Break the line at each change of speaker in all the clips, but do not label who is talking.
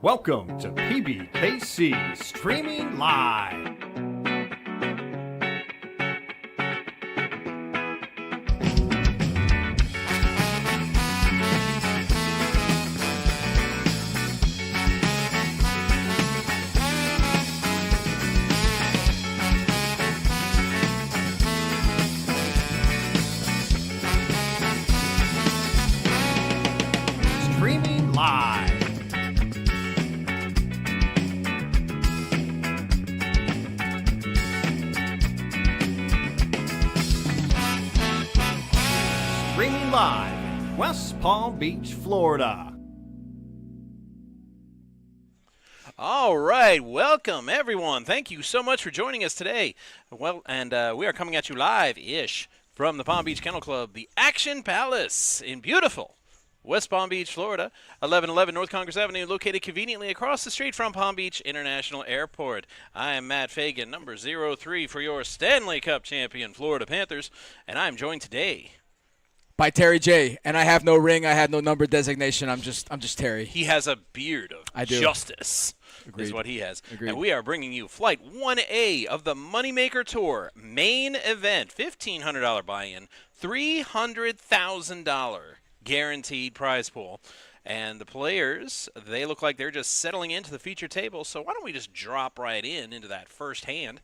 Welcome to PBKC Streaming Live. Streaming Live. Streaming live, West Palm Beach, Florida.
All right, welcome everyone. Thank you so much for joining us today. Well, and we are coming at you live-ish from the Palm Beach Kennel Club, the Action Palace in beautiful West Palm Beach, Florida, 1111 North Congress Avenue, located conveniently across the street from Palm Beach International Airport. I am Matt Fagan, number 03 for your Stanley Cup champion Florida Panthers, and I'm joined today
by Terry J. And I have no ring. I have no number designation. I'm just Terry.
He has a beard of justice.
Agreed.
Is what he has.
Agreed.
And we are bringing you Flight 1A of the Moneymaker Tour main event. $1,500 buy-in, $300,000 guaranteed prize pool. And the players, they look like they're just settling into the feature table. So why don't we just drop right into that first hand.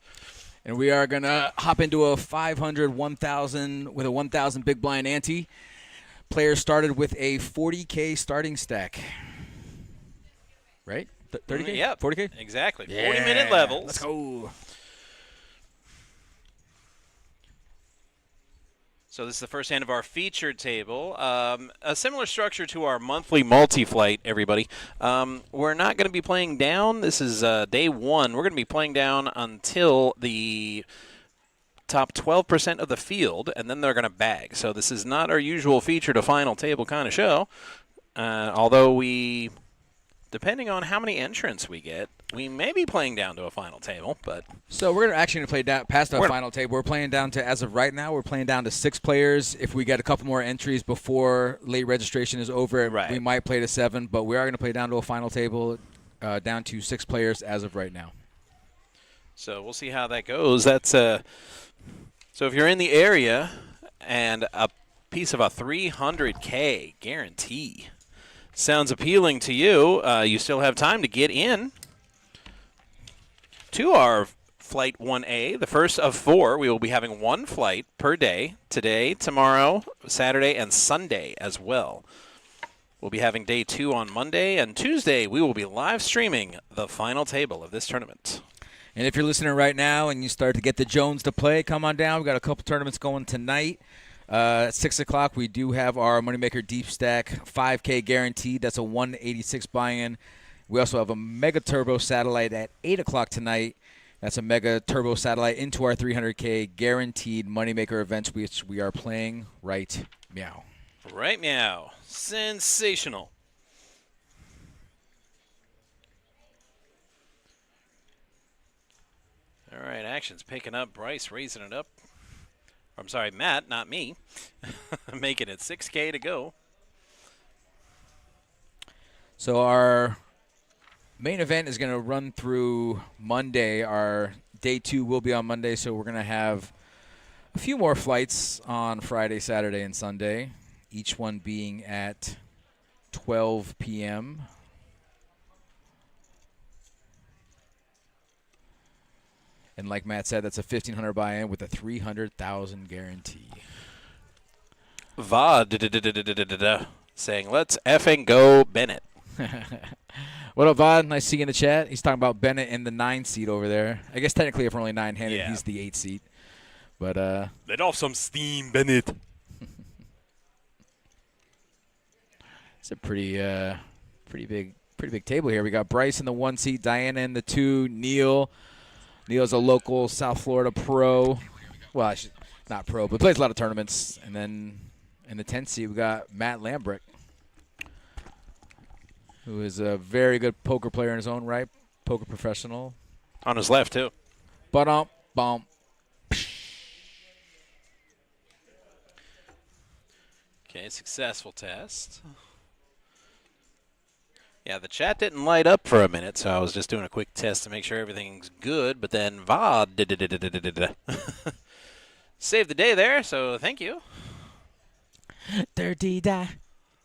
And we are going to hop into a 500, 1,000 with a 1,000 big blind ante. Players started with a 40K starting stack. Right? 30K?
Yeah.
40K?
Exactly.
Yeah.
40-minute levels.
Let's go.
So this is the first hand of our featured table. A similar structure to our monthly multi-flight, everybody. We're not going to be playing down. This is day one. We're going to be playing down until the top 12% of the field, and then they're going to bag. So this is not our usual feature to final table kind of show. Although we, depending on how many entrants we get, we may be playing down to a final table. But
so we're actually going to play down past our final table. We're playing down to, as of right now, we're playing down to 6 players. If we get a couple more entries before late registration is over, we might play to 7. But we are going to play down to a final table, down to 6 players as of right now.
So we'll see how that goes. That's so if you're in the area and a piece of a 300K guarantee sounds appealing to you, you still have time to get in to our Flight 1A, the first of 4. We will be having 1 flight per day, today, tomorrow, Saturday, and Sunday as well. We'll be having day 2 on Monday, and Tuesday we will be live streaming the final table of this tournament.
And if you're listening right now and you start to get the Jones to play, come on down. We've got a couple tournaments going tonight. At 6 o'clock, we do have our Moneymaker Deep Stack 5K guaranteed. That's a 186 buy-in. We also have a Mega Turbo Satellite at 8 o'clock tonight. That's a Mega Turbo Satellite into our 300K guaranteed Moneymaker events, which we are playing right meow.
Right meow. Sensational. All right, action's picking up. Bryce raising it up. I'm sorry, Matt, not me. Making it 6K to go.
So our main event is going to run through Monday. Our day 2 will be on Monday, so we're going to have a few more flights on Friday, Saturday, and Sunday, each one being at 12 p.m. And like Matt said, that's a $1,500 buy-in with a $300,000 guarantee.
Vod saying, let's effing go Bennett.
What up, Vod? Nice seeing you in the chat. He's talking about Bennett in the 9 seat over there. I guess technically if we're only 9-handed, he's the 8 seat. But
let off some steam, Bennett.
It's a pretty big table here. We got Bryce in the 1 seat, Diana in the 2, Neil. Neil's a local South Florida pro. Well, not pro, but plays a lot of tournaments. And then in the 10 seat, we got Matt Lambrick, who is a very good poker player in his own right, poker professional.
On his left, too.
Bump.
Okay, successful test. Yeah, the chat didn't light up for a minute, so I was just doing a quick test to make sure everything's good. But then VOD saved the day there, so thank you.
Dirty die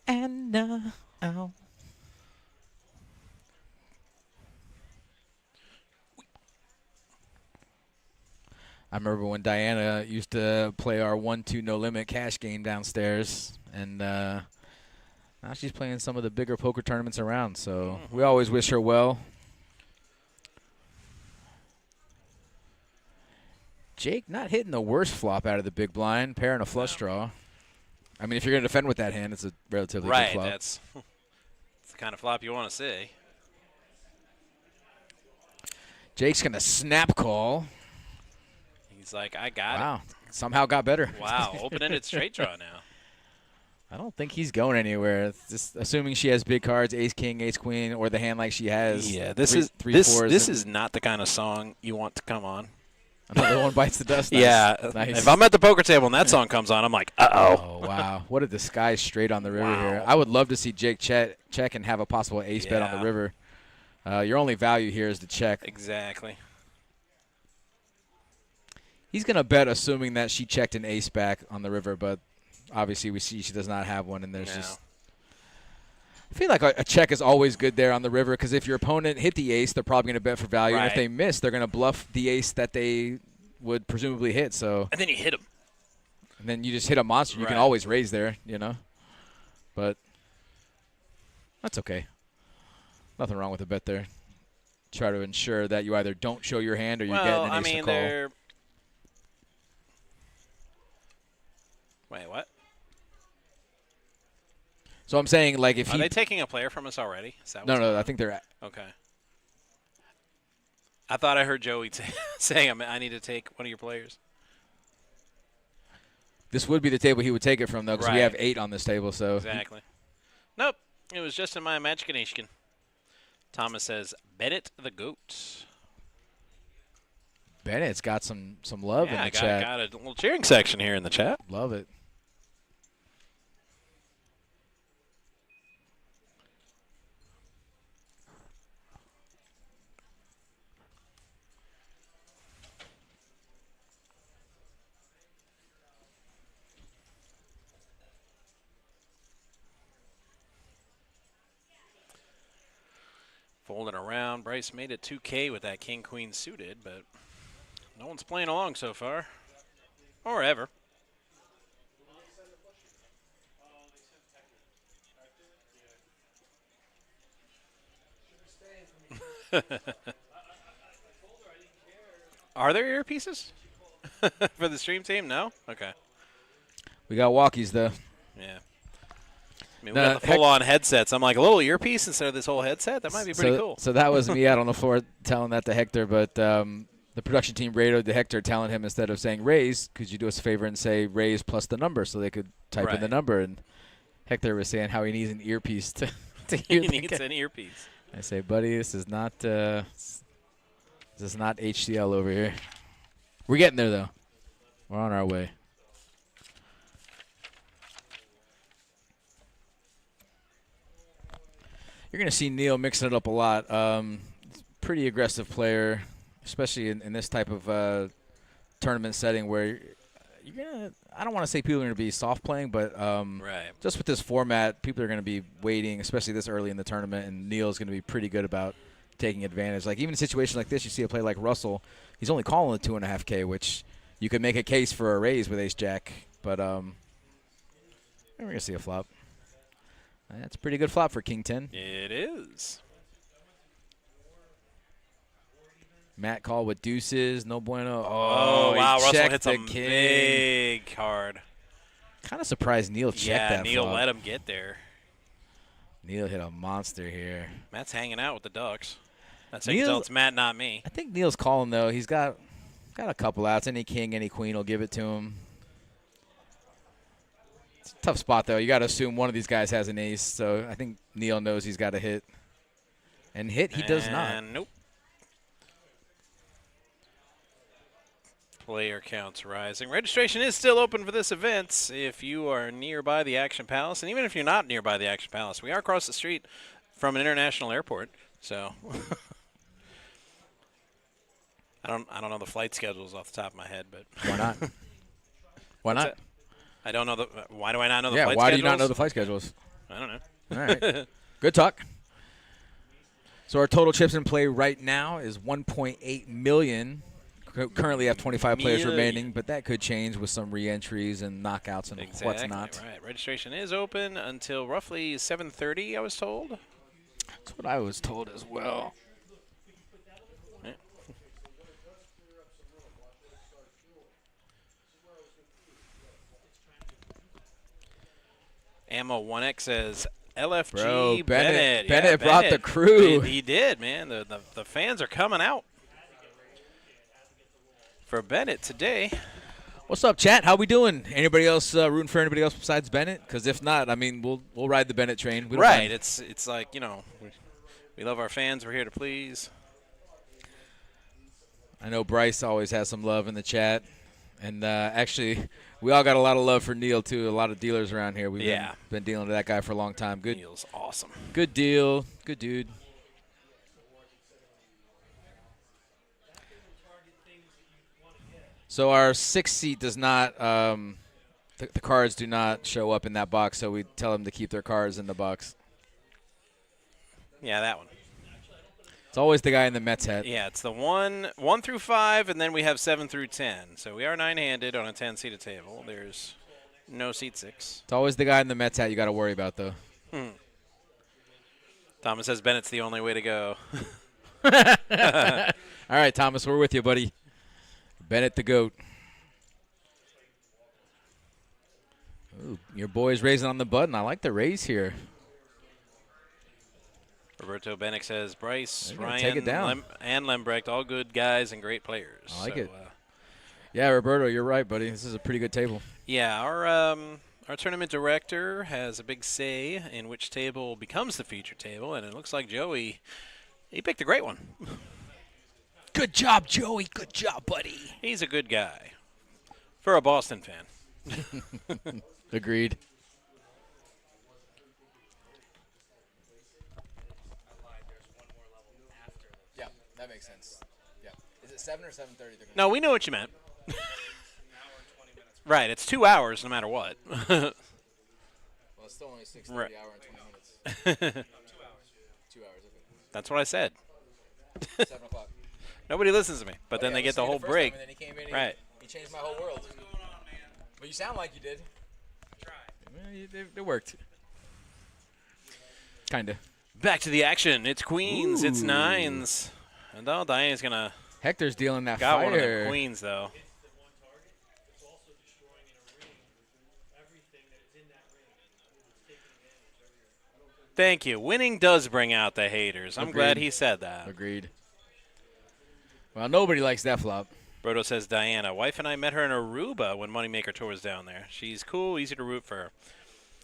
and no. I remember when Diana used to play our 1-2 no limit cash game downstairs, and now she's playing some of the bigger poker tournaments around. So we always wish her well. Jake not hitting the worst flop out of the big blind, pair and a flush draw. I mean, if you're going to defend with that hand, it's a relatively good flop.
Right, that's the kind of flop you want to see.
Jake's going to snap call.
He's like, I got it.
Wow, somehow got better.
Wow, open-ended straight draw now.
I don't think he's going anywhere. It's just assuming she has big cards, ace king, ace queen, or the hand like she has.
Yeah, this is not the kind of song you want to come on.
Another one bites the dust.
Yeah,
nice.
If I'm at the poker table and that song comes on, I'm like, uh-oh.
Oh, wow. What a disguise straight on the river here. I would love to see Jake check and have a possible ace bet on the river. Your only value here is to check.
Exactly.
He's going to bet assuming that she checked an ace back on the river, but obviously we see she does not have one, and there's just – I feel like a check is always good there on the river because if your opponent hit the ace, they're probably going to bet for value.
Right.
And if they miss, they're going to bluff the ace that they would presumably hit. So
and then you hit them.
And then you just hit a monster. You can always raise there, you know. But that's okay. Nothing wrong with a bet there. Try to ensure that you either don't show your hand or you get an ace to call.
Wait, what?
So I'm saying, like, if
Are they taking a player from us already? Is that
no, I think they're
okay. I thought I heard Joey saying I need to take one of your players.
This would be the table he would take it from, though, because we have 8 on this table. So
exactly. Nope, it was just in my imagination. Thomas says, Bennett the GOAT.
Bennett's got some love in the chat.
Got a little cheering section here in the chat.
Love it.
Folding around. Bryce made it 2K with that king-queen suited, but no one's playing along so far. Or ever. Are there earpieces for the stream team? No? Okay.
We got walkies, though.
Yeah. I mean, we got the full-on headsets. I'm like, a little earpiece instead of this whole headset? That might be pretty cool.
So that was me out on the floor telling that to Hector, but the production team radioed to Hector telling him instead of saying raise, could you do us a favor and say raise plus the number so they could type in the number. And Hector was saying how he needs an earpiece to hear
He needs an earpiece.
I say, buddy, this is not HCL over here. We're getting there, though. We're on our way. You're going to see Neil mixing it up a lot. Pretty aggressive player, especially in this type of tournament setting where you're going to – I don't want to say people are going to be soft playing, but just with this format, people are going to be waiting, especially this early in the tournament, and Neil's going to be pretty good about taking advantage. Like even in a situation like this, you see a play like Russell, he's only calling the 2.5K, which you could make a case for a raise with ace-jack, but we're going to see a flop. That's a pretty good flop for King 10.
It is.
Matt call with deuces, no bueno.
Oh wow, Russell hits a
king.
big card.
Kind of surprised Neil checked that
Neil
flop.
let him get there.
Neil hit a monster here.
Matt's hanging out with the Ducks. That's how you can tell it's Matt, not me.
I think Neil's calling, though. He's got a couple outs. Any king, any queen will give it to him. It's a tough spot, though. You got to assume one of these guys has an ace, so I think Neil knows he's got to hit. And he does not.
Nope. Player counts rising. Registration is still open for this event if you are nearby the Action Palace. And even if you're not nearby the Action Palace, we are across the street from an international airport. So I don't know the flight schedules off the top of my head, but
Why not? Why not?
it? I don't know why do I not know the
Yeah,
flight
why
schedules?
do you not know the flight schedules?
I don't know.
All right. Good talk. So our total chips in play right now is 1.8 million. Currently have 25 players remaining, but that could change with some re-entries and knockouts and what's not.
Right. Registration is open until roughly 7:30, I was told.
That's what I was told as well.
Yeah. Ammo 1X says LFG
Bro,
Bennett.
Bennett brought the crew.
He did, man. The fans are coming out for Bennett today.
What's up, chat? How we doing? Anybody else rooting for anybody else besides Bennett? Because if not, I mean, we'll ride the Bennett train. We don't
Right.
mind.
It's like, we love our fans. We're here to please.
I know Bryce always has some love in the chat. And actually, we all got a lot of love for Neil, too. A lot of dealers around here. We've been dealing with that guy for a long time. Good.
Neil's awesome.
Good deal. Good dude. So our 6-seat does not the cards do not show up in that box, so we tell them to keep their cards in the box.
Yeah, that one.
It's always the guy in the Mets hat.
Yeah, it's the 1 through 5, and then we have 7 through 10. So we are 9-handed on a 10-seated table. There's no seat 6.
It's always the guy in the Mets hat you got to worry about, though.
Thomas says Bennett's the only way to go.
All right, Thomas, we're with you, buddy. Bennett the GOAT. Ooh, your boy's raising on the button. I like the raise here.
Roberto Bennett says Bryce,
Ryan, take it down.
And Lembrecht, all good guys and great players.
I like it. Yeah, Roberto, you're right, buddy. This is a pretty good table.
Yeah, our tournament director has a big say in which table becomes the feature table, and it looks like Joey, he picked a great one.
Good job, Joey. Good job, buddy.
He's a good guy for a Boston fan.
Agreed. Yeah, that makes sense. Yeah. Is it 7 or 7:30?
No, we know what you meant. Right, it's 2 hours no matter what.
Well, it's still only 6:30
Right.
hour and 20 minutes. 2 hours, okay.
That's what I said.
7 o'clock.
Nobody listens to me, but then
Yeah,
they
I
get the
listened
whole
to
break.
First time, and then he came in
Right.
He changed my whole world. What's going on, man? But you sound like you did. Tried. It worked. Kind of.
Back to the action. It's queens. It's
Ooh.
nines. And oh, Diane's going to
Hector's dealing that
got
fire.
one of the queens, though. Thank you. Winning does bring out the haters. I'm glad he said that.
Agreed. Well, nobody likes that flop.
Brodo says Diana. Wife and I met her in Aruba when Moneymaker Tour was down there. She's cool, easy to root for her.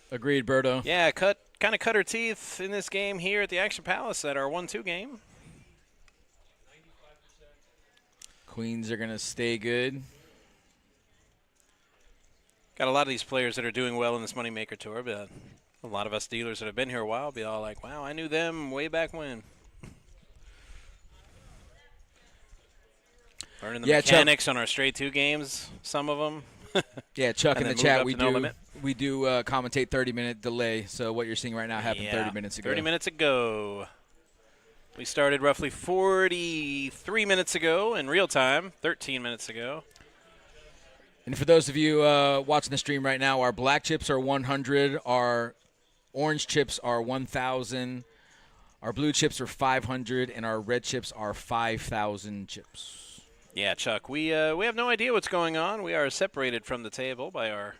Agreed, Berto.
Yeah, kind of cut her teeth in this game here at the Action Palace at our 1-2 game.
Queens are going to stay good.
Got a lot of these players that are doing well in this Moneymaker Tour, but a lot of us dealers that have been here a while be all like, wow, I knew them way back when. Learning the mechanics on our straight 2 games, some of them.
Yeah, Chuck
And
in the
then
chat,
moved up to no limit.
we do commentate 30-minute delay. So what you're seeing right now happened 30 minutes ago.
30 minutes ago. We started roughly 43 minutes ago in real time, 13 minutes ago.
And for those of you watching the stream right now, our black chips are 100, our orange chips are 1,000, our blue chips are 500, and our red chips are 5,000 chips.
Yeah, Chuck, we have no idea what's going on. We are separated from the table by our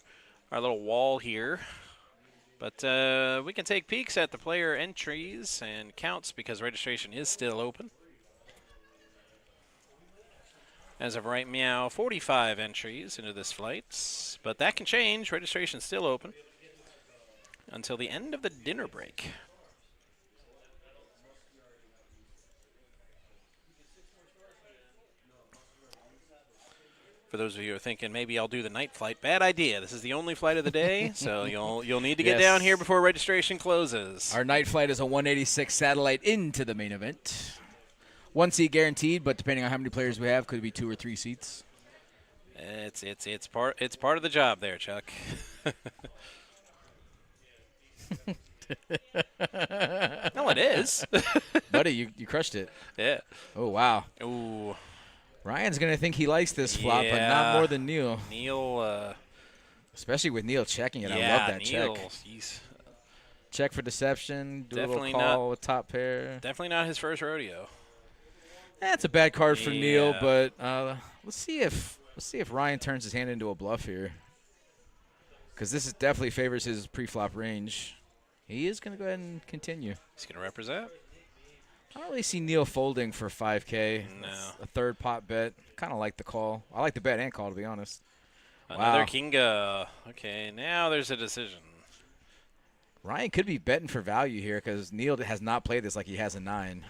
little wall here. But we can take peeks at the player entries and counts because registration is still open. As of right meow, 45 entries into this flight. But that can change. Registration's still open until the end of the dinner break. For those of you who are thinking maybe I'll do the night flight, bad idea. This is the only flight of the day, so you'll need to get down here before registration closes.
Our night flight is a 186 satellite into the main event. 1 seat guaranteed, but depending on how many players we have, could be 2 or 3 seats.
It's part of the job there, Chuck. No, it is.
Buddy, you crushed it.
Yeah.
Oh, wow.
Ooh.
Ryan's going to think he likes this flop, but not more than Neil.
Neil.
Especially with Neil checking it.
Yeah,
I love that
Neil,
check.
He's
Check for deception. Do
definitely
a little call with top pair.
definitely not his first rodeo.
That's a bad card for Neil,
Yeah.
but let's see if Ryan turns his hand into a bluff here. Because this definitely favors his pre-flop range. He is going to go ahead and continue.
He's going to represent.
I don't really see Neil folding for 5K.
No.
It's a third pot bet. Kind of like the call. I like the bet and call, to be honest.
Another
Wow.
Kinga. Okay, now there's a decision.
Ryan could be betting for value here because Neil has not played this like he has a 9.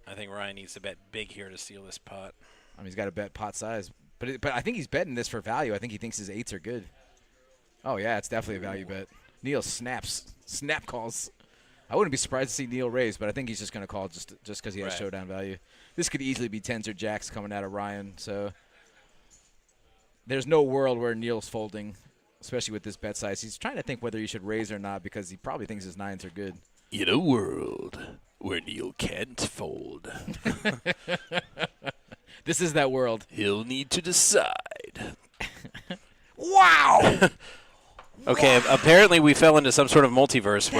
I think Ryan needs to bet big here to steal this pot.
I mean, he's got to bet pot size. But I think he's betting this for value. I think he thinks his 8s are good. Oh, yeah, it's definitely a value bet. Neil snap calls. I wouldn't be surprised to see Neil raise, but I think he's just going to call just because he has showdown value. This could easily be 10s or jacks coming out of Ryan. So there's no world where Neil's folding, especially with this bet size. He's trying to think whether he should raise or not because he probably thinks his 9s are good.
In a world where Neil can't fold,
This is that world.
he'll need to decide.
Wow!
Okay, apparently we fell into some sort of multiverse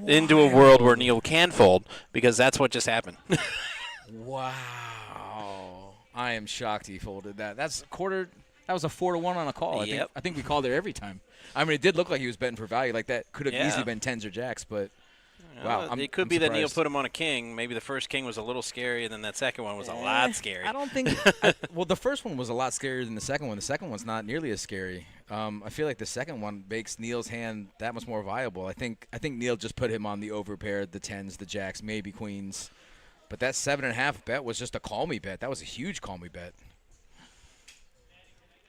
into a world where Neil can fold because that's what just happened.
Wow. I am shocked he folded that. That's quarter. That was a 4-1 on a call.
Yep.
I think we called it every time. I mean, it did look like he was betting for value. Like that could have
Yeah.
easily been 10s or jacks, but wow.
It could be that Neil put him on a king. Maybe the first king was a little scary, and then that second one was a lot scary.
I don't think. Well, the first one was a lot scarier than the second one. The second one's not nearly as scary. I feel like the second one makes Neil's hand that much more viable. I think Neil just put him on the overpair, the 10s, the jacks, maybe queens. But that 7.5 bet was just a call me bet. That was a huge call me bet.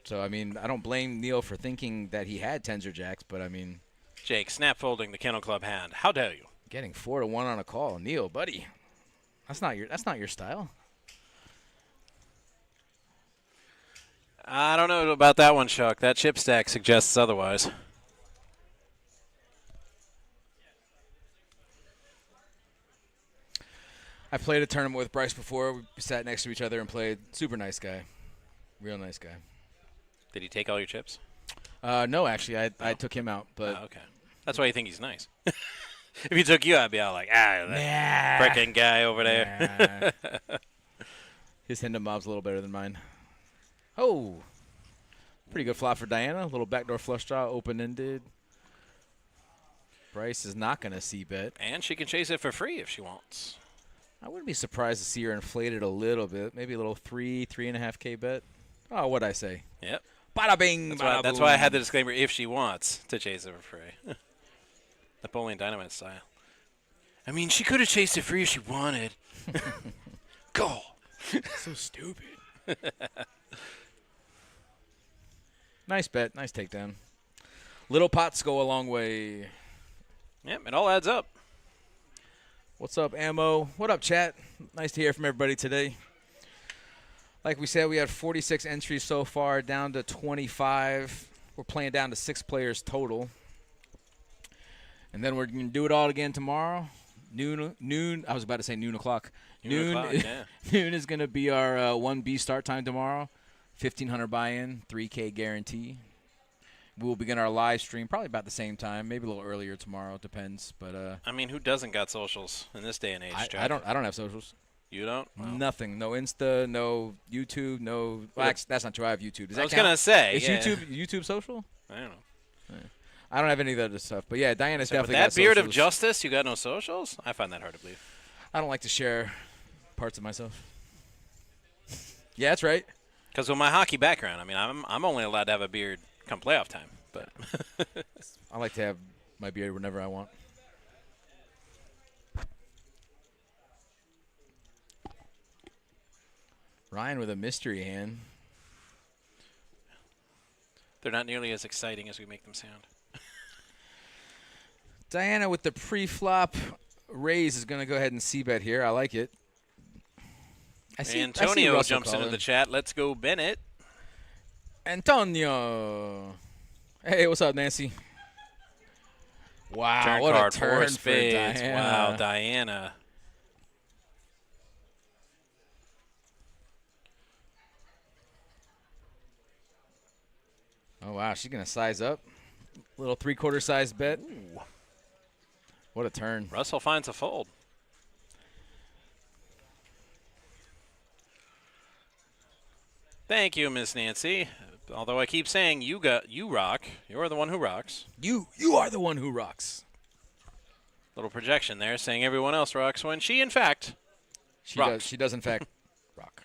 So, I mean, I don't blame Neil for thinking that he had 10s or jacks, but, I mean.
Jake, snap folding the Kennel Club hand. How dare you?
Getting 4-1 on a call. Neil, buddy. That's not your style.
I don't know about that one, Chuck. That chip stack suggests otherwise.
I played a tournament with Bryce before. We sat next to each other and played. Super nice guy. Real nice guy.
Did he take all your chips?
No, actually, I took him out. But
Okay. That's why you think he's nice. If he took you, I'd be all like, that frickin' guy over there.
Nah. His hand and mob's a little better than mine. Oh. Pretty good flop for Diana. A little backdoor flush draw, open-ended. Bryce is not going to c-bet.
And she can chase it for free if she wants.
I wouldn't be surprised to see her inflate it a little bit. Maybe a little 3.5K bet. Oh, what'd I say?
Yep.
Bada bing,
That's why I had the disclaimer, if she wants to chase it for free. Napoleon Dynamite style. I mean, she could have chased it free if she wanted. Go.
So stupid. Nice bet. Nice takedown. Little pots go a long way.
Yep, it all adds up.
What's up, Ammo? What up, chat? Nice to hear from everybody today. Like we said, we had 46 entries so far, down to 25. We're playing down to 6 players total. And then we're going to do it all again tomorrow. Noon. I was about to say noon o'clock.
Noon o'clock, yeah.
Noon is going to be our 1B start time tomorrow. 1,500 buy-in, 3K guarantee. We'll begin our live stream probably about the same time, maybe a little earlier tomorrow. It depends, but
I mean, who doesn't got socials in this day and age?
I don't have socials.
You don't? Well,
Nothing. No Insta. No YouTube. No. Well, actually, that's not true. I have YouTube. Does that
I was
count?
gonna say,
Is
yeah.
YouTube social?
I don't know.
I don't have any of that other stuff. But yeah, Diana's
So with
definitely got
that beard of
socials.
justice, you got no socials? I find that hard to believe.
I don't like to share parts of myself. Yeah, that's right.
Because with my hockey background, I mean, I'm only allowed to have a beard come playoff time. But
I like to have my beard whenever I want. Ryan with a mystery hand.
They're not nearly as exciting as we make them sound.
Diana with the pre-flop raise is going to go ahead and c-bet here. I like it. I see
Antonio
Russell
jumps into
calling.
the chat. Let's go, Bennett.
Antonio. Hey, what's up, Nancy? Wow,
Turn
what
card,
a
four
turn
of
for
spades.
Diana.
Wow, Diana.
Oh, wow, she's going to size up. Little three-quarter size bet.
Ooh.
What a turn.
Russell finds a fold. Thank you, Miss Nancy. Although I keep saying you rock. You're the one who rocks.
You are the one who rocks.
Little projection there saying everyone else rocks when she, in fact,
She
rocks.
does, in fact, rock.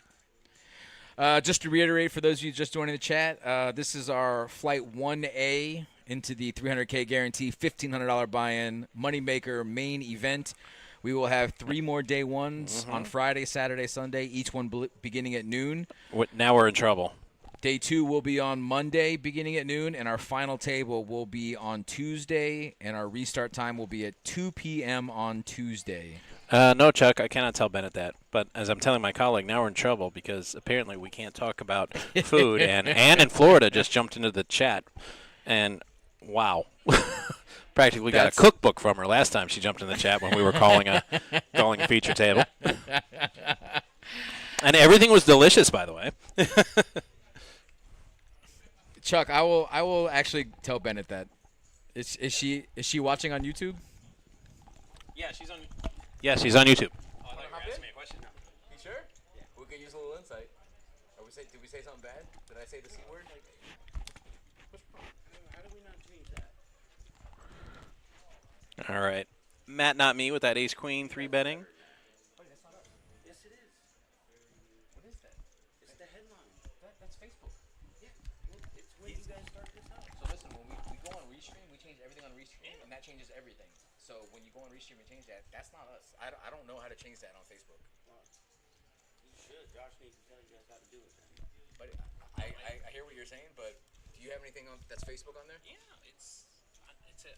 Just to reiterate, for those of you just joining the chat, this is our Flight 1A into the 300K guarantee, $1,500 buy-in, Moneymaker main event. We will have 3 more day ones on Friday, Saturday, Sunday, each one beginning at noon.
Now we're in trouble.
Day 2 will be on Monday beginning at noon, and our final table will be on Tuesday, and our restart time will be at 2 p.m. on Tuesday.
No, Chuck, I cannot tell Bennett that. But as I'm telling my colleague, now we're in trouble because apparently we can't talk about food. And Ann in Florida just jumped into the chat. And, wow. Practically got a cookbook from her last time she jumped in the chat when we were calling a feature table. And everything was delicious, by the way.
Chuck, I will actually tell Bennett that. Is she watching on YouTube?
Yeah, she's on. Yeah, she's on YouTube.
Oh, I thought you were asking me a question. You sure? Yeah. We could use a little insight. Did we say something bad? Did I say the C word?
How do we not change that?
All right. Matt, not me, with that ace-queen 3-betting.
Yes, it is.
What is that?
It's the headline.
That's Facebook.
Yeah. It's when you guys start this out.
So listen, when we go on Restream, we change everything on Restream, and that changes everything. So when you go on Restream and change that, that's not us. I don't know how to change that on Facebook.
Well, you should. Josh needs to tell you guys how to do it then.
But I hear what you're saying, but do you have anything on that's Facebook on there?
Yeah,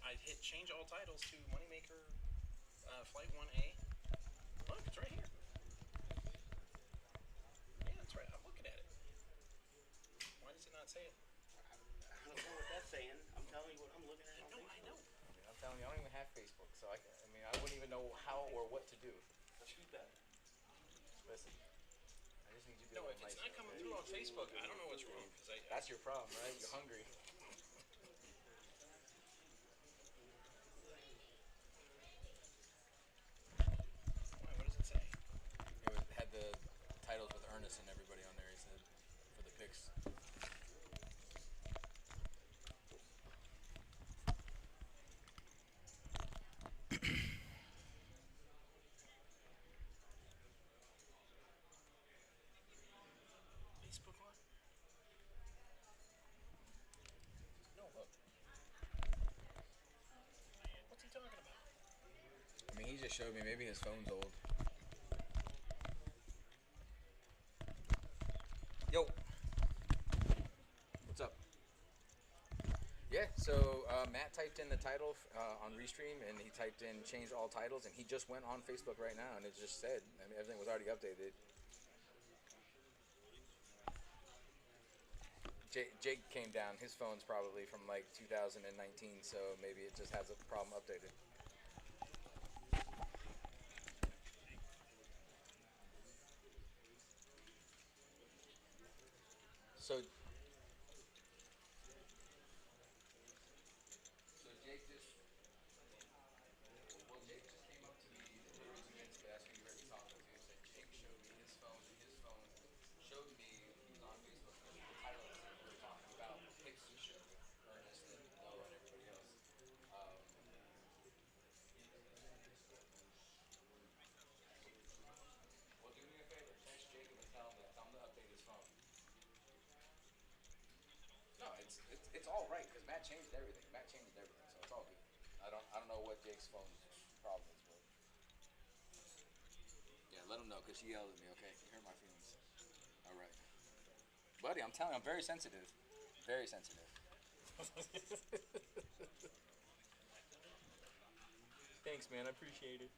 I hit change all titles to Moneymaker Flight 1A. Look, it's right here. Yeah, it's right. I'm looking at it. Why does it not say it?
I don't know what that's saying. I'm telling you what I'm looking at.
No, I know.
I'm telling you, I don't even have Facebook, so I wouldn't even know how or what to do.
Too bad.
Listen, I just need you to be
No,
a
if
little
it's
nicer,
not coming
okay?
through on Facebook, I don't know what's wrong.
That's your problem, right? You're hungry.
Why, what does it say?
It had the titles with Earnest and everybody on there, he said, for the picks.
Facebook one?
No, look.
What's he talking about?
I mean, he just showed me. Maybe his phone's old. Yo. What's up? Yeah, so Matt typed in the title on Restream, and he typed in change all titles, and he just went on Facebook right now, and it just said, I mean, everything was already updated. Jake came down. His phone's probably from like 2019, so maybe it just has a problem updated. So Jake just came up to me literally 2 minutes ago, asking me where he's talking to. Said Jake showed me his phone, and his phone showed me he was on Facebook. The title is we were talking about picks he showed Earnest and Noah and everybody else. Well, do me a favor, text Jacob and tell him to update his phone. No, it's all right because Matt changed everything. So it's all good. I don't know what Jake's phone's problem is, but yeah, let him know because she yelled at me. Okay, you hurt my feelings. All All right. Buddy, I'm telling you, I'm very sensitive. Very sensitive. Thanks, man. I appreciate it.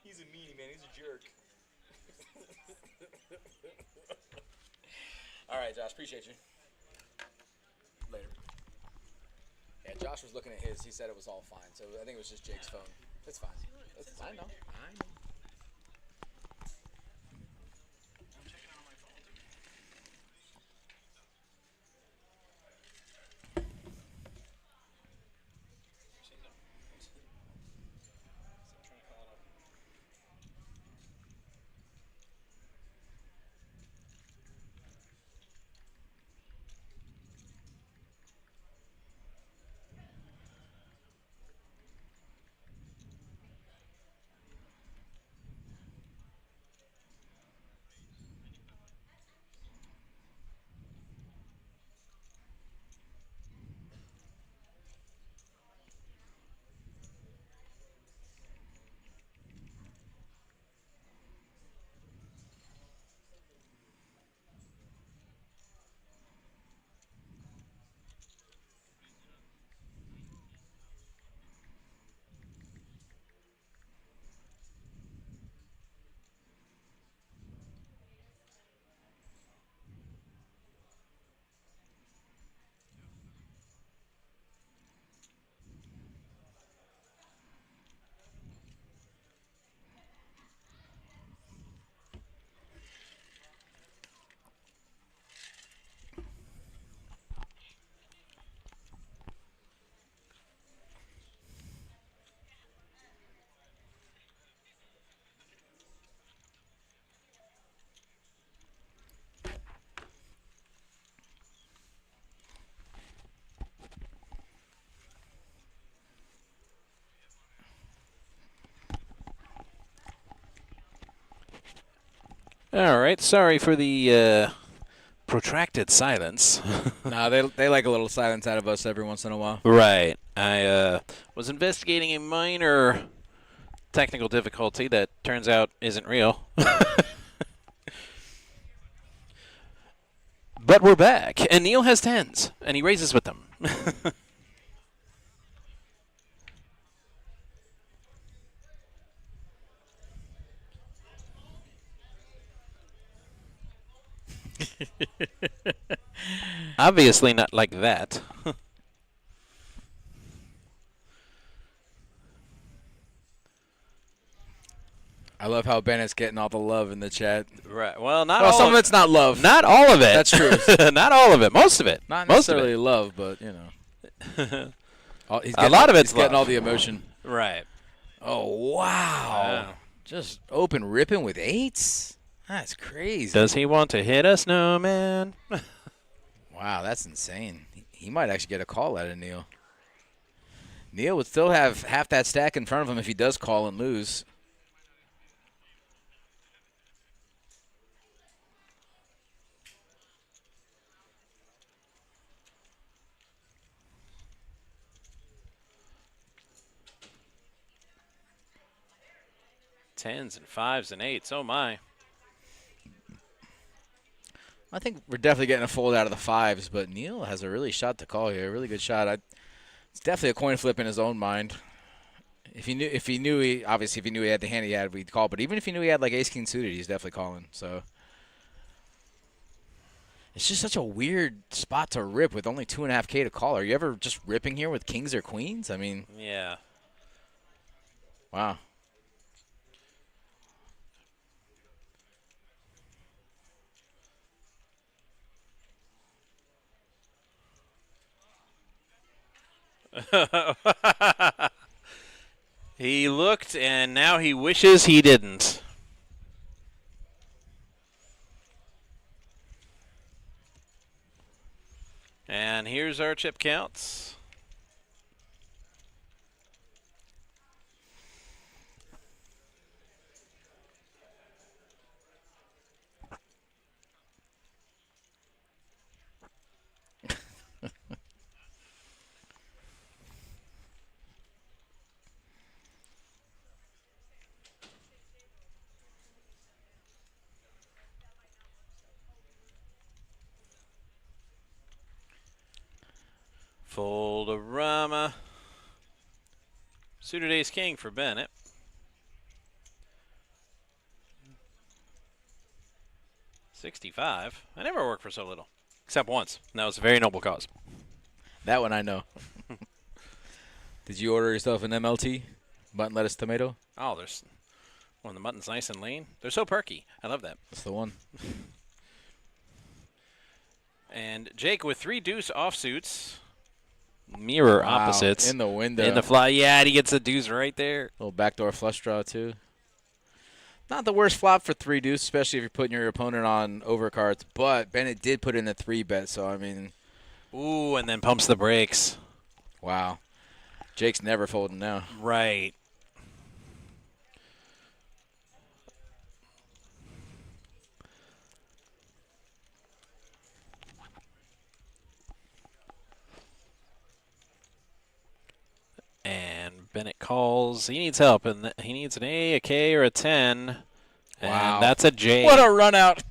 He's a meanie, man. He's a jerk. All right, Josh. Appreciate you. Later. Yeah, Josh was looking at his. He said it was all fine. So I think it was just Jake's phone. It's fine. I know.
All right. Sorry for the protracted silence.
Nah, they like a little silence out of us every once in a while.
Right. I was investigating a minor technical difficulty that turns out isn't real. But we're back, and Neil has 10s, and he raises with them. Obviously not like that.
I love how Bennett's getting all the love in the chat.
Right. Well, not
Well,
all
some of it's not love.
Not all of it.
That's true.
Not all of it. Most of it.
Not
Most of
necessarily
it.
love, but you know.
A lot of it's
he's getting
love.
all the emotion.
Right.
Oh wow! Just open ripping with 8s. That's crazy.
Does he want to hit a snowman?
Wow, that's insane. He might actually get a call out of Neil. Neil would still have half that stack in front of him if he does call and lose.
Tens and 5s and 8s. Oh, my.
I think we're definitely getting a fold out of the 5s, but Neil has a really shot to call here. A really good shot. It's definitely a coin flip in his own mind. If he knew he had the hand he had, we'd call. But even if he knew he had like ace king suited, he's definitely calling. So it's just such a weird spot to rip with only 2.5K to call. Are you ever just ripping here with kings or queens? I mean,
Yeah.
wow.
He looked, and now he wishes he didn't. And here's our chip counts. Fold-a-rama. Suited ace king for Bennett. $65. I never worked for so little, except once. And that was a very noble cause.
That one I know. Did you order yourself an MLT? Mutton, lettuce, tomato?
Oh, there's when the mutton's nice and lean. They're so perky. I love that.
That's the one.
And Jake with 3 deuce offsuits. Mirror opposites.
In the window.
In the fly. Yeah, and he gets a deuce right there.
Little backdoor flush draw, too. Not the worst flop for 3 deuce, especially if you're putting your opponent on overcards. But Bennett did put in a 3 bet, so, I mean.
Ooh, and then pumps the brakes.
Wow. Jake's never folding now.
Right. And Bennett calls. He needs help, and he needs an A, a K, or a 10.
Wow.
And that's a J.
What a run out.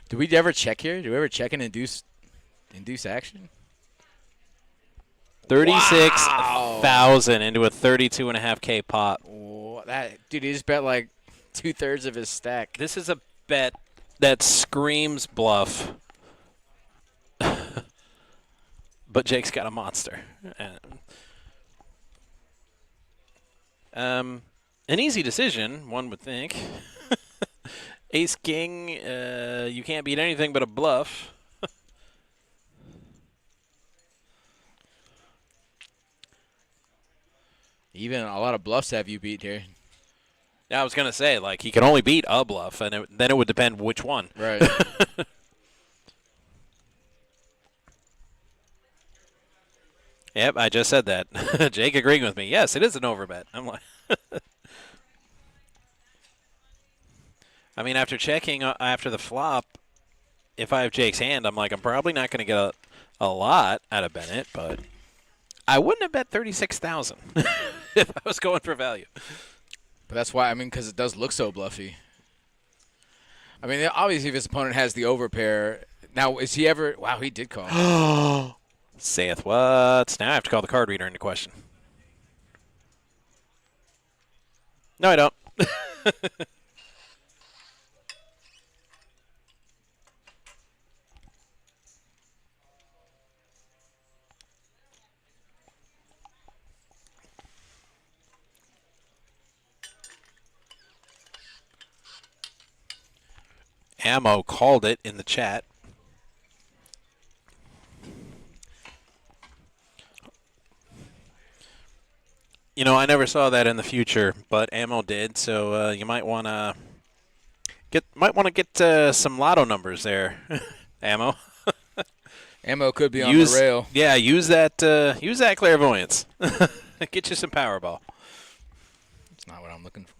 Do we ever check here? Do we ever check and induce action?
36,000 into a 32.5K pot.
Oh, dude, he just bet like 2/3 of his stack.
This is a bet that screams bluff. But Jake's got a monster. An easy decision, one would think. Ace King, you can't beat anything but a bluff.
Even a lot of bluffs have you beat here.
Yeah, I was going to say, like, he can only beat a bluff, and then it would depend which one.
Right.
Yep, I just said that. Jake agreeing with me. Yes, it is an overbet. I'm like, I mean, after checking after the flop, if I have Jake's hand, I'm like, I'm probably not going to get a lot out of Bennett, but I wouldn't have bet 36,000 if I was going for value.
But that's why, I mean, because it does look so bluffy. I mean, obviously, if his opponent has the overpair. Now, is he ever? Wow, he did call.
Saith what? Now I have to call the card reader into question. No, I don't. Ammo called it in the chat. You know, I never saw that in the future, but Ammo did. So you might want to get some lotto numbers there, Ammo.
Ammo could be on the rail.
Yeah, use that clairvoyance. Get you some Powerball.
That's not what I'm looking for.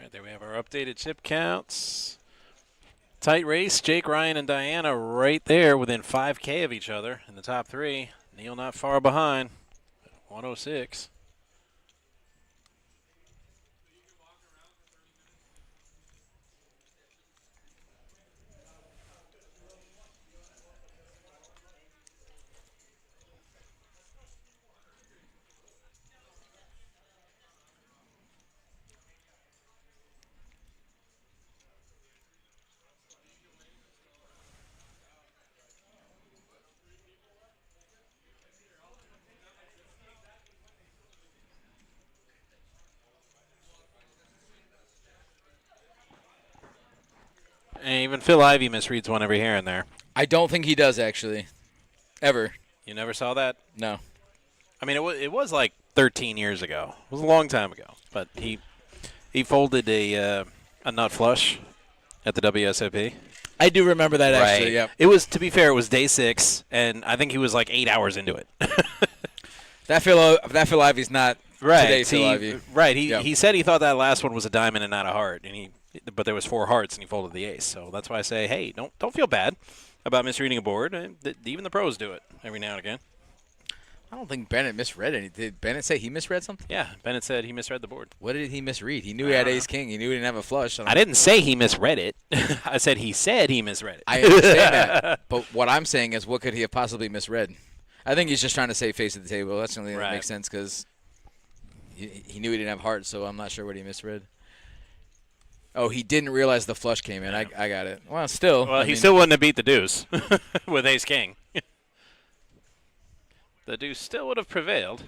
There we have our updated chip counts. Tight race. Jake, Ryan, and Diana right there within 5K of each other in the top 3. Neil not far behind. 106. And even Phil Ivey misreads one every here and there.
I don't think he does, actually. Ever.
You never saw that?
No.
I mean, it was like 13 years ago. It was a long time ago. But he He folded a nut flush at the WSOP.
I do remember that actually. Yep.
It was, to be fair, it was day 6, and I think he was like 8 hours into it.
That Phil Ivey's not today. Phil Ivey.
Right. He said he thought that last one was a diamond and not a heart, but there was 4 hearts and he folded the ace. So that's why I say, hey, don't feel bad about misreading a board. Even the pros do it every now and again.
I don't think Bennett misread anything. Did Bennett say he misread something?
Yeah, Bennett said he misread the board.
What did he misread? He knew he had ace king. He knew he didn't have a flush.
I didn't say he misread it. I said he misread it.
I understand that. But what I'm saying is, what could he have possibly misread? I think he's just trying to save face at the table. That's the only thing that makes sense because he knew he didn't have hearts, so I'm not sure what he misread. Oh, he didn't realize the flush came in. Yeah. I got it. Well, still.
Well, he still wouldn't have beat the deuce with ace king. The deuce still would have prevailed.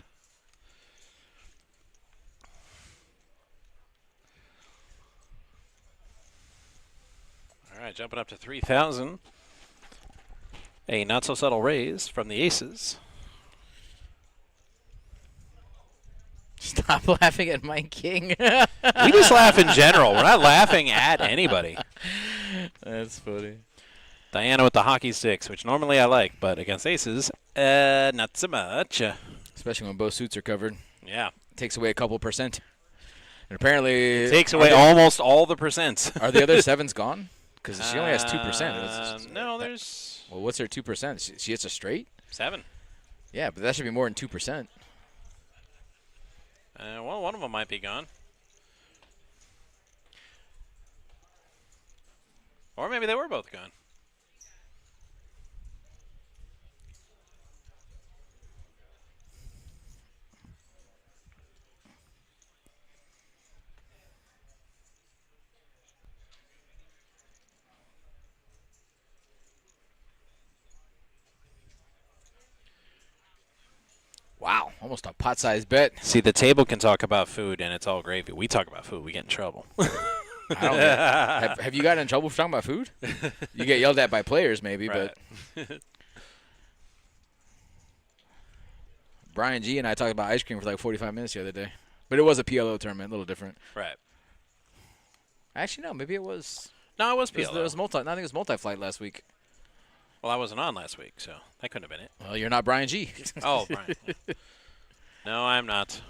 All right, jumping up to 3,000. A not-so-subtle raise from the aces.
Stop laughing at my king.
We just laugh in general. We're not laughing at anybody.
That's funny.
Diana with the hockey sticks, which normally I like, but against aces, not so much.
Especially when both suits are covered.
Yeah.
It takes away a couple percent. And apparently...
It takes away almost all the percents.
Are the other sevens gone? Because she only has 2%.
No, there's...
Well, what's her 2%? She hits a straight?
7.
Yeah, but that should be more than 2%.
Well, one of them might be gone. Or maybe they were both gone.
Wow, almost a pot-sized bet.
See, the table can talk about food, and it's all gravy. We talk about food, we get in trouble.
I don't have you gotten in trouble for talking about food? You get yelled at by players, maybe,
right.
But Brian G and I talked about ice cream for like 45 minutes the other day. But it was a PLO tournament, a little different.
Right.
Actually, no, maybe it was.
No, it was PLO.
It was I think it was multi-flight last week.
Well, I wasn't on last week, so that couldn't have been it.
Well, you're not Brian G.
Oh, Brian. No, I'm not.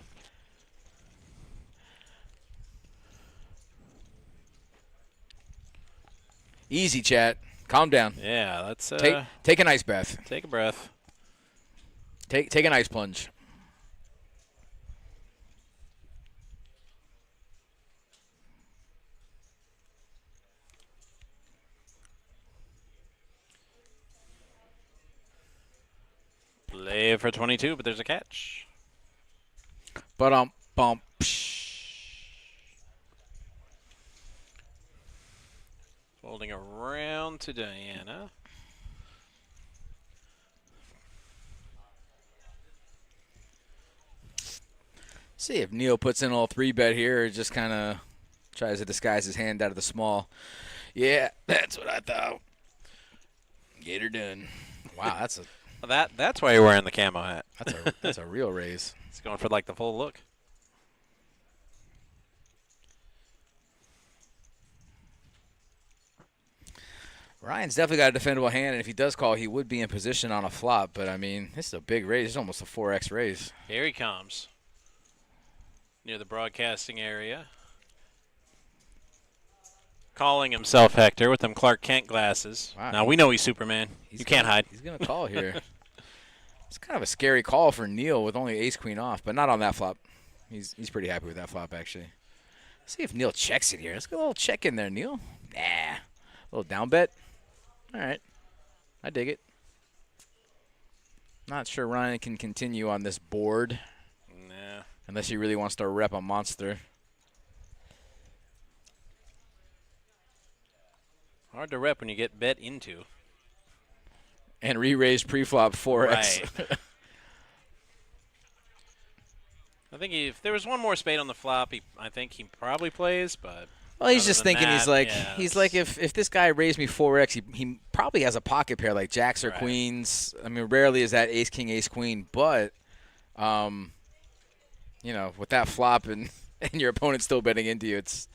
Easy, chat. Calm down.
Yeah, let's
take an ice bath.
Take a breath.
Take an ice plunge.
Play for 22, but there's a catch.
Bump.
Folding around to Diana.
See if Neil puts in all 3-bet here or just kind of tries to disguise his hand out of the small. Yeah, that's what I thought. Get her done. Wow, that's a
that's why you're wearing the camo hat.
that's a real raise.
It's going for like the full look.
Ryan's definitely got a defendable hand, and if he does call, he would be in position on a flop. But, I mean, this is a big raise. It's almost a 4x raise.
Here he comes. Near the broadcasting area. Calling himself Hector with them Clark Kent glasses. Wow. Now, we know he's Superman. You can't hide.
He's going to call here. It's kind of a scary call for Neil with only ace-queen off, but not on that flop. He's pretty happy with that flop, actually. Let's see if Neil checks it here. Let's get a little check in there, Neil. Nah. A little down bet. All right. I dig it. Not sure Ryan can continue on this board.
Nah.
Unless he really wants to rep a monster.
Hard to rep when you get bet into.
And re-raise pre-flop 4x.
Right. I think if there was one more spade on the flop, I think he probably plays, but...
Well, he's just thinking,
that,
he's like, if this guy raised me 4x, he probably has a pocket pair like jacks or
right.
queens. I mean, rarely is that ace king, ace queen, but, you know, with that flop and and your opponent's still betting into you, it's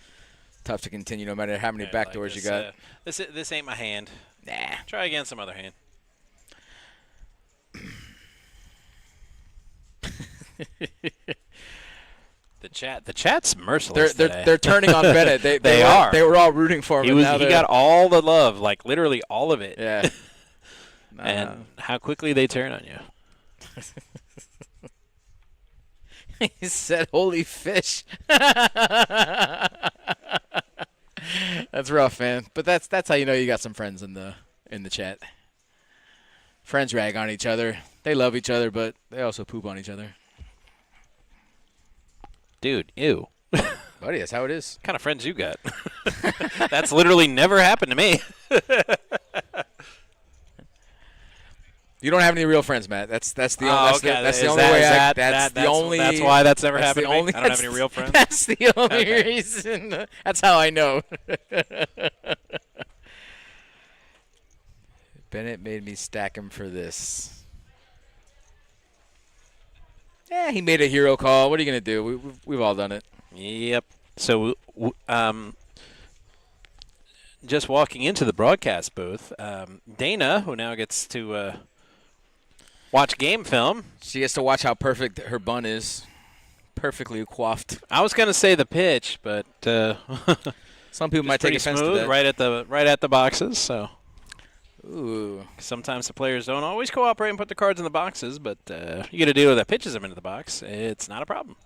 tough to continue no matter how many backdoors you got.
This ain't my hand.
Nah.
Try again some other hand. The chat's merciless.
They're turning on Bennett. They
are.
They were all rooting for him.
He got all the love, like literally all of it.
Yeah.
And how quickly they turn on you.
He said, "Holy fish." That's rough, man. But that's how you know you got some friends in the chat. Friends rag on each other. They love each other, but they also poop on each other.
Dude, ew.
Buddy, that's how it is.
What kind of friends you got? That's literally never happened to me.
You don't have any real friends, Matt. That's the
okay.
that's the only way. That's
why that's never happened to me. I don't have any real friends.
That's the only reason. That's how I know. Bennett made me stack him for this. Yeah, he made a hero call. What are you gonna do? We've all done it.
Yep. So, just walking into the broadcast booth, Dana, who now gets to watch game film.
She gets to watch how perfect her bun is. Perfectly coiffed.
I was going to say the pitch, but
some people might take offense to that.
Right at the boxes. So,
ooh.
Sometimes the players don't always cooperate and put the cards in the boxes, but you get a dealer that pitches them into the box. It's not a problem.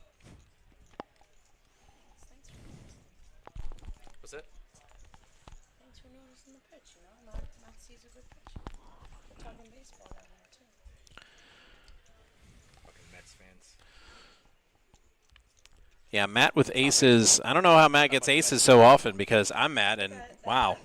What's that?
Thanks for noticing the pitch. Matt sees a good pitch. We're talking baseball down there too.
Fucking Mets fans.
Yeah, Matt with aces. I don't know how Matt gets aces so often because I'm Matt, and wow,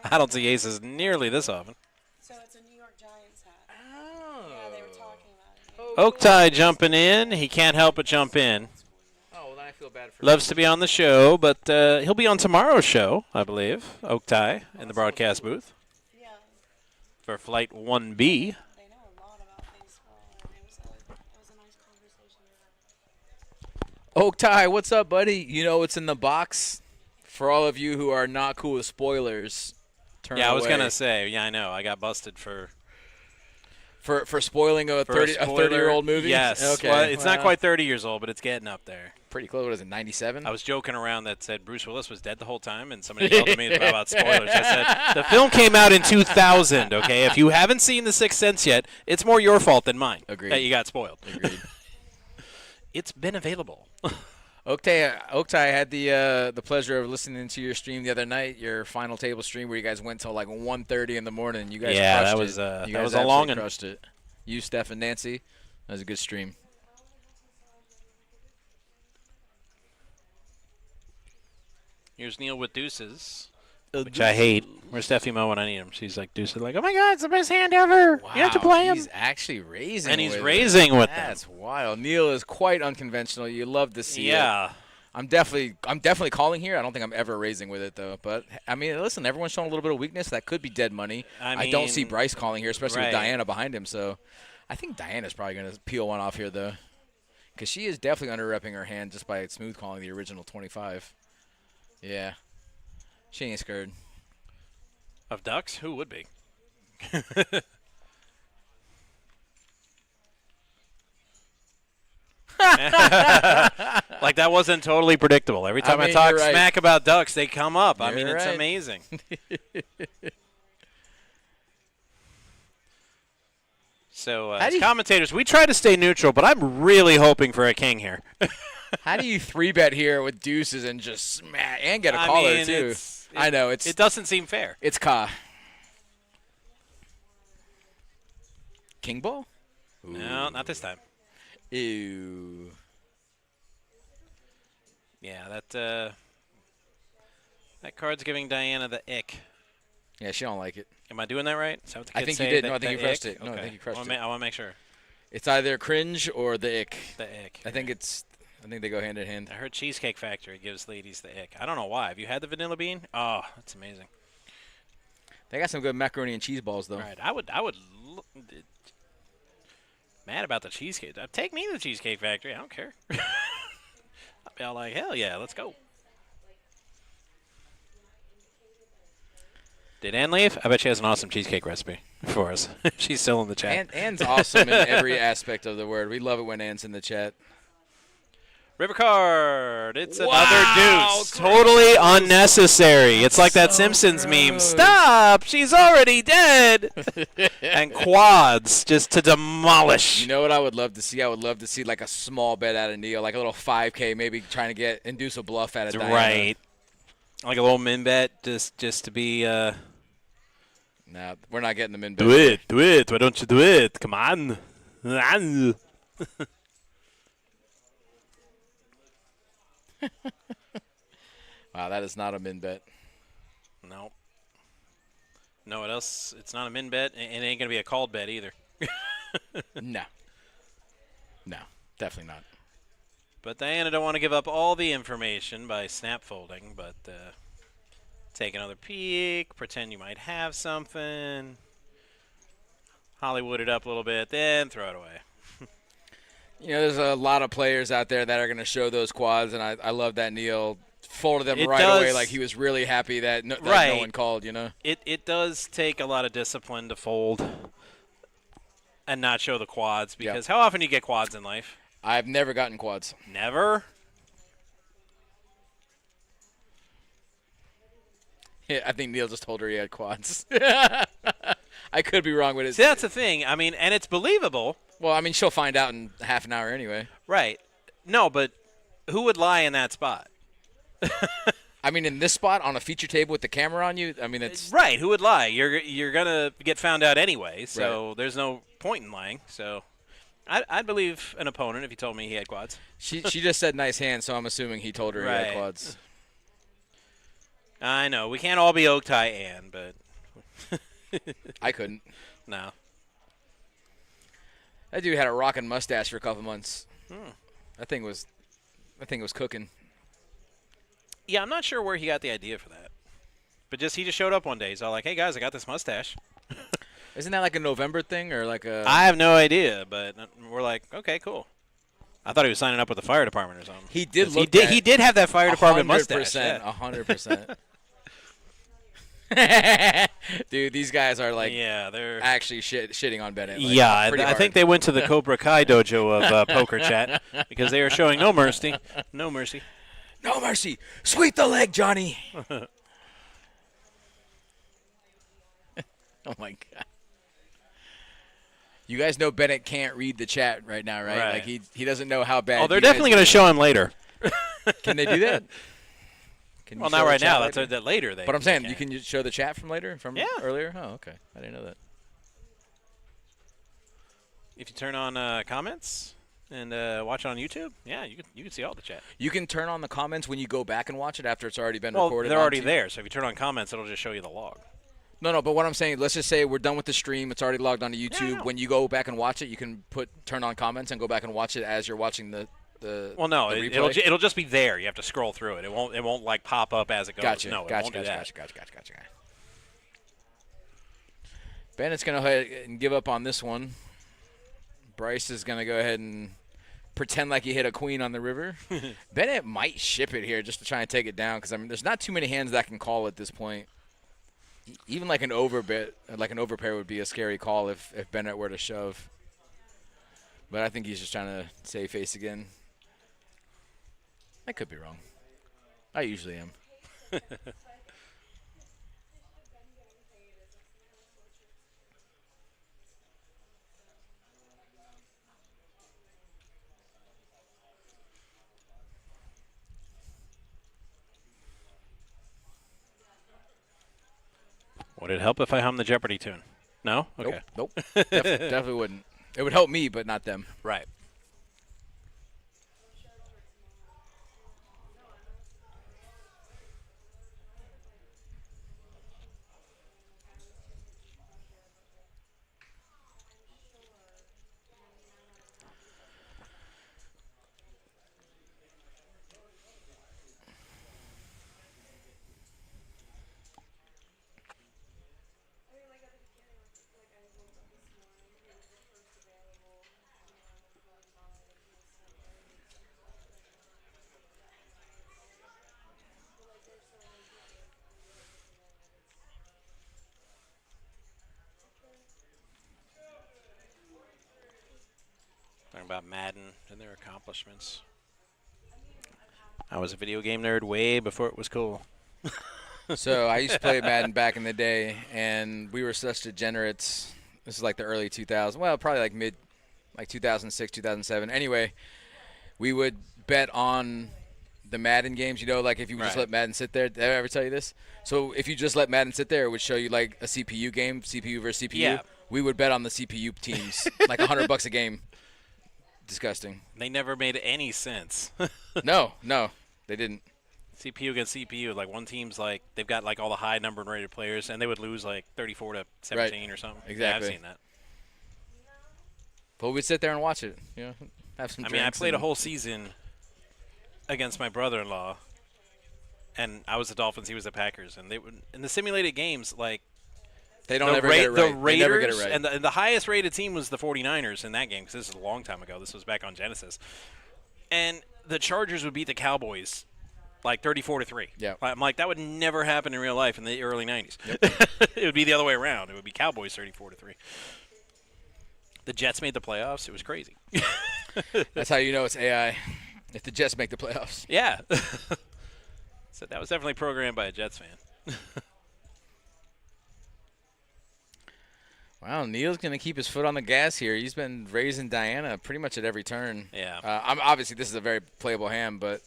I don't see aces nearly this often.
So it's a New York Giants hat.
Oh.
Yeah, they were talking about it.
Oaktie jumping in. He can't help but jump in.
Oh, well, then I feel bad for
Loves to be on the show, but he'll be on tomorrow's show, I believe. Oaktie in the broadcast booth
Yeah,
for Flight 1B.
they know a lot about baseball, and it was a nice conversation to have.
Oaktie, what's up, buddy? You know what's in the box? For all of you who are not cool with spoilers, turn
Yeah, I was
away.
going to say, yeah, I know. I got busted for
spoiling a 30-year-old movie?
Yes.
Okay.
Well, it's not quite 30 years old, but it's getting up there.
Pretty close. What is it, 97?
I was joking around that said Bruce Willis was dead the whole time, and somebody yelled at me about spoilers. I said, the film came out in 2000, okay? If you haven't seen The Sixth Sense yet, it's more your fault than mine.
Agreed.
That you got spoiled.
Agreed.
It's been available.
Oaktie, I had the pleasure of listening to your stream the other night, your final table stream where you guys went till like 1:30 in the morning. You guys
Yeah,
crushed
that was,
it. You
that
guys
was a
absolutely
long one.
crushed it. You, Steph, and Nancy. That was a good stream.
Here's Neil with deuces, which I hate. Where's Steffi Mo when I need him? She's like, deuces, like, oh my God, it's the best hand ever.
Wow,
you have to play him.
He's actually raising
And he's
with
raising
it.
with them.
That's wild. Neil is quite unconventional. You love to see it.
Yeah.
I'm definitely calling here. I don't think I'm ever raising with it though. But I mean, listen, everyone's showing a little bit of weakness. That could be dead money. I don't see
mean,
Bryce calling here, especially with
right.
Diana behind him. So I think Diana's probably going to peel one off here though, because she is definitely under-repping her hand just by smooth calling the original 25. Yeah, she ain't scared.
Of ducks? Who would be? Like that wasn't totally predictable. Every time I
mean,
talk
you're right.
smack about ducks, they come up. I mean,
You're
it's
right.
amazing. So,
How
as
do you-
commentators, we try to stay neutral, but I'm really hoping for a king here.
How do you 3-bet here with deuces and just smack and get a
I
caller
mean,
too? I know
it doesn't seem fair.
It's Ka. King ball?
No, not this time.
Ew.
Yeah, that card's giving Diana the ick.
Yeah, she don't like it.
Am I doing that right? Is that what the
I
kids
think you
say?
did. No, I think you crushed
ick?
it. No, I
Okay.
think you crushed it.
I want to make sure.
It's either cringe or the ick.
The ick.
I think they go hand in hand.
I heard Cheesecake Factory gives ladies the ick. I don't know why. Have you had the vanilla bean? Oh, that's amazing.
They got some good macaroni and cheese balls though.
All right, I would mad about the cheesecake. Take me to the Cheesecake Factory. I don't care. I'd be all like, hell yeah, let's go. Did Ann leave? I bet she has an awesome cheesecake recipe for us. She's still in the chat.
Ann's awesome in every aspect of the word. We love it when Ann's in the chat.
River card. It's
Wow,
another deuce.
gross.
Totally unnecessary. It's like that Simpsons meme.
gross.
Stop! She's already dead. And quads just to demolish.
You know what I would love to see? I would love to see like a small bet out of Neil, like a little 5K, maybe trying to induce a bluff out of Diana.
Right. Like a little min bet, just to be.
No, we're not getting the min bet.
Do it. Why don't you do it? Come on.
Wow, that is not a min bet.
No. No, what else? It's not a min bet, and it ain't gonna be a called bet either.
No, definitely not.
But Diana don't want to give up all the information by snap folding, but take another peek, pretend you might have something, Hollywood it up a little bit, then throw it away.
You know, there's a lot of players out there that are going to show those quads, and I love that Neil folded them right away like he was really happy that no one called, you know?
It does take a lot of discipline to fold and not show the quads, because how often do you get quads in life?
I've never gotten quads.
Never?
Yeah, I think Neil just told her he had quads. I could be wrong with it.
See, that's the thing. I mean, and it's believable.
Well, I mean, she'll find out in half an hour anyway.
Right. No, but who would lie in that spot?
I mean, in this spot on a feature table with the camera on you, I mean, it's
right. Who would lie? You're gonna get found out anyway, so there's no point in lying. So I'd believe an opponent if he told me he had quads.
She just said nice hand, so I'm assuming he told her he had quads.
I know we can't all be Oak Tie Ann, but
I couldn't.
No.
That dude had a rockin' mustache for a couple months. That thing was cooking.
Yeah, I'm not sure where he got the idea for that. But he just showed up one day. He's all like, "Hey guys, I got this mustache."
Isn't that like a November thing or like a?
I have no idea, but we're like, okay, cool. I thought he was signing up with the fire department or something.
He did.
He did have that fire department mustache.
100%. Dude, these guys are like,
they're
actually shitting on Bennett. Like,
I think they went to the Cobra Kai dojo of poker chat because they are showing no mercy. No mercy.
No mercy. Sweep the leg, Johnny. Oh, my God. You guys know Bennett can't read the chat right now, right? Like he doesn't know how bad.
Oh, they're definitely going to show him later.
Can they do that?
Well, not right now. That's that later.
But I'm saying you can show the chat from later, from earlier. Oh, okay. I didn't know that.
If you turn on comments and watch it on YouTube, you can see all the chat.
You can turn on the comments when you go back and watch it after it's already been
recorded.
recorded.
They're already there. So if you turn on comments, it'll just show you the log.
No, but what I'm saying, let's just say we're done with the stream. It's already logged onto YouTube.
Yeah,
when you go back and watch it, you can turn on comments and go back and watch it as you're watching the
well, no,
the
it'll just be there. You have to scroll through it. It won't like pop up as it goes.
Gotcha.
No, it
gotcha.
won't do that.
Gotcha. Bennett's gonna go ahead and give up on this one. Bryce is gonna go ahead and pretend like he hit a queen on the river. Bennett might ship it here just to try and take it down because I mean, there's not too many hands that can call at this point. Even like an overpair would be a scary call if Bennett were to shove. But I think he's just trying to save face again. I could be wrong. I usually am.
Would it help if I hum the Jeopardy tune? No? Okay.
Nope. Definitely wouldn't. It would help me, but not them.
Right. about Madden and their accomplishments. I was a video game nerd way before it was cool.
So I used to play Madden back in the day, and we were such degenerates. This is like the early 2000s. Well, probably like 2006, 2007. Anyway, we would bet on the Madden games. You know, like if you would just
Right.
let Madden sit there. Did I ever tell you this? So if you just let Madden sit there, it would show you like a CPU game, CPU versus CPU.
Yeah.
We would bet on the CPU teams, like $100 a game. Disgusting.
They never made any sense.
No, they didn't.
CPU against CPU, like one team's like they've got like all the high number and rated players, and they would lose like 34 to 17 or something.
Exactly.
Yeah, I've seen that.
But we'd sit there and watch it. You know, have some.
I mean, I
drinks
played a
and-
whole season against my brother-in-law, and I was the Dolphins, he was the Packers, and they would in the simulated games like
They don't
the,
ever get it right.
the
They
Raiders
never get it right.
and the highest rated team was the 49ers in that game because this is a long time ago. This was back on Genesis, and the Chargers would beat the Cowboys like 34-3.
Yeah.
I'm like, that would never happen in real life in the early 90s. It would be the other way around. It would be Cowboys 34-3. The Jets made the playoffs. It was crazy.
That's how you know it's AI. If the Jets make the playoffs.
Yeah. So that was definitely programmed by a Jets fan.
Wow, Neil's going to keep his foot on the gas here. He's been raising Diana pretty much at every turn.
Yeah.
Obviously, this is a very playable hand, but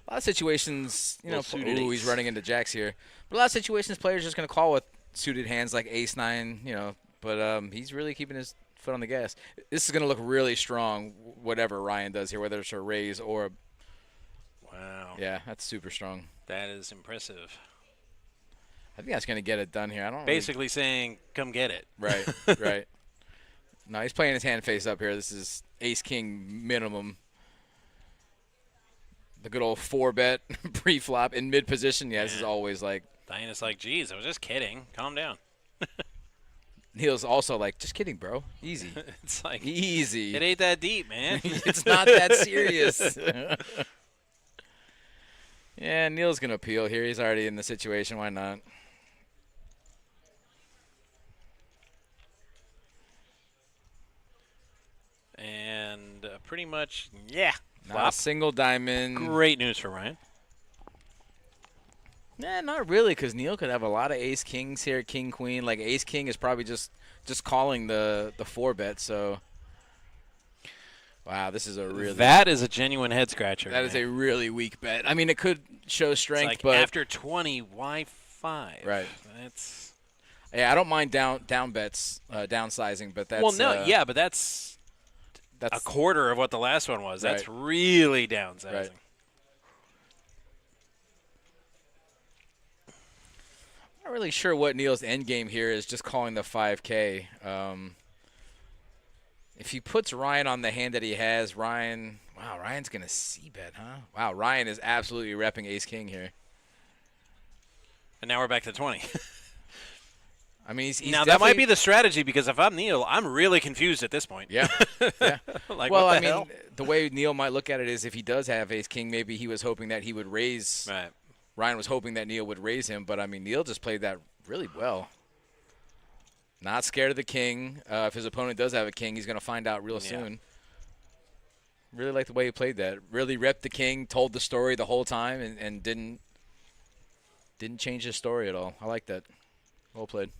a lot of situations, you know,
Little suited
he's
ace.
running into jacks here. But a lot of situations, players are just going to call with suited hands like ace-9, you know. But he's really keeping his foot on the gas. This is going to look really strong, whatever Ryan does here, whether it's a raise or
Wow.
yeah, that's super strong.
That is impressive.
I think that's going to get it done here. I don't really-
Basically saying, come get it.
Right, right. No, he's playing his hand face up here. This is ace-king minimum. The good old 4-bet pre-flop in mid-position. Yeah, this is always like –
Diana's like, geez, I was just kidding. Calm down.
Neil's also like, just kidding, bro. Easy.
It's like,
Easy.
it ain't that deep, man.
It's not that serious. Yeah, Neil's going to appeal here. He's already in the situation. Why not?
And pretty much, yeah.
Not a
Flop.
single diamond.
Great news for Ryan.
Nah, not really, because Neil could have a lot of ace-kings here, king-queen. Like, ace-king is probably just calling the 4-bet, so. Wow, this is a really.
That is a genuine head scratcher.
That is a really weak bet. I mean, it could show
It's
strength,
like
but
after 20, why 5?
Right.
That's
yeah, I don't mind down bets, downsizing, but that's
well, no, yeah, but that's a
that's
quarter of what the last one was. That's
Right.
really downsizing.
Right. Not really sure what Neil's end game here is. Just calling the 5K. If he puts Ryan on the hand that he has, Ryan's gonna c-bet, huh? Wow, Ryan is absolutely repping ace king here.
And now we're back to 20.
I mean, he's
now that might
definitely-
be the strategy because if I'm Neil, I'm really confused at this point.
Yeah, yeah.
Like,
Well,
what the
I mean,
hell?
the way Neil might look at it is if he does have ace king, maybe he was hoping that he would raise.
Right.
Ryan was hoping that Neil would raise him, but I mean, Neil just played that really well. Not scared of the king. If his opponent does have a king, he's going to find out real soon. Really like the way he played that. Really repped the king, told the story the whole time, and didn't change his story at all. I like that. Well played.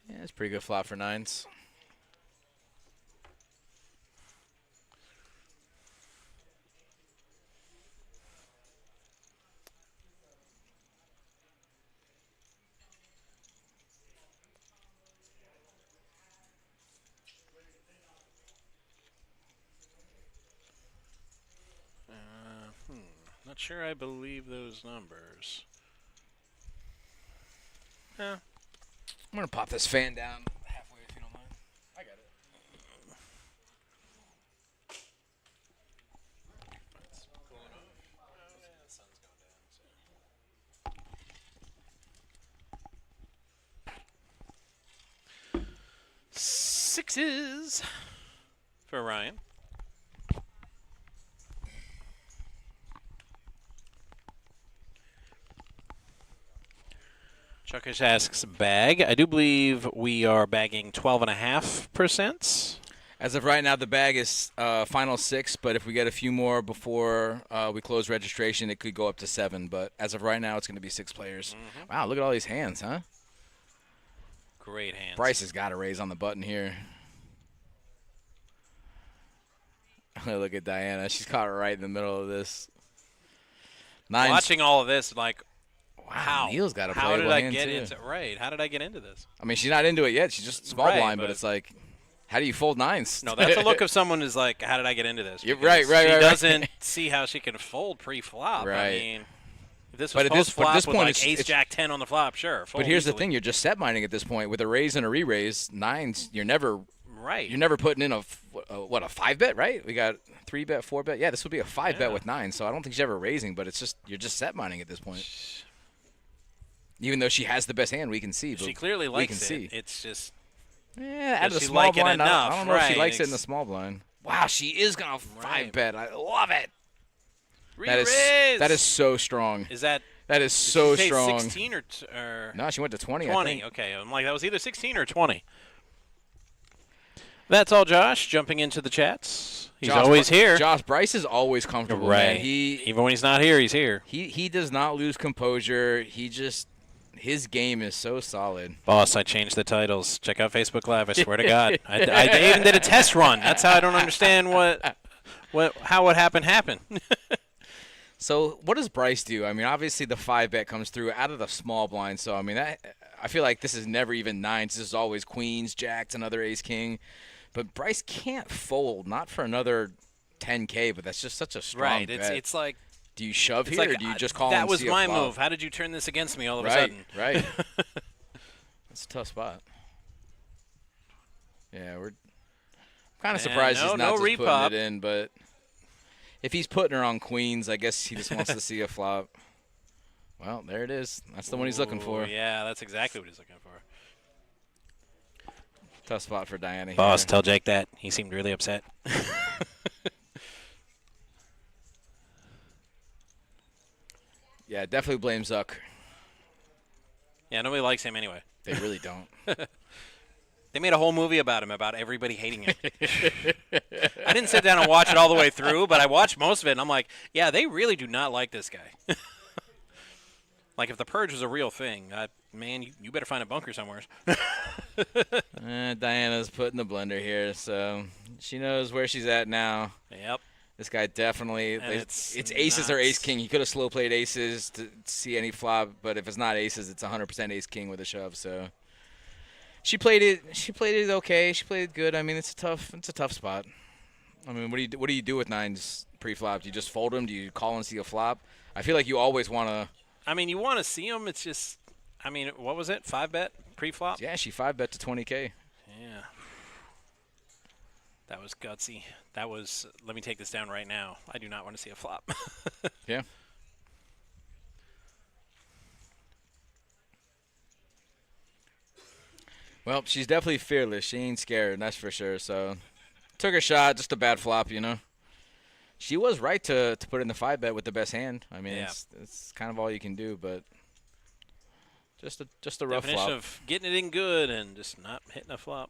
Yeah, it's a pretty good flop for nines.
sure I believe those numbers. Yeah.
I'm going to pop this fan down halfway if you don't mind. I got it.
Sixes for Ryan. Chuckish asks bag. I do believe we are bagging 12.5%.
As of right now, the bag is final 6, but if we get a few more before we close registration, it could go up to 7. But as of right now, it's going to be 6 players. Wow, look at all these hands, huh?
Great hands.
Bryce has got to raise on the button here. Look at Diana. She's caught right in the middle of this.
Watching all of this, like,
wow,
how?
Neil's got a
How did
playable
I
hand
get
too.
into right? How did I get into this?
I mean, she's not into it yet. She's just small
Right,
blind, but
but-
it's like, how do you fold 9s?
No, that's a look of someone who's like, how did I get into this?
You're
Because
right.
She doesn't see how she can fold pre-flop.
Right.
I mean, if this
But
was
at this- but at
post-flop
this
with
point,
like
it's-
ace, jack, 10 on the flop, sure.
But here's the
easily.
thing: you're just set mining at this point with a raise and a re-raise. 9s, you're never
Right.
putting in a 5-bet, right? We got 3-bet, 4-bet. Yeah, this would be a 5-bet
Yeah.
with 9. So I don't think she's ever raising, but it's just you're just set mining at this point. Even though she has the best hand, we can see. But
She clearly
we
likes
can
it.
see.
It's just
Yeah, out of the
she
small
like it
blind, I
enough,
don't know if she
right,
likes it in the
ex-
small blind. Wow, she is gonna 5-bet. I love it.
re-raise.
That is so strong.
Is that
That is
did
so
you say
strong.
16 or
No, she went to 20. I
20?
think.
Okay, I'm like that was either 16 or 20. That's all, Josh. Jumping into the chats. He's
Josh
always here.
Josh Bryce is always comfortable.
Right.
Man.
Even when he's not here, he's here.
He does not lose composure. His game is so solid.
Boss, I changed the titles. Check out Facebook Live. I swear to God, I even did a test run. That's how I don't understand how what happened.
So what does Bryce do? I mean, obviously the 5-bet comes through out of the small blind. So I mean, I feel like this is never even 9s. This is always queens, jacks, another ace king. But Bryce can't fold, not for another 10K. But that's just such a strong
Right.
bet.
It's like
Do you shove
it's
here,
like
or do you just call
that
and
was
see a
my
flop?
move. How did you turn this against me all of a
Right,
sudden?
right. That's a tough spot. Yeah, we're kind of
Yeah,
surprised
no-
he's not
no
just
repop.
putting it in, but if he's putting her on queens, I guess he just wants to see a flop. Well, there it is. That's the one he's looking for.
Ooh, yeah, that's exactly what he's looking for.
Tough spot for Diana
Boss,
here.
tell Jake that. He seemed really upset.
Yeah, definitely blame Zuck.
Yeah, nobody likes him anyway.
They really don't.
They made a whole movie about him, about everybody hating him. I didn't sit down and watch it all the way through, but I watched most of it, and I'm like, yeah, they really do not like this guy. Like, if the purge was a real thing, man, you better find a bunker somewhere.
Diana's putting the blender here, so she knows where she's at now.
Yep.
This guy definitely.
And
It's
it's
aces or ace
nuts.
king. He could have slow played aces to see any flop, but if it's not aces, it's 100% ace king with a shove. So she played it. She played it okay. She played it good. I mean, it's a tough spot. I mean, what do you do with 9s pre-flop? Do you just fold them? Do you call and see a flop? I feel like you always want to.
I mean, you want to see him. It's just, I mean, what was it? 5-bet pre-flop?
Yeah, she 5-bet to 20K.
Yeah. That was gutsy. That was, let me take this down right now. I do not want to see a flop.
Yeah. Well, she's definitely fearless. She ain't scared, that's for sure. So, took her shot, just a bad flop, you know. She was right to put in the 5-bet with the best hand. I mean,
Yeah.
it's kind of all you can do, but just a rough
Definition
flop.
of getting it in good and just not hitting a flop.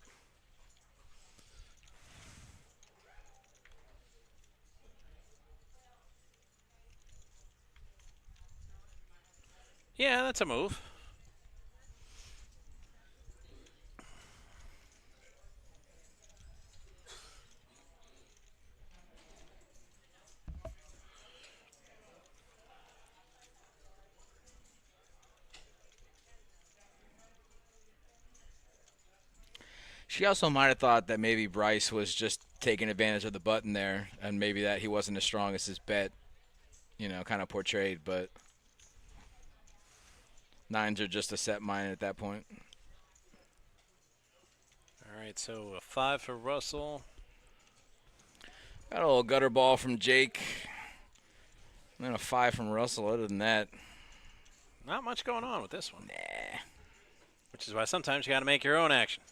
Yeah, that's a move.
She also might have thought that maybe Bryce was just taking advantage of the button there, and maybe that he wasn't as strong as his bet. kind of portrayed, but nines are just a set minor at that point.
All right, so a 5 for Russell.
Got a little gutter ball from Jake. And then a 5 from Russell. Other than that,
Not much going on with this one.
nah.
Which is why sometimes you got to make your own action.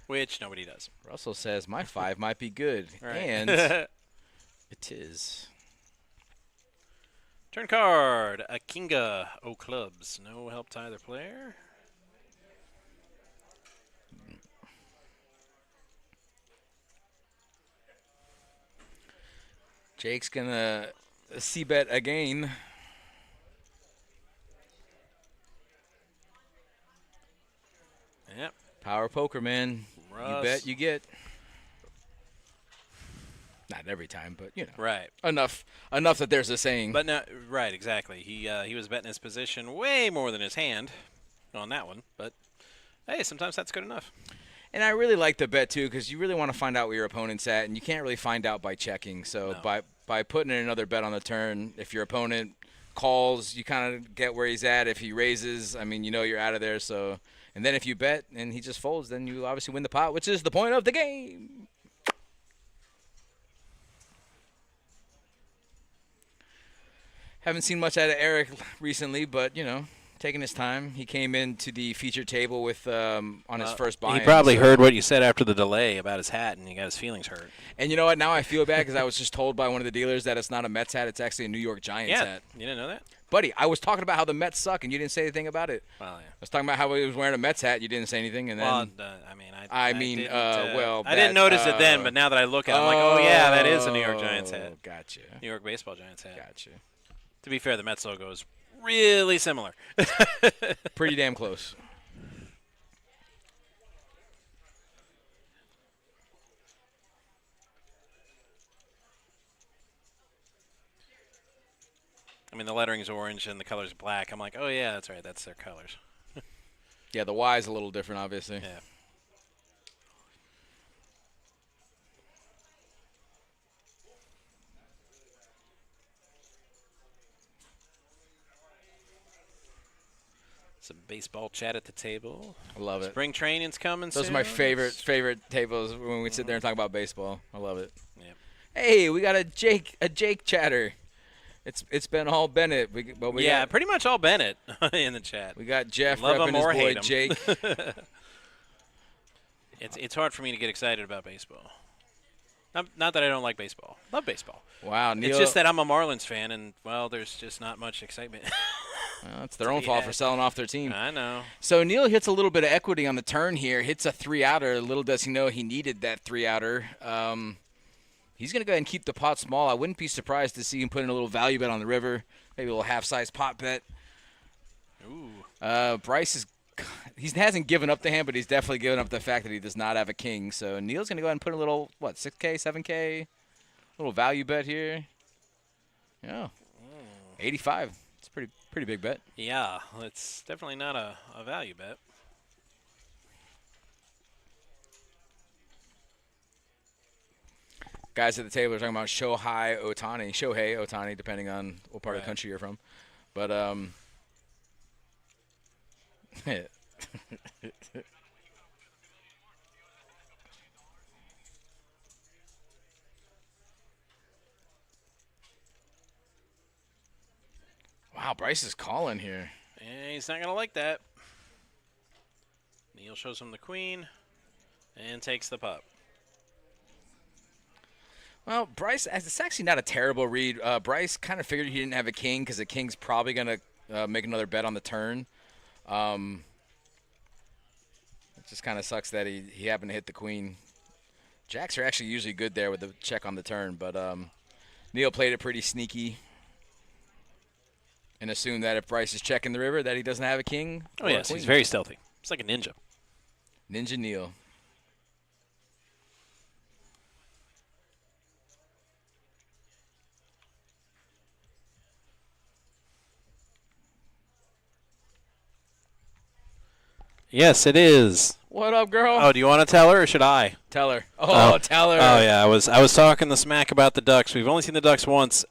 Which nobody does.
Russell says my 5 might be good,
Right.
and it is.
Turn card, a Kinga, O clubs. No help to either player.
Jake's gonna c-bet again.
Yep.
Power poker, man.
Russ.
You bet, you get. Not every time, but
Right.
enough that there's a saying.
But no, right, exactly. He was betting his position way more than his hand on that one. But hey, sometimes that's good enough.
And I really like the bet too, because you really want to find out where your opponent's at, and you can't really find out by checking. So
No.
by putting in another bet on the turn, if your opponent calls, you kind of get where he's at. If he raises, I mean, you're out of there. So, and then if you bet and he just folds, then you obviously win the pot, which is the point of the game. Haven't seen much out of Eric recently, but taking his time. He came into the feature table with on his first buy-in.
He probably heard what you said after the delay about his hat, and he got his feelings hurt.
And you know what? Now I feel bad because I was just told by one of the dealers that it's not a Mets hat; it's actually a New York Giants
Yeah,
hat.
you didn't know that?
Buddy, I was talking about how the Mets suck, and you didn't say anything about it.
Well, yeah.
I was talking about how he was wearing a Mets hat. You didn't say anything, and then
Well, I didn't notice it then, but now that I look at it, I'm like, oh yeah, that is a New York Giants hat.
Gotcha.
New York baseball Giants hat.
Gotcha.
To be fair, the Mets logo is really similar.
Pretty damn close.
I mean, the lettering is orange and the color's black. I'm like, oh yeah, that's right, that's their colors.
Yeah, the Y is a little different, obviously.
Yeah. Some baseball chat at the table.
I love it.
Spring training's coming
Those
soon.
are my favorite tables when we sit there and talk about baseball. I love it.
Yep.
Hey, we got a Jake chatter. It's been all Bennett. We got,
pretty much all Bennett in the chat.
we got Jeff
Love
repping
him
his
or
boy
hate him.
Jake.
It's hard for me to get excited about baseball. Not that I don't like baseball. Love baseball.
Wow, Neil.
It's just that I'm a Marlins fan, and, well, there's just not much excitement.
Well, it's their own fault for selling off their team.
I know.
So Neil hits a little bit of equity on the turn here. Hits a 3-outer. Little does he know he needed that 3-outer. He's going to go ahead and keep the pot small. I wouldn't be surprised to see him put in a little value bet on the river. Maybe a little half-size pot bet.
Ooh.
Bryce he hasn't given up the hand, but he's definitely given up the fact that he does not have a king. So Neil's going to go ahead and put a little, 6K, 7K? Little value bet here. Yeah. 85. It's a pretty big bet.
Yeah, it's definitely not a value bet.
Guys at the table are talking about Shohei Ohtani, depending on what part of the country you're from. But, wow, Bryce is calling here.
And he's not going to like that. Neil shows him the queen and takes the pup.
Well, Bryce, it's actually not a terrible read. Bryce kind of figured he didn't have a king because the king's probably going to make another bet on the turn. It just kind of sucks that he happened to hit the queen. Jacks are actually usually good there with the check on the turn, but Neil played it pretty sneaky and assumed that if Bryce is checking the river that he doesn't have a king.
Oh,
or a
yes,
queen.
he's very stealthy. It's like a ninja.
Ninja Neil.
Yes, it is.
What up, girl?
Oh, do you want to tell her or should I?
Tell her. Oh, tell her.
Oh, yeah, I was talking the smack about the Ducks. We've only seen the Ducks once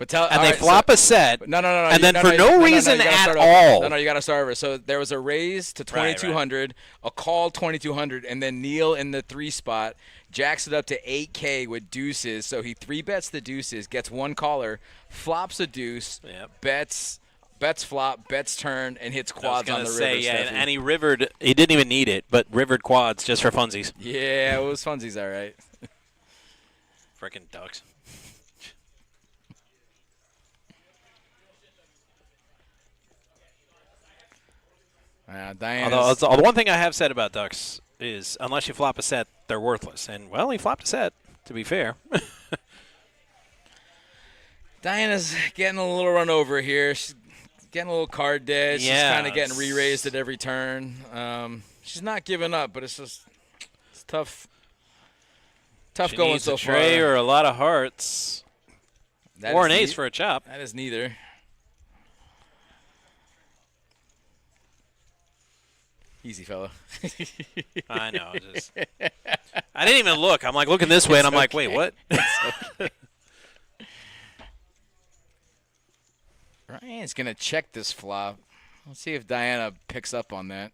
But
and they flop a set.
No.
And then for no reason
you gotta
at
start
all.
over. No, you got to start over. So there was a raise to 2,200, a call 2,200, and then Neil in the 3 spot jacks it up to 8K with deuces. So he 3-bets the deuces, gets 1 caller, flops a deuce, bets flop, bets turn, and hits quads on the river.
And he rivered. He didn't even need it, but rivered quads just for funsies.
Yeah, it was funsies, all right.
Frickin' ducks. Although the one thing I have said about ducks is, unless you flop a set, they're worthless. And well, he flopped a set. To be fair.
Diana's getting a little run over here. She's getting a little card dead. She's kind of getting re-raised at every turn. She's not giving up, but it's tough. Tough going so far.
A tray or a lot of hearts. Or an ace for a chop.
That is neither. Easy, fella.
I know. I didn't even look. I'm like looking this way, and I'm like, wait, what?
Ryan's going to check this flop. Let's see if Diana picks up on that.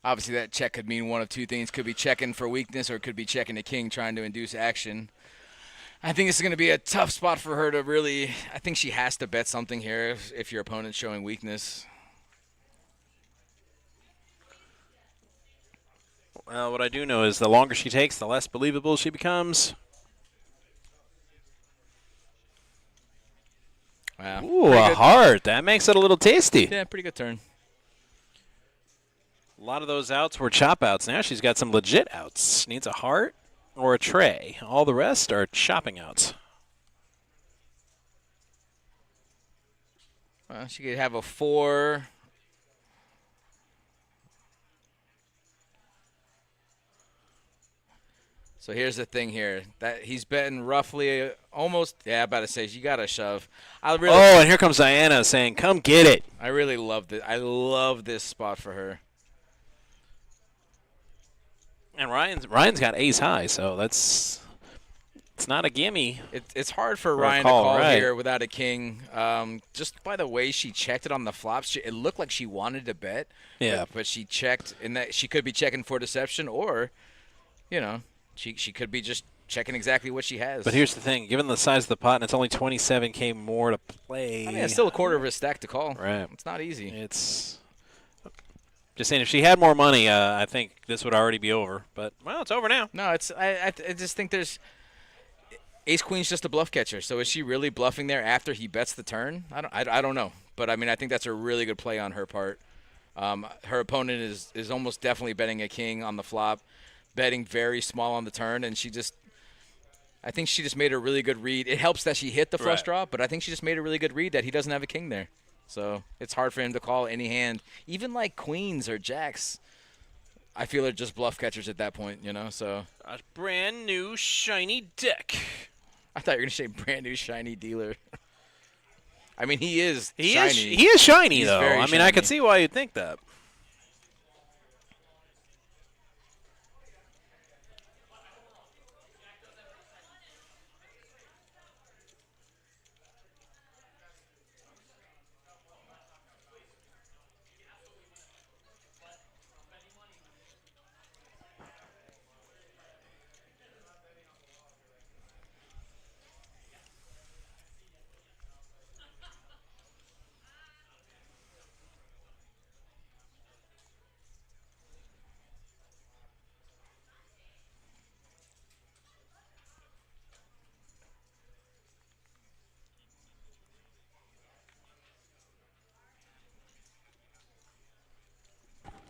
Obviously, that check could mean one of two things. Could be checking for weakness, or it could be checking the king, trying to induce action. I think this is going to be a tough spot for her to really – I think she has to bet something here if your opponent's showing weakness.
Well, what I do know is the longer she takes, the less believable she becomes.
Wow.
Ooh, a heart. That makes it a little tasty.
Yeah, pretty good turn.
A lot of those outs were chop outs. Now she's got some legit outs. Needs a heart or a tray. All the rest are chopping outs.
Well, she could have a 4. So here's the thing here. That he's betting roughly almost, about to say, you got to shove.
And here comes Diana saying, come get it.
I really loved it. I love this spot for her.
And Ryan's got ace high, so it's not a gimme.
It's hard for Ryan to call here without a king. Just by the way she checked it on the flops, it looked like she wanted to bet.
Yeah.
But she checked, and that she could be checking for deception, or, she could be just checking exactly what she has.
But here's the thing. Given the size of the pot, and it's only 27K more to play.
I mean, it's still a quarter of a stack to call.
Right.
It's not easy.
It's just saying, if she had more money, I think this would already be over. But, well, it's over now.
No, I just think there's ace-queen's just a bluff catcher. So is she really bluffing there after he bets the turn? I don't know. But, I mean, I think that's a really good play on her part. Her opponent is almost definitely betting a king on the flop, betting very small on the turn, and I think she just made a really good read. It helps that she hit the flush draw, but I think she just made a really good read that he doesn't have a king there. So it's hard for him to call any hand. Even like queens or jacks, I feel are just bluff catchers at that point, so.
A brand new shiny deck.
I thought you were going to say brand new shiny dealer. I mean, he is shiny.
He is shiny,
He's
though.
very
I mean, I
shiny.
could see why you'd think that.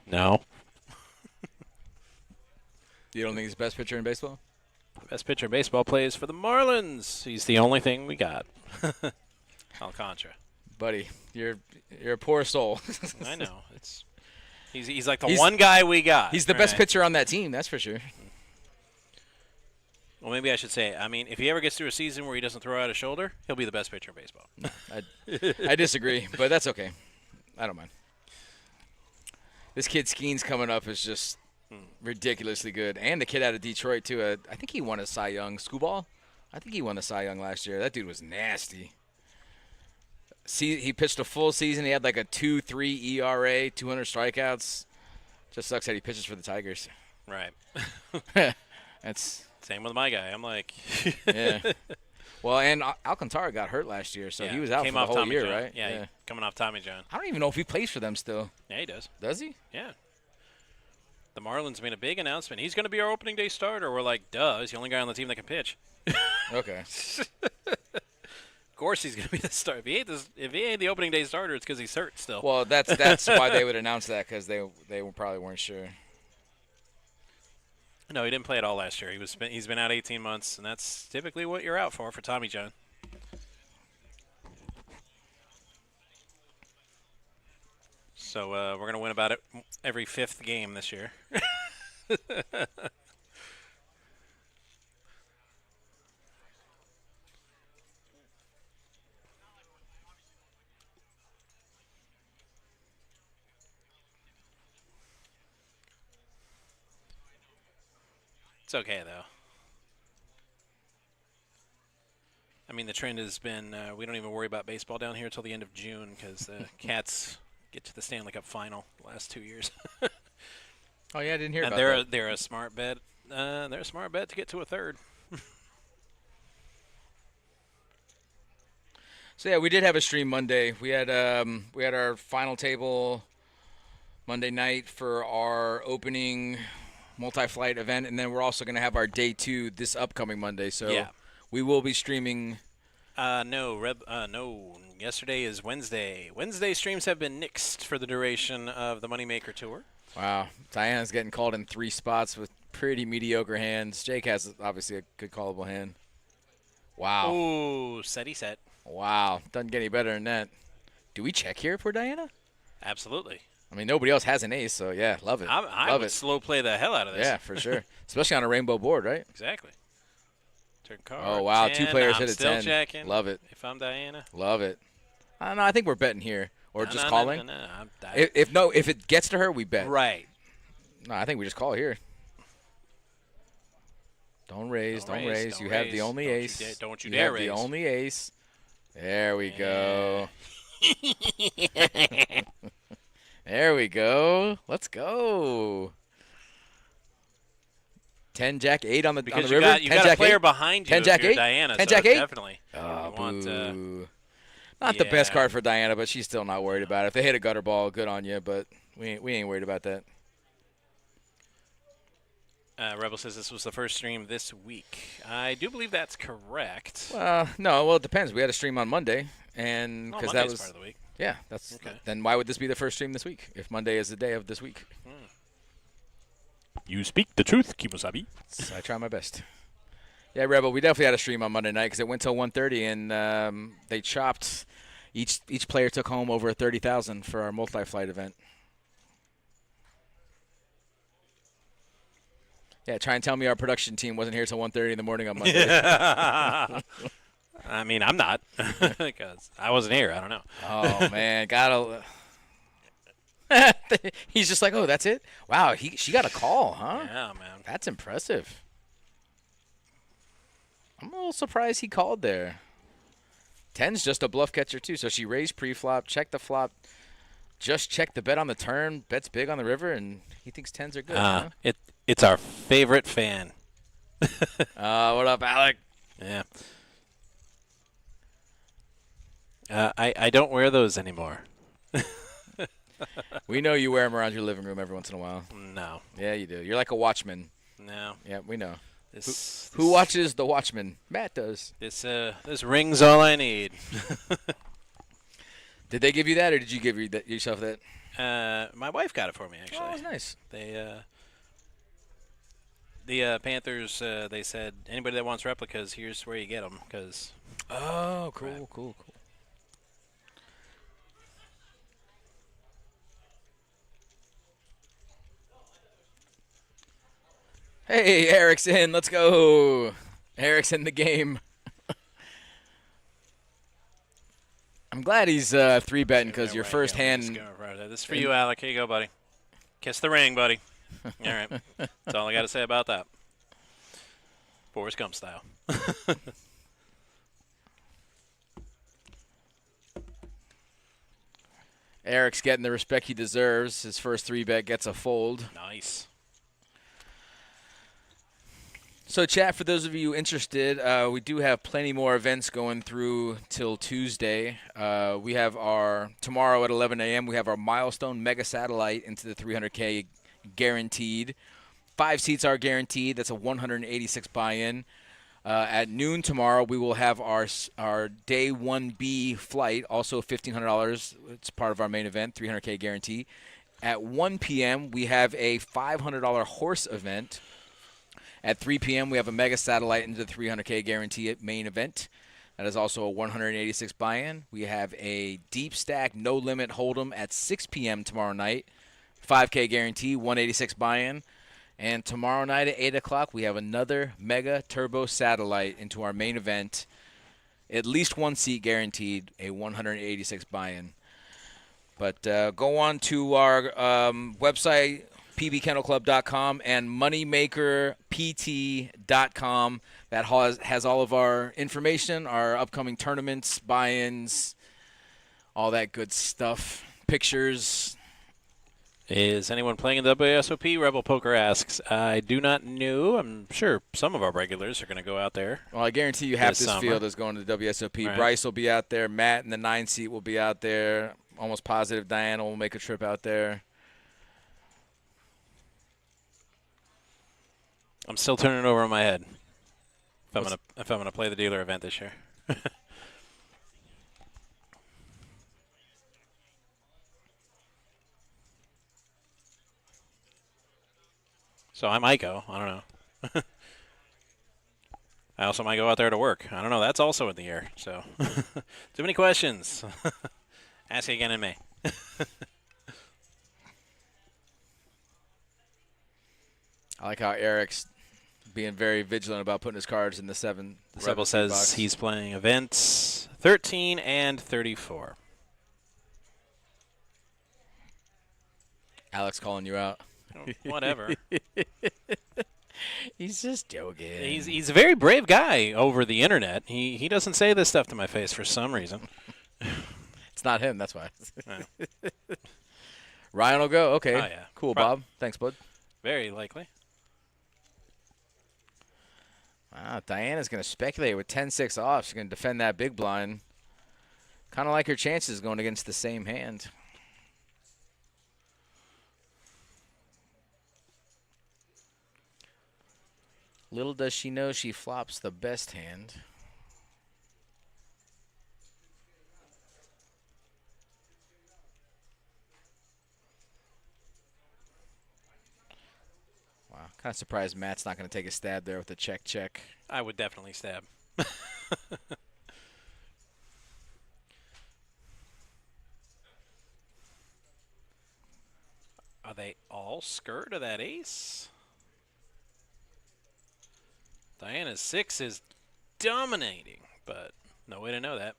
No.
You don't think he's the best pitcher in baseball?
Best pitcher in baseball plays for the Marlins. He's the only thing we got. Alcantara.
Buddy, you're a poor soul.
I know. He's like the one guy we got.
He's the best pitcher on that team, that's for sure.
Well, maybe I should say, I mean, if he ever gets through a season where he doesn't throw out a shoulder, he'll be the best pitcher in baseball.
I disagree, but that's okay. I don't mind. This kid Skeen's coming up is just ridiculously good. And the kid out of Detroit, too. I think he won a Cy Young. Skubal? I think he won the Cy Young last year. That dude was nasty. He pitched a full season. He had like a 2.3 ERA, 200 strikeouts. Just sucks that he pitches for the Tigers.
Right.
That's
Same with my guy. I'm like,
yeah. Well, and Alcantara got hurt last year, so he was out for
came
the
off
whole
Tommy
year,
John.
right?
Yeah, coming off Tommy John.
I don't even know if he plays for them still.
Yeah, he does.
Does he?
Yeah. The Marlins made a big announcement. He's going to be our opening day starter. We're like, duh, he's the only guy on the team that can pitch.
Okay.
Of course he's going to be the starter. If he ain't the opening day starter, it's because he's hurt still.
Well, that's why they would announce that, because they probably weren't sure.
No, he didn't play at all last year. He's been out 18 months, and that's typically what you're out for Tommy John. So we're going to win about every fifth game this year. It's okay, though. I mean, the trend has been we don't even worry about baseball down here until the end of June because the Cats get to the Stanley Cup final the last 2 years.
Oh, yeah, I didn't hear
and
about that.
they're a smart bet. They're a smart bet to get to a third.
So, yeah, we did have a stream Monday. We had our final table Monday night for our opening multi-flight event, and then we're also going to have our day 2 this upcoming Monday. So
Yeah.
we will be streaming.
No. Yesterday is Wednesday. Wednesday streams have been nixed for the duration of the Moneymaker tour.
Wow. Diana's getting called in 3 spots with pretty mediocre hands. Jake has obviously a good callable hand. Wow.
Ooh, set.
Wow. Doesn't get any better than that. Do we check here for Diana?
Absolutely.
I mean, nobody else has an ace, so yeah, love it.
I
love
would
it.
slow play the hell out of this.
Yeah, for sure. Especially on a rainbow board, right?
Exactly. Turn card.
Oh, wow.
10.
2 players
I'm
hit a
still
10.
Checking.
Love it.
If I'm Diana.
Love it. I don't know. I think we're betting here. Or just calling.
No.
If it gets to her, we bet.
Right.
No, I think we just call here. Don't raise. Don't raise. You have the only ace.
Don't you
You
dare
have
raise.
the only ace. There we go. There we go. Let's go. 10 Jack 8 on the
Because
river.
you got a player
8?
behind you
10
if
Jack
you're
8?
Diana.
10
so
Jack 8?
Definitely.
Oh,
You want,
boo. Not the best
yeah.
card for Diana, but she's still not worried about it. If they hit a gutter ball, good on you, but we ain't worried about that.
Rebel says this was the first stream this week. I do believe that's correct.
No, well, it depends. We had a stream on Monday, and because that
Monday's
was
part of the week.
yeah, that's
Okay.
then why would this be the first stream this week if Monday is the day of this week?
You speak the truth, Kimosabi.
So I try my best. Yeah, Rebel, we definitely had a stream on Monday night because it went till 1:30, and they chopped. Each player took home over 30,000 for our multi-flight event. Yeah, try and tell me our production team wasn't here till 1:30 in the morning on Monday.
I mean, I'm not because I wasn't here. I don't know.
Oh man, gotta. He's just like, oh, that's it. Wow, she got a call, huh?
Yeah, man.
That's impressive. I'm a little surprised he called there. 10's just a bluff catcher too, so she raised pre-flop, checked the flop, just checked the bet on the turn, bets big on the river, and he thinks 10's are good. Huh?
It's our favorite fan.
What up, Alec?
Yeah. I don't wear those anymore.
We know you wear them around your living room every once in a while.
No.
Yeah, you do. You're like a watchman.
No.
Yeah, we know.
This
Who watches the Watchmen? Matt does.
This ring's all I need.
Did they give you that, or did you give yourself that?
My wife got it for me, actually.
Oh, that's nice.
The Panthers, they said, anybody that wants replicas, here's where you get them. Cause,
Oh, cool,
Right.
cool. Hey, Eric's in. Let's go. Eric's in the game. I'm glad he's 3-betting because your first hand.
This is for you, Alec. Here you go, buddy. Kiss the ring, buddy. All right. That's all I got to say about that. Forrest Gump style.
Eric's getting the respect he deserves. His first 3-bet gets a fold.
Nice.
So, chat, for those of you interested, we do have plenty more events going through till Tuesday. We have tomorrow at 11 a.m., we have our Milestone Mega Satellite into the 300K guaranteed. 5 seats are guaranteed. That's a 186 buy-in. At noon tomorrow, we will have our day 1B flight, also $1,500. It's part of our main event, 300K guarantee. At 1 p.m., we have a $500 horse event. At 3 p.m., we have a mega satellite into the 300K guarantee main event. That is also a 186 buy-in. We have a deep stack, no limit hold'em at 6 p.m. tomorrow night. 5K guarantee, 186 buy-in. And tomorrow night at 8 o'clock, we have another mega turbo satellite into our main event. At least 1 seat guaranteed, a 186 buy-in. But go on to our website, pbkennelclub.com and moneymakerpt.com. That has all of our information, our upcoming tournaments, buy-ins, all that good stuff, pictures.
Is anyone playing in the WSOP? Rebel Poker asks. I do not know. I'm sure some of our regulars are going to go out there.
Well, I guarantee you half
This
this
summer.
field is going to the WSOP.
Right.
Bryce will be out there. Matt in the 9 seat will be out there. Almost positive Diana will make a trip out there.
I'm still turning it over in my head. If I'm gonna play the dealer event this year. So I might go. I don't know. I also might go out there to work. I don't know. That's also in the air. So too many questions. Ask again in May.
I like how Eric's being very vigilant about putting his cards in the 7. The
Rebel
7
says
box.
he's playing events 13 and 34.
Alex calling you out.
Whatever.
He's just joking.
He's a very brave guy over the internet. He doesn't say this stuff to my face for some reason.
It's not him, that's why.
Yeah.
Ryan will go. Okay.
Oh, yeah.
Cool, Bob. Thanks, bud.
Very likely.
Wow, Diana's going to speculate with 10-6 off. She's going to defend that big blind. Kind of like her chances going against the same hand. Little does she know she flops the best hand. Wow, kind of surprised Matt's not going to take a stab there with the check.
I would definitely stab. Are they all skirt of that ace? Diana's 6 is dominating, but no way to know that.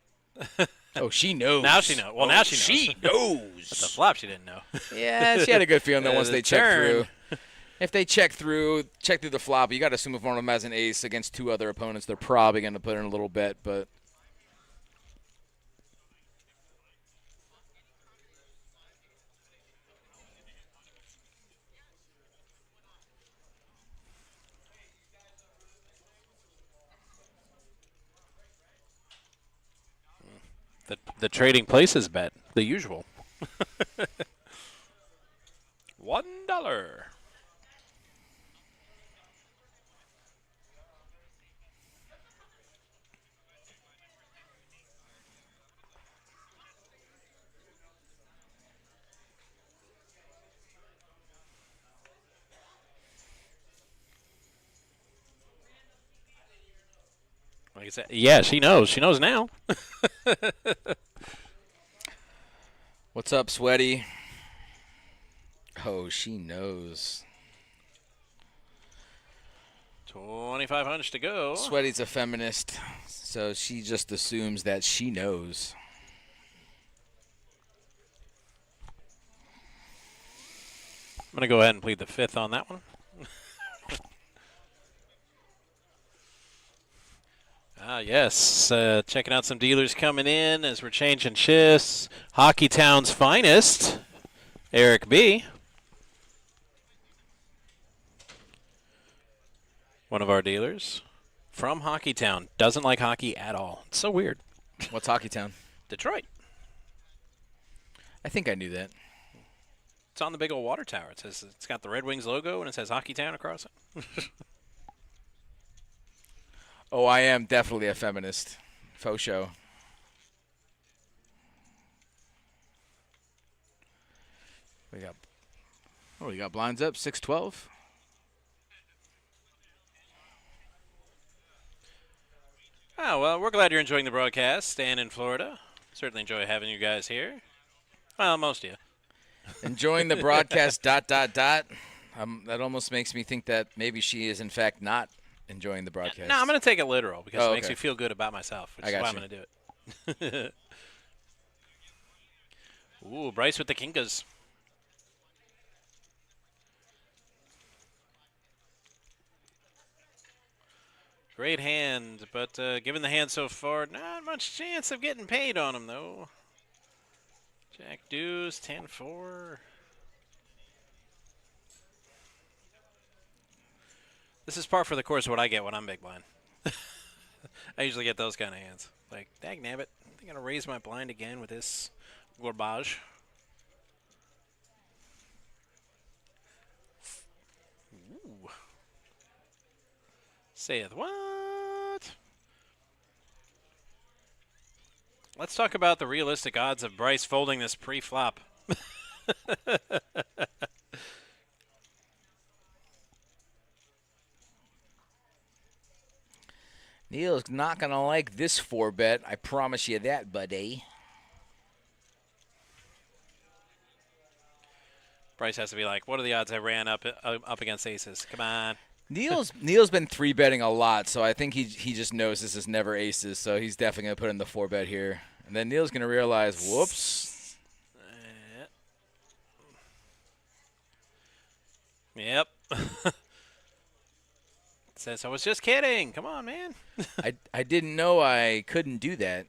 Oh, she knows.
Now she knows. Well, now she knows.
She knows.
But the flop she didn't know.
Yeah, she had a good feeling that once
The
they check
turn.
through. If they check through the flop, you got to assume if one of them has an ace against 2 other opponents, they're probably going to put in a little bet, but
The trading places bet, the usual. $1. Like I said, yeah, she knows. She knows now.
what's up, Sweaty? Oh, she knows.
2,500 to go.
Sweaty's a feminist, so she just assumes that she knows.
I'm going to go ahead and plead the 5th on that one. Ah, yes. Checking out some dealers coming in as we're changing shifts. Hockey Town's finest, Eric B. One of our dealers from Hockey Town. Doesn't like hockey at all. It's so weird.
What's Hockey Town?
Detroit.
I think I knew that.
It's on the big old water tower. It says it's got the Red Wings logo and it says Hockey Town across it.
Oh, I am definitely a feminist. Faux show. We got blinds up, 612.
Oh, well, we're glad you're enjoying the broadcast. Stan in Florida. Certainly enjoy having you guys here. Well, most of you.
Enjoying the broadcast, ... That almost makes me think that maybe she is, in fact, not enjoying the broadcast.
No, I'm going to take it literal because it makes
okay.
me feel good about myself, which
I
is
got
why
you.
I'm going to do it. Ooh, Bryce with the Kinkas. Great hand, but given the hand so far, not much chance of getting paid on him, though. Jack deuce, 10-4. This is par for the course what I get when I'm big blind. I usually get those kind of hands. Like, dag nabbit, I'm going to raise my blind again with this garbage. Ooh. Saith what? Let's talk about the realistic odds of Bryce folding this pre-flop.
Neil's not going to like this 4-bet. I promise you that, buddy.
Bryce has to be like, what are the odds I ran up against aces? Come on.
Neil's been 3-betting a lot, so I think he just knows this is never aces, so he's definitely going to put in the 4-bet here. And then Neil's going to realize, whoops.
Yep. Says, I was just kidding. Come on, man.
I didn't know I couldn't do that.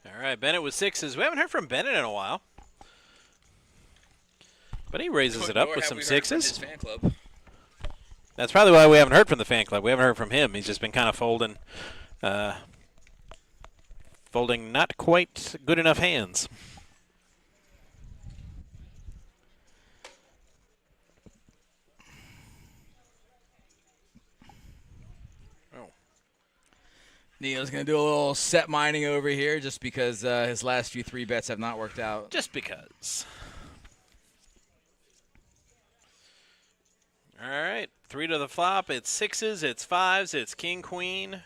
All right, Bennett with sixes. We haven't heard from Bennett in a while. But he raises it up with some sixes.
Fan club.
That's probably why we haven't heard from the fan club. We haven't heard from him. He's just been kind of folding not quite good enough hands.
Neil's going to do a little set mining over here just because his last few 3-bets have not worked out.
Just because. All right, 3 to the flop. It's sixes, it's fives, it's king, queen.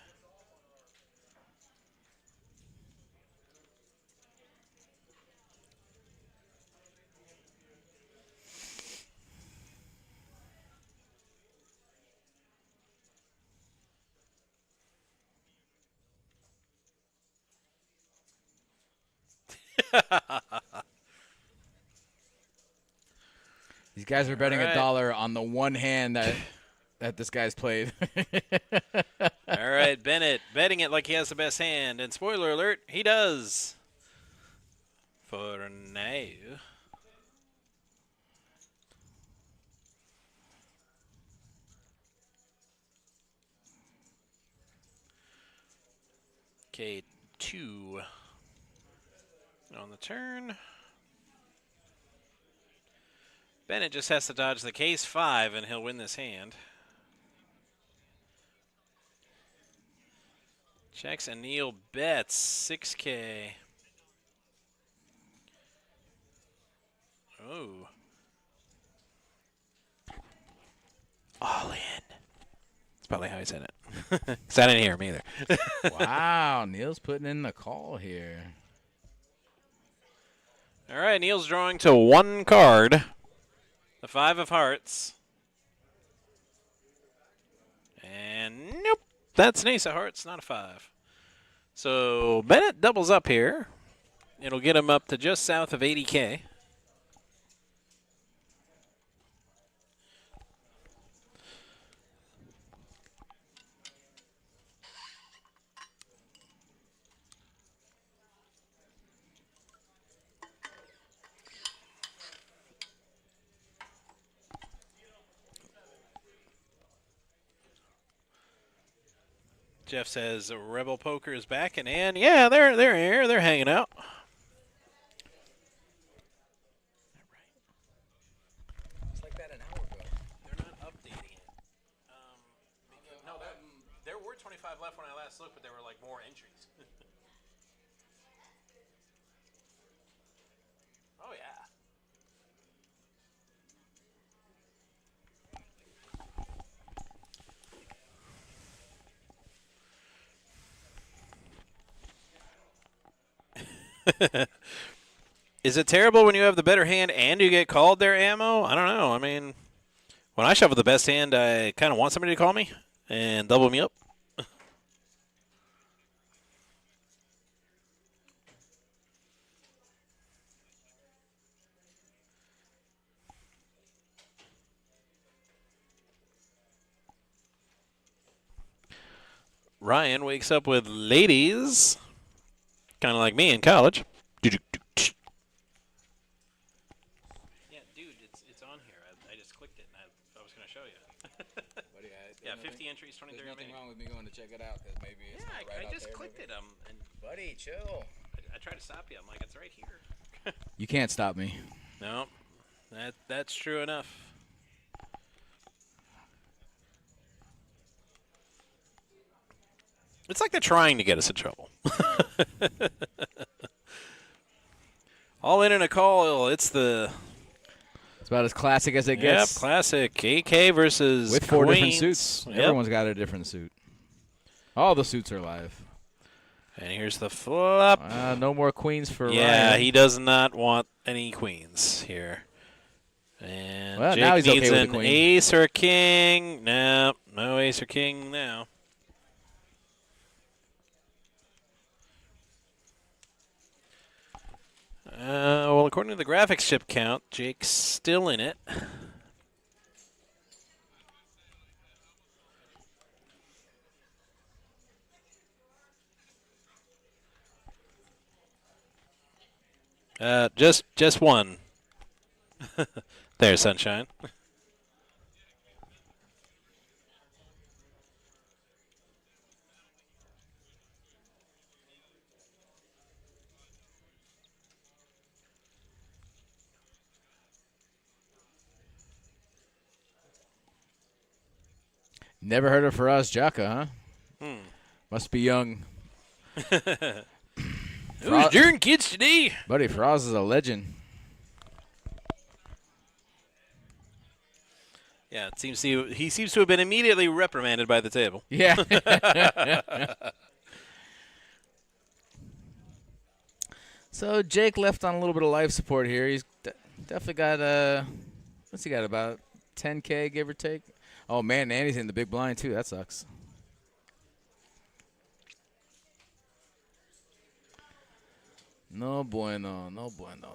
These guys are betting
right.
$1 on the one hand that this guy's played.
All right, Bennett betting it like he has the best hand. And spoiler alert, he does. For now. Okay, 2 on the turn. Bennett just has to dodge the case 5 and he'll win this hand. Checks and Neil bets 6K. Oh. All in. That's probably how he said it. Because I didn't hear him either.
Wow, Neil's putting in the call here.
All right, Neil's drawing to one card. The 5 of hearts. And nope, that's an ace of hearts, not a 5. So Bennett doubles up here. It'll get him up to just south of 80K. Jeff says Rebel Poker is back, and yeah, they're here. They're hanging out.
It's like that an hour ago.
They're not updating it. No, there were 25 left when I last looked, but there were like more entries. Oh yeah. Is it terrible when you have the better hand and you get called their ammo? I don't know. I mean, when I shuffle the best hand, I kind of want somebody to call me and double me up. Ryan wakes up with ladies, kind of like me in college. Yeah, dude, it's on here. I just clicked it, and I was going to show you.
Buddy,
Yeah, 50 entries, 23
There's nothing
remaining.
wrong with me going to check it out because maybe it's
Yeah,
not right
I
out
just
there,
clicked
maybe.
it. And
Buddy, chill.
I tried to stop you. I'm like, it's right here.
You can't stop me.
No, that's true enough. It's like they're trying to get us in trouble. All in a call. It's the
About as classic as it
yep
gets.
classic AK versus
With 4 different
Queens.
suits.
Yep.
Everyone's got a different suit. All the suits are live.
And here's the flop.
No more queens for
Yeah,
Ryan.
he does not want any queens here. And
Well,
Jake
now he's
needs
okay with
an
the queen.
ace or king. No ace or king now. Well, according to the graphics chip count, Jake's still in it. Just one. There's sunshine.
Never heard of Faraz Jaka, huh? Must be young.
Who's doing kids today?
Buddy, Faraz is a legend.
Yeah, he seems to have been immediately reprimanded by the table.
Yeah. So Jake left on a little bit of life support here. He's definitely got what's he got, about 10K give or take? Oh man, and he's in the big blind too. That sucks. No bueno, no bueno.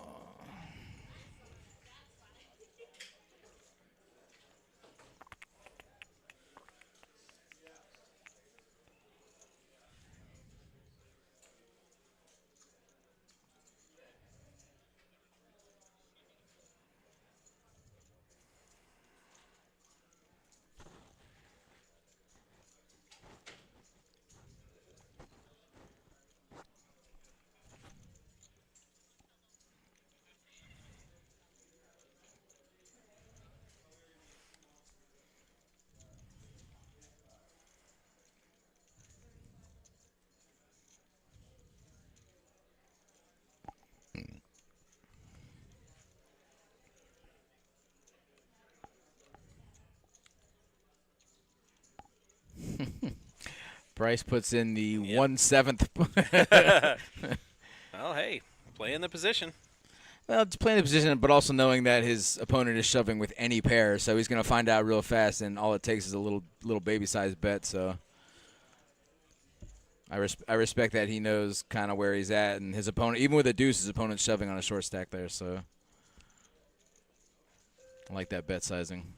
Bryce puts in the 1/7.
Well, hey, play in the position.
Well, it's playing the position, but also knowing that his opponent is shoving with any pair, so he's going to find out real fast, and all it takes is a little baby-sized bet. So I respect that he knows kind of where he's at, and his opponent, even with a deuce, his opponent's shoving on a short stack there. So I like that bet sizing.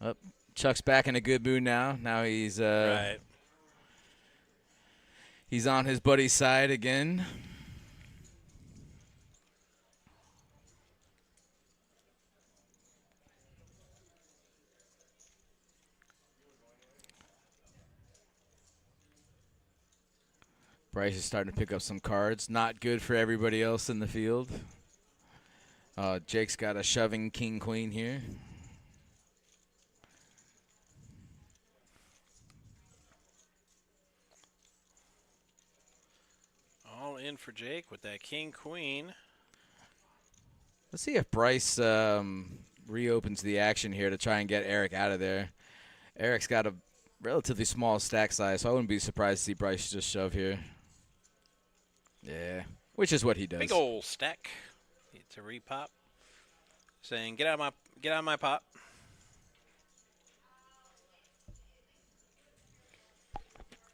Oh, Chuck's back in a good mood now. Now he's
Right.
he's on his buddy's side again. Bryce is starting to pick up some cards. Not good for everybody else in the field. Jake's got a shoving king-queen here.
All in for Jake with that king-queen.
Let's see if Bryce reopens the action here to try and get Eric out of there. Eric's got a relatively small stack size, so I wouldn't be surprised to see Bryce just shove here. Yeah, which is what he does.
Big old stack. It's a repop. Saying, get out of my pot.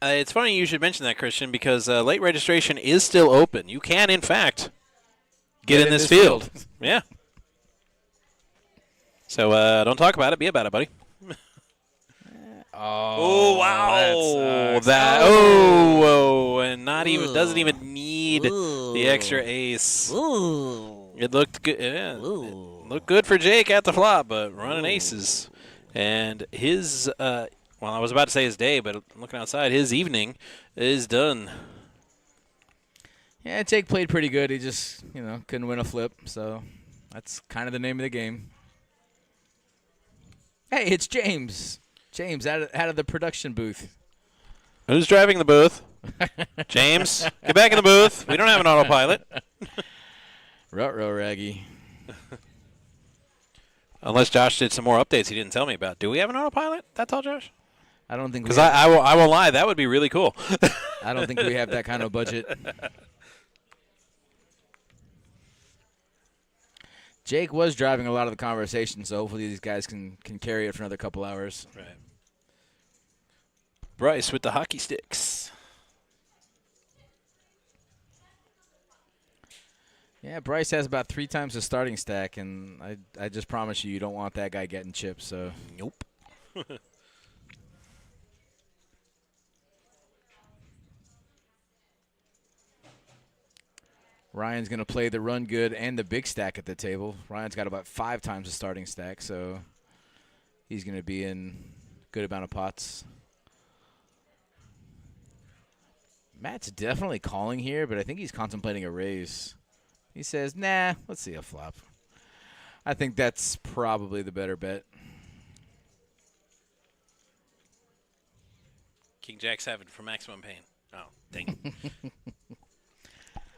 It's funny you should mention that, Christian, because late registration is still open. You can, in fact, get in this field. Yeah. So don't talk about it. Be about it, buddy. Oh wow! And not even doesn't even need the extra ace. It looked good. Yeah, it looked good for Jake at the flop, but running aces, and his well, I was about to say his day, but looking outside, his evening is done.
Yeah, Jake played pretty good. He just couldn't win a flip, so that's kind of the name of the game. Hey, it's James. James, out of the production booth.
Who's driving the booth? James, get back in the booth. We don't have an autopilot.
Ruh-roh, Raggy.
Unless Josh did some more updates he didn't tell me about. Do we have an autopilot? That's all, Josh?
I don't think
because I won't lie. That would be really cool.
I don't think we have that kind of budget. Jake was driving a lot of the conversation, so hopefully these guys can carry it for another couple hours.
Right. Bryce with the hockey sticks.
Yeah, Bryce has about 3 times the starting stack, and I just promise you don't want that guy getting chips. So
nope.
Ryan's going to play the run good and the big stack at the table. Ryan's got about 5 times the starting stack, so he's going to be in a good amount of pots. Matt's definitely calling here, but I think he's contemplating a raise. He says, nah, let's see a flop. I think that's probably the better bet.
King Jack 7 for maximum pain. Oh, dang it.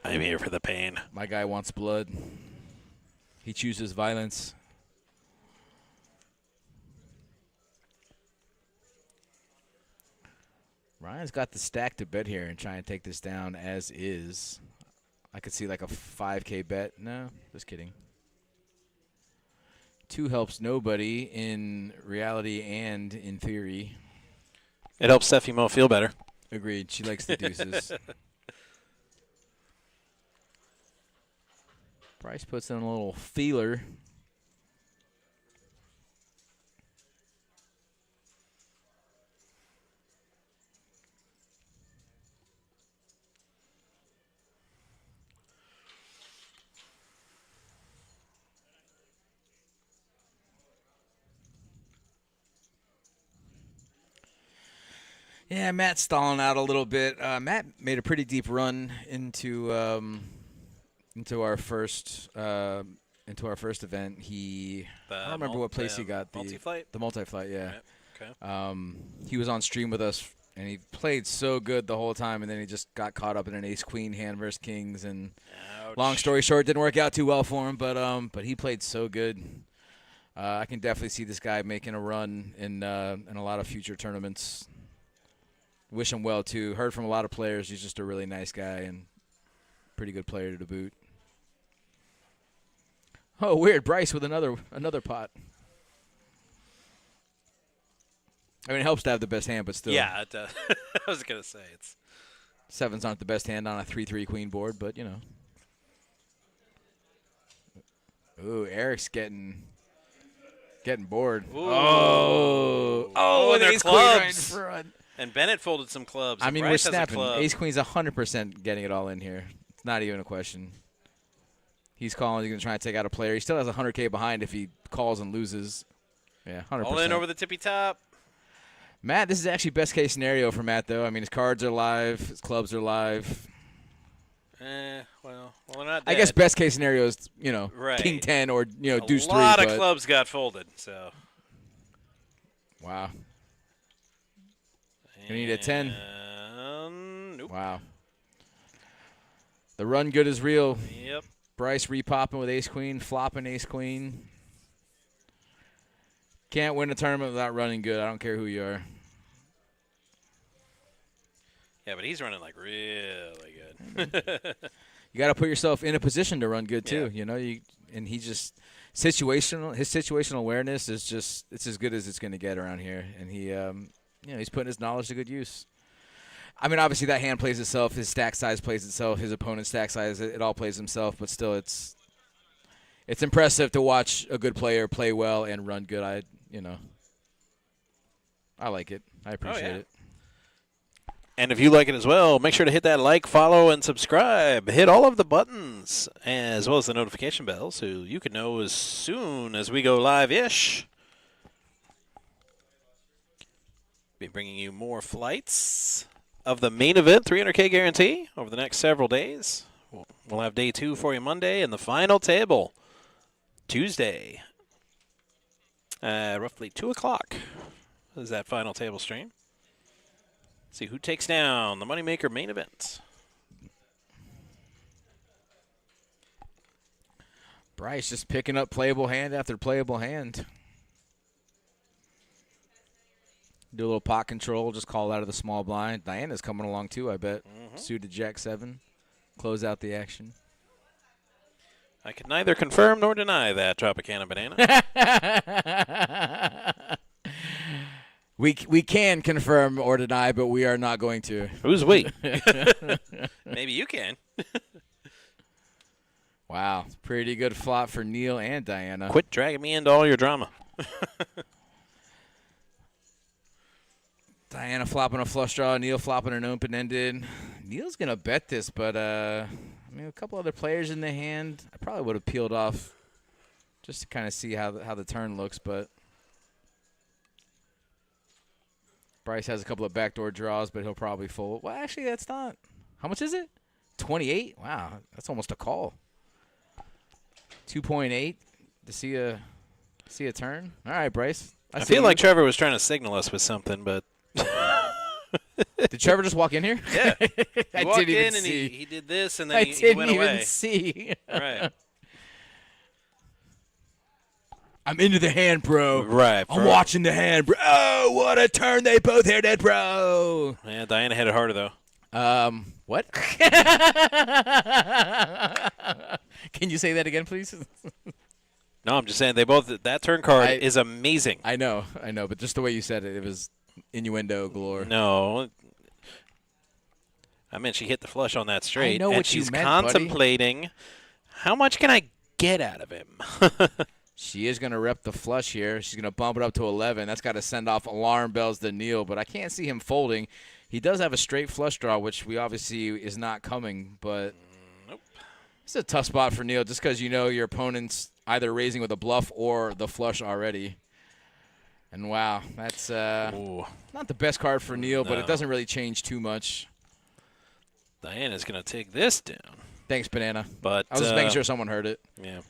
I'm here for the pain.
My guy wants blood. He chooses violence. Ryan's got the stack to bet here and try and take this down as is. I could see like a 5K bet. No, just kidding. 2 helps nobody in reality and in theory.
It helps Steffi Mo feel better.
Agreed. She likes the deuces. Bryce puts in a little feeler. Yeah, Matt's stalling out a little bit. Matt made a pretty deep run into our first event. I don't remember what place he got.
Multi-flight?
The multi-flight, yeah.
Right. Okay.
He was on stream with us And he played so good the whole time, and then he just got caught up in an ace-queen hand versus kings. And
Ouch.
long story short, didn't work out too well for him, but he played so good. I can definitely see this guy making a run in a lot of future tournaments. Wish him well, too. Heard from a lot of players he's just a really nice guy and pretty good player to boot. Oh, weird. Bryce with another pot. I mean, it helps to have the best hand, but still.
Yeah, it, I was going to say.
Sevens aren't the best hand on a 3-3 queen board, but, you know. Ooh, Eric's getting bored.
Ooh.
Oh,
and they're
ace queen right in
clubs.
front.
And Bennett folded some clubs.
I
and
mean,
Bryce
we're
has a
snapping.
club.
Ace queen's 100% getting it all in here. It's not even a question. He's calling. He's going to try and take out a player. He still has 100K behind if he calls and loses. Yeah, 100%.
All in over the tippy top.
Matt, this is actually best case scenario for Matt, though. I mean, his cards are live. His clubs are live.
Well, they're not dead.
I guess best case scenario is, you know,
Right.
king 10 or, you know, deuce 3.
A lot of
but
clubs got folded, so.
Wow. Gonna need a 10.
Nope.
Wow. The run good is real.
Yep.
Bryce repopping with ace-queen, flopping ace-queen. Can't win a tournament without running good. I don't care who you are.
Yeah, but he's running like really good.
You got to put yourself in a position to run good too.
Yeah.
You know, and he just situational. His situational awareness is just it's as good as it's going to get around here. And he, he's putting his knowledge to good use. I mean, obviously that hand plays itself. His stack size plays itself. His opponent's stack size, it all plays himself. But still, it's impressive to watch a good player play well and run good. I like it. I appreciate it.
And if you like it as well, make sure to hit that like, follow, and subscribe. Hit all of the buttons as well as the notification bell so you can know as soon as we go live-ish. Be bringing you more flights of the main event, 300K guarantee, over the next several days. We'll have day 2 for you Monday and the final table Tuesday. Roughly 2 o'clock is that final table stream. See who takes down the Moneymaker main event.
Bryce just picking up playable hand after playable hand. Do a little pot control, just call out of the small blind. Diana's coming along too, I bet. Suited Jack 7. Close out the action.
I can neither confirm nor deny that, Tropicana Banana.
We can confirm or deny, but we are not going to.
Who's we? Maybe you can.
Wow. Pretty good flop for Neil and Diana.
Quit dragging me into all your drama.
Diana flopping a flush draw, Neil flopping an open-ended. Neil's going to bet this, but, a couple other players in the hand. I probably would have peeled off just to kind of see how the turn looks, but Bryce has a couple of backdoor draws, but he'll probably fold. Well, actually, that's not. How much is it? 28? Wow, that's almost a call. 2.8 to see a turn. All right, Bryce.
I feel like Trevor was trying to signal us with something, but
did Trevor just walk in here?
yeah,
I
walked
didn't even
in and
see.
he did this, and then
I
he
didn't
went
even
away.
see.
Right.
I'm into the hand, bro.
Right.
I'm watching the hand, bro. Oh, what a turn they both hit it, bro.
Yeah, Diana hit it harder though.
What? Can you say that again, please?
No, I'm just saying that turn card is amazing.
I know, but just the way you said it, it was innuendo galore.
No. I meant she hit the flush on that straight.
I know
and
what you
she's
meant, buddy.
contemplating how much can I get out of him.
She is going to rep the flush here. She's going to bump it up to 11. That's got to send off alarm bells to Neil, but I can't see him folding. He does have a straight flush draw, which we obviously is not coming, but
Nope.
It's a tough spot for Neil just because you know your opponent's either raising with a bluff or the flush already. And wow, that's not the best card for Neil, but it doesn't really change too much.
Diana's going to take this down.
Thanks, Banana.
But
I was just making sure someone heard it.
Yeah.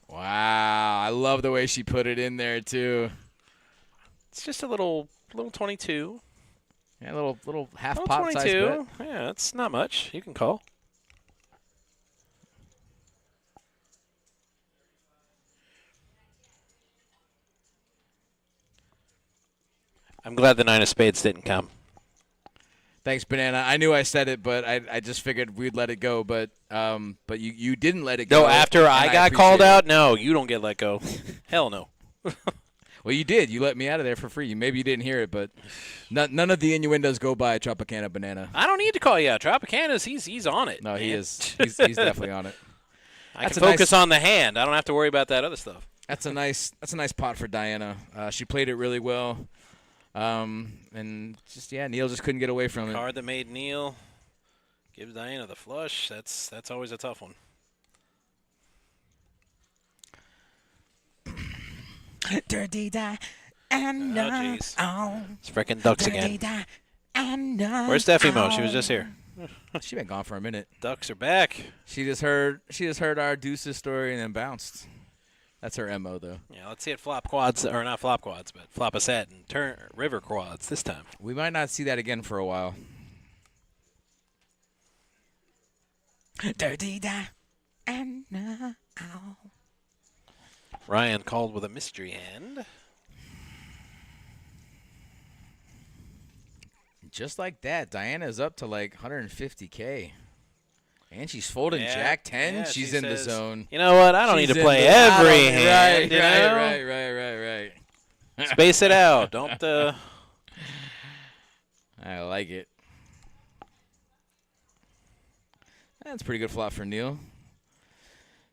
Wow, I love the way she put it in there too.
It's just a little 22.
Yeah, little half
Oh,
pot size
22.
bet.
Yeah, that's not much. You can call. I'm glad the 9 of spades didn't come.
Thanks, Banana. I knew I said it, but I just figured we'd let it go. But you didn't let it go.
No, after
and
I got called
appreciate
out, no, you don't get let go. Hell no.
Well, you did. You let me out of there for free. Maybe you didn't hear it, but none of the innuendos go by Tropicana Banana.
I don't need to call you out. Tropicana's, he's on it.
No, he
man.
is. He's definitely on it.
I
That's
can
a
focus
nice-
on the hand. I don't have to worry about that other stuff.
That's a nice pot for Diana. She played it really well. And just Neil just couldn't get away from it.
Card that made Neil gives Diana the flush. That's always a tough one.
Dirty Diana.
Oh, jeez. It's frickin' Ducks again. Where's Steffi Mo? She was just here.
She been gone for a minute.
Ducks are back.
She just heard our Deuce's story and then bounced. That's her MO though.
Yeah, let's see it flop quads, or not flop quads, but flop a set and turn river quads this time.
We might not see that again for a while. Dirty Diana.
Ryan called with a mystery hand.
Just like that, Diana's up to like 150K. And she's folding
Yeah,
Jack 10.
yeah,
she's
she
in the
says,
zone.
You know what? I don't need
She's
to
in
play
the- I
every
don't-
hand. you know?
Right.
Space it out. Don't.
I like it. That's a pretty good flop for Neil.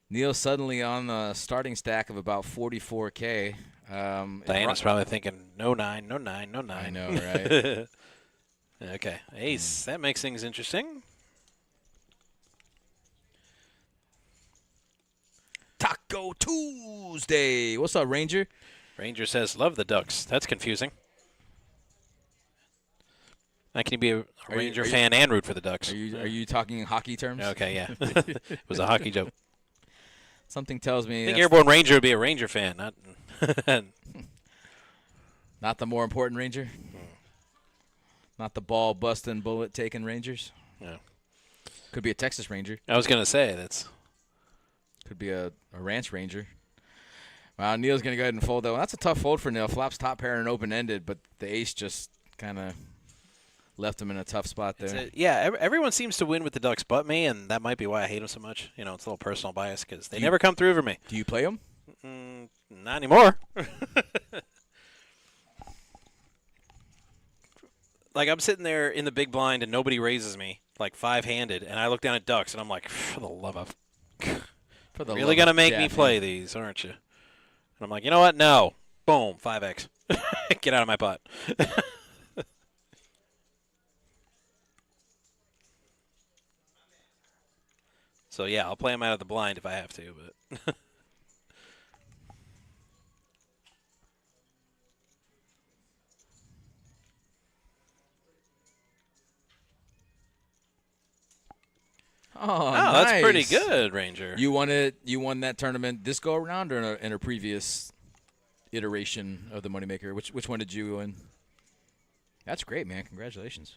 Neil suddenly on the starting stack of about 44K.
Diana's probably thinking, no 9, no 9, no 9.
I know, right?
Okay. Ace. That makes things interesting.
Taco Tuesday. What's up, Ranger?
Ranger says, love the Ducks. That's confusing. I can be a Ranger fan and root for the Ducks.
Are you talking in hockey terms?
Okay, yeah. It was a hockey joke.
Something tells me
I think
that's
Airborne Ranger would be a Ranger fan, not
not the more important Ranger. Not the ball busting, bullet taking Rangers.
No.
Could be a Texas Ranger.
I was going to say that's
Could be a Ranch Ranger. Wow, Neil's going to go ahead and fold that one. That's a tough fold for Neil. Flops top pair and open-ended, but the ace just kind of left him in a tough spot there.
everyone seems to win with the Ducks but me, and that might be why I hate them so much. You know, it's a little personal bias because they never come through for me.
Do you play them?
Not anymore. Like, I'm sitting there in the big blind and nobody raises me, like 5-handed, and I look down at Ducks and I'm like, for the love of... Really going to make me play these, aren't you? And I'm like, you know what? No. Boom, 5X. Get out of my pot. So, yeah, I'll play them out of the blind if I have to, but...
Oh,
that's
nice.
pretty good, Ranger.
You won it. You won that tournament this go around, or in a previous iteration of the Moneymaker? Which one did you win? That's great, man. Congratulations.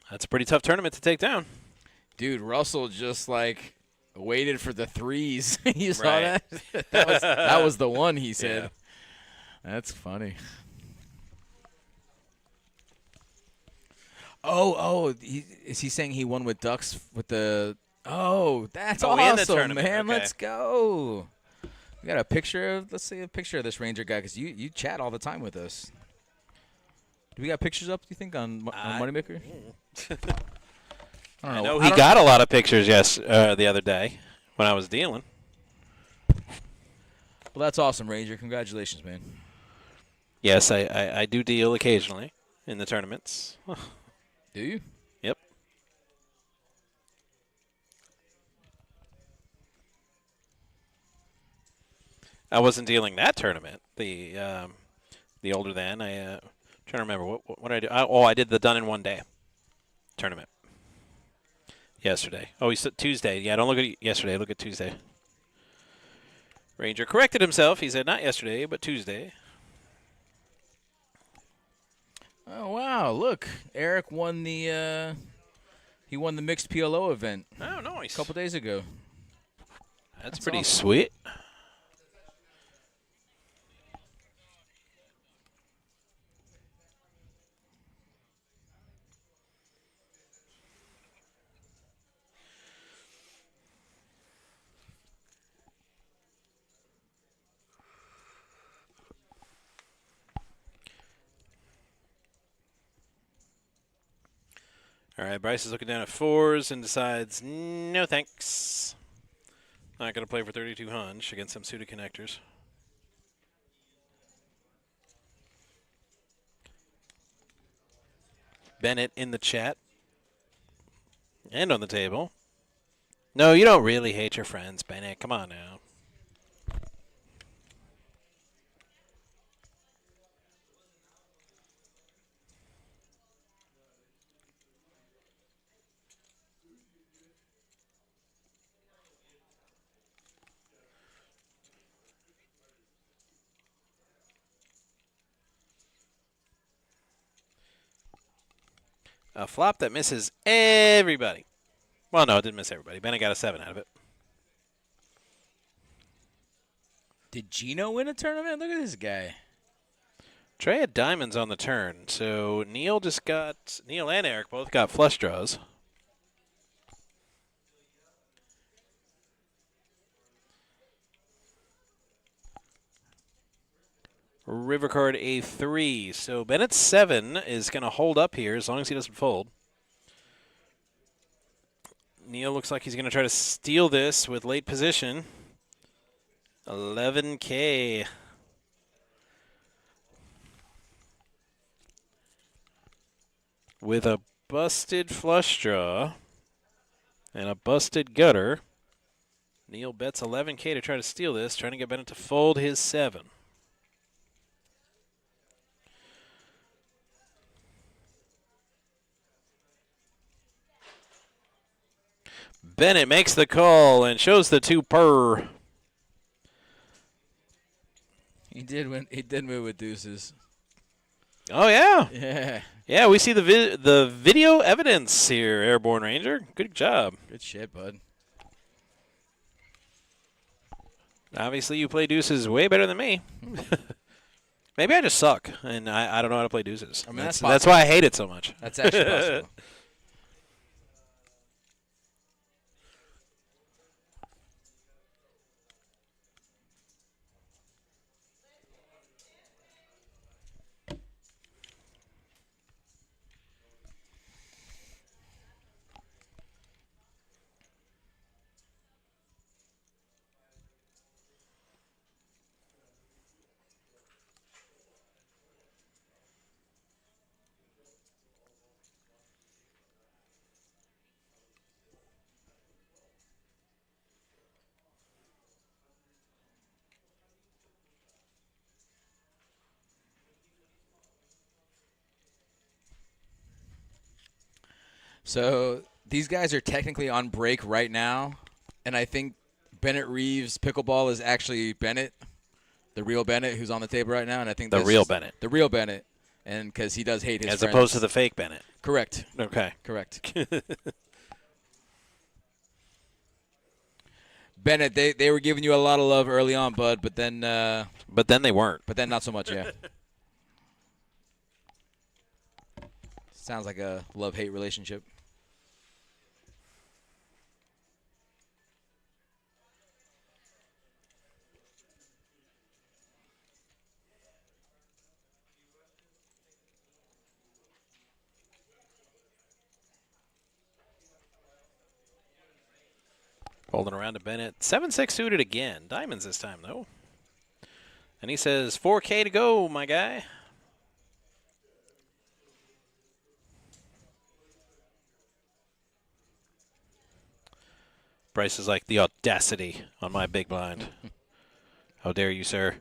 That's a pretty tough tournament to take down.
Dude, Russell just like waited for the threes. You saw
Right.
that? That was the one, he said. Yeah. That's funny. Is he saying he won with Ducks with the? Oh, that's
in the
awesome,
tournament.
man!
Okay.
Let's go. We got a picture of. Let's see a picture of this Ranger guy because you chat all the time with us. Do we got pictures up? Do you think on Moneymaker? I
I
don't
know
know.
he got a lot of pictures the other day when I was dealing.
Well, that's awesome, Ranger. Congratulations, man.
Yes, I do deal occasionally in the tournaments.
Do you?
Yep. I wasn't dealing that tournament. The older than trying to remember what did I do. I did the done in one day tournament yesterday. Oh, he said Tuesday. Yeah, don't look at yesterday. Look at Tuesday. Ranger corrected himself. He said not yesterday, but Tuesday.
Oh wow! Look, Eric won the he won the mixed PLO event
Oh, nice.
a couple days ago.
That's pretty
awesome.
sweet. All right, Bryce is looking down at 4s and decides, no thanks. Not going to play for 32 hunch against some suited connectors. Bennett in the chat and on the table. No, you don't really hate your friends, Bennett. Come on now. A flop that misses everybody. Well, no, it didn't miss everybody. Bennett got a 7 out of it.
Did Gino win a tournament? Look at this guy.
Trey had diamonds on the turn, so Neil and Eric both got flush draws. River card A3. So Bennett's 7 is going to hold up here as long as he doesn't fold. Neil looks like he's going to try to steal this with late position. 11K. With a busted flush draw and a busted gutter, Neil bets 11K to try to steal this, trying to get Bennett to fold his 7. Bennett makes the call and shows the 2 per.
He did win. He did move with deuces.
Oh yeah,
Yeah.
yeah. We see the video evidence here, Airborne Ranger. Good job.
Good shit, bud.
Obviously, you play deuces way better than me. Maybe I just suck, and I don't know how to play deuces.
I mean,
that's
that's
why I hate it so much.
That's actually possible. So these guys are technically on break right now, and I think Bennett Reeves Pickleball is actually Bennett, the real Bennett who's on the table right now, and I think
The real Bennett.
the real Bennett, and because he does hate his
As
friends.
opposed to the fake Bennett.
Correct.
Okay.
Correct. Bennett, they were giving you a lot of love early on, bud, but then
they weren't.
but then not so much, yeah. Sounds like a love-hate relationship.
Holding around to Bennett. 7-6 suited again. Diamonds this time, though. And he says, 4K to go, my guy. Bryce is like, the audacity on my big blind. How dare you, sir?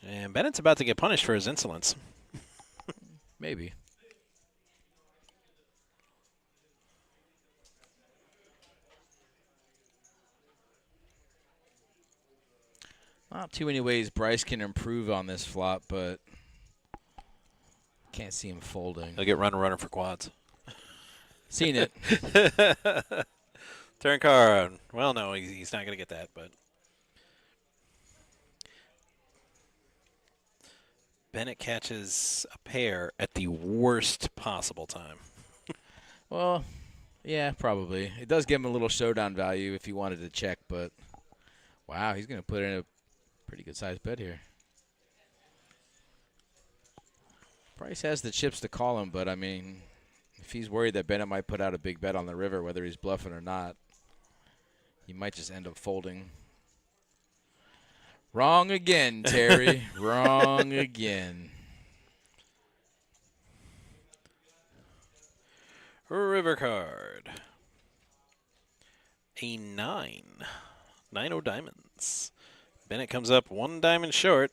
And Bennett's about to get punished for his insolence.
Maybe. Not too many ways Bryce can improve on this flop, but can't see him folding.
He'll get runner for quads.
Seen it.
Turn card. Well, no, he's not going to get that, but. Bennett catches a pair at the worst possible time.
Well, yeah, probably. It does give him a little showdown value if he wanted to check, but wow, he's going to put in a pretty good sized bet here. Bryce has the chips to call him, but I mean, if he's worried that Bennett might put out a big bet on the river, whether he's bluffing or not, he might just end up folding. Wrong again, Terry. Wrong again.
River card. A 9. 9 diamonds. Bennett comes up 1 diamond short.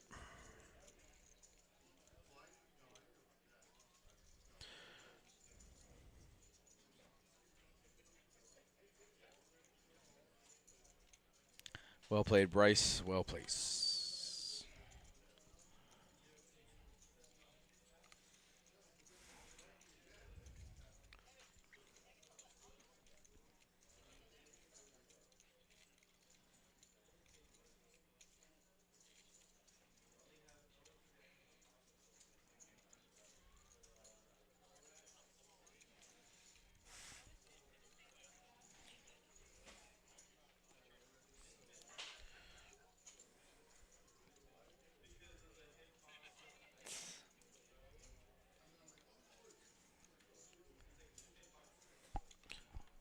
Well played, Bryce. Well played.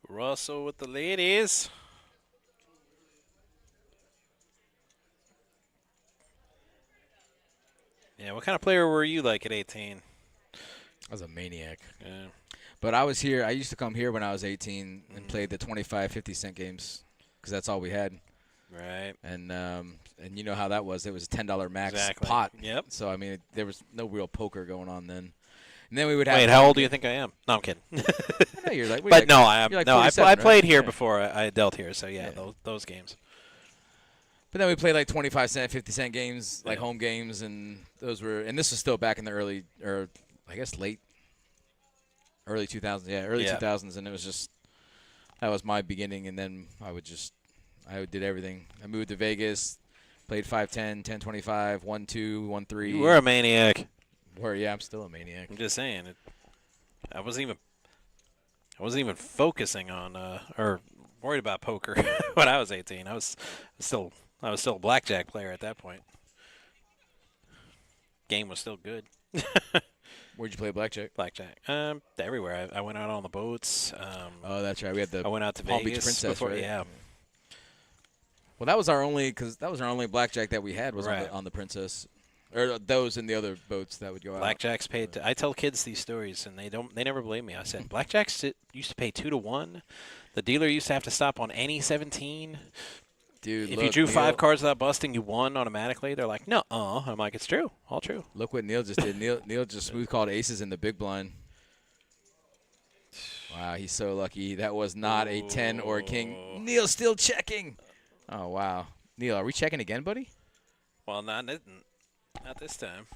Russell with the ladies. Yeah, what kind of player were you like at 18?
I was a maniac.
Yeah.
But I was here. I used to come here when I was 18 and played the 25, 50-cent games because that's all we had.
Right.
And you know how that was. It was a $10 max
Exactly.
pot.
Yep.
So, I mean, there was no real poker going on then. And then we would have.
Wait, how old do you think I am? No, I'm kidding.
I know you're like.
But no, I am.
Like
No, I
47,
played
right?
here
Yeah.
before I dealt here. So yeah,
Yeah.
those games.
But then we played like 25-cent, 50-cent games, like
Yeah.
home games, and those were. And this was still back in the early, or I guess early 2000s. Yeah, early
Yeah.
2000s, and it was just that was my beginning. And then I did everything. I moved to Vegas, played 5-10, 10-25, 1-2, 1-3.
You were a maniac.
Yeah, I'm still a maniac.
I'm just saying. I wasn't even focusing on or worried about poker when I was 18. I was still a blackjack player at that point. Game was still good.
Where'd you play blackjack?
Blackjack. Everywhere. I went out on the boats.
Oh, that's right. We had the
I went out to
Palm
Vegas
Beach Princess,
before.
right?
Yeah.
Well, that was our only blackjack that we had was
Right.
on the Princess, or those and the other boats that would go out.
Blackjacks paid. I tell kids these stories, and they never believe me. I said blackjacks used to pay 2 to 1. The dealer used to have to stop on any 17.
Dude,
If
look,
you drew
Neil,
5 cards without busting, you won automatically. They're like, no, I'm like, it's true, all true.
Look what Neil just did. Neil just smooth called aces in the big blind. Wow, he's so lucky. That was not a 10 or a king. Neil still checking. Oh wow, Neil, are we checking again, buddy?
Well, not this time.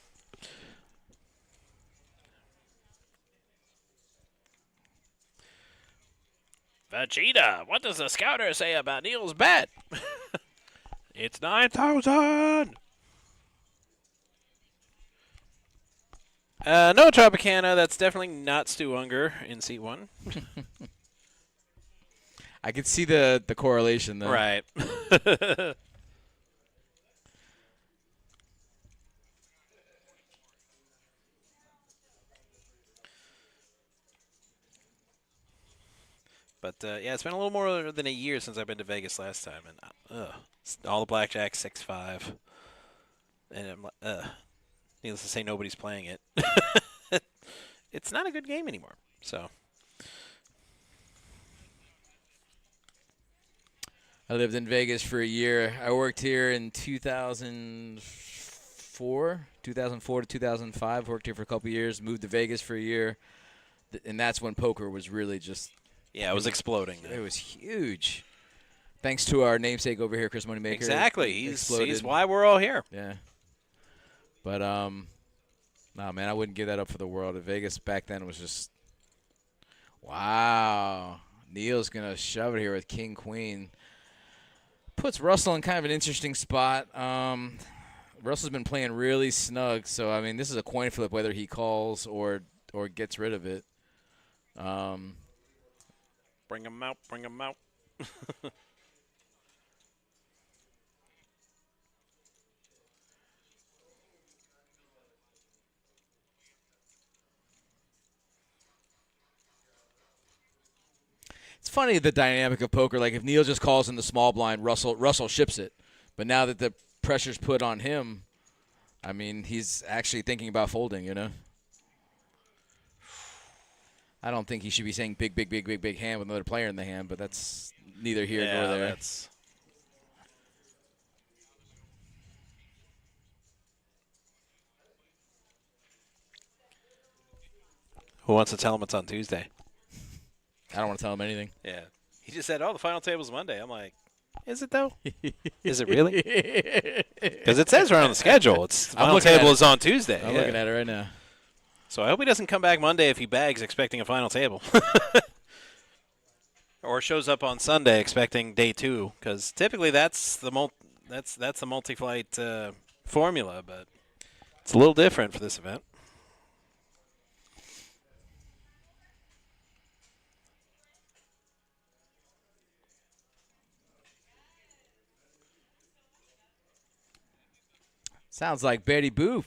Vegeta, what does the scouter say about Neil's bet? It's 9,000. No Tropicana. That's definitely not Stu Unger in seat 1.
I could see the correlation though.
Right. But, yeah, it's been a little more than a year since I've been to Vegas last time. And all the blackjack, 6-5. And I'm like, needless to say, nobody's playing it. It's not a good game anymore. So,
I lived in Vegas for a year. I worked here in 2004 to 2005. Worked here for a couple years. Moved to Vegas for a year, and that's when poker was really just.
yeah, it was exploding.
It was huge. Thanks to our namesake over here, Chris Moneymaker.
Exactly.
Exploded.
He's why we're all here.
Yeah. But, no, man, I wouldn't give that up for the world. Vegas back then was just, wow. Neil's going to shove it here with King, Queen. Puts Russell in kind of an interesting spot. Russell's been playing really snug, so, I mean, this is a coin flip whether he calls or gets rid of it.
Bring him out. Bring him out.
It's funny the dynamic of poker. Like if Neil just calls in the small blind, Russell ships it. But now that the pressure's put on him, I mean, he's actually thinking about folding. You know. I don't think he should be saying big, big, big, big, big hand with another player in the hand. But that's neither here nor there.
That's... Who wants to tell him it's on Tuesday?
I don't want to tell him anything.
Yeah. He just said, oh, the final table's Monday. I'm like, is it, though? Is it really? Because it says right on the schedule. The final table is on Tuesday.
I'm looking at it right now.
So I hope he doesn't come back Monday if he bags expecting a final table. Or shows up on Sunday expecting day 2. Because typically that's the multi-flight formula. But it's a little different for this event.
Sounds like Betty Boop.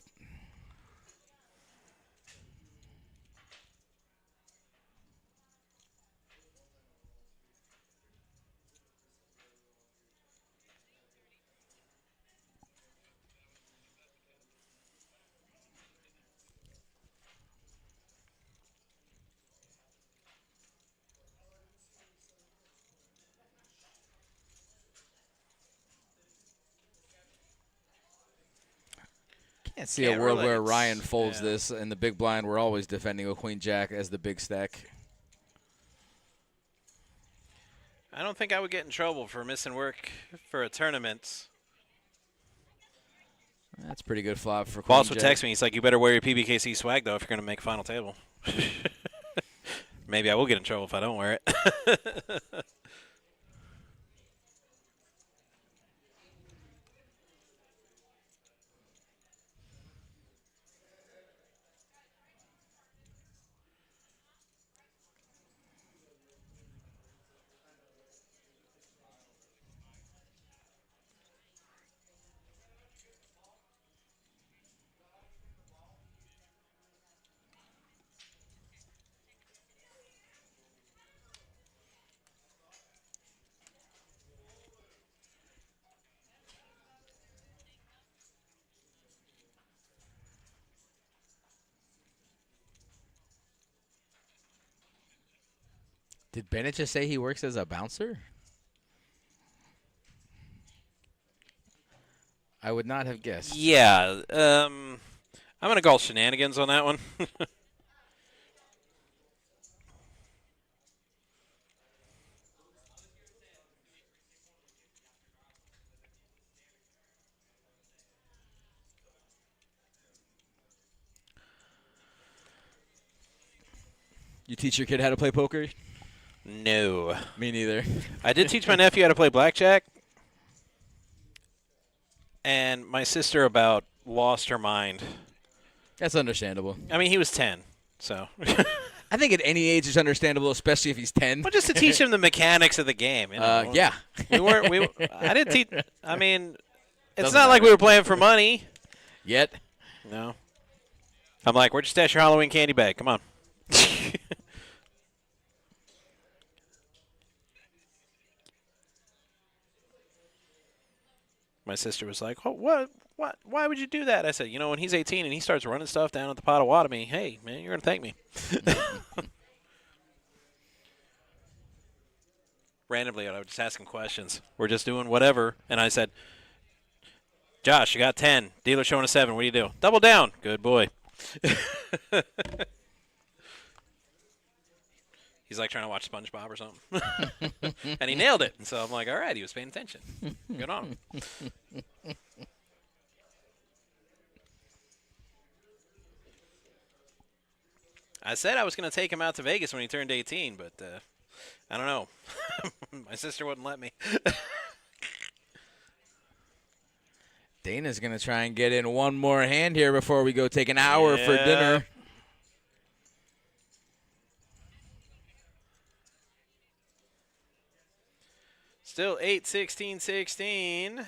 Can't see a world where Ryan folds this in the big blind. We're always defending a queen jack as the big stack.
I don't think I would get in trouble for missing work for a tournament.
That's pretty good flop for queen
Boss would
jack.
text me. He's like, you better wear your PBKC swag, though, if you're going to make final table. Maybe I will get in trouble if I don't wear it.
Did Bennett just say he works as a bouncer? I would not have guessed.
Yeah. I'm going to call shenanigans on that one.
You teach your kid how to play poker?
No.
Me neither.
I did teach my nephew how to play blackjack. And my sister about lost her mind.
That's understandable.
I mean, he was 10, so.
I think at any age it's understandable, especially if he's 10.
Well, just to teach him the mechanics of the game. You know?
Yeah.
I didn't teach. I mean, it's
Doesn't
not like
matter.
we were playing for money.
Yet.
No. I'm like, where'd you stash your Halloween candy bag? Come on. My sister was like, "Oh, what? Why would you do that?" I said, "You know, when he's 18 and he starts running stuff down at the pot of water, me, hey, man, you're gonna thank me." Randomly, I would just ask him questions. We're just doing whatever, and I said, "Josh, you got 10. Dealer showing a 7. What do you do? Double down. Good boy." He's like trying to watch SpongeBob or something. And he nailed it. And so I'm like, all right, he was paying attention. Good on him. I said I was going to take him out to Vegas when he turned 18, but I don't know. My sister wouldn't let me.
Dana's going to try and get in one more hand here before we go take an hour for dinner.
Still 8-16-16.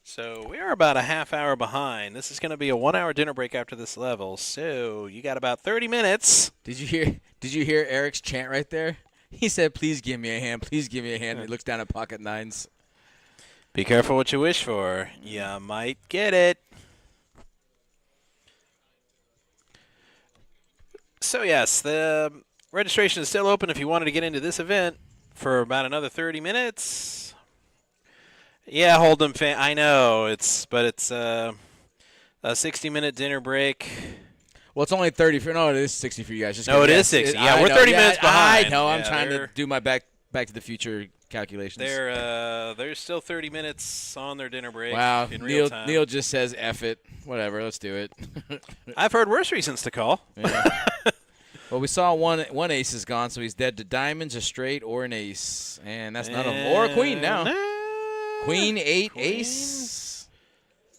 So we are about a half hour behind. This is going to be a 1 hour dinner break after this level. So you got about 30 minutes.
Did you hear Eric's chant right there? He said, "Please give me a hand. Please give me a hand." And he looks down at pocket nines.
Be careful what you wish for. You might get it. So yes, the registration is still open if you wanted to get into this event for about another 30 minutes. Yeah, Hold'em fan. I know it's a 60-minute dinner break.
Well, it's only 30 for no, it is 60 for you guys. Just
No, it is 60. Yeah, we're 30 minutes behind.
I know.
Yeah,
I'm trying to do my back to the future calculations.
There's still 30 minutes on their dinner break.
Wow.
In real time.
Neil just says F it. Whatever, let's do it.
I've heard worse reasons to call.
Yeah. Well, we saw one ace is gone, so he's dead to diamonds, a straight, or an ace. And that's none of them. Or a queen now. Queen, 8, ace.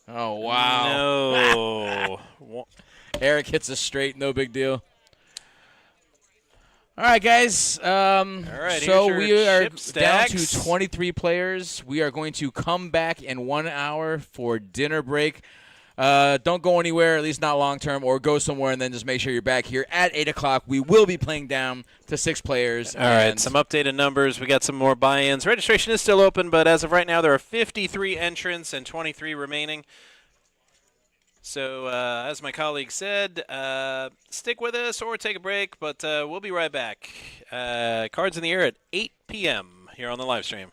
Oh, wow.
No.
Eric hits a straight, no big deal. All right, guys.
All right,
so we are
chip
down
stacks.
to 23 players. We are going to come back in 1 hour for dinner break. Don't go anywhere, at least not long term, or go somewhere and then just make sure you're back here at 8 o'clock. We will be playing down to 6 players.
All right, some updated numbers. We got some more buy-ins. Registration is still open, but as of right now, there are 53 entrants and 23 remaining. So, as my colleague said, stick with us or take a break, but we'll be right back. Cards in the air at 8 p.m. here on the live stream.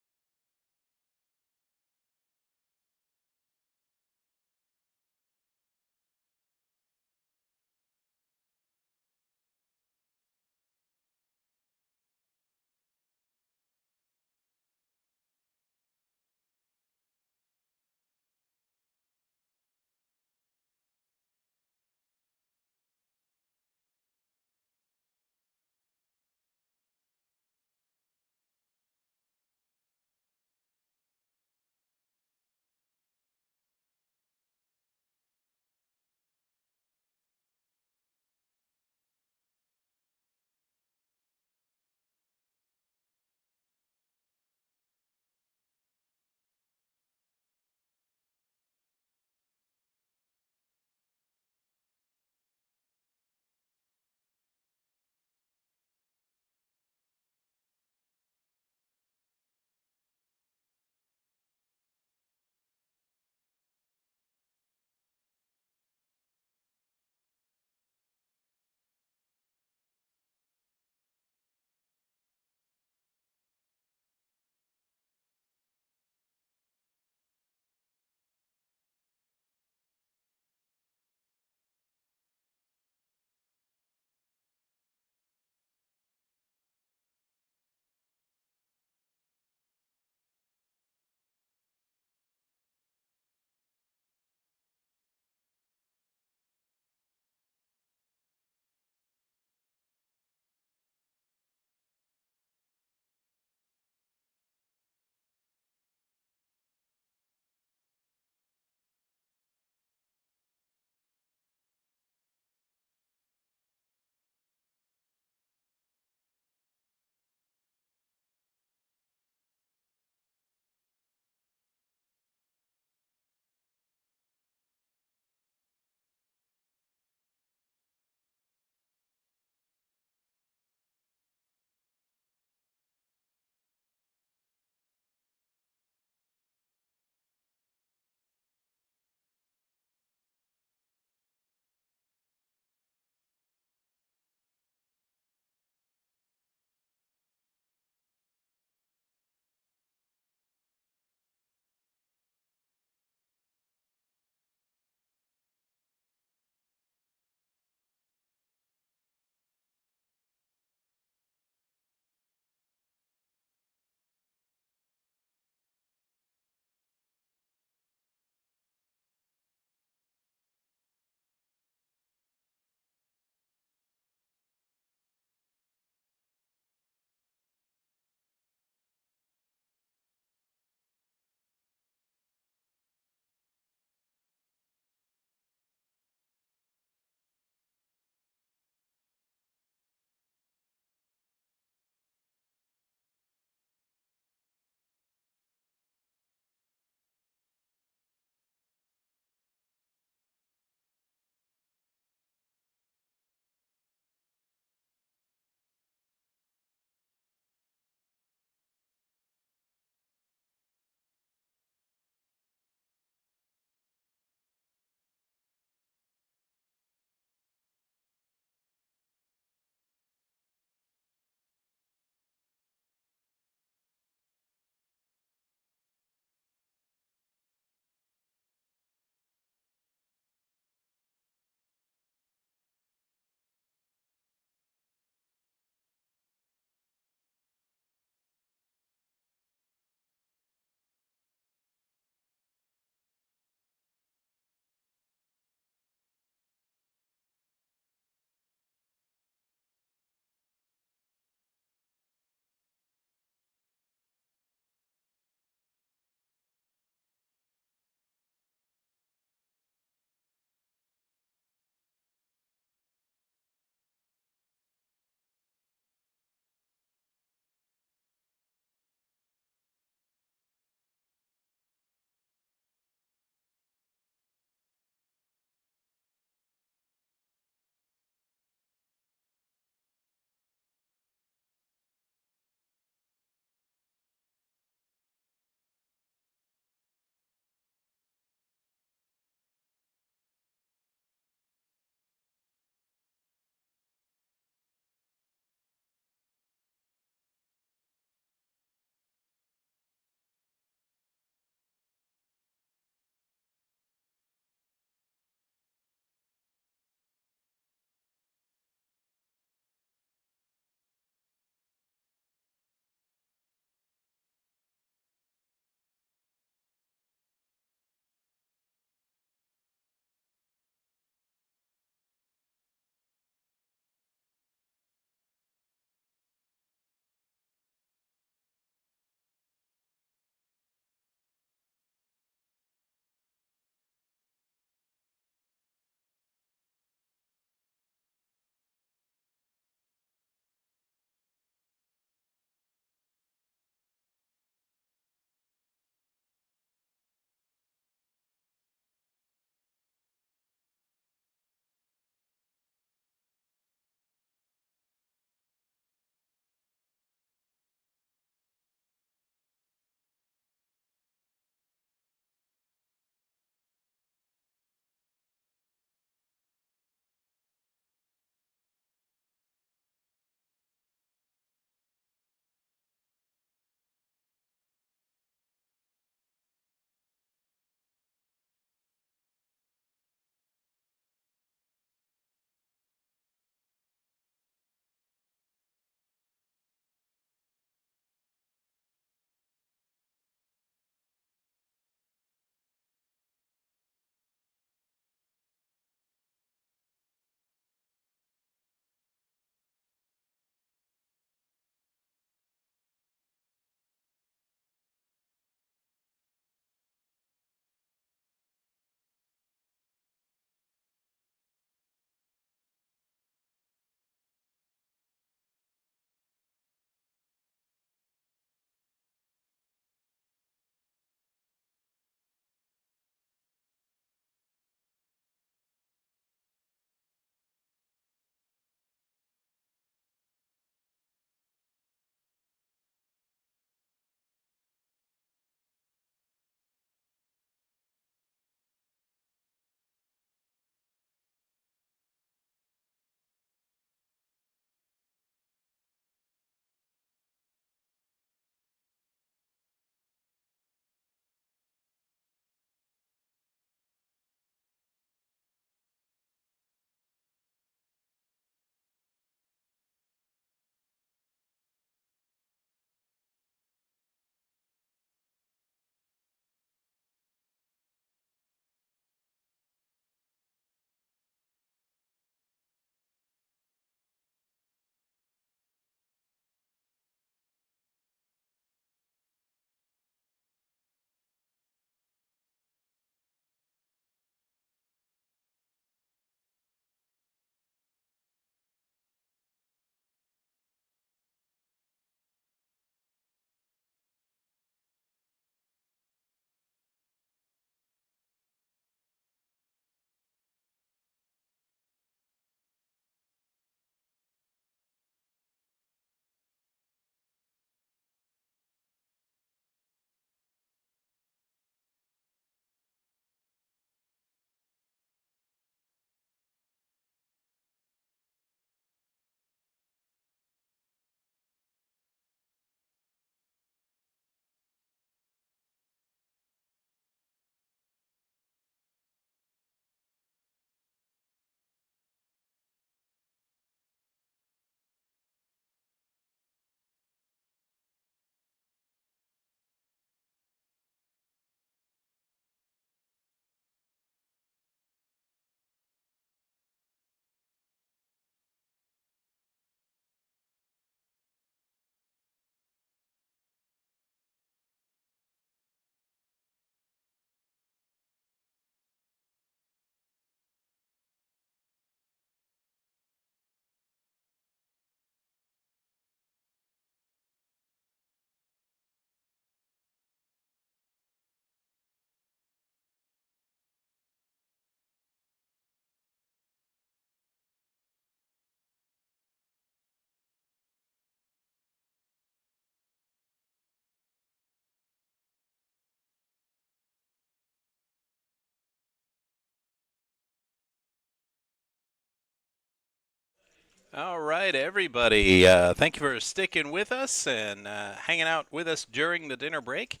All right, everybody. Thank you for sticking with us and hanging out with us during the dinner break.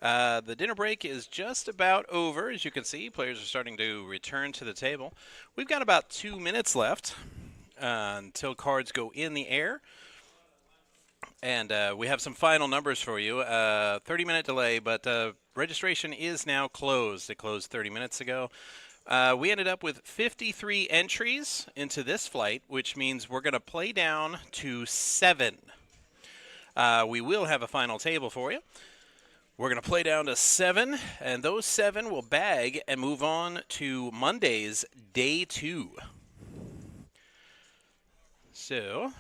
The dinner break is just about over. As you can see, players are starting to return to the table. We've got about 2 minutes left until cards go in the air. And we have some final numbers for you. 30-minute delay, but registration is now closed. It closed 30 minutes ago. We ended up with 53 entries into this flight, which means we're going to play down to 7. We will have a final table for you. We're going to play down to 7, and those 7 will bag and move on to Monday's day 2. So...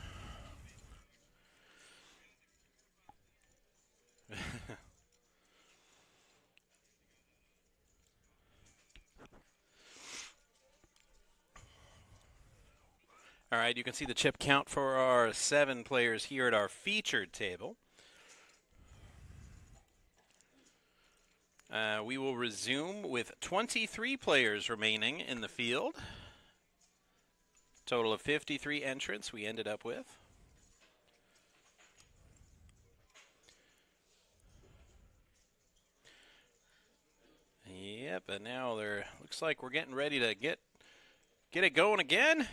All right, you can see the chip count for our 7 players here at our featured table. We will resume with 23 players remaining in the field. Total of 53 entrants we ended up with. Yep, and now there looks like we're getting ready to get it going again.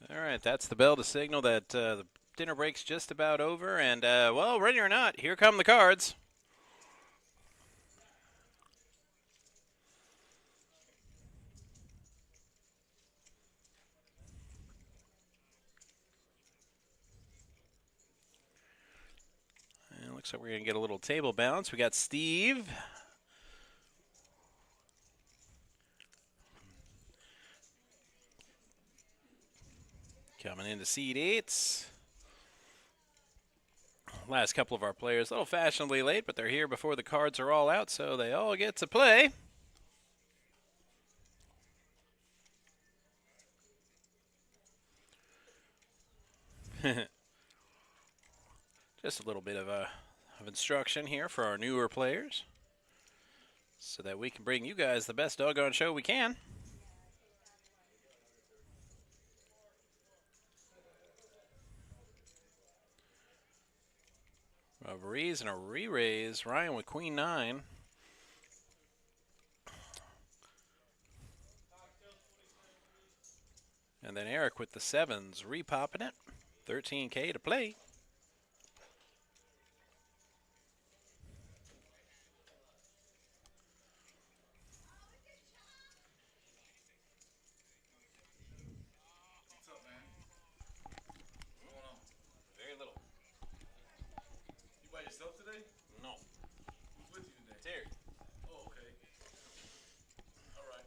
All right, that's the bell to signal that the dinner break's just about over. And, well, ready or not, here come the cards. And looks like we're going to get a little table bounce. We got Steve. Coming into seed 8s. Last couple of our players, a little fashionably late, but they're here before the cards are all out, so they all get to play. Just a little bit of instruction here for our newer players so that we can bring you guys the best doggone show we can. A raise and a re-raise. Ryan with Queen 9. And then Eric with the 7s, re-popping it. 13K to play.
What's up, man? What's going on?
Very little.
You by yourself today?
No.
Who's with you today?
Terry.
Oh, okay. All right.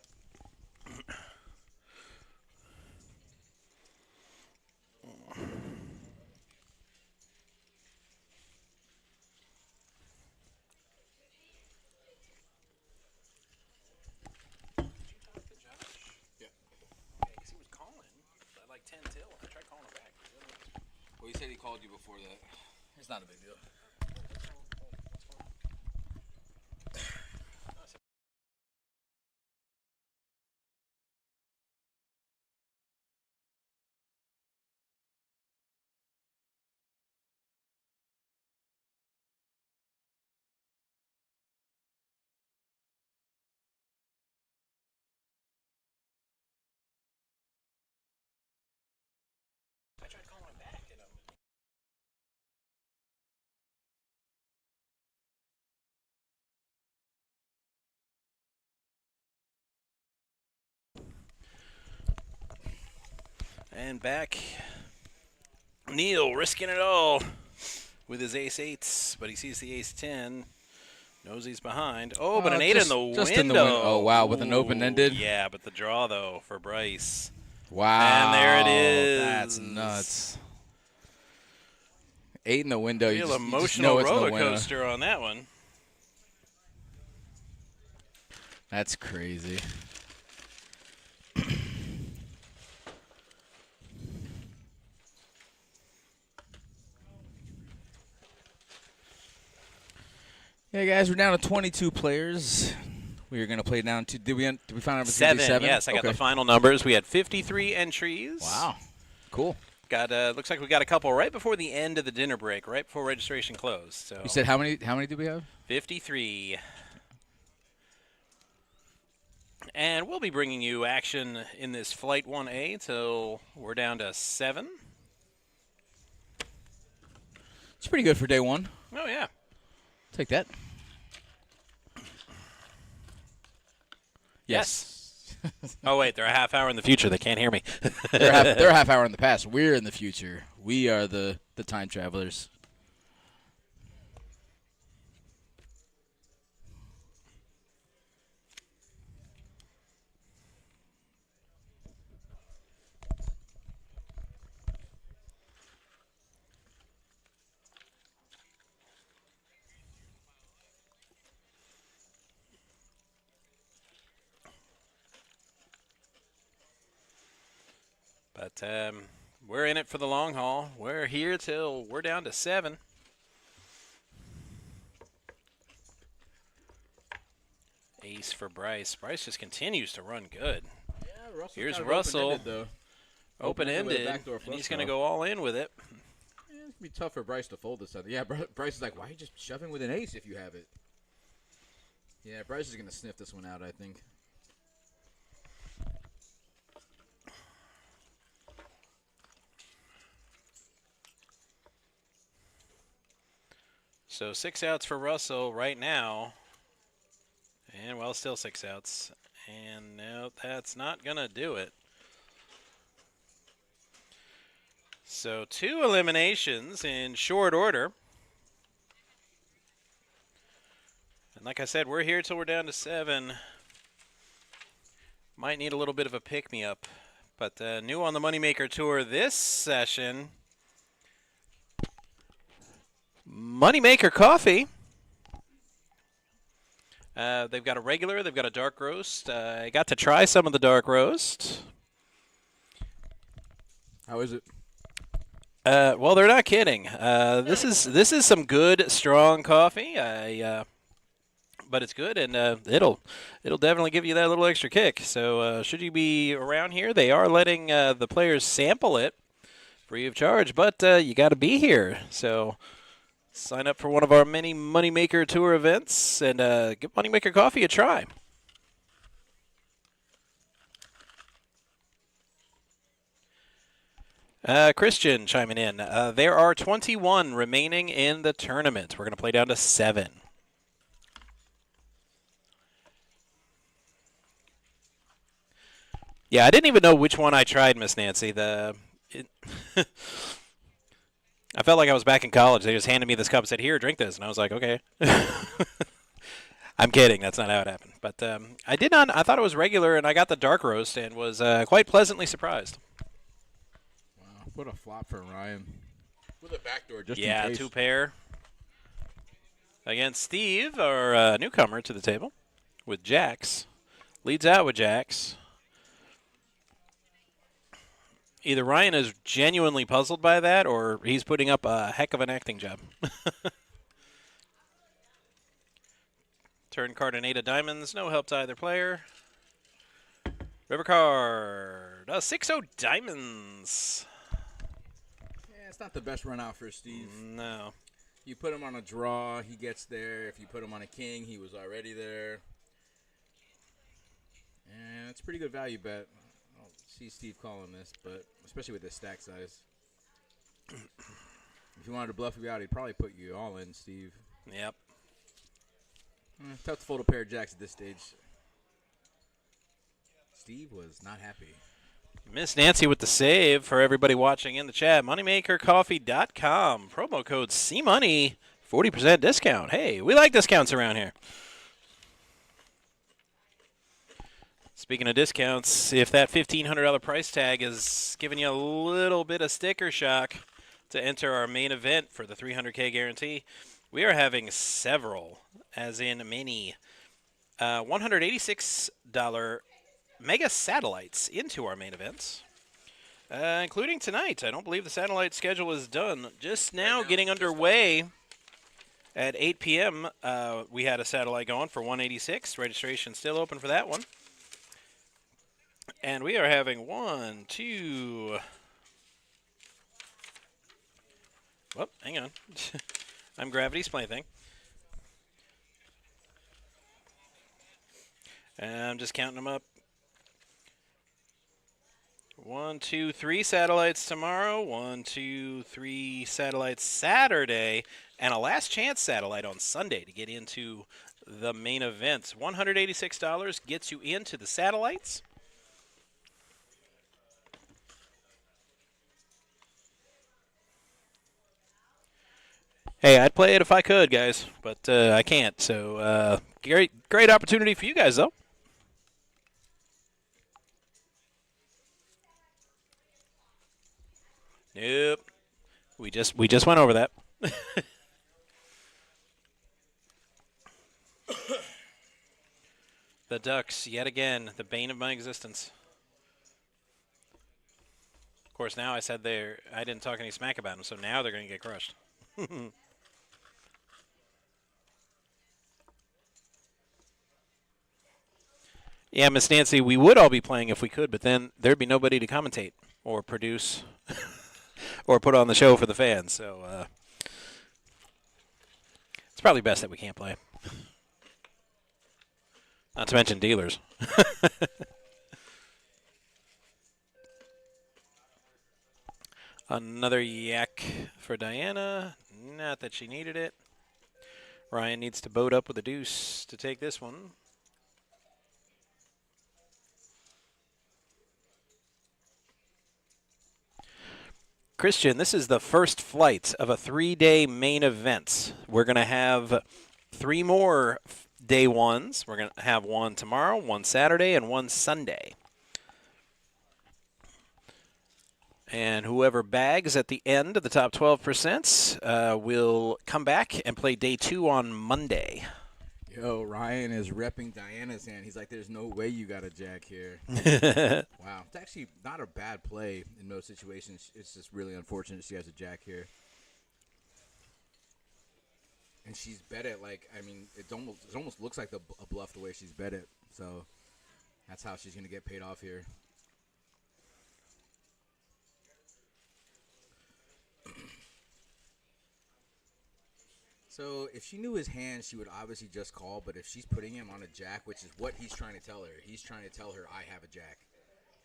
Yeah. Because he was calling at like 10 till. I tried calling him back.
Well, he said he called you before that. It's not a big deal.
I tried calling him back, you know. And back, Neil risking it all with his ace 8s, but he sees the ace 10. Knows he's behind. Oh, but an 8
just-
in the
just
window.
in the win- oh, wow, with an
Ooh,
open-ended?
Yeah, but the draw, though, for Bryce.
Wow.
And there it is.
That's nuts. 8 in the window.
Real
You just
emotional
know it's
roller
no winner.
coaster on that one.
That's crazy. Yeah, guys, we're down to 22 players. We are going to play down to. Did we find out if it's gonna be 7?
Yes, I got
Okay.
the final numbers. We had 53 entries.
Wow. Cool.
Got looks like we got a couple right before the end of the dinner break, right before registration closed. So
You said how many do we have?
53. And we'll be bringing you action in this Flight 1A till we're down to 7.
It's pretty good for day 1.
Oh, yeah.
Take that.
Yes. Oh, wait, they're a half hour in the future. They can't hear me.
They're a half hour in the past. We're in the future. We are the time travelers.
But we're in it for the long haul. We're here till we're down to 7. Ace for Bryce. Bryce just continues to run good.
Yeah, Russell.
Here's Russell.
Though.
Open-ended,
backdoor
and
flush
he's going to
draw.
go all in with it.
Yeah, it's gonna be tough for Bryce to fold this. Yeah, Bryce is like, why are you just shoving with an ace if you have it? Yeah, Bryce is gonna sniff this one out, I think.
So 6 outs for Russell right now. And, well, still 6 outs. And no, that's not going to do it. So 2 eliminations in short order. And like I said, we're here till we're down to 7. Might need a little bit of a pick-me-up. But new on the Moneymaker Tour this session, Moneymaker Coffee. They've got a regular, they've got a dark roast. I got to try some of the dark roast.
How is it?
Well, they're not kidding. This is some good, strong coffee. But it's good, and it'll definitely give you that little extra kick. So should you be around here, they are letting the players sample it free of charge, but you got to be here. So sign up for one of our many Moneymaker Tour events and give Moneymaker Coffee a try. Christian chiming in. There are 21 remaining in the tournament. We're going to play down to 7. Yeah, I didn't even know which one I tried, Miss Nancy. I felt like I was back in college. They just handed me this cup and said, "Here, drink this," and I was like, "Okay." I'm kidding. That's not how it happened. But I did not. I thought it was regular, and I got the dark roast and was quite pleasantly surprised.
Wow, what a flop for Ryan. With a backdoor, just
Yeah,
in case.
2 pair against Steve, our newcomer to the table, with jacks. Leads out with jacks. Either Ryan is genuinely puzzled by that, or he's putting up a heck of an acting job. Turn card and 8 of diamonds. No help to either player. River card. 6-0 diamonds.
Yeah, it's not the best run out for Steve.
No.
You put him on a draw, he gets there. If you put him on a king, he was already there. And it's a pretty good value bet. I don't see Steve calling this, but especially with this stack size. If you wanted to bluff you out, he'd probably put you all in, Steve.
Yep.
Tough to fold a pair of jacks at this stage. Steve was not happy.
Miss Nancy with the save for everybody watching in the chat. MoneymakerCoffee.com. Promo code CMoney 40% discount. Hey, we like discounts around here. Speaking of discounts, if that $1,500 price tag is giving you a little bit of sticker shock to enter our main event for the 300K guarantee, we are having several, as in many, $186 mega satellites into our main events, including tonight. I don't believe the satellite schedule is done. Just now getting underway at 8 p.m. We had a satellite going for 186. Registration still open for that one. And we are having 1, 2. Whoop, hang on. I'm Gravity's plaything. And I'm just counting them up. 1, 2, 3 satellites tomorrow. 1, 2, 3 satellites Saturday. And a last chance satellite on Sunday to get into the main events. $186 gets you into the satellites. Hey, I'd play it if I could, guys, but I can't. So great opportunity for you guys, though. Nope. We just went over that. The Ducks, yet again, the bane of my existence. Of course, now I said I didn't talk any smack about them, so now they're going to get crushed. Yeah, Miss Nancy, we would all be playing if we could, but then there'd be nobody to commentate or produce or put on the show for the fans. So it's probably best that we can't play. Not to mention dealers. Another yak for Diana. Not that she needed it. Ryan needs to boat up with a deuce to take this one. Christian, this is the first flight of a 3-day main event. We're going to have 3 more day ones. We're going to have one tomorrow, one Saturday, and one Sunday. And whoever bags at the end of the top 12% will come back and play day 2 on Monday.
Yo, Ryan is repping Diana's hand. He's like, there's no way you got a jack here. Wow. It's actually not a bad play in most situations. It's just really unfortunate she has a jack here. And she's bet it like, I mean, it almost looks like a bluff the way she's bet it. So that's how she's going to get paid off here. So if she knew his hand, she would obviously just call. But if she's putting him on a jack, which is what he's trying to tell her, he's trying to tell her, I have a jack.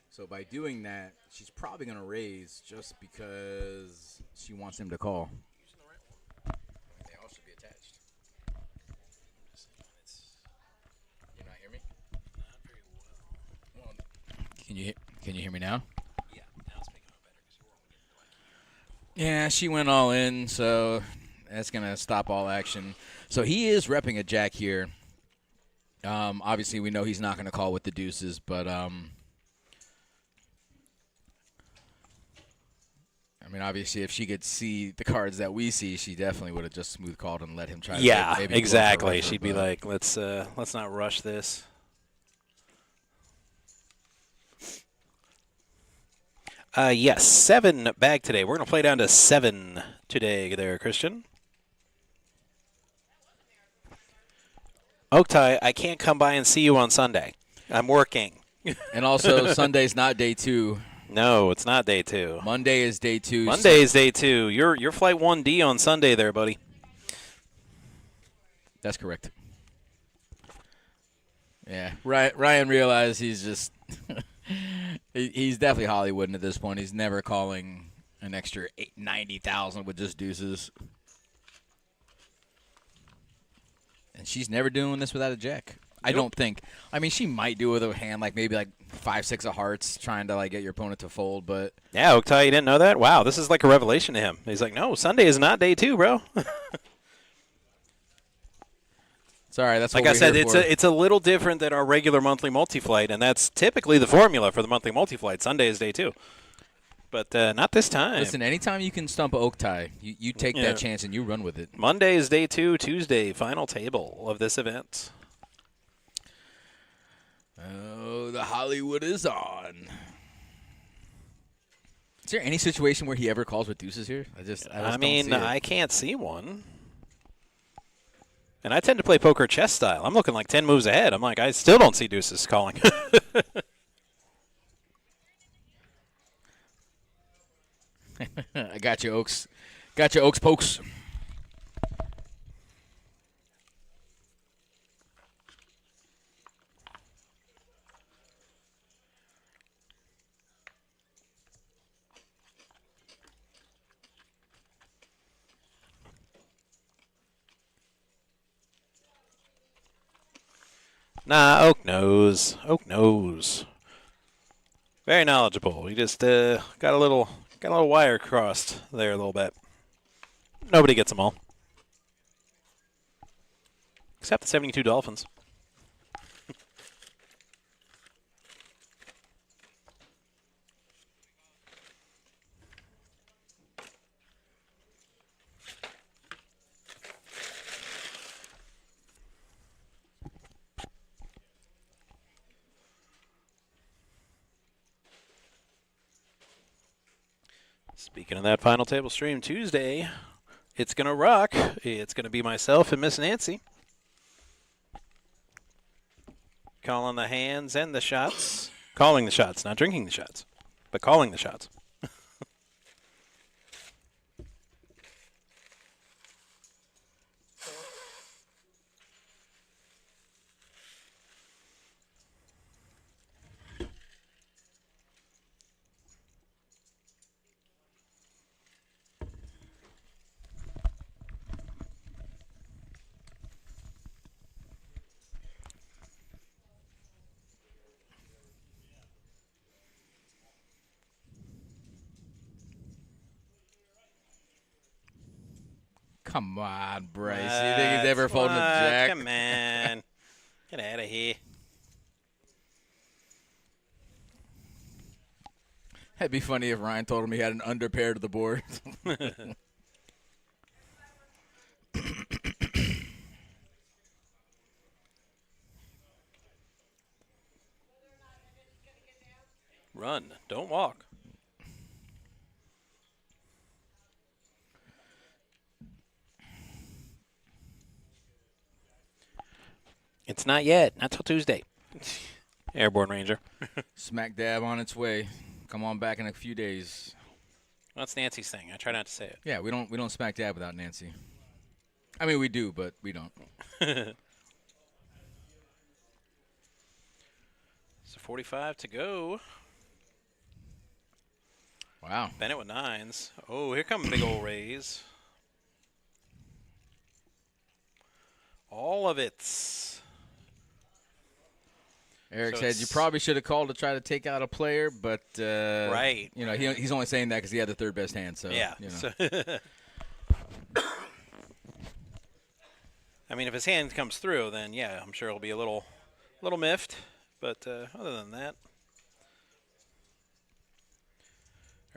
So by doing that, she's probably going to raise just because she wants him to call. They all should be attached. You not hear me?
Not very well.
Can you hear me now?
Yeah, now it's making it better because you were all getting
Yeah, she went all in, so that's going to stop all action. So he is repping a jack here. Obviously, we know he's not going to call with the deuces, but I mean, obviously, if she could see the cards that we see, she definitely would have just smooth called and let him try.
Yeah,
to maybe
exactly. She'd be like, let's not rush this. Yes, 7 bag today. We're going to play down to 7 today there, Christian. Oaktai, I can't come by and see you on Sunday. I'm working.
And also, Sunday's not day 2.
No, it's not day 2.
Monday is day 2.
Monday is day 2. You're flight 1D on Sunday there, buddy.
That's correct. Yeah, Ryan realized he's just he's definitely Hollywooding at this point. He's never calling an extra 90,000 with just deuces. And she's never doing this without a jack. I don't think. I mean, she might do it with a hand like maybe like 5-6 of hearts, trying to like get your opponent to fold. But
yeah, Oaktai, you didn't know that? Wow, this is like a revelation to him. He's like, no, Sunday is not day 2, bro.
Sorry, that's
Like
what
I
we're
said,
here for.
it's a little different than our regular monthly multi-flight, and that's typically the formula for the monthly multi-flight. Sunday is day 2. But not this time.
Listen, anytime you can stump Oak Tie, you take
Yeah.
that chance and you run with it.
Monday is day 2, Tuesday, final table of this event.
Oh, the Hollywood is on. Is there any situation where he ever calls with deuces here? I just
I
don't
mean,
see it.
I can't see one. And I tend to play poker chess style. I'm looking like 10 moves ahead. I'm like, I still don't see deuces calling.
I got you, Oaks. Got you, Oaks pokes.
Nah, Oak knows. Oak knows. Very knowledgeable. He just got a little wire crossed there a little bit. Nobody gets them all. Except the 72 Dolphins. Speaking of that final table stream Tuesday, it's going to rock. It's going to be myself and Miss Nancy. Calling the hands and the shots. Calling the shots, not drinking the shots, but calling the shots.
Come on, Bryce. You think he's ever folding a jack?
Come on. Get out of here.
That'd be funny if Ryan told him he had an under pair to the board.
Run. Don't walk. It's not yet. Not till Tuesday. Airborne Ranger.
Smack dab on its way. Come on back in a few days.
That's Nancy's thing. I try not to say it.
Yeah, we don't smack dab without Nancy. I mean, we do, but we don't.
So 45 to go.
Wow.
Bennett with 9s. Oh, here come a big old raise. All of it.
Eric
So
said
it's-
you probably should have called to try to take out a player, but
Right.
You know, he's only saying that because he had the third best hand. So
Yeah.
you know.
So I mean, if his hand comes through, then yeah, I'm sure he'll be a little miffed. But other than that,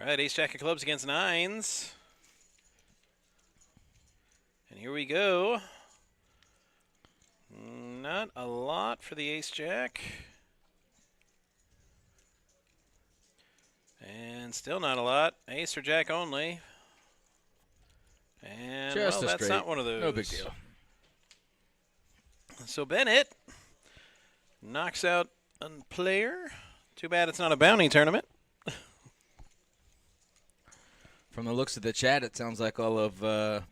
all right, ace jack of clubs against 9s, and here we go. Not a lot for the ace jack, and still not a lot. Ace or jack only, and
Just
well,
a
that's
straight.
not one of those.
No big deal.
So Bennett knocks out a player. Too bad it's not a bounty tournament.
From the looks of the chat, it sounds like all of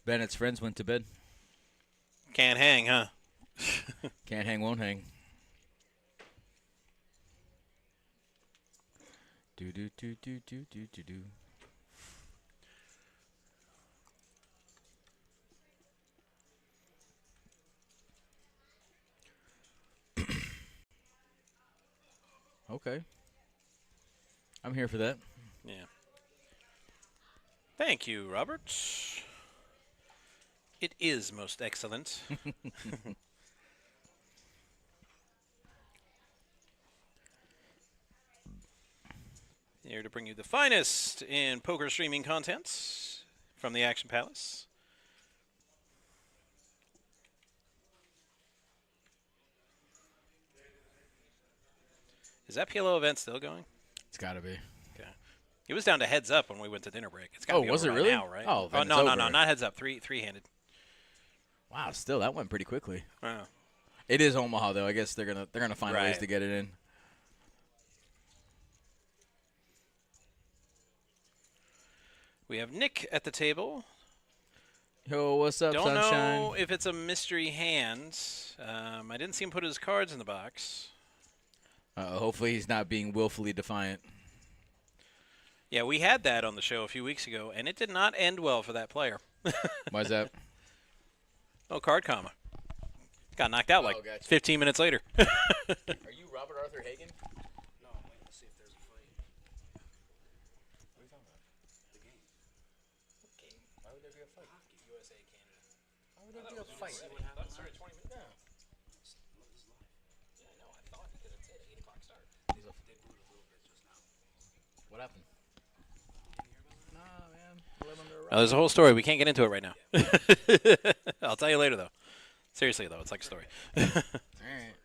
Bennett's friends went to bed.
Can't hang, huh?
Can't hang, won't hang. Do do do do do do do do. Okay. I'm here for that.
Yeah. Thank you, Robert. It is most excellent. Here to bring you the finest in poker streaming contents from the Action Palace. Is that PLO event still going?
It's got to be.
Okay. It was down to heads up when we went to dinner break. It's got to
Oh,
be
was
over
it
by
really?
now, right?
Oh, then it's
no,
over.
not heads up. Three-handed.
Wow, still that went pretty quickly.
Wow.
It is Omaha though. I guess they're gonna find ways
Right.
to get it in.
We have Nick at the table.
Yo, what's up,
Don't
sunshine?
know if it's a mystery hand. I didn't see him put his cards in the box.
Hopefully he's not being willfully defiant.
Yeah, we had that on the show a few weeks ago, and it did not end well for that player.
Why's that?
Oh, card comma. Got knocked out like
gotcha.
15 minutes later.
Are you Robert Arthur Hagen?
No, I'm waiting to see if there's a fight.
What are you talking about?
The game.
What game? Why would there be a fight?
Hockey. USA, Canada.
Why would there be a fight?
See what happens.
started 20 minutes.
Yeah.
This is live.
Yeah, I know. I thought because it said 8 o'clock start.
They booed a little bit just now.
What happened? Nah, man.
There's a whole story. We can't get into it right now. I'll tell you later, though. Seriously, though, it's like a story.
All right.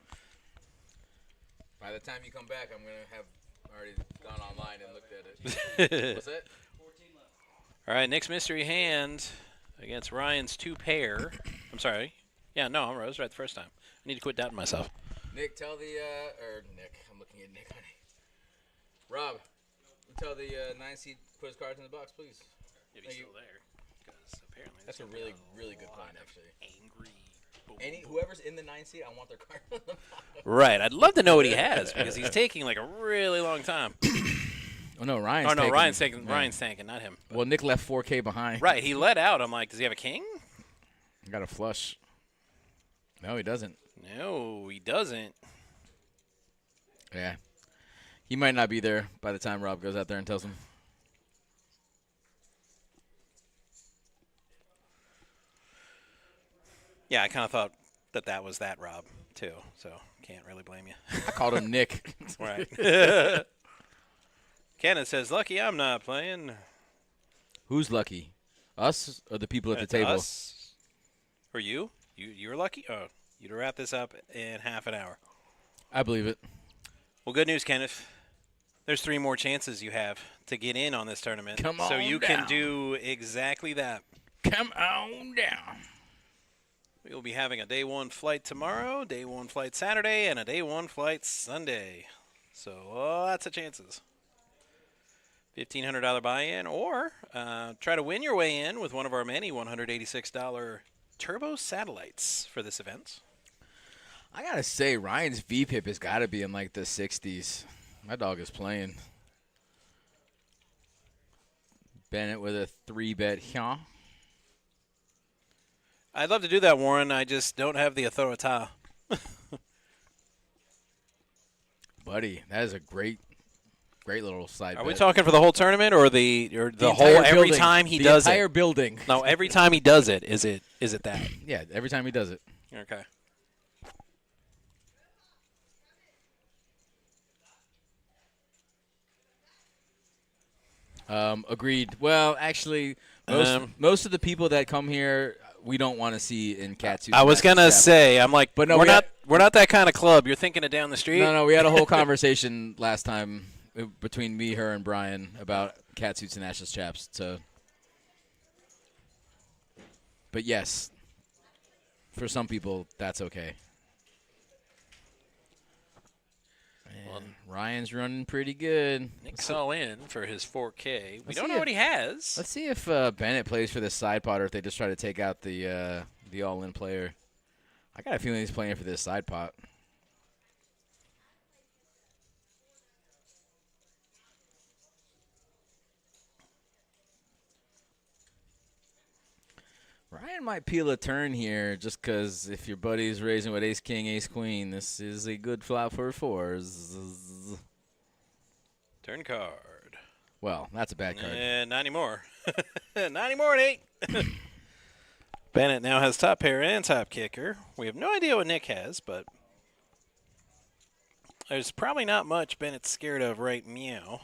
By the time you come back, I'm gonna have already gone online and looked at it. What's that?
14 left.
All right, Nick's mystery hand against Ryan's 2 pair. I'm sorry. Yeah, no, I was right the first time. I need to quit doubting myself.
Nick, tell the Nick. I'm looking at Nick, honey. Rob, tell the 9 seed put his cards in the box, please.
If
he's still
there, because apparently
That's a really, really good point, actually.
angry.
Whoever's in the 9 seed, I want their card on the box.
Right, I'd love to know what he has because he's taking like a really long time.
Oh no, Ryan's.
Oh no,
taking,
Ryan's taking.
yeah.
Ryan's tanking, not him.
Well, Nick left 4K behind.
Right, he let out. I'm like, does he have a king?
Got a flush. No, he doesn't.
No, he doesn't.
Yeah. He might not be there by the time Rob goes out there and tells him.
Yeah, I kind of thought that was that Rob too, so can't really blame you.
I called him Nick.
Right. Kenneth says, "Lucky I'm not playing."
Who's lucky? Us or the people at the table?
Us or you? You're lucky. Oh, you'd wrap this up in half an hour.
I believe it.
Well, good news, Kenneth. There's 3 more chances you have to get in on this tournament.
Come
so
on
you
down.
can do exactly that.
Come on down.
We will be having a day 1 flight tomorrow, day 1 flight Saturday, and a day 1 flight Sunday. So lots of chances. $1,500 buy-in, or try to win your way in with one of our many $186 turbo satellites for this event.
I gotta say, Ryan's VPIP has got to be in like the 60s. My dog is playing. Bennett with a 3-bet here.
I'd love to do that, Warren. I just don't have the authority.
Buddy, that is a great little side
Are
bet.
we talking for the whole tournament or the whole
entire
every
building.
time he
the
does
entire
it?
building.
No, every time he does it, is it that?
Yeah, every time he does it.
Okay.
Agreed. Well, actually, most of the people that come here, we don't want to see in catsuits.
I was gonna say, I'm like,
But no,
we're not that kind of club. You're thinking of down the street.
No, we had a whole conversation last time between me, her, and Brian about catsuits and ashless chaps. So, but yes, for some people, that's okay. And Ryan's running pretty good.
Nick's all in for his 4K. We
Let's
don't
see
know what he has.
Let's see if Bennett plays for this side pot or if they just try to take out the all-in player. I got a feeling he's playing for this side pot. Ryan might peel a turn here just because if your buddy's raising with ace-king, ace-queen, this is a good flop for 4s.
Turn card.
Well, that's a bad card.
Not anymore. Not anymore at 8. Bennett now has top pair and top kicker. We have no idea what Nick has, but there's probably not much Bennett's scared of right meow.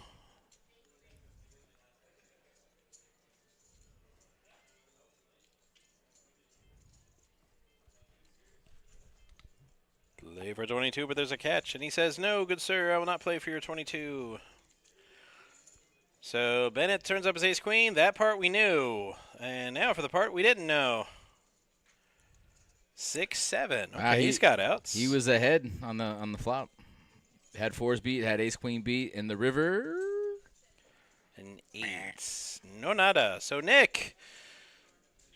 Play for 22, but there's a catch. And he says, no, good sir, I will not play for your 22. So Bennett turns up his ace-queen. That part we knew. And now for the part we didn't know. 6-7. Okay, he's got outs.
He was ahead on the flop. Had fours beat, had ace-queen beat in the river.
An 8. No nada. So Nick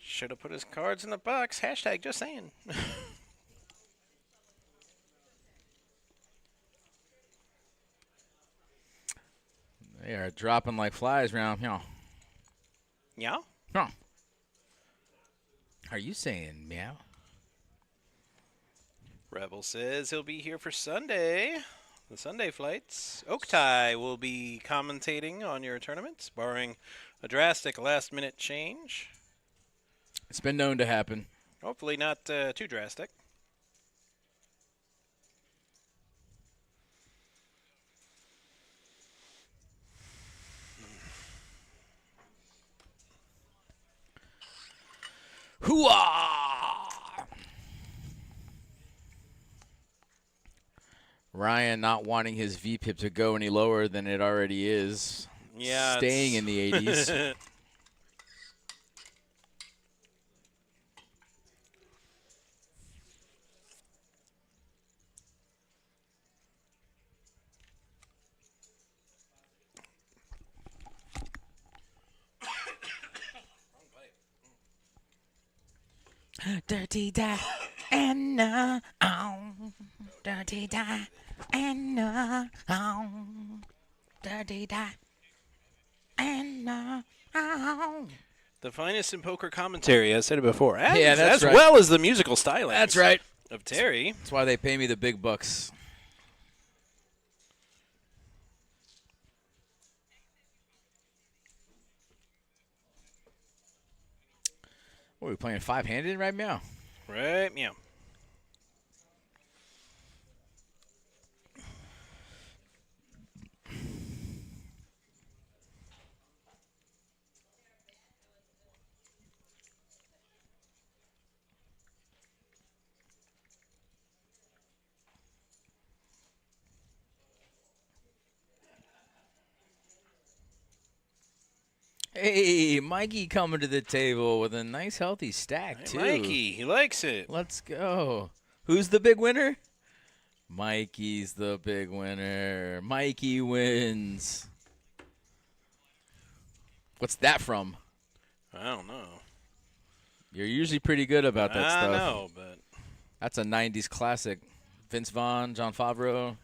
should have put his cards in the box. Hashtag just saying.
They are dropping like flies around here.
Yeah?
Huh. Are you saying meow?
Rebel says he'll be here for Sunday. The Sunday flights. Oaktai will be commentating on your tournament, barring a drastic last-minute change.
It's been known to happen.
Hopefully not too drastic.
Hooah! Ryan not wanting his VPIP to go any lower than it already is.
Yeah,
staying in the 80s.
Dirty Diana, Dirty Diana, Dirty Diana.
The finest in poker commentary. I said it before. As,
Yeah, that's
as
right.
well as the musical stylings.
That's right.
Of Terry.
That's why they pay me the big bucks. What, are we playing five-handed right now?
Right, yeah.
Hey, Mikey coming to the table with a nice healthy stack, too.
Hey, Mikey, he likes it.
Let's go. Who's the big winner? Mikey's the big winner. Mikey wins. What's that from?
I don't know.
You're usually pretty good about that stuff.
I know, but
That's a 90s classic. Vince Vaughn, John Favreau,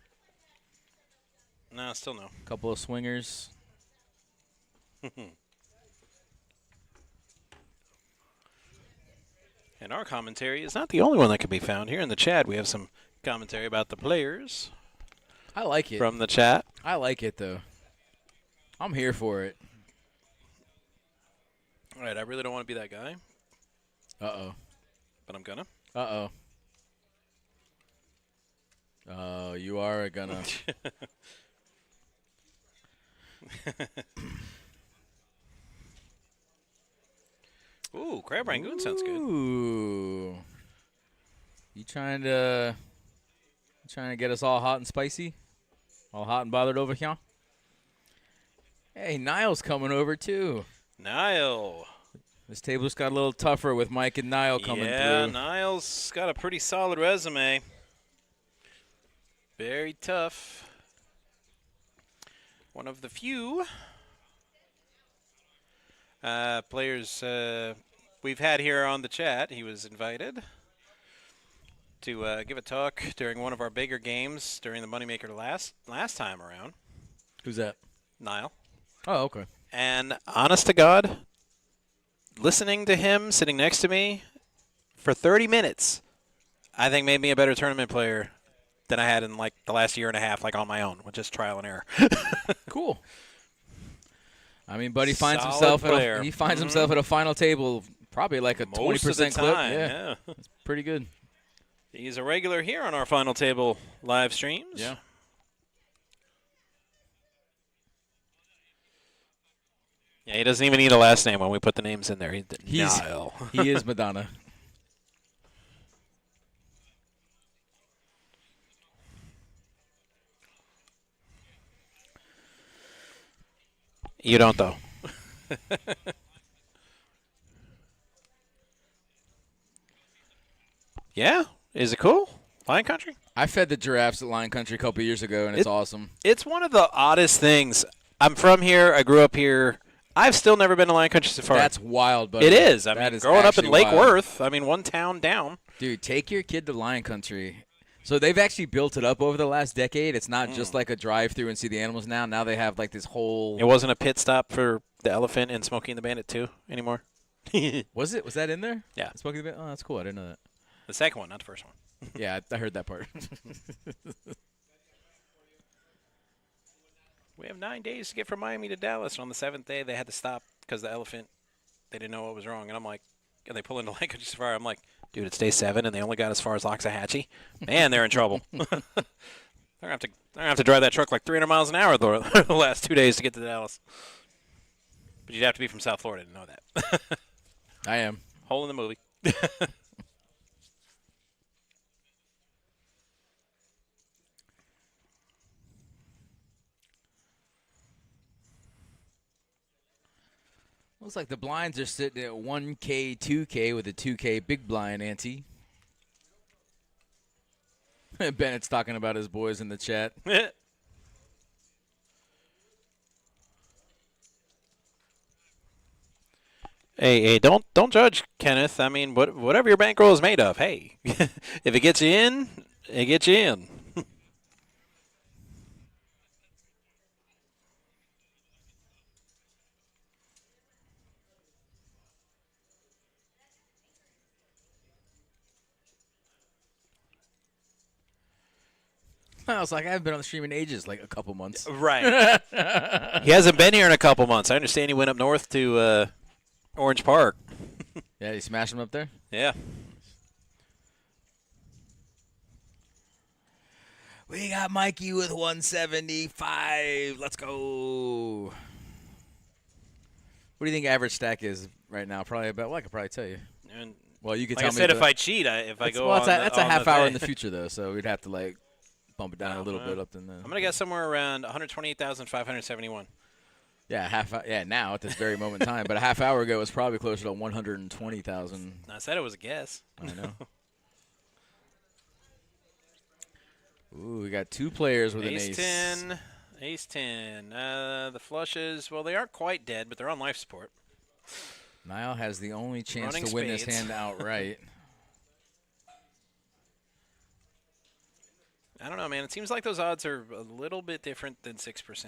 no, still no.
a couple of swingers.
And our commentary is not the only one that can be found. Here in the chat, we have some commentary about the players
I like it.
from the chat.
I like it, though. I'm here for it.
All right, I really don't want to be that guy,
Uh-oh.
but I'm gonna.
Uh-oh. Oh, you are gonna.
Ooh, crab rangoon sounds good.
Ooh. You trying to get us all hot and spicy? All hot and bothered over here? Hey, Niall's coming over, too.
Niall.
This table just got a little tougher with Mike and Niall coming
Yeah,
through.
Niall's got a pretty solid resume. Very tough. One of the few players we've had here on the chat. He was invited to give a talk during one of our bigger games during the Moneymaker last time around.
Who's that?
Niall.
Oh, okay.
And honest to God, listening to him sitting next to me for 30 minutes, I think made me a better tournament player than I had in like the last year and a half, like on my own, with just trial and error.
Cool. I mean, Buddy finds
Solid
himself
player.
himself at a final table, probably like a
Most of the
20% clip.
time,
Yeah,
yeah.
it's pretty good.
He's a regular here on our final table live streams.
Yeah.
Yeah, he doesn't even need a last name when we put the names in there.
He's
Niall.
he is Madonna.
You don't, though. Yeah? Is it cool? Lion Country?
I fed the giraffes at Lion Country a couple years ago, and it's awesome.
It's one of the oddest things. I'm from here. I grew up here. I've still never been to Lion Country Safari.
That's wild, buddy.
It is. I
That
mean,
is
growing up in
actually
Lake
wild.
Worth, I mean, one town down.
Dude, take your kid to Lion Country. So they've actually built it up over the last decade. It's not just like a drive-through and see the animals now. Now they have like this whole.
It wasn't a pit stop for the elephant and Smokey and the Bandit 2 anymore.
Was it? Was that in there?
Yeah.
Smoking the Bandit? Oh, that's cool. I didn't know that.
The second one, not the first one.
Yeah, I heard that part.
We have 9 days to get from Miami to Dallas. And on the 7th day, they had to stop because the elephant, they didn't know what was wrong. And I'm like, and they pull into Lion Country Safari. I'm like, dude, it's day 7, and they only got as far as Loxahatchee. Man, they're in trouble. They're gonna have to drive that truck like 300 miles an hour the last 2 days to get to Dallas. But you'd have to be from South Florida to know that.
I am.
Hole in the movie.
Looks like the blinds are sitting at 1K, 2K with a 2K big blind ante. Bennett's talking about his boys in the chat.
Hey, don't judge, Kenneth. I mean, whatever your bankroll is made of, hey, if it gets you in, it gets you in.
I was like, I haven't been on the stream in ages, like a couple months.
Right. He hasn't been here in a couple months. I understand he went up north to Orange Park.
Yeah, you smash them up there?
Yeah.
We got Mikey with 175. Let's go. What do you think average stack is right now? Probably about, well, I could probably tell you.
And
Well, you could
like
tell
I
me.
said, if I cheat, if I go
well,
on
that's
the,
a
on
half
the
hour in the
thing.
future, though, so we'd have to, like, bump it down a little bit up in the.
I'm going to guess somewhere around 128,571.
Yeah, now at this very moment in time. But a half hour ago, it was probably closer to 120,000.
I said it was a guess.
I know. Ooh, we got two players with an ace.
Ace 10. The flushes, well, they aren't quite dead, but they're on life support.
Niall has the only chance
Running
to win this
spades.
hand outright.
I don't know, man. It seems like those odds are a little bit different than 6%.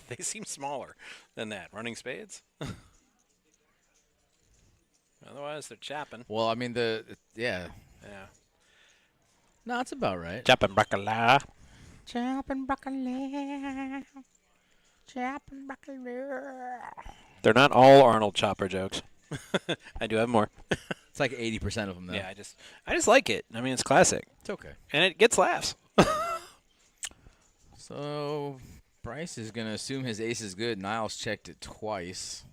They seem smaller than that. Running spades? Otherwise, they're chapping.
Well, I mean, yeah.
Yeah.
No, it's about right.
Chapping bacala.
Chopping broccoli. Chopping broccoli.
They're not all Arnold Chopper jokes. I do have more.
It's like 80% of them, though.
Yeah, I just like it. I mean, it's classic.
It's okay.
And it gets laughs.
So Bryce is going to assume his ace is good. Niall's checked it twice.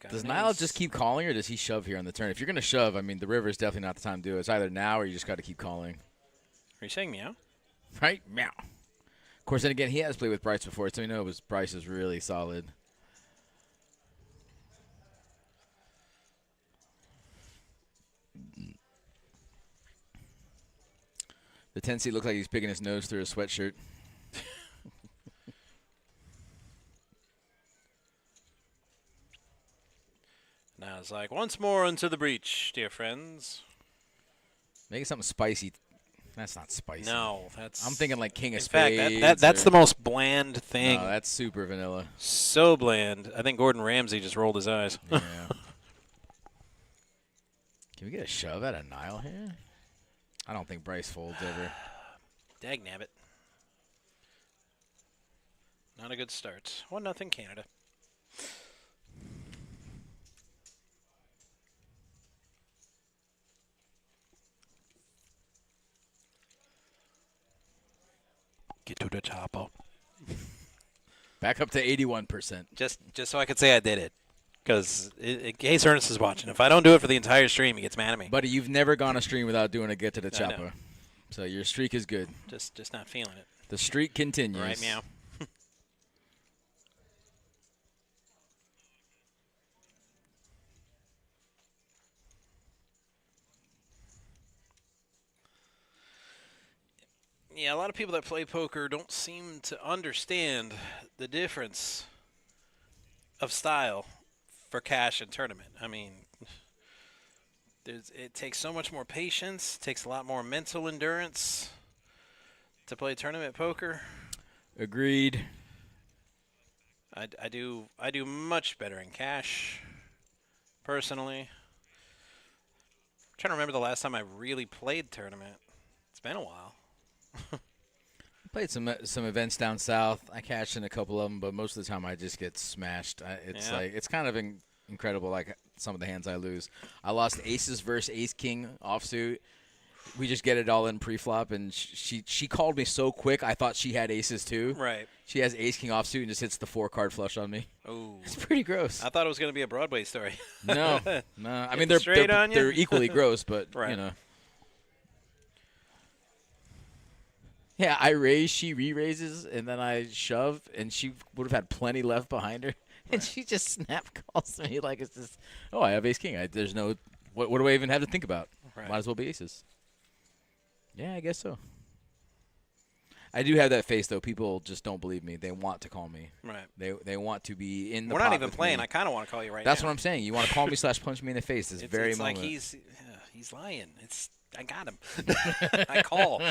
Does Niall just keep calling, or does he shove here on the turn? If you're going to shove, I mean, the river is definitely not the time to do it. It's either now or you just got to keep calling.
Are you saying meow?
Right? Meow. Of course, then again, he has played with Bryce before, so we know Bryce is really solid. The 10-seat looks like he's picking his nose through a sweatshirt.
Now it's like, once more into the breach, dear friends.
Make it something spicy. That's not spicy.
No, that's...
I'm thinking like King of
In fact,
Spades.
that's the most bland thing.
No, that's super vanilla.
So bland. I think Gordon Ramsay just rolled his eyes.
Yeah. Can we get a shove at a Niall here? I don't think Bryce folds ever.
Dagnabbit. Not a good start. 1-0 Canada. Get to the chopper.
Back up to 81%.
Just so I could say I did it. Because in case Ernest is watching, if I don't do it for the entire stream, he gets mad at me.
Buddy, you've never gone a stream without doing a get to the
I know.
chopper. So your streak is good.
Just not feeling it.
The streak continues.
Right, meow. Yeah, a lot of people that play poker don't seem to understand the difference of style for cash and tournament. I mean, it takes so much more patience, takes a lot more mental endurance to play tournament poker.
Agreed.
I do much better in cash, personally. I'm trying to remember the last time I really played tournament. It's been a while.
Played some events down south. I cashed in a couple of them, but most of the time I just get smashed. It's kind of incredible. Like some of the hands I lose. I lost aces versus ace king offsuit. We just get it all in pre-flop, and she called me so quick. I thought she had aces too.
Right.
She has ace king offsuit and just hits the 4-card flush on me.
Oh,
It's pretty gross.
I thought it was going to be a Broadway story.
No. I mean,
Straight on you?
they're equally gross, but
Right.
you know. Yeah, I raise, she re-raises, and then I shove, and she would have had plenty left behind her, and she just snap calls me like it's just, oh, I have ace king. There's no, what do I even have to think about?
Right.
Might as well be aces. Yeah, I guess so. I do have that face though. People just don't believe me. They want to call me.
Right.
They want to be in the.
We're
pot
not even
with
playing.
me.
I kind of want to call you right
That's
now.
what I'm saying. You want to call me / punch me in the face this very
it's
moment.
like he's lying. I got him. I call.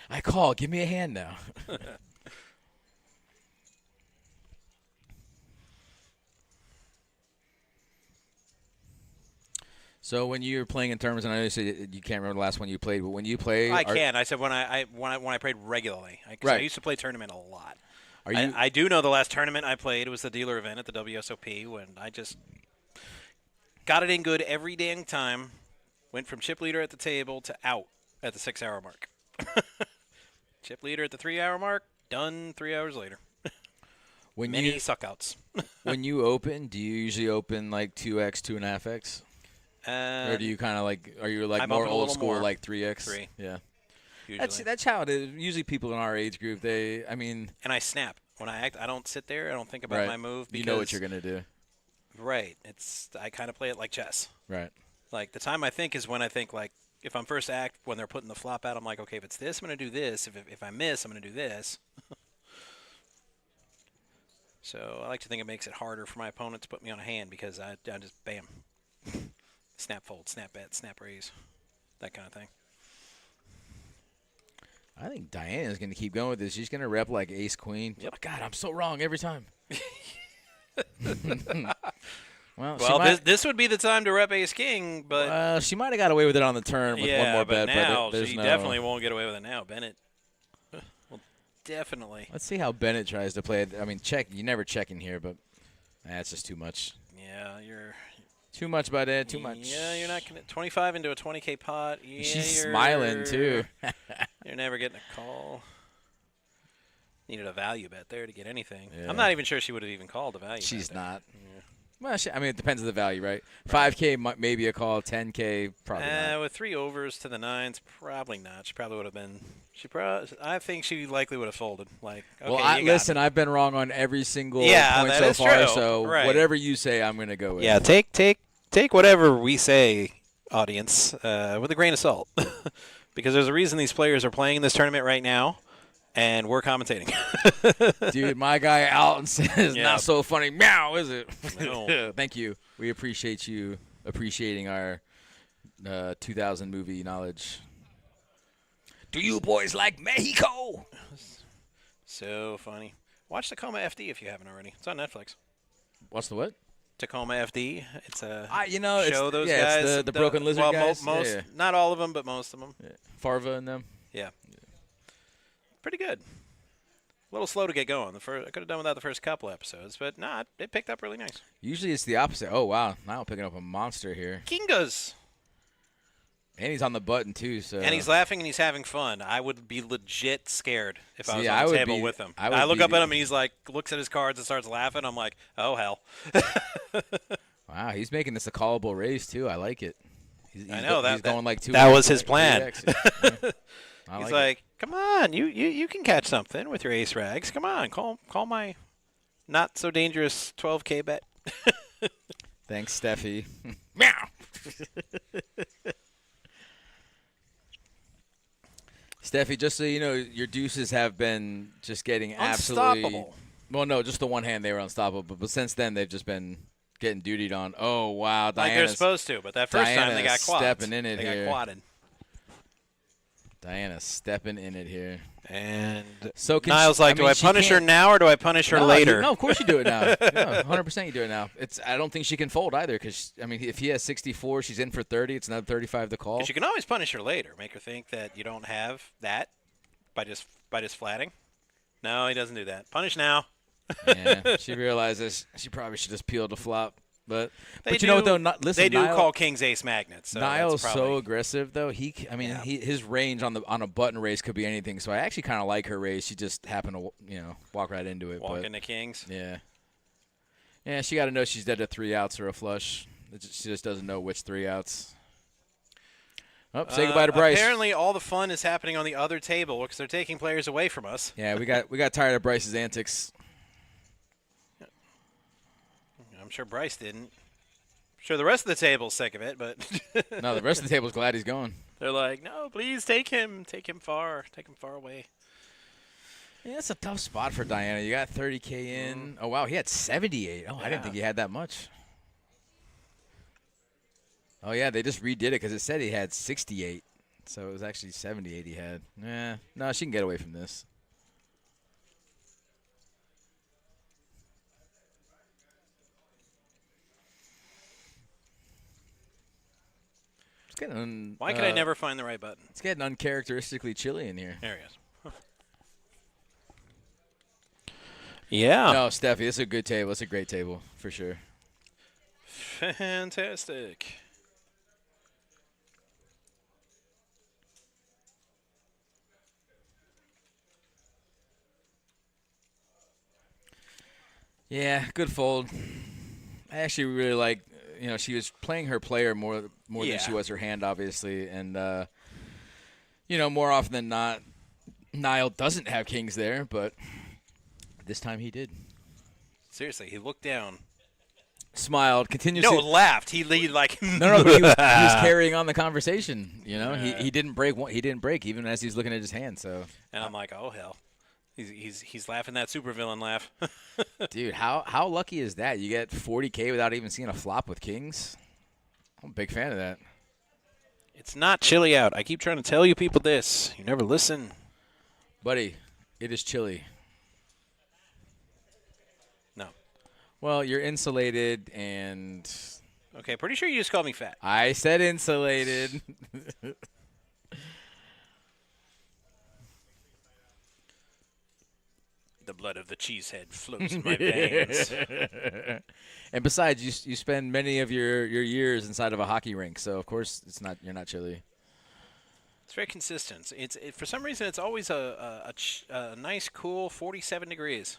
I call. Give me a hand now. So when you're playing in tournaments, and I know you said you can't remember the last one you played, but when you play,
I can. I said when I played regularly. I
Right.
used to play tournament a lot.
Are you?
I do know the last tournament I played was the dealer event at the WSOP when I just got it in good every dang time. Went from chip leader at the table to out at the 6-hour mark. Chip leader at the 3-hour mark, done 3 hours later.
when
Many
you
suckouts.
when you open, do you usually open like 2x, 2.5x, or do you kind of like? Are you like
I'm
more
open a
old
little
school,
more.
like 3x?
3.
Yeah.
Usually.
That's how it is. Usually, people in our age group, I mean,
And I snap. When I act, I don't sit there. I don't think about
right.
my move.
You
Because,
know what you're gonna do.
Right. I kind of play it like chess.
Right.
Like, the time I think is when I think, like, if I'm first act, when they're putting the flop out, I'm like, okay, if it's this, I'm going to do this. If I miss, I'm going to do this. So I like to think it makes it harder for my opponent to put me on a hand because I just, bam, snap fold, snap bet, snap raise, that kind of thing.
I think Diana's going to keep going with this. She's going to rep like ace queen.
Yep.
Oh, God, I'm so wrong every time.
Well, this would be the time to rep ace king, but
she might have got away with it on the turn with one more
but
bet.
now
but there's
she
no.
definitely won't get away with it now. Bennett will definitely.
Let's see how Bennett tries to play it. I mean, check. You never check in here, but that's just too much.
Yeah, you're.
Too much, buddy. Too much.
Yeah, you're not gonna 25 into a 20K pot. Yeah,
She's smiling too.
You're never getting a call. Needed a value bet there to get anything.
Yeah.
I'm not even sure she would have even called a value.
She's
bet there.
not. Well, I mean, it depends on the value, right? 5K maybe a call. 10K probably not.
With 3 overs to the 9s, probably not. She probably would have been. I think she likely would have folded. Like, okay,
Well,
you got
listen,
me.
I've been wrong on every single
Yeah,
point
that
so
is
far.
true.
So
Right.
whatever you say, I'm going to go with.
Yeah, take whatever we say, audience, with a grain of salt, because there's a reason these players are playing in this tournament right now, and we're commentating.
Dude, my guy Alton says,
Yeah.
not so funny. Meow, is it?
No.
Thank you. We appreciate you appreciating our 2000 movie knowledge. Do you boys like Mexico?
So funny. Watch Tacoma FD if you haven't already. It's on Netflix.
What's the what?
Tacoma FD. It's a
it's,
show those
yeah,
guys.
It's the Broken Lizard
well,
guys.
most,
yeah.
not all of them, but most of them.
Yeah. Farva and them.
Yeah. Pretty good. A little slow to get going. I could have done without the first couple episodes, but nah, it picked up really nice.
Usually it's the opposite. Oh, wow. Now I'm picking up a monster here.
Kingas.
And he's on the button, too. So.
And he's laughing and he's having fun. I would be legit scared if I was
See,
on
I
the
would
table
be-
with him.
I would
I look
be-
up at him and he's like, looks at his cards and starts laughing. I'm like, oh, hell.
Wow, he's making this a callable raise, too. I like it. He's
I know,
he's going like 2.
that was his plan.
3X. I
He's
like
like, come on, you can catch something with your ace rags. Come on, call my not so dangerous 12K bet.
it. Thanks, Steffi. Meow. Steffi, just so you know, your deuces have been just getting absolutely
Unstoppable.
Well, no, just the one hand they were unstoppable, but since then they've just been getting dutied on. Oh wow,
Like they're
Diana's
supposed to, but that first time they got
Diana's
quads.
stepping in it
they
here.
got quadded.
Diana's stepping in it here.
And
So can
Niall's
she,
like, do I
she
punish her
can't-
now or do I punish her
No,
later?
No, of course you do it now. No, 100% you do it now. I don't think she can fold either because, I mean, if he has 64, she's in for 30. It's another 35 to call.
Because you can always punish her later. Make her think that you don't have that by just flatting. No, he doesn't do that. Punish now.
Yeah, she realizes she probably should just peel the flop. But
They
you know what,
do-
though? Listen,
They do
Niall,
call kings ace magnets. So
Niall's
that's
so
probably,
aggressive, though.
Yeah.
His range on a button raise could be anything. So I actually kind of like her raise. She just happened to, walk right into it.
walk
but,
into kings.
Yeah. Yeah, she got to know she's dead to 3 outs or a flush. She just doesn't know which 3 outs. Oh, say goodbye to Bryce.
Apparently, all the fun is happening on the other table because they're taking players away from us.
Yeah, we got tired of Bryce's antics.
I'm sure Bryce didn't. I'm sure the rest of the table's sick of it, but
No, the rest of the table's glad he's gone.
they're like, no, please take him far away.
Yeah, it's a tough spot for Diana. You got 30K in. Oh, wow, he had 78. Oh, I didn't
Yeah.
think he had that much. Oh, yeah, they just redid it because it said he had 68. So it was actually 78 he had. No, she can get away from this. It's getting
Why could I never find the right button?
It's getting uncharacteristically chilly in here.
There he is. Yeah.
No, Steffi, this is a good table. It's a great table for sure.
Fantastic.
Yeah, good fold. I actually really like, she was playing her player more
Yeah.
than she was her hand, obviously, and more often than not, Niall doesn't have kings there, but this time he did.
Seriously, he looked down.
Smiled, continuously.
No, laughed. He like.
No, but he was carrying on the conversation. He didn't break. He didn't break even as he's looking at his hand. So.
And I'm like, oh hell, he's laughing that supervillain laugh.
Dude, how lucky is that? You get 40K without even seeing a flop with kings. I'm a big fan of that.
It's not chilly out. I keep trying to tell you people this. You never listen.
Buddy, it is chilly.
No.
Well, you're insulated, and
Okay, pretty sure you just called me fat.
I said insulated.
The blood of the cheesehead flows in my veins.
And besides, you spend many of your years inside of a hockey rink, so of course you're not chilly.
It's very consistent. For some reason, it's always a nice, cool 47 degrees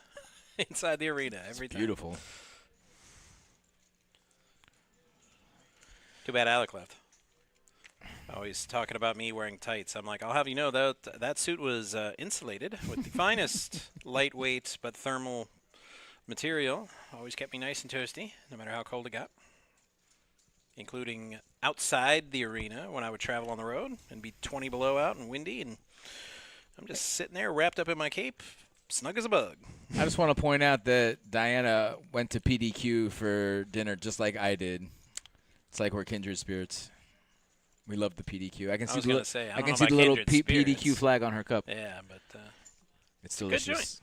inside the arena every time.
Beautiful.
Too bad Alec left. Always talking about me wearing tights. I'm like, I'll have you know that suit was insulated with the finest lightweight but thermal material. Always kept me nice and toasty, no matter how cold it got. Including outside the arena when I would travel on the road and be 20 below out and windy, and I'm just sitting there wrapped up in my cape, snug as a bug.
I just want to point out that Diana went to PDQ for dinner just like I did. It's like we're kindred spirits. We love the PDQ. I can
I
see
was
the
gonna say, I
I
don't
can
know
see
about
the little
kindred
PDQ
spirits.
flag on her cup.
Yeah, but
It's
good
delicious.
joint.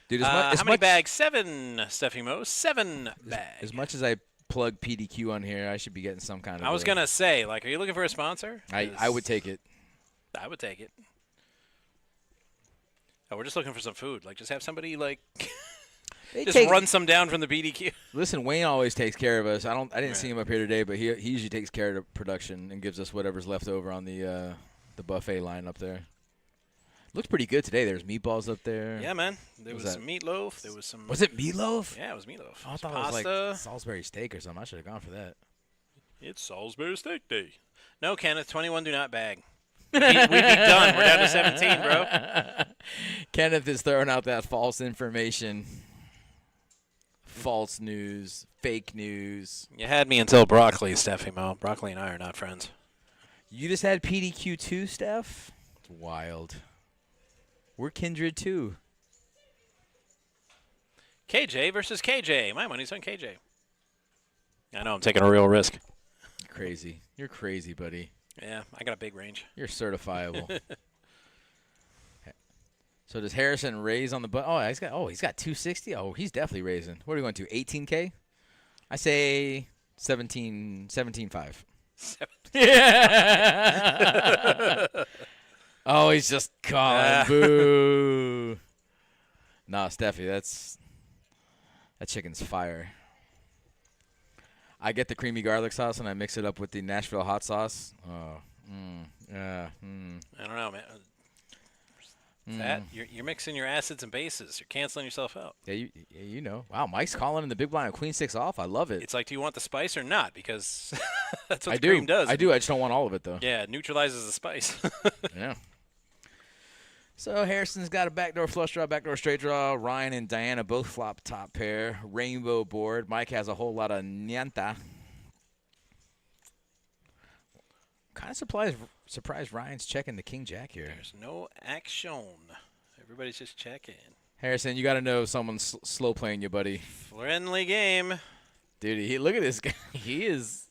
Dude,
how many bags? 7, Steffi Mo. 7 bags.
As much as I plug PDQ on here, I should be getting some kind of.
I was gonna say, like, are you looking for a sponsor?
I would take it.
I would take it. Oh, we're just looking for some food. Like, just have somebody like just run some down from the PDQ.
Listen, Wayne always takes care of us. I didn't
Right.
see him up here today, but he usually takes care of the production and gives us whatever's left over on the buffet line up there. Looked pretty good today. There's meatballs up there.
Yeah, man. There
was
was
that?
some meatloaf. There was some.
Was it meatloaf?
Yeah, it was meatloaf.
Oh, I
Some
thought it was
pasta.
like Salisbury steak or something. I should have gone for that.
It's Salisbury Steak Day. No, Kenneth. 21 do not bag. We'd be done. We're down to 17, bro.
Kenneth is throwing out that false information. False news. Fake news.
You had me until broccoli, Steffi Mo. Broccoli and I are not friends.
You just had PDQ too, Steph? It's wild. We're kindred too.
KJ versus KJ. My money's on KJ. I know, I'm taking a real risk.
You're crazy. You're crazy, buddy.
Yeah, I got a big range.
You're certifiable. So does Harrison raise on the button? He's got 260. Oh, he's definitely raising. What are we going to? 18K? I say 17.5. Yeah. Oh, he's just calling. Boo. Nah, Steffi, that chicken's fire. I get the creamy garlic sauce and I mix it up with the Nashville hot sauce. Oh,
I don't know, man. You're mixing your acids and bases. You're canceling yourself out.
Yeah, you know. Wow, Mike's calling in the big blind with Queen 6 off. I love it.
It's like, do you want the spice or not? Because that's what
I
the cream does.
I do. I just don't want all of it, though.
Yeah, it neutralizes the spice.
Yeah. So Harrison's got a backdoor flush draw, backdoor straight draw. Ryan and Diana both flop top pair. Rainbow board. Mike has a whole lot of Nyanta. Kind of surprised Ryan's checking the king jack here.
There's no action. Everybody's just checking.
Harrison, you got to know someone's slow playing you, buddy.
Friendly game.
Dude, look at this guy. He is.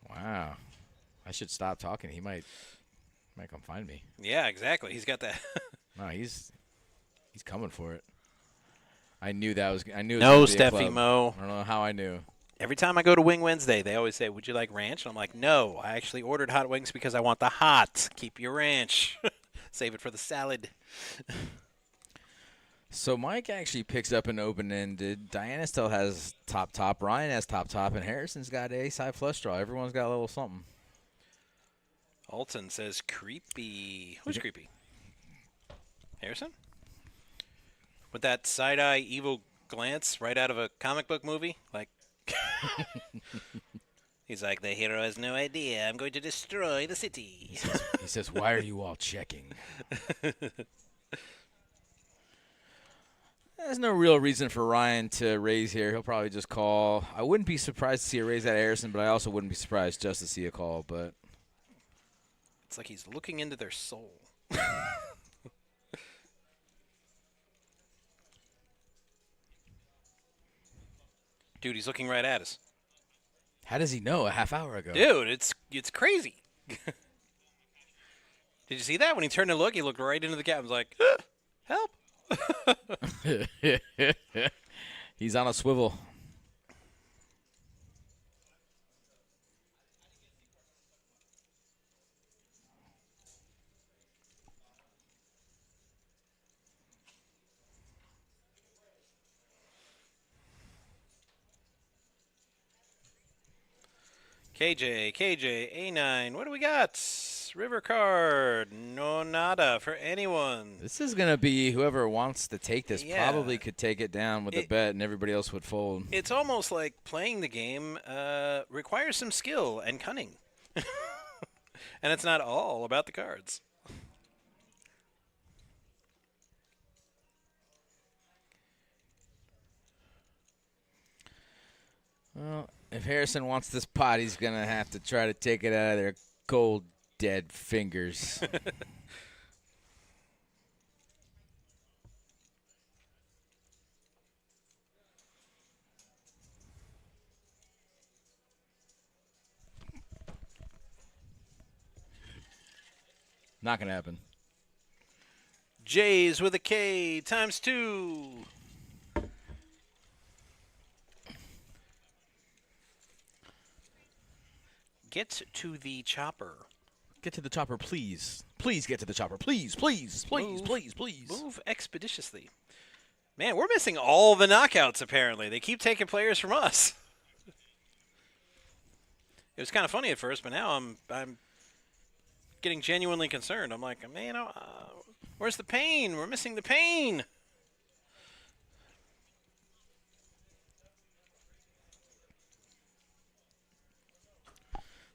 Wow. I should stop talking. He might come find me.
Yeah, exactly. He's got that.
No, he's coming for it. I knew that was. I knew.
No,
it was gonna be a
Steffi
club.
Mo.
I don't know how I knew.
Every time I go to Wing Wednesday, they always say, "Would you like ranch?" And I'm like, "No, I actually ordered hot wings because I want the hot. Keep your ranch. Save it for the salad."
So Mike actually picks up an open-ended. Diana still has top. Ryan has top, and Harrison's got a side flush draw. Everyone's got a little something.
Alton says creepy. Who's creepy? Harrison? With that side-eye evil glance right out of a comic book movie? Like, he's like, the hero has no idea. I'm going to destroy the city.
He says, why are you all checking? There's no real reason for Ryan to raise here. He'll probably just call. I wouldn't be surprised to see a raise at Harrison, but I also wouldn't be surprised just to see a call. But
it's like he's looking into their soul. Dude, he's looking right at us.
how does he know a half hour ago?
Dude, it's crazy. Did you see that? When he turned to look, he looked right into the cat and was like, help.
He's on a swivel.
KJ, A9. What do we got? River card. No nada for anyone.
This is going to be whoever wants to take this
Yeah.
probably could take it down with a bet and everybody else would fold.
It's almost like playing the game requires some skill and cunning. And it's not all about the cards.
Well, if Harrison wants this pot, he's going to have to try to take it out of their cold, dead fingers. Not going to happen.
J's with a K times 2. Get to the chopper.
Get to the chopper, please. Please get to the chopper. Please, please, please, please, please.
Move expeditiously. Man, we're missing all the knockouts, apparently. They keep taking players from us. It was kind of funny at first, but now I'm getting genuinely concerned. I'm like, man, where's the pain? We're missing the pain.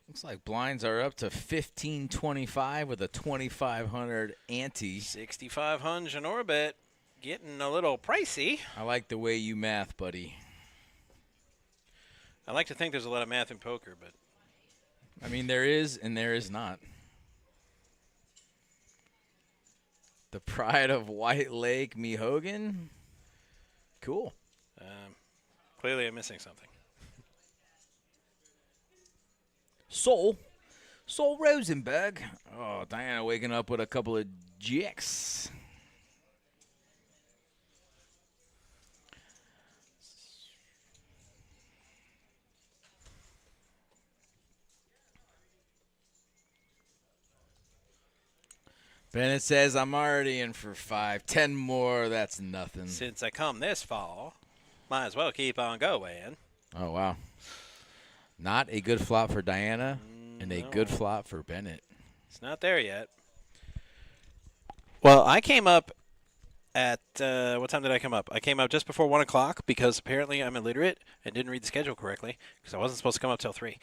Looks like blinds are up to 1525 with a 2500 ante.
6,500 in orbit. Getting a little pricey.
I like the way you math, buddy.
I like to think there's a lot of math in poker, but
I mean, there is and there is not. The pride of White Lake, me Hogan. Cool.
Clearly, I'm missing something.
Soul Rosenberg. Oh, Diana waking up with a couple of jicks. Bennett says, I'm already in for 5. 10 more, that's nothing.
Since I come this fall, might as well keep on going.
Oh, wow. Not a good flop for Diana and a
No.
good flop for Bennett.
It's not there yet. Well, I came up at what time did I come up? I came up just before 1 o'clock because apparently I'm illiterate and didn't read the schedule correctly because I wasn't supposed to come up till 3.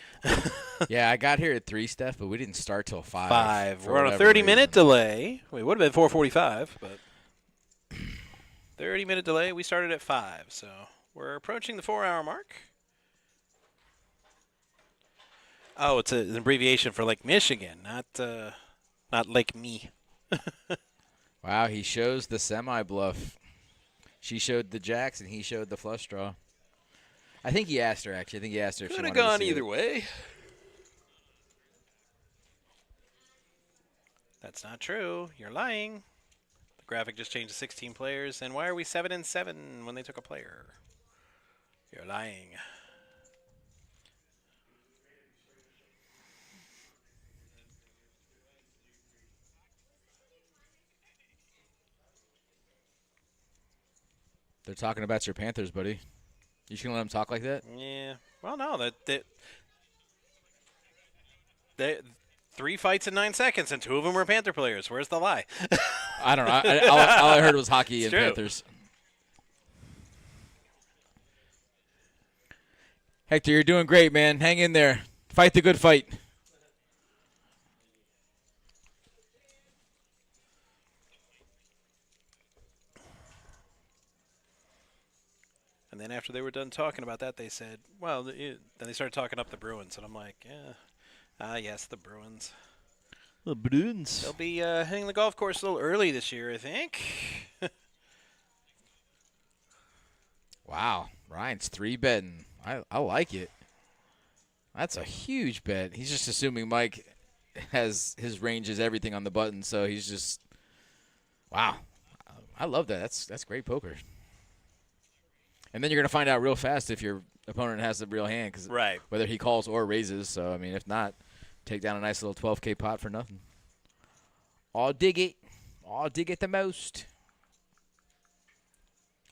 Yeah, I got here at 3, Steph, but we didn't start till 5.
5.
for
We're on a
whatever
30-minute
reason.
delay. We would have been 4:45, but 30-minute delay. We started at 5, so we're approaching the 4-hour mark. Oh, it's an abbreviation for Lake Michigan, not Lake Me.
Wow, he shows the semi-bluff. She showed the jacks, and he showed the flush draw. I think he asked her, actually. I think he asked her if she
Could have
wanted to
gone
see
either
it.
way. That's not true. You're lying. The graphic just changed to 16 players. And why are we 7-7 when they took a player? You're lying.
They're talking about your Panthers, buddy. You just going to let them talk like that?
Yeah. Well, no. They 3 fights in 9 seconds, and 2 of them were Panther players. Where's the lie?
I don't know. All I heard was hockey
It's
and
true.
Panthers. Hector, you're doing great, man. Hang in there. Fight the good fight.
And then after they were done talking about that, they said, well, then they started talking up the Bruins. And I'm like, yeah, yes, the Bruins.
The Bruins.
They'll be hitting the golf course a little early this year, I think.
Wow. Ryan's 3-betting. I like it. That's a huge bet. He's just assuming Mike has his range is everything on the button, so he's just wow. I love that. That's great poker. And then you're gonna find out real fast if your opponent has the real hand, because
Right.
whether he calls or raises. So I mean, if not, take down a nice little 12K pot for nothing. I'll dig it. I'll dig it the most.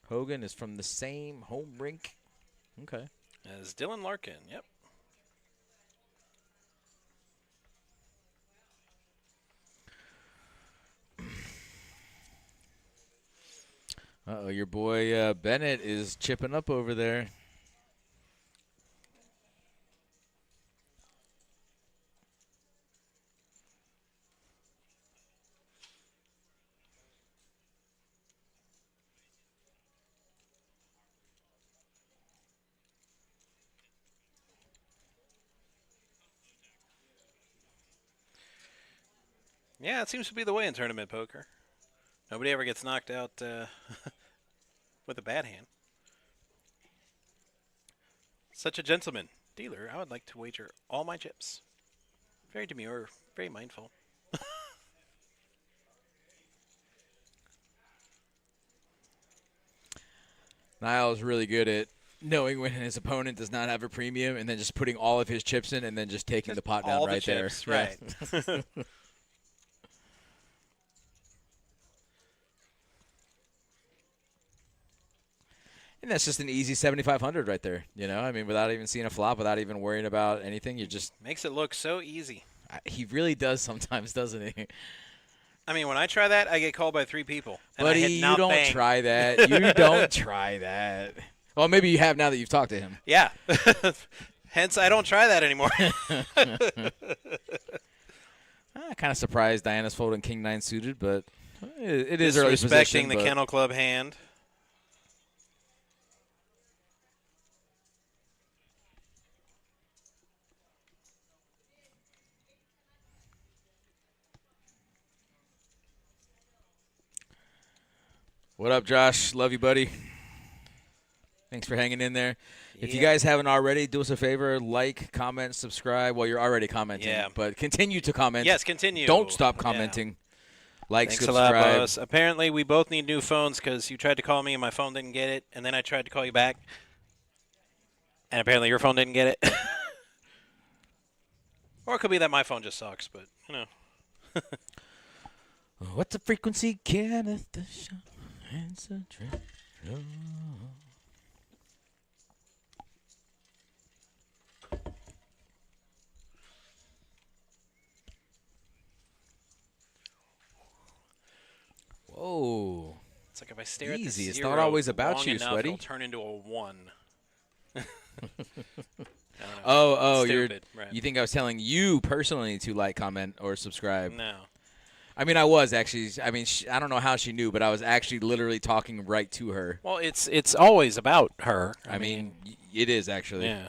Hogan is from the same home rink. Okay.
As Dylan Larkin, yep.
Uh-oh, your boy Bennett is chipping up over there.
Yeah, it seems to be the way in tournament poker. Nobody ever gets knocked out with a bad hand. Such a gentleman. Dealer, I would like to wager all my chips. Very demure, very mindful.
Niall's really good at knowing when his opponent does not have a premium and then just putting all of his chips in and then just taking the pot down
all
right
the chips,
there. Yeah.
right.
And that's just an easy 7,500 right there. You know, I mean, without even seeing a flop, without even worrying about anything, you just
Makes it look so easy.
he really does sometimes, doesn't he?
I mean, when I try that, I get called by 3 people. And I
Buddy,
hit
you
not
don't
bang.
try that. You don't try that. Well, maybe you have now that you've talked to him.
Yeah. Hence, I don't try that anymore.
I'm kind of surprised Diana's folding King 9 suited, but it is early
Disrespecting
position.
the
but
Kennel Club hand.
What up, Josh? Love you, buddy. Thanks for hanging in there. If you
Yeah.
guys haven't already, do us a favor, like, comment, subscribe. Well, you're already commenting,
Yeah.
but continue to comment.
Yes, continue.
Don't stop
Yeah.
commenting. Like,
Thanks a lot,
subscribe.
boss. Apparently, we both need new phones because you tried to call me and my phone didn't get it, and then I tried to call you back, and apparently your phone didn't get it. Or it could be that my phone just sucks, but, you know.
What's the frequency? Kenneth the show. Answer trip. Whoa.
It's like if I stare
Easy.
at this
It's
zero
not always about
long
you,
enough,
Sweaty.
It'll turn into a 1. I don't know.
Oh,
Stupid, right.
you think I was telling you personally to like, comment, or subscribe?
No.
I mean, I was actually. I mean, I don't know how she knew, but I was actually literally talking right to her.
Well, it's always about her.
I mean, it is actually.
yeah.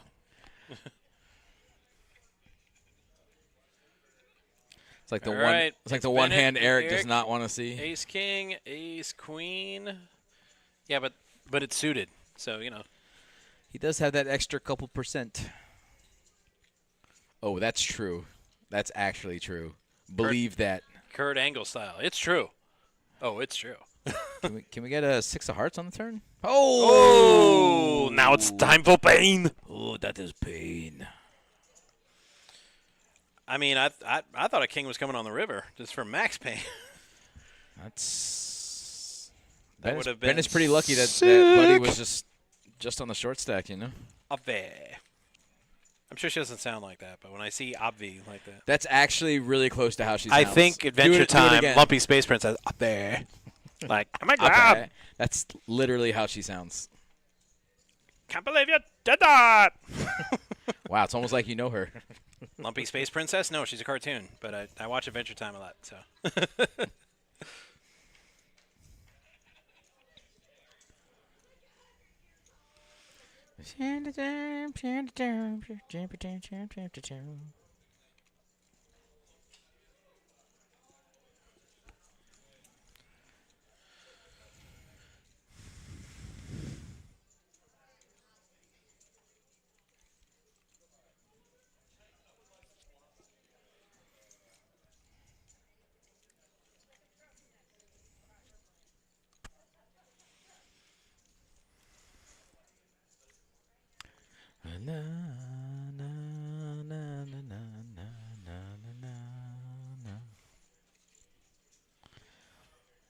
It's like the
All
one.
right,
It's like
it's
the one
Bennett,
hand Eric does
Eric,
not want to see.
Ace King, Ace Queen. Yeah, but it's suited, so you know.
He does have that extra couple percent. Oh, that's true. That's actually true. Believe that.
Kurt Angle style. It's true. Oh, it's true.
Can we get a 6 of hearts on the turn?
Oh, now it's time for pain.
Oh, that is pain.
I mean, I thought a king was coming on the river just for max pain.
That's.
That would have been
Bennett's pretty lucky that
sick.
Buddy was just on the short stack, you know?
Obve. I'm sure she doesn't sound like that, but when I see Obvi like that.
That's actually really close to how she
I
sounds.
think Adventure
do it
Time,
again.
Lumpy Space Princess, Obve. Like, oh my
Okay.
god,
That's literally how she sounds.
can't believe you did that.
Wow, it's almost like you know her.
Lumpy Space Princess? No, she's a cartoon, but I watch Adventure Time a lot, so.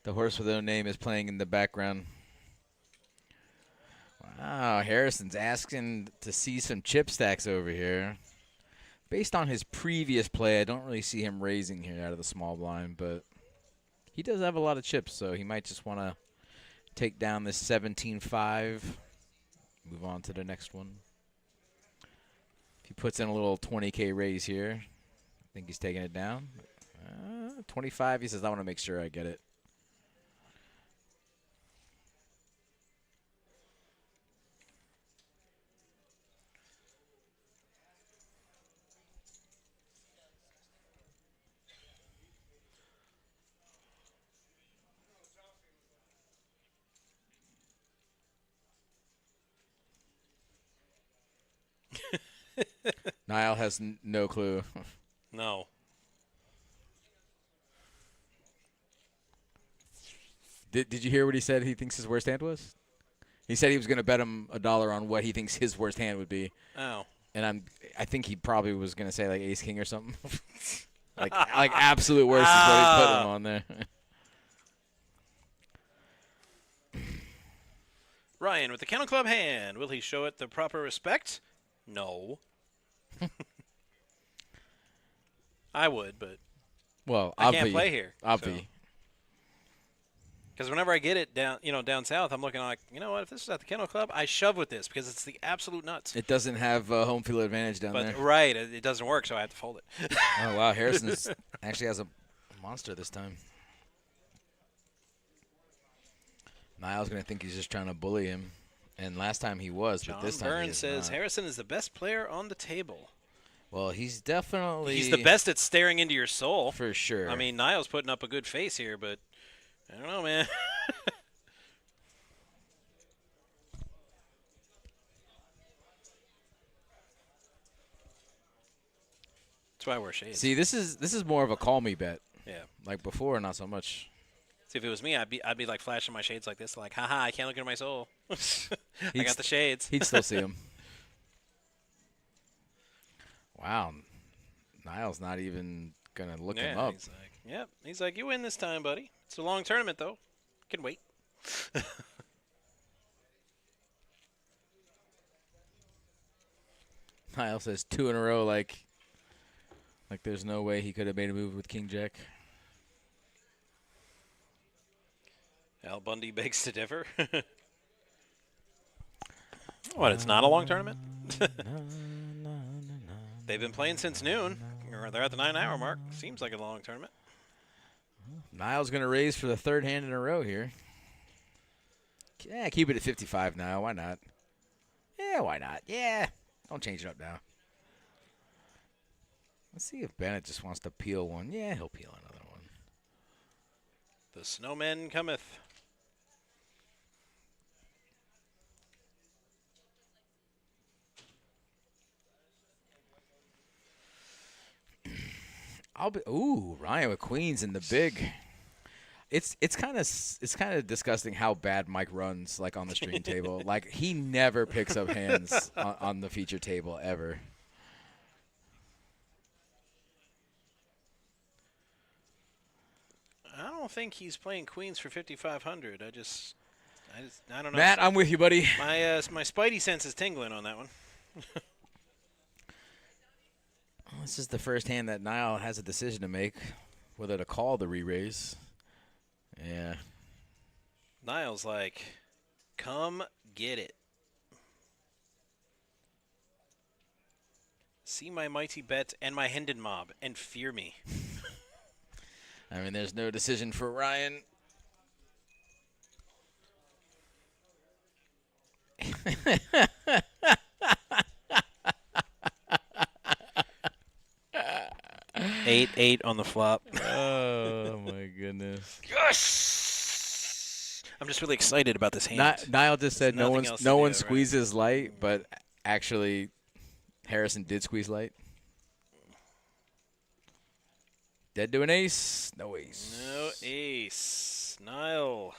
The horse with no name is playing in the background. Wow, Harrison's asking to see some chip stacks over here. Based on his previous play, I don't really see him raising here out of the small blind, but he does have a lot of chips, so he might just want to take down this 17-5. Move on to the next one. If he puts in a little 20K raise here, I think he's taking it down. 25, he says, I want to make sure I get it. Niall has no clue.
No.
Did you hear what he said he thinks his worst hand was? He said he was going to bet him $1 on what he thinks his worst hand would be.
Oh.
And I think he probably was going to say like ace king or something. like absolute worst is what he put him on there.
Ryan with the Kennel Club hand. Will he show it the proper respect? No. I would, but
Well,
I can't play here.
Obvi.
Because whenever I get it down south, I'm looking like, you know what? If this is at the Kennel Club, I shove with this because it's the absolute nuts.
It doesn't have home field advantage down
But
there.
right, it doesn't work, so I have to fold it.
Oh, wow. Harrison actually has a monster this time. Niall's going to think he's just trying to bully him. And last time he was,
John
but this time he
Burns
is
says
not.
Harrison is the best player on the table.
Well, he's definitely...
He's the best at staring into your soul.
For sure.
I mean, Niall's putting up a good face here, but I don't know, man. That's why I wear shades.
See, this is more of a call me bet.
Yeah.
Like before, not so much.
See, if it was me, I'd be like flashing my shades like this, like, haha, I can't look into my soul. I
He'd
got the shades.
He'd still see him. Wow. Niall's not even going to look him up.
He's like, yep. He's like, you win this time, buddy. It's a long tournament, though. Can wait.
Niall says 2 in a row, like there's no way he could have made a move with King Jack.
Al Bundy begs to differ. What, it's not a long tournament? They've been playing since noon. Or they're at the 9-hour mark. Seems like a long tournament.
Niall's going to raise for the 3rd hand in a row here. Yeah, keep it at 55 now. Why not? Yeah, why not? Yeah. Don't change it up now. Let's see if Bennett just wants to peel one. Yeah, he'll peel another one.
The snowman cometh.
Ooh, Ryan with queens in the big. It's kind of disgusting how bad Mike runs like on the stream table. Like he never picks up hands on the feature table ever.
I don't think he's playing queens for 5,500. I don't know.
Matt, I'm with you, buddy.
My spidey sense is tingling on that one.
This is the first hand that Niall has a decision to make, whether to call the re-raise. Yeah.
Niall's like, come get it. See my mighty bet and my Hendon mob and fear me.
I mean, there's no decision for Ryan.
8-8 on the flop.
Oh, my goodness.
Yes! I'm just really excited about this hand.
Niall just said no
nothing else to
one
do, right?
squeezes light, but actually Harrison did squeeze light. Dead to an ace. No ace.
No ace. Niall.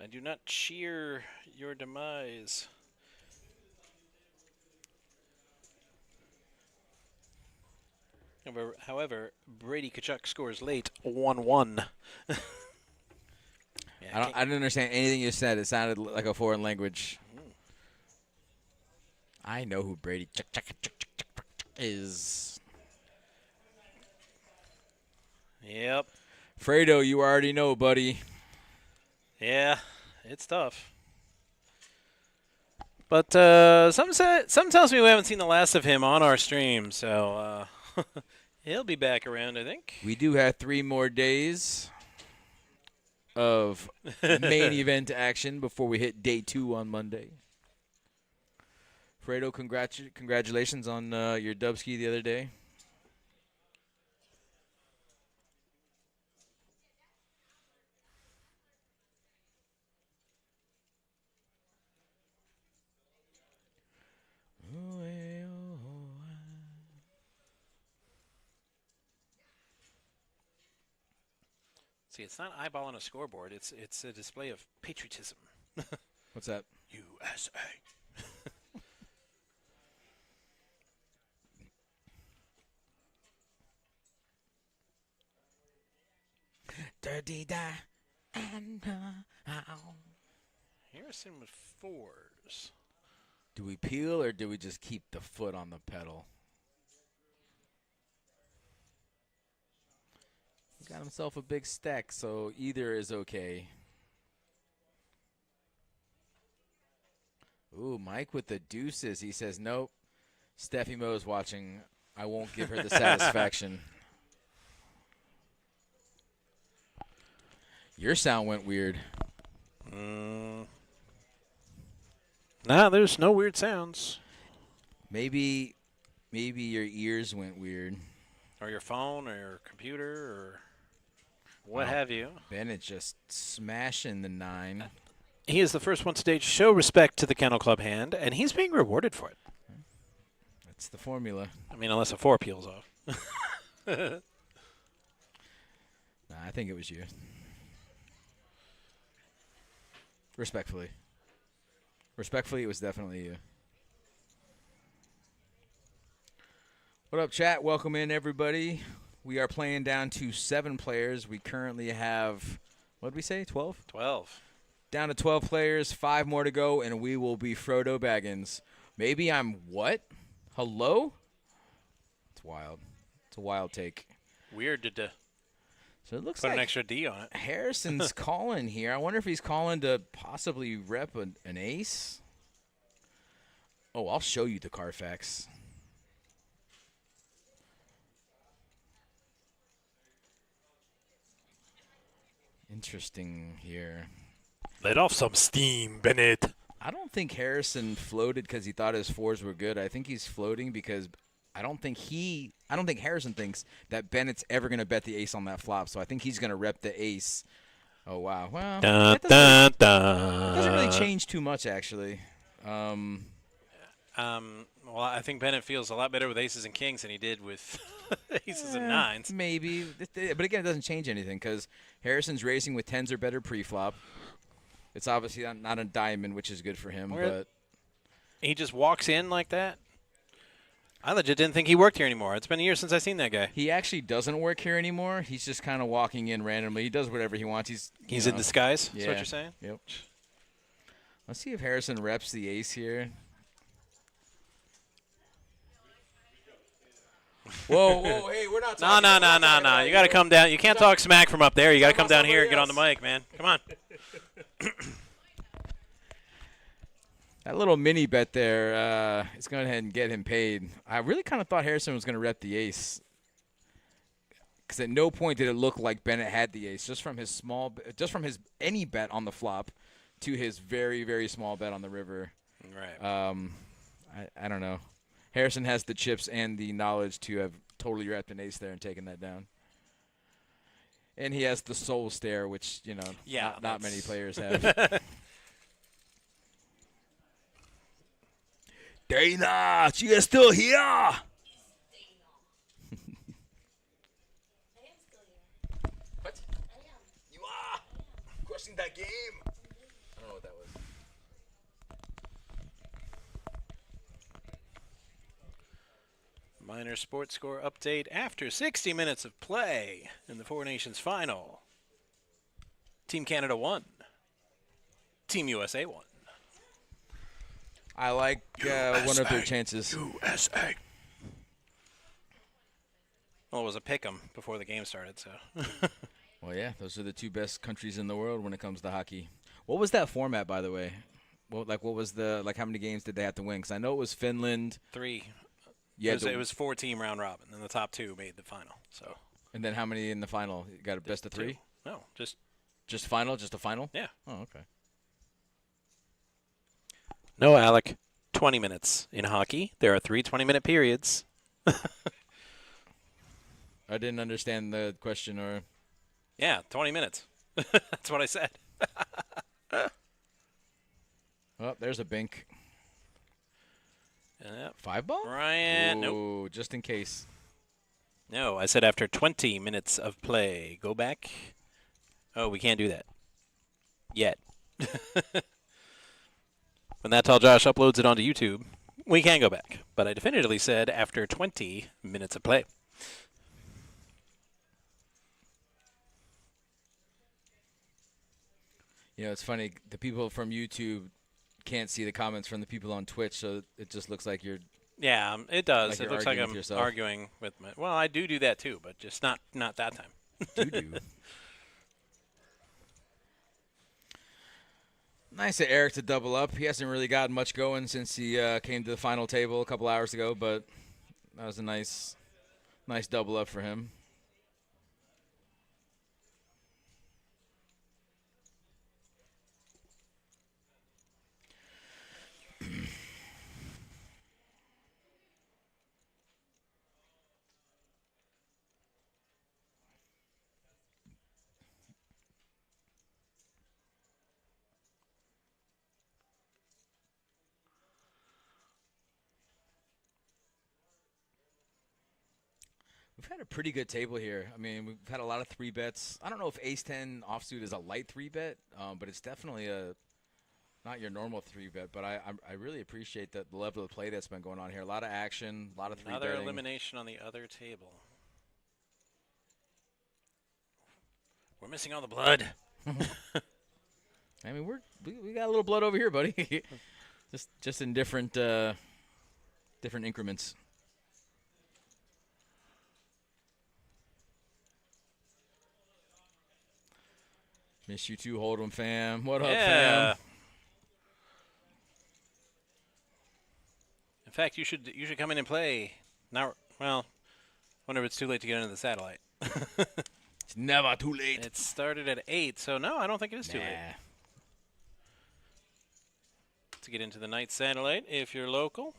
I do not cheer your demise. However, Brady Kachuk scores late 1-1. Yeah,
I didn't understand anything you said. It sounded like a foreign language. I know who Brady is.
Yep.
Fredo, you already know, buddy.
Yeah, it's tough. But some tells me we haven't seen the last of him on our stream, so he'll be back around, I think.
We do have 3 more days of main event action before we hit day 2 on Monday. Fredo, congratulations on your dub ski the other day.
See, it's not eyeball on a scoreboard. It's a display of patriotism.
What's that?
USA.
Dirty da and
Harrison with 4s.
Do we peel or do we just keep the foot on the pedal? He got himself a big stack, so either is okay. Ooh, Mike with the deuces. He says, nope. Steffi Mo's watching. I won't give her the satisfaction. Your sound went weird.
Nah, there's no weird sounds.
Maybe your ears went weird.
Or your phone or your computer or what have you.
Bennett just smashing the 9.
He is the first one today to show respect to the Kennel Club hand, and he's being rewarded for it.
That's the formula.
I mean, unless a 4 peels off.
Nah, I think it was you. Respectfully. Respectfully, it was definitely you. What up, chat? Welcome in, everybody. We are playing down to 7 players. We currently have, what did we say, 12?
12.
Down to 12 players, 5 more to go, and we will be Frodo Baggins. Maybe I'm what? Hello? It's wild. It's a wild take.
Weird to
So it looks
put an
like
extra D on it.
Harrison's calling here. I wonder if he's calling to possibly rep an ace. Oh, I'll show you the Carfax. Interesting here.
Let off some steam, Bennett.
I don't think Harrison floated because he thought his 4s were good. I think he's floating because I don't think Harrison thinks that Bennett's ever going to bet the ace on that flop. So I think he's going to rep the ace. Oh, wow. Well, that doesn't really change too much, actually.
Well, I think Bennett feels a lot better with aces and kings than he did with aces and 9s.
Maybe. But again, it doesn't change anything because Harrison's racing with 10s or better pre-flop. It's obviously not a diamond, which is good for him. But
he just walks in like that? I legit didn't think he worked here anymore. It's been a year since I've seen that guy.
He actually doesn't work here anymore. He's just kind of walking in randomly. He does whatever he wants.
He's in disguise?
Yeah.
Is what you're saying?
Yep. Let's see if Harrison reps the ace here. Whoa, hey, we're not talking.
No. You got to come down. You can't talk smack from up there. You got to come down here and get on the mic, man. Come on.
That little mini bet there is going ahead and get him paid. I really kind of thought Harrison was going to rep the ace. Because at no point did it look like Bennett had the ace. Just from his any bet on the flop to his very, very small bet on the river.
Right.
I don't know. Harrison has the chips and the knowledge to have totally repped an ace there and taken that down. And he has the soul stare, which, not many players have. Dana, she is still here.
I am still here.
What?
I am.
You are crushing that game. I don't know what that was.
Minor sports score update after 60 minutes of play in the Four Nations final. Team Canada won. Team USA won.
I like one of their chances.
USA. Well, it was a pick'em before the game started, so.
Well, yeah, those are the 2 best countries in the world when it comes to hockey. What was that format, by the way? What was how many games did they have to win? Because I know it was Finland.
3.
Yeah,
it was 4-team round robin, and the top 2 made the final. So.
And then how many in the final? You got a best of 3?
2. No, just
final, just a final.
Yeah.
Oh, okay.
No, Alec. 20 minutes in hockey. There are 3 20-minute periods.
I didn't understand the question, or.
Yeah, 20 minutes. That's what I said.
Oh, there's a bink.
Yep.
5 ball?
Ryan, nope.
Ooh, just in case.
No, I said after 20 minutes of play. Go back. Oh, we can't do that. Yet. When That Tall Josh uploads it onto YouTube, we can go back. But I definitively said after 20 minutes of play.
It's funny. The people from YouTube can't see the comments from the people on Twitch, so it just looks like you're.
Yeah, it does.
Like
it
you're
looks like
arguing
I'm
with yourself.
arguing with my. Well, I do that too, but just not that time.
Do. Nice of Eric to double up. He hasn't really gotten much going since he came to the final table a couple hours ago, but that was a nice double up for him. We've had a pretty good table here. I mean, we've had a lot of 3-bets. I don't know if Ace-10 offsuit is a light 3-bet, but it's definitely not your normal 3-bet. But I really appreciate the level of play that's been going on here. A lot of action, a lot of 3-betting.
Another elimination on the other table. We're missing all the blood.
I mean, we got a little blood over here, buddy. just in different increments. Miss you too, Hold'em fam. What up, fam?
In fact, you should come in and play. Now, well, wonder if it's too late to get into the satellite.
It's never too late.
It started at 8, so no, I don't think it is too late to get into the night satellite if you're local.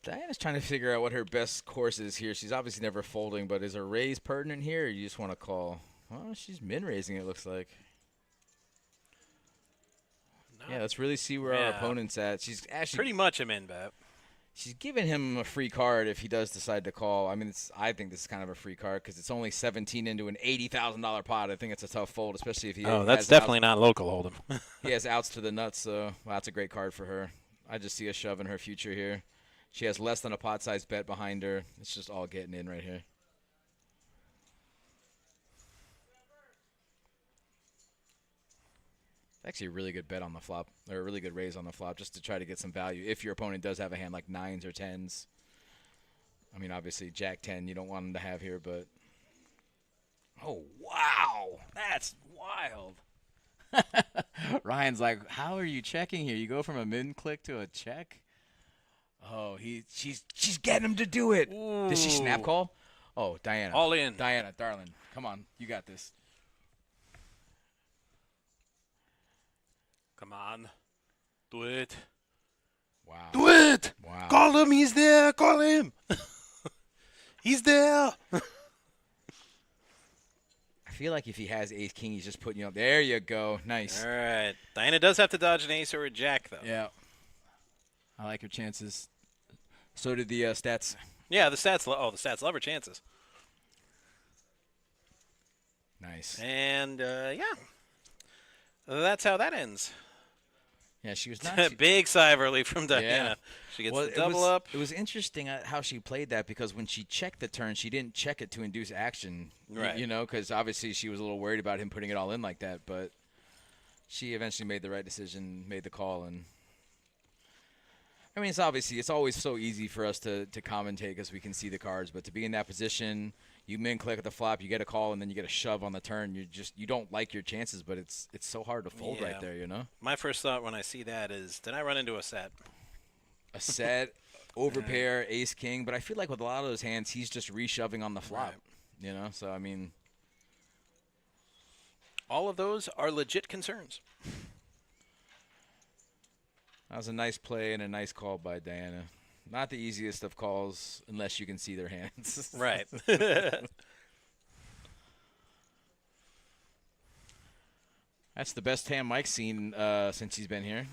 Diana's trying to figure out what her best course is here. She's obviously never folding, but is a raise pertinent here, or you just want to call? Well, she's min-raising, it looks like. Yeah, let's really see where our opponent's at. She's actually
pretty much a min-bet.
She's giving him a free card if he does decide to call. I mean, I think this is kind of a free card because it's only 17 into an $80,000 pot. I think it's a tough fold, especially if he
that's definitely not local, Hold'em.
He has outs to the nuts, so well, that's a great card for her. I just see a shove in her future here. She has less than a pot-sized bet behind her. It's just all getting in right here. Actually a really good bet on the flop, or a really good raise on the flop, just to try to get some value if your opponent does have a hand like 9s or 10s. I mean, obviously, Jack-10 you don't want him to have here, but... Oh, wow! That's wild! Ryan's like, how are you checking here? You go from a min-click to a check? Oh, she's getting him to do it.
Ooh.
Did she snap call? Oh, Diana.
All in.
Diana, darling. Come on. You got this.
Come on. Do it.
Wow.
Do it!
Wow.
Call him. He's there. Call him. He's there.
I feel like if he has ace-king, he's just putting you up. There you go. Nice.
All right. Diana does have to dodge an ace or a jack, though.
Yeah. I like your chances. So did the stats.
Yeah, the stats. The stats love her chances.
Nice.
And yeah, that's how that ends.
Yeah, she was not.
Big sigh of relief from Diana.
Yeah.
She gets the double up.
It was interesting how she played that because when she checked the turn, she didn't check it to induce action.
Right.
You know, because obviously she was a little worried about him putting it all in like that. But she eventually made the right decision, made the call, and. I mean, it's always so easy for us to commentate because we can see the cards, but to be in that position, you min-click at the flop, you get a call, and then you get a shove on the turn. You don't like your chances, but it's so hard to fold right there, you know?
My first thought when I see that is, did I run into a set?
A set, overpair, ace-king, but I feel like with a lot of those hands, he's just reshoving on the flop, you know? So, I mean...
All of those are legit concerns.
That was a nice play and a nice call by Diana. Not the easiest of calls unless you can see their hands.
Right.
That's the best hand Mike's seen since he's been here.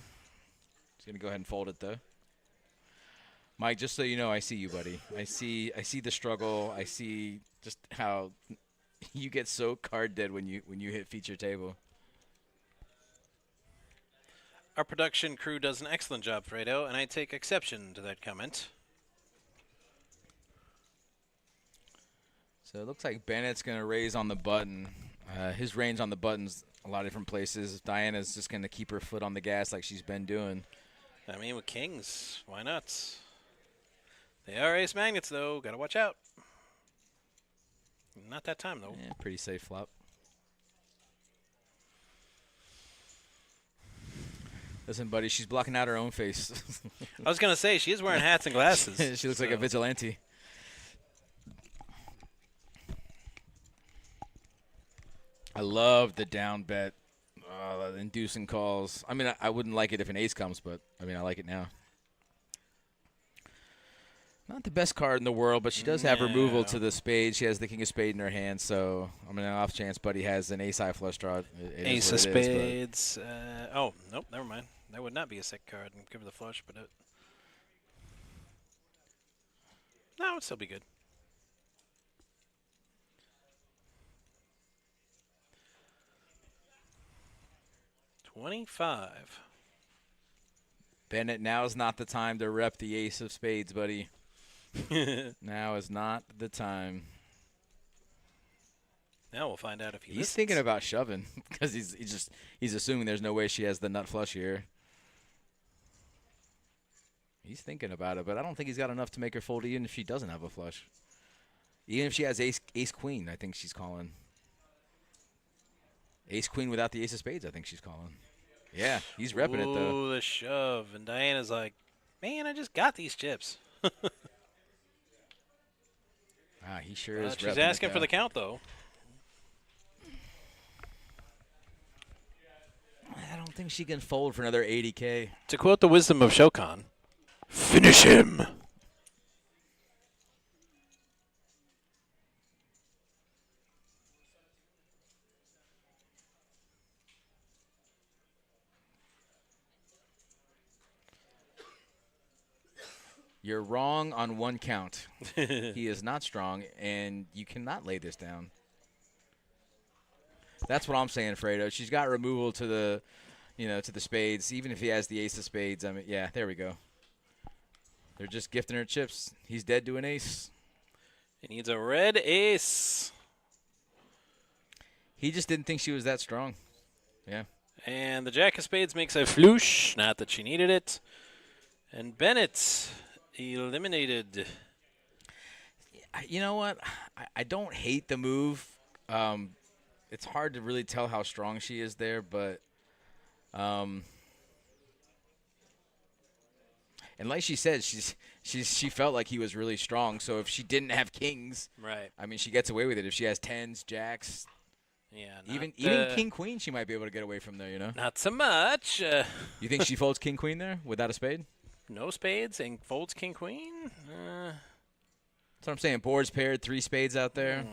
He's going to go ahead and fold it, though. Mike, just so you know, I see you, buddy. I see the struggle. I see just how you get so card dead when you hit feature table.
Our production crew does an excellent job, Fredo, and I take exception to that comment.
So it looks like Bennett's going to raise on the button. His range on the button's a lot of different places. Diana's just going to keep her foot on the gas like she's been doing.
I mean, with kings, why not? They are ace magnets, though. Got to watch out. Not that time, though.
Yeah, pretty safe flop. Listen, buddy, she's blocking out her own face.
I was going to say, she is wearing hats and glasses.
She looks like a vigilante. I love the down bet, inducing calls. I mean, I wouldn't like it if an ace comes, but, I mean, I like it now. Not the best card in the world, but she does have removal to the spade. She has the king of spade in her hand, so I mean, an off chance buddy has an ace-high flush draw.
Ace of spades. Oh, nope, never mind. That would not be a sick card. Give her the flush, but No, it'd still be good. $25.
Bennett, now is not the time to rep the ace of spades, buddy. Now is not the time.
Now we'll find out if he
He's
listens.
thinking about shoving because he's assuming there's no way she has the nut flush here. He's thinking about it, but I don't think he's got enough to make her fold even if she doesn't have a flush. Even if she has ace queen, I think she's calling. Ace queen without the ace of spades, I think she's calling. Yeah, he's repping it though.
Ooh, the shove. And Diana's like, man, I just got these chips.
He sure is.
She's
repping
asking
it,
for
though.
the count, though.
I don't think she can fold for another 80K.
To quote the wisdom of Shokan, finish him.
You're wrong on one count. He is not strong, and you cannot lay this down. That's what I'm saying, Fredo. She's got removal to the, to the spades. Even if he has the ace of spades, I mean, yeah, there we go. They're just gifting her chips. He's dead to an ace.
He needs a red ace.
He just didn't think she was that strong. Yeah.
And the jack of spades makes a floosh. Not that she needed it. And Bennett eliminated.
You know what? I don't hate the move. It's hard to really tell how strong she is there, but and like she said, she felt like he was really strong. So if she didn't have kings,
Right.
I mean, she gets away with it. If she has tens, jacks,
Yeah.
even
not,
king queen, she might be able to get away from there.
Not so much.
You think she folds king queen there without a spade?
No spades and folds king queen.
That's what I'm saying. Boards paired, 3 spades out there.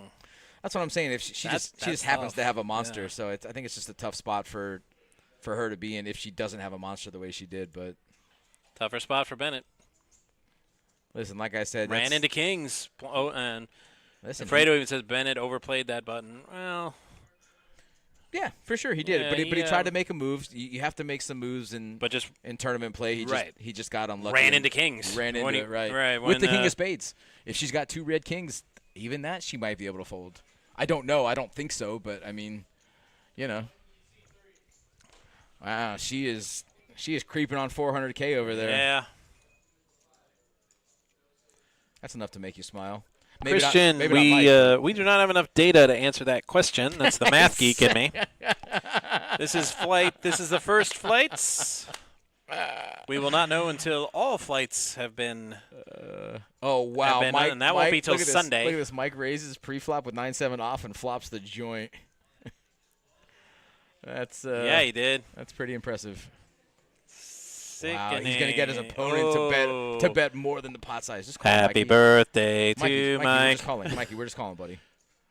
That's what I'm saying. If she just happens
tough.
to have a monster,
Yeah.
so I think it's just a tough spot for her to be in if she doesn't have a monster the way she did. But
Tougher spot for Bennett.
listen, like I said,
Ran into kings. Oh, and
listen,
Fredo even says Bennett overplayed that button. Well,
yeah, for sure he did.
Yeah,
But he
he,
tried to make a move. You have to make some moves in
but just
tournament play. He just got unlucky.
ran
and
into kings.
Ran
When
into
he-
it, right?
right,
With the
when,
king of spades. If she's got 2 red kings, even that she might be able to fold. I don't know. I don't think so. But I mean, wow, she is creeping on 400K over there.
Yeah.
That's enough to make you smile. Maybe
Christian,
not Mike.
we do not have enough data to answer that question. That's the math geek in me. This is the first flights. We will not know until all flights have been.
Oh wow,
been-
Mike!
and that won't be till
look at this.
Sunday.
Look at this. Mike raises pre-flop with 9-7 off and flops the joint. That's
Yeah, he did.
That's pretty impressive.
Sickening.
Wow, he's gonna get his opponent to bet more than the pot size. Just call
Happy
Mikey.
birthday
Mikey,
to
Mikey,
Mike.
We're just calling. Mikey, we're just calling, buddy.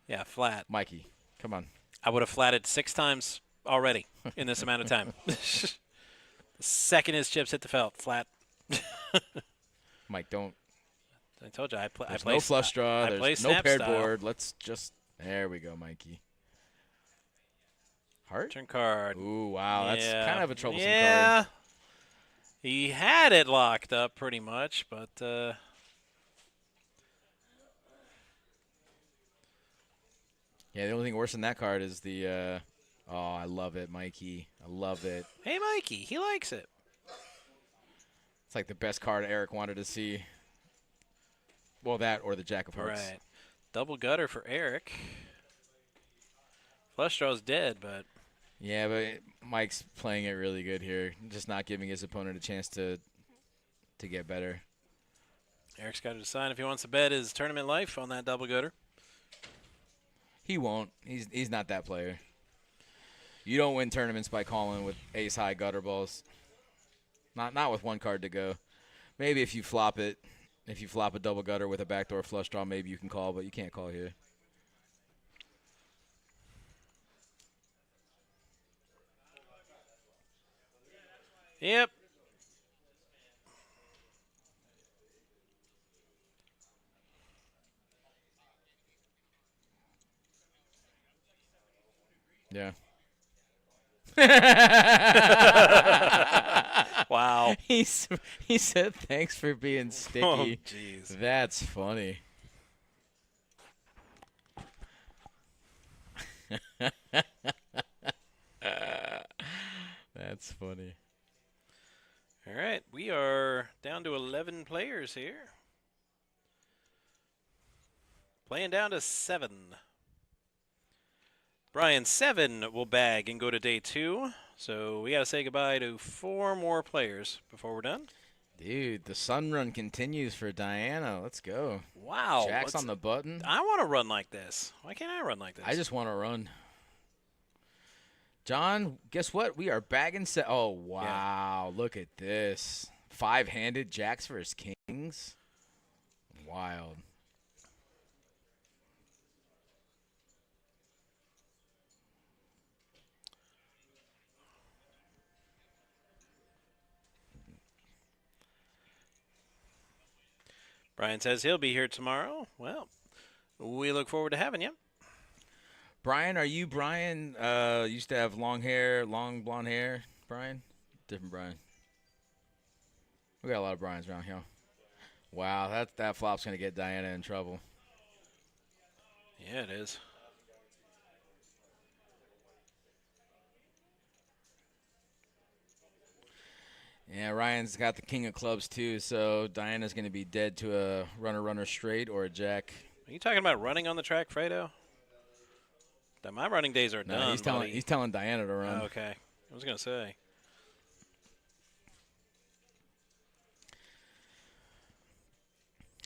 Yeah, flat.
Mikey, come on.
I would have flatted 6 times already in this amount of time. The second his chips hit the felt, flat.
Mike, don't.
I told you I play.
There's no flush draw.
I play
There's no
snap
paired
style.
board. Let's just. There we go, Mikey. Heart.
Turn card.
Ooh, wow, that's
Yeah.
kind of a troublesome
yeah.
card.
He had it locked up pretty much, but
Yeah, the only thing worse than that card is the. Oh, I love it, Mikey. I love it.
hey, Mikey, he likes it.
It's like the best card Eric wanted to see. Well, that or the Jack of Hearts.
Right. Double gutter for Eric. Flush draw's dead, but
Yeah, but Mike's playing it really good here. Just not giving his opponent a chance to get better.
Eric's got to decide if he wants to bet his tournament life on that double gutter.
He won't. He's not that player. You don't win tournaments by calling with ace high gutter balls. Not with one card to go. Maybe if you flop it, if you flop a double gutter with a backdoor flush draw, maybe you can call, but you can't call here.
Yep. Wow.
He said thanks for being sticky.
Oh, jeez.
That's funny. That's funny.
All right, we are down to 11 players here. Playing down to 7. Brian, 7 will bag and go to day 2. So we got to say goodbye to 4 more players before we're done.
Dude, the sun run continues for Diana. Let's go.
Wow.
Jack's on the button.
I want to run like this. Why can't I run like this?
I just want to run. John, guess what? We are bagging set. Oh, wow. Look at this. 5-handed Jacks versus Kings. Wild.
Brian says he'll be here tomorrow. Well, we look forward to having you.
Brian, are you Brian? Used to have long hair, long blonde hair. Brian? Different Brian. We got a lot of Brians around here. Wow, that flop's going to get Diana in trouble.
Yeah, it is.
Yeah, Ryan's got the king of clubs too, so Diana's going to be dead to a runner straight or a jack.
Are you talking about running on the track, Fredo? That my running days are
No,
done.
he's telling Diana to run.
Oh, okay. I was going to say.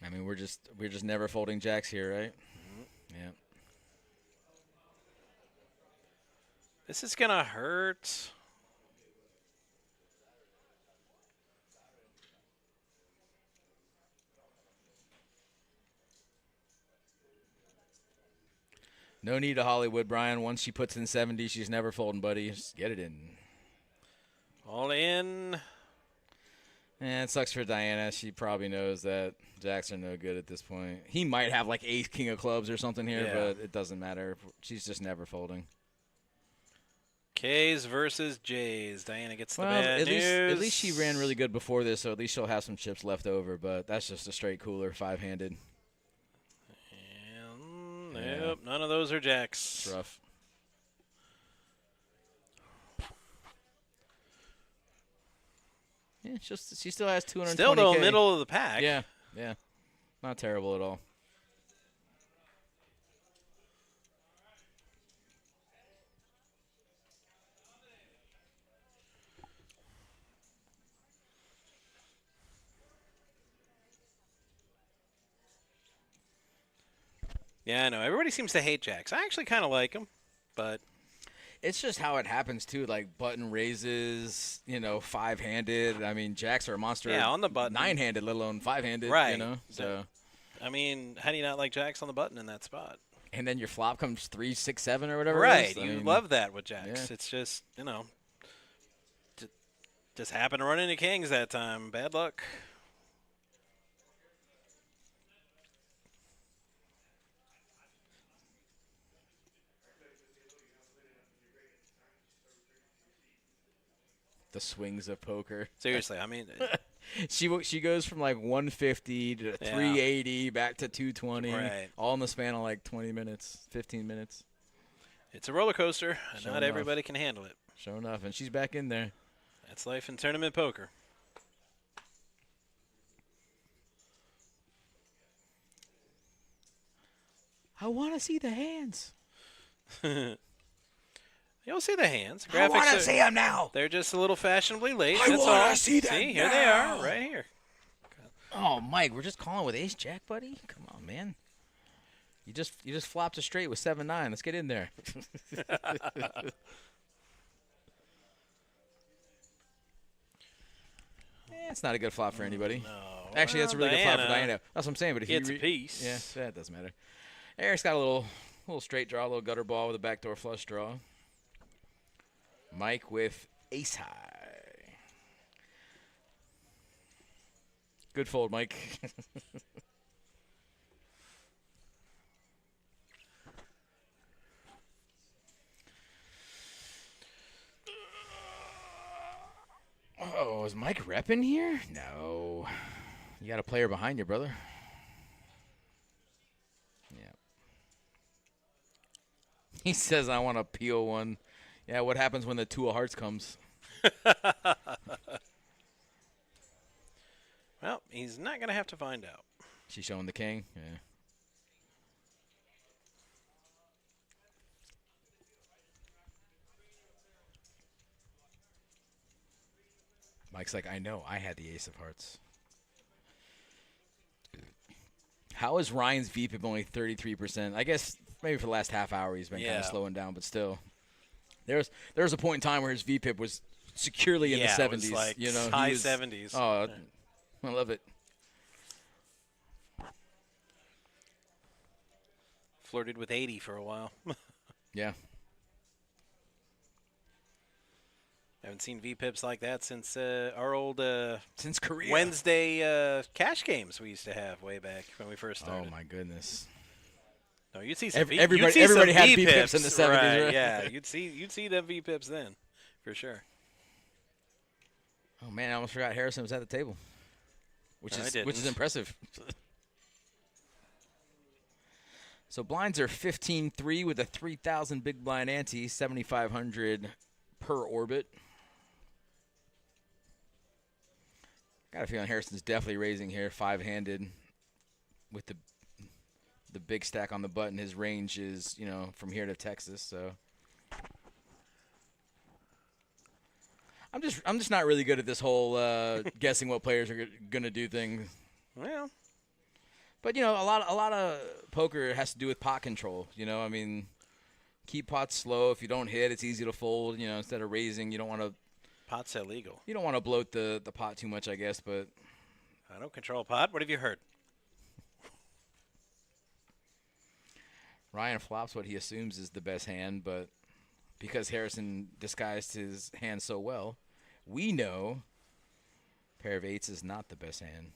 I mean, we're just never folding jacks here, right? Yeah.
This is going to hurt.
No need to Hollywood, Brian. Once she puts in 70, she's never folding, buddy. Just get it in.
All in.
It sucks for Diana. She probably knows that jacks are no good at this point. He might have like ace, king of clubs or something here,
Yeah.
but it doesn't matter. She's just never folding.
K's versus J's. Diana gets the
Well,
bad
at
news.
least she ran really good before this, so at least she'll have some chips left over. But that's just a straight cooler, 5-handed.
And
Yeah.
nope, none of those are jacks.
It's rough. Yeah, she still has 220K.
Still though, middle of the pack.
Yeah, not terrible at all.
Yeah, I know. Everybody seems to hate jacks. I actually kind of like them, but
It's just how it happens too. Like button raises, 5-handed. I mean, jacks are a monster.
Yeah, on the button.
9-handed, let alone 5-handed.
Right.
So.
I mean, how do you not like jacks on the button in that spot?
And then your flop comes 3, 6, 7 or whatever.
Right.
It is. I
You
mean,
love that with jacks.
yeah.
It's just, just happened to run into kings that time. Bad luck.
the swings of poker.
Seriously, I mean,
She goes from like 150 to 380 back to 220,
Right.
all in the span of like 20 minutes, 15 minutes.
it's a roller coaster, and
Sure
not
enough.
everybody can handle it.
Sure enough, and she's back in there.
That's life in tournament poker.
I want to see the hands.
You'll see the hands.
I want
Graphics
to
are-
see them now.
They're just a little fashionably late.
I
That's
wanna
all.
see them
See, here they are,
now.
right here.
Oh, Mike, we're just calling with ace jack, buddy. Come on, man. You just flopped a straight with 7-9. Let's get in there. It's not a good flop for anybody.
No.
Actually, that's a really good flop for Diana. That's what I'm saying. But if
Gets
you
a piece.
yeah, that doesn't matter. Eric's got a little straight draw, a little gutter ball with a backdoor flush draw. Mike with ace high. Good fold, Mike. is Mike repping here? No. You got a player behind you, brother. Yeah. He says, I want to peel one. Yeah, what happens when the two of hearts comes?
Well, he's not going to have to find out.
She's showing the king? Yeah. Mike's like, I know. I had the ace of hearts. How is Ryan's VPIP only 33%? I guess maybe for the last half hour he's been kind of slowing down, but still. There was a point in time where his VPIP was securely in the 70s.
It was like high 70s.
Oh, I love it.
Flirted with 80 for a while.
Yeah.
Haven't seen VPIPs like that since our old
since Korea.
Wednesday cash games we used to have way back when we first started.
Oh, my goodness.
No, you'd see some
everybody
some
had
VPIPs
VPIPs in the 70s, right?
Yeah, you'd see them VPIPs then, for sure.
Oh man, I almost forgot Harrison was at the table, which is impressive. So blinds are 15-3 with a 3,000 big blind ante, 7,500 per orbit. Got a feeling Harrison's definitely raising here, five-handed, with the big stack on the button. His range is, from here to Texas. So I'm just not really good at this whole guessing what players are gonna do thing.
Well,
but a lot of poker has to do with pot control. I mean, keep pots slow. If you don't hit, it's easy to fold. Instead of raising, you don't want to.
pot's illegal.
You don't want to bloat the pot too much, I guess. But
I don't control pot. What have you heard?
Ryan flops what he assumes is the best hand, but because Harrison disguised his hand so well, we know pair of eights is not the best hand.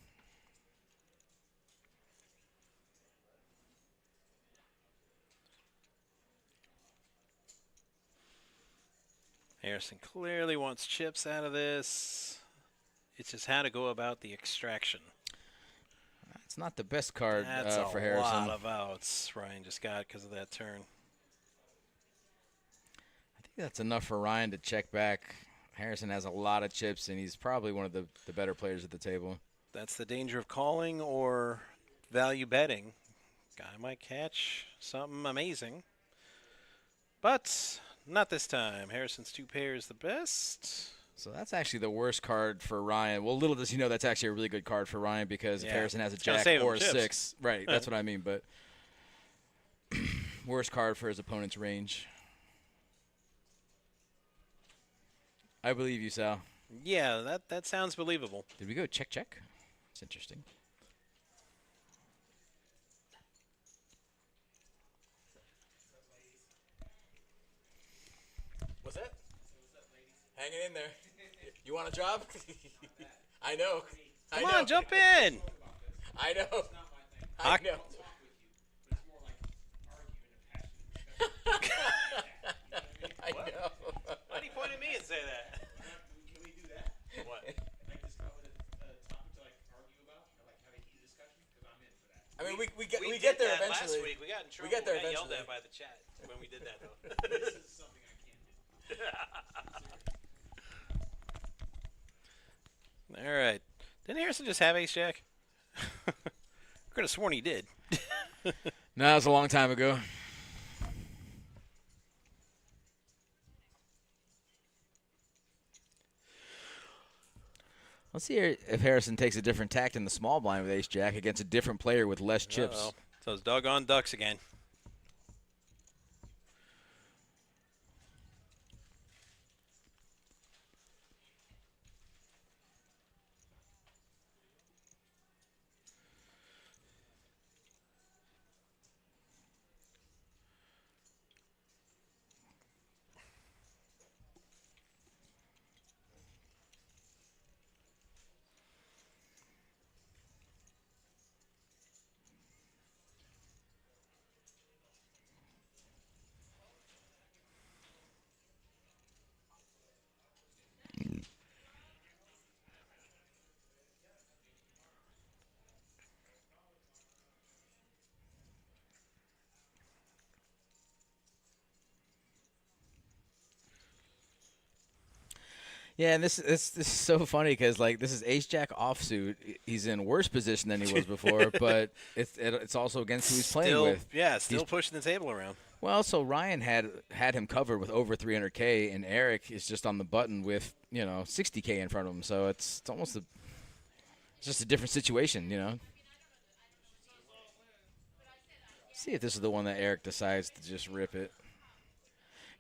Harrison clearly wants chips out of this. It's just how to go about the extraction.
It's not the best card for Harrison.
That's a lot of outs Ryan just got because of that turn.
I think that's enough for Ryan to check back. Harrison has a lot of chips, and he's probably one of the better players at the table.
That's the danger of calling or value betting. Guy might catch something amazing. But not this time. Harrison's two pair is the best.
So that's actually the worst card for Ryan. Well, little does he know that's actually a really good card for Ryan because if Harrison has a jack or a six. Right, that's what I mean. But worst card for his opponent's range. I believe you, Sal.
Yeah, that sounds believable.
Did we go check? It's interesting. What's that? Hanging in there. You want a job? I know.
Come on, jump in.
I know.
I
know. I know.
Why do you point at me and say that?
Can we do that?
What?
Like just call it a topic to argue about, or have a heated discussion? Because I'm in for that.
I mean, we
did
get there
that
eventually.
Last week. We got in trouble.
We get there
got yelled
eventually.
at by the chat when we did that, though.
This is something I can't do.
All right. Didn't Harrison just have ace jack? Could have sworn he did.
No, that was a long time ago. Let's see if Harrison takes a different tact in the small blind with ace jack against a different player with less chips.
Uh-oh. So it's doggone ducks again.
Yeah, and this is so funny because like this is Ace Jack offsuit. He's in worse position than he was before, but it's also against who he's playing
Still,
with.
yeah, still pushing the table around.
Well, so Ryan had him covered with over 300K, and Eric is just on the button with 60K in front of him. So it's almost it's just a different situation, See if this is the one that Eric decides to just rip it.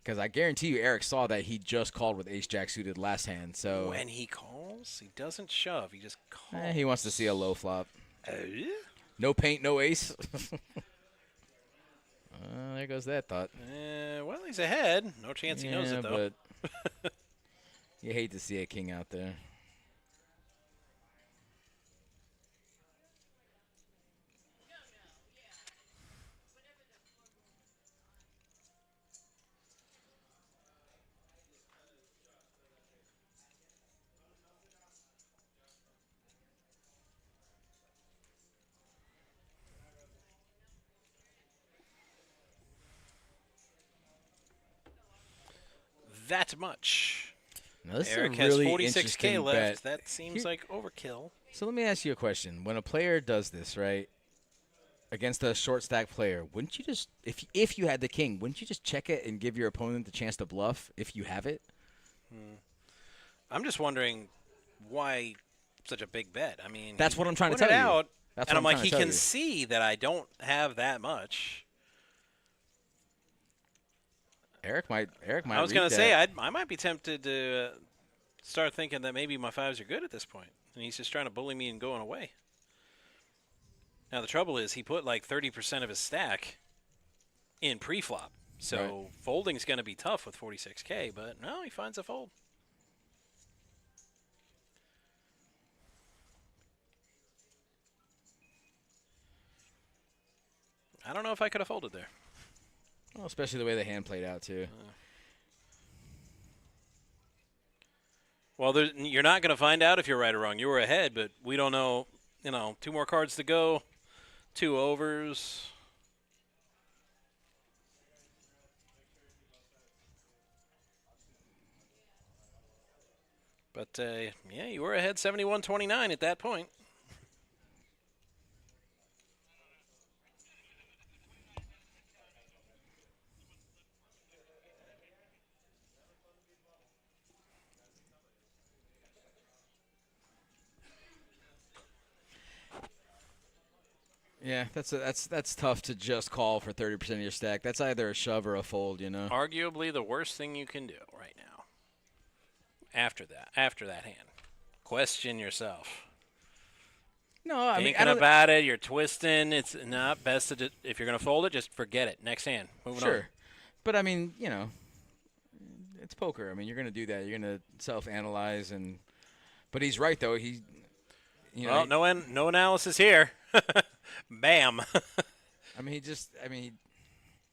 Because I guarantee you, Eric saw that he just called with Ace Jack suited last hand. So
When he calls, he doesn't shove. He just calls.
he wants to see a low flop.
Yeah.
No paint, no ace. There goes that thought.
Well, he's ahead. No chance he knows it, though.
But you hate to see a king out there.
That much.
Now, this
Eric
is a really
has 46K
interesting
left.
bet.
That seems like overkill.
So let me ask you a question. When a player does this, right, against a short stack player, wouldn't you just, if you had the king, wouldn't you just check it and give your opponent the chance to bluff if you have it?
I'm just wondering why such a big bet. I mean,
That's what I'm trying to
put it
tell you.
out,
That's
and
what
I'm like,
trying
he
to tell
can
you.
see that I don't have that much.
Eric might.
I was
going to
say I might be tempted to start thinking that maybe my fives are good at this point, and he's just trying to bully me and going away. Now the trouble is he put like 30% of his stack in pre-flop, so folding's going to be tough with 46K. But no, he finds a fold. I don't know if I could have folded there.
Well, especially the way the hand played out too.
Well, you're not going to find out if you're right or wrong. You were ahead, but we don't know. 2 more cards to go, 2 overs. But, yeah, you were ahead 71-29 at that point.
Yeah, that's tough to just call for 30% of your stack. That's either a shove or a fold,
Arguably the worst thing you can do right now. After that hand. Question yourself.
No, I mean,
Thinking about it, you're twisting. It's not best to if you're going to fold it, just forget it. Next hand. Moving on.
Sure. But, I mean, it's poker. I mean, you're going to do that. You're going to self-analyze. But he's right, though.
Well, no analysis here. Bam.
I mean,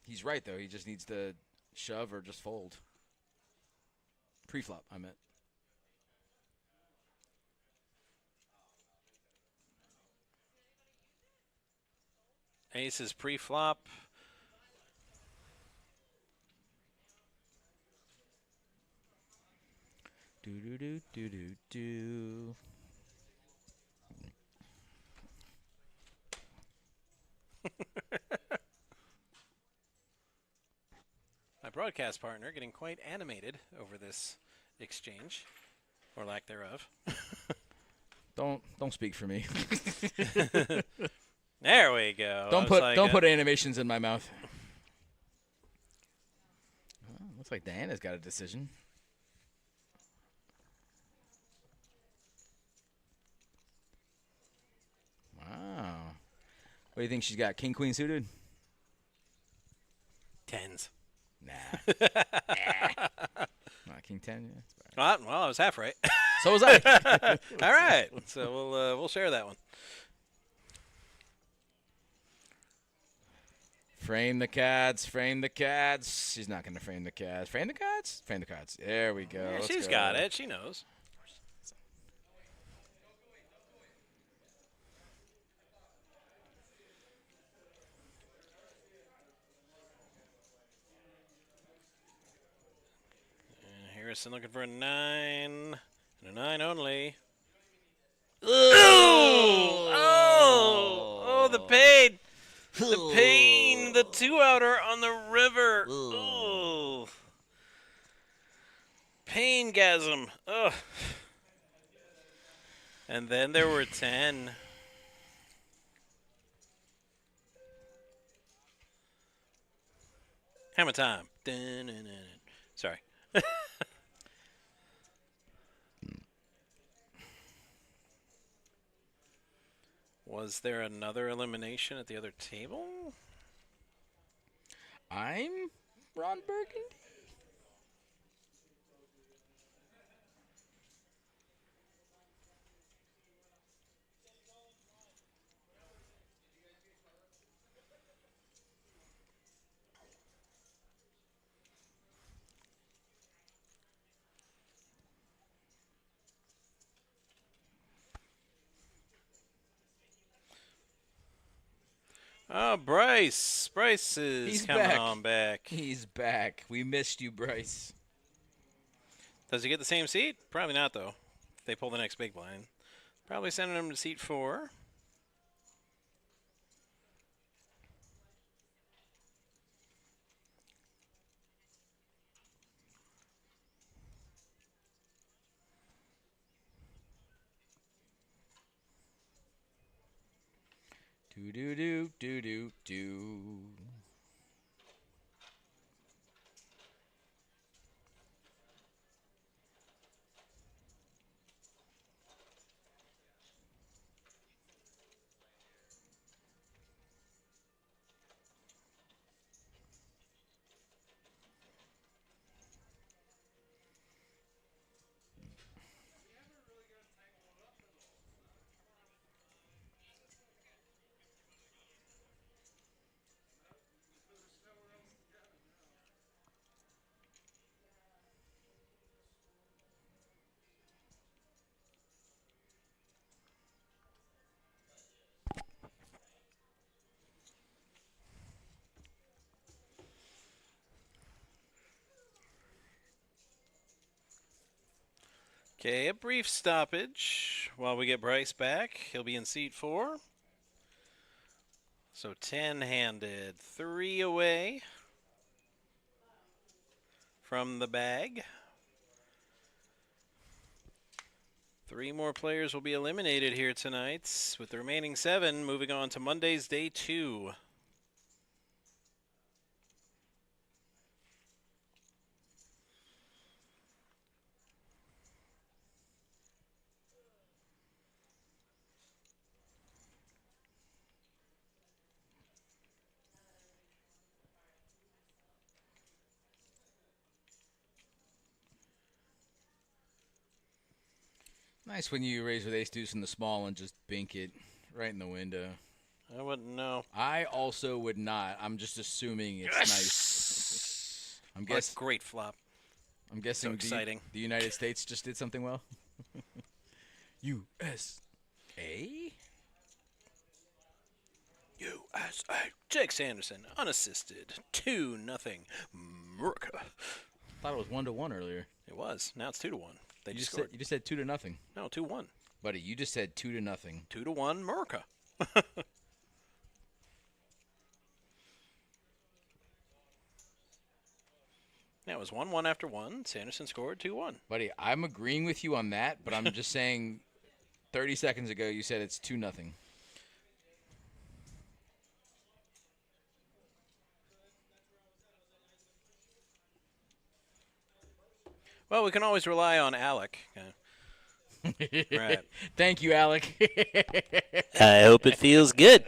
he's right, though. He just needs to shove or just fold. Pre-flop, I meant.
Ace is pre-flop.
Do.
My broadcast partner getting quite animated over this exchange, or lack thereof.
Don't speak for me.
There we go.
Don't put animations in my mouth. Looks like Diana's got a decision. Wow. What do you think she's got? King, queen suited?
Tens.
Nah. King 10. Yeah,
Well, I was half right.
so was I.
All right. So we'll share that one.
Frame the cards. Frame the cards. She's not going to frame the cards. Frame the cards? Frame the cards. There we go.
Yeah,
Let's
she's
go.
got it. She knows. Harrison looking for a 9. And a 9 only. Oh, the pain. The pain. The 2-outer on the river. Oh. Pain-gasm. Ugh. And then there were 10. Hammer time. Dun-dun-dun-dun. Sorry. Was there another elimination at the other table?
I'm Ron Burgundy.
Oh, Bryce. Bryce is
He's
coming
back.
on back.
He's back. We missed you, Bryce.
Does he get the same seat? Probably not, though. If they pull the next big blind. Probably sending him to seat 4.
Do do do do do do.
Okay, a brief stoppage while we get Bryce back. He'll be in seat 4. So 10-handed, 3 away from the bag. 3 more players will be eliminated here tonight, with the remaining 7 moving on to Monday's day 2.
Nice when you raise with ace deuce in the small and just bink it right in the window.
I wouldn't know.
I also would not. I'm just assuming it's nice. I'm
What a
guessing.
great flop.
I'm guessing
So exciting.
The United States just did something well. USA.
USA. Jake Sanderson, unassisted. 2-0. America.
Thought it was 1-1 earlier.
It was. Now it's 2-1. They
You
just
just
scored.
said 2-0.
No, 2-1.
Buddy, you just said 2-0.
2-1, America. Now it was 1-1 after 1. Sanderson scored 2-1.
Buddy, I'm agreeing with you on that, but I'm just saying 30 seconds ago you said it's 2-0.
Well, we can always rely on Alec. Right.
Thank you, Alec.
I hope it feels good.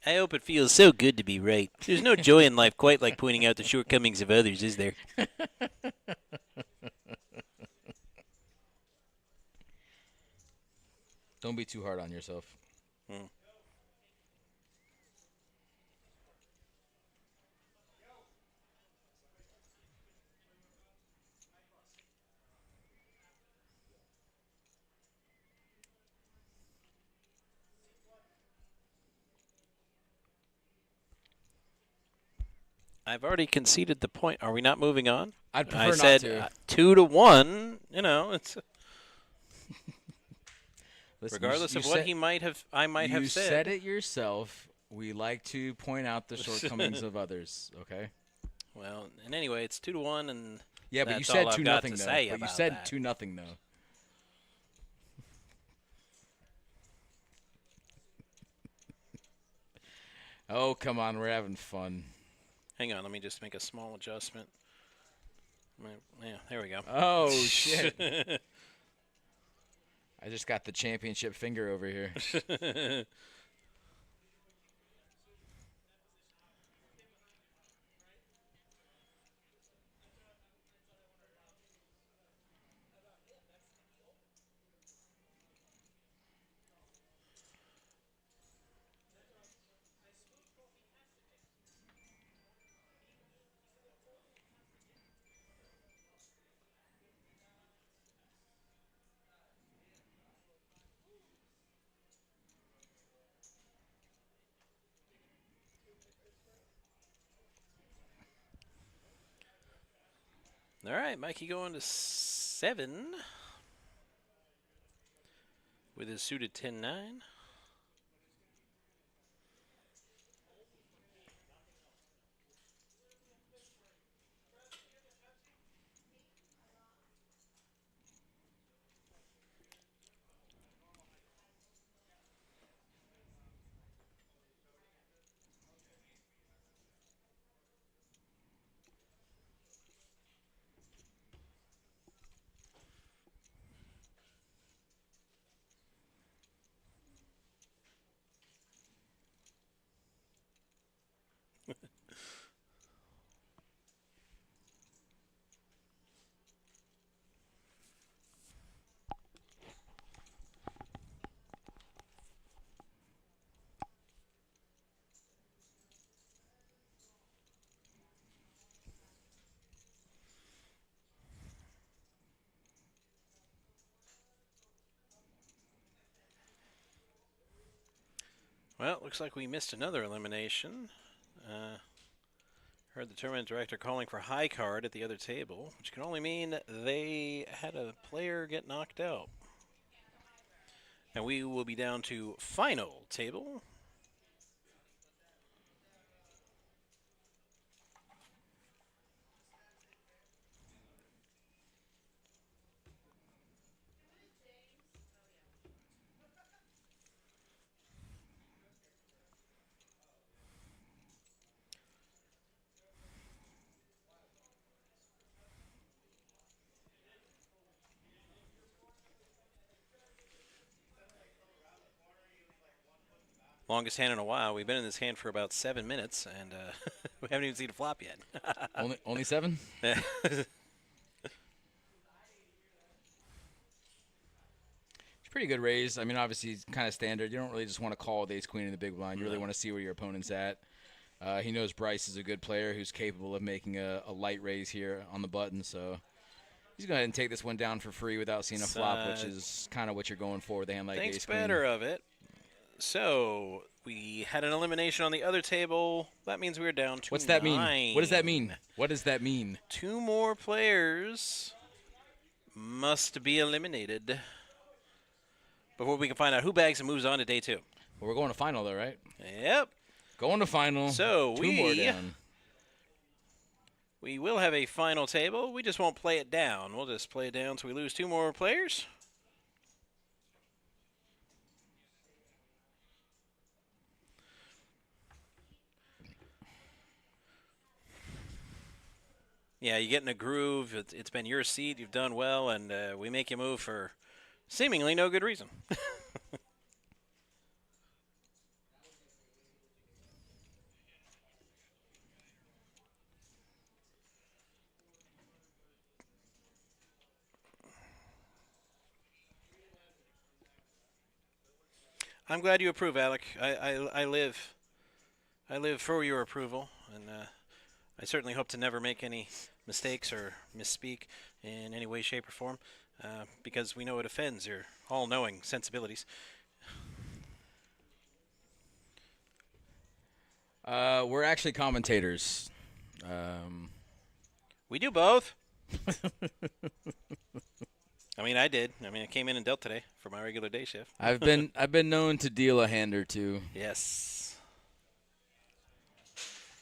I hope it feels so good to be right. There's no joy in life quite like pointing out the shortcomings of others, is there?
Don't be too hard on yourself.
I've already conceded the point. Are we not moving on?
I'd prefer
I
not
said
to.
2-1. You know, it's
Listen,
regardless
you
of what I might have
you
said.
said it yourself. We like to point out the shortcomings of others. Okay.
Well, and anyway, it's 2-1, and
Yeah, but you
that's
said
all I've
2-0
got
though.
to say
But you
about
said
that.
2-0 though. Oh, come on, we're having fun.
Hang on, let me just make a small adjustment. Yeah, there we go.
Oh shit! I just got the championship finger over here.
All right, Mikey going to 7 with his suited 10-9. Well, it looks like we missed another elimination. Heard the tournament director calling for high card at the other table, which can only mean they had a player get knocked out. And we will be down to final table. Longest hand in a while. We've been in this hand for about 7 minutes, and we haven't even seen a flop yet.
only 7?
Yeah.
It's pretty good raise. I mean, obviously, it's kind of standard. You don't really just want to call with ace-queen in the big blind. You really want to see where your opponent's at. He knows Bryce is a good player who's capable of making a light raise here on the button, so he's going to go ahead and take this one down for free without seeing a flop, which is kind of what you're going for with a hand like
Thanks
ace-queen.
better of it. So we had an elimination on the other table. That means we're down to
What's that
9.
mean? What does that mean? What does that mean?
2 more players must be eliminated before we can find out who bags and moves on to day 2.
Well, we're going to final, though, right?
Yep.
Going to final.
So
2 more down.
We will have a final table. We just won't play it down. We'll just play it down so we lose 2 more players. Yeah, you get in a groove. It's been your seat. You've done well, and we make you move for seemingly no good reason. I'm glad you approve, Alec. I live for your approval, and I certainly hope to never make any mistakes or misspeak in any way, shape, or form, because we know it offends your all-knowing sensibilities.
We're actually commentators.
We do both. I mean, I did. I mean, I came in and dealt today for my regular day shift.
I've been known to deal a hand or two.
Yes.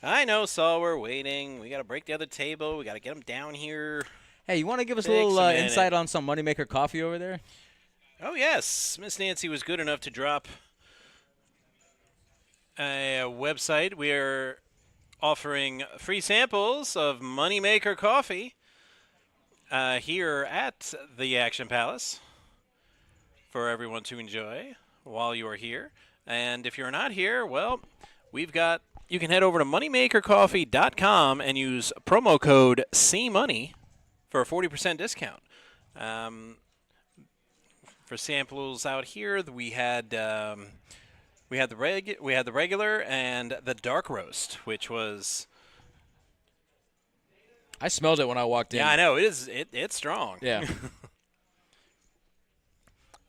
I know, Saul. We're waiting. We got to break the other table. We got to get them down here.
Hey, you want to give us a
Takes
little
a minute.
insight on some Moneymaker coffee over there?
Oh, yes. Miss Nancy was good enough to drop a website. We are offering free samples of Moneymaker coffee here at the Action Palace for everyone to enjoy while you are here. And if you're not here, well, you can head over to moneymakercoffee.com and use promo code CMoney for a 40% discount. For samples out here, we had the regular and the dark roast, which was.
I smelled it when I walked in.
Yeah, I know it's strong.
Yeah.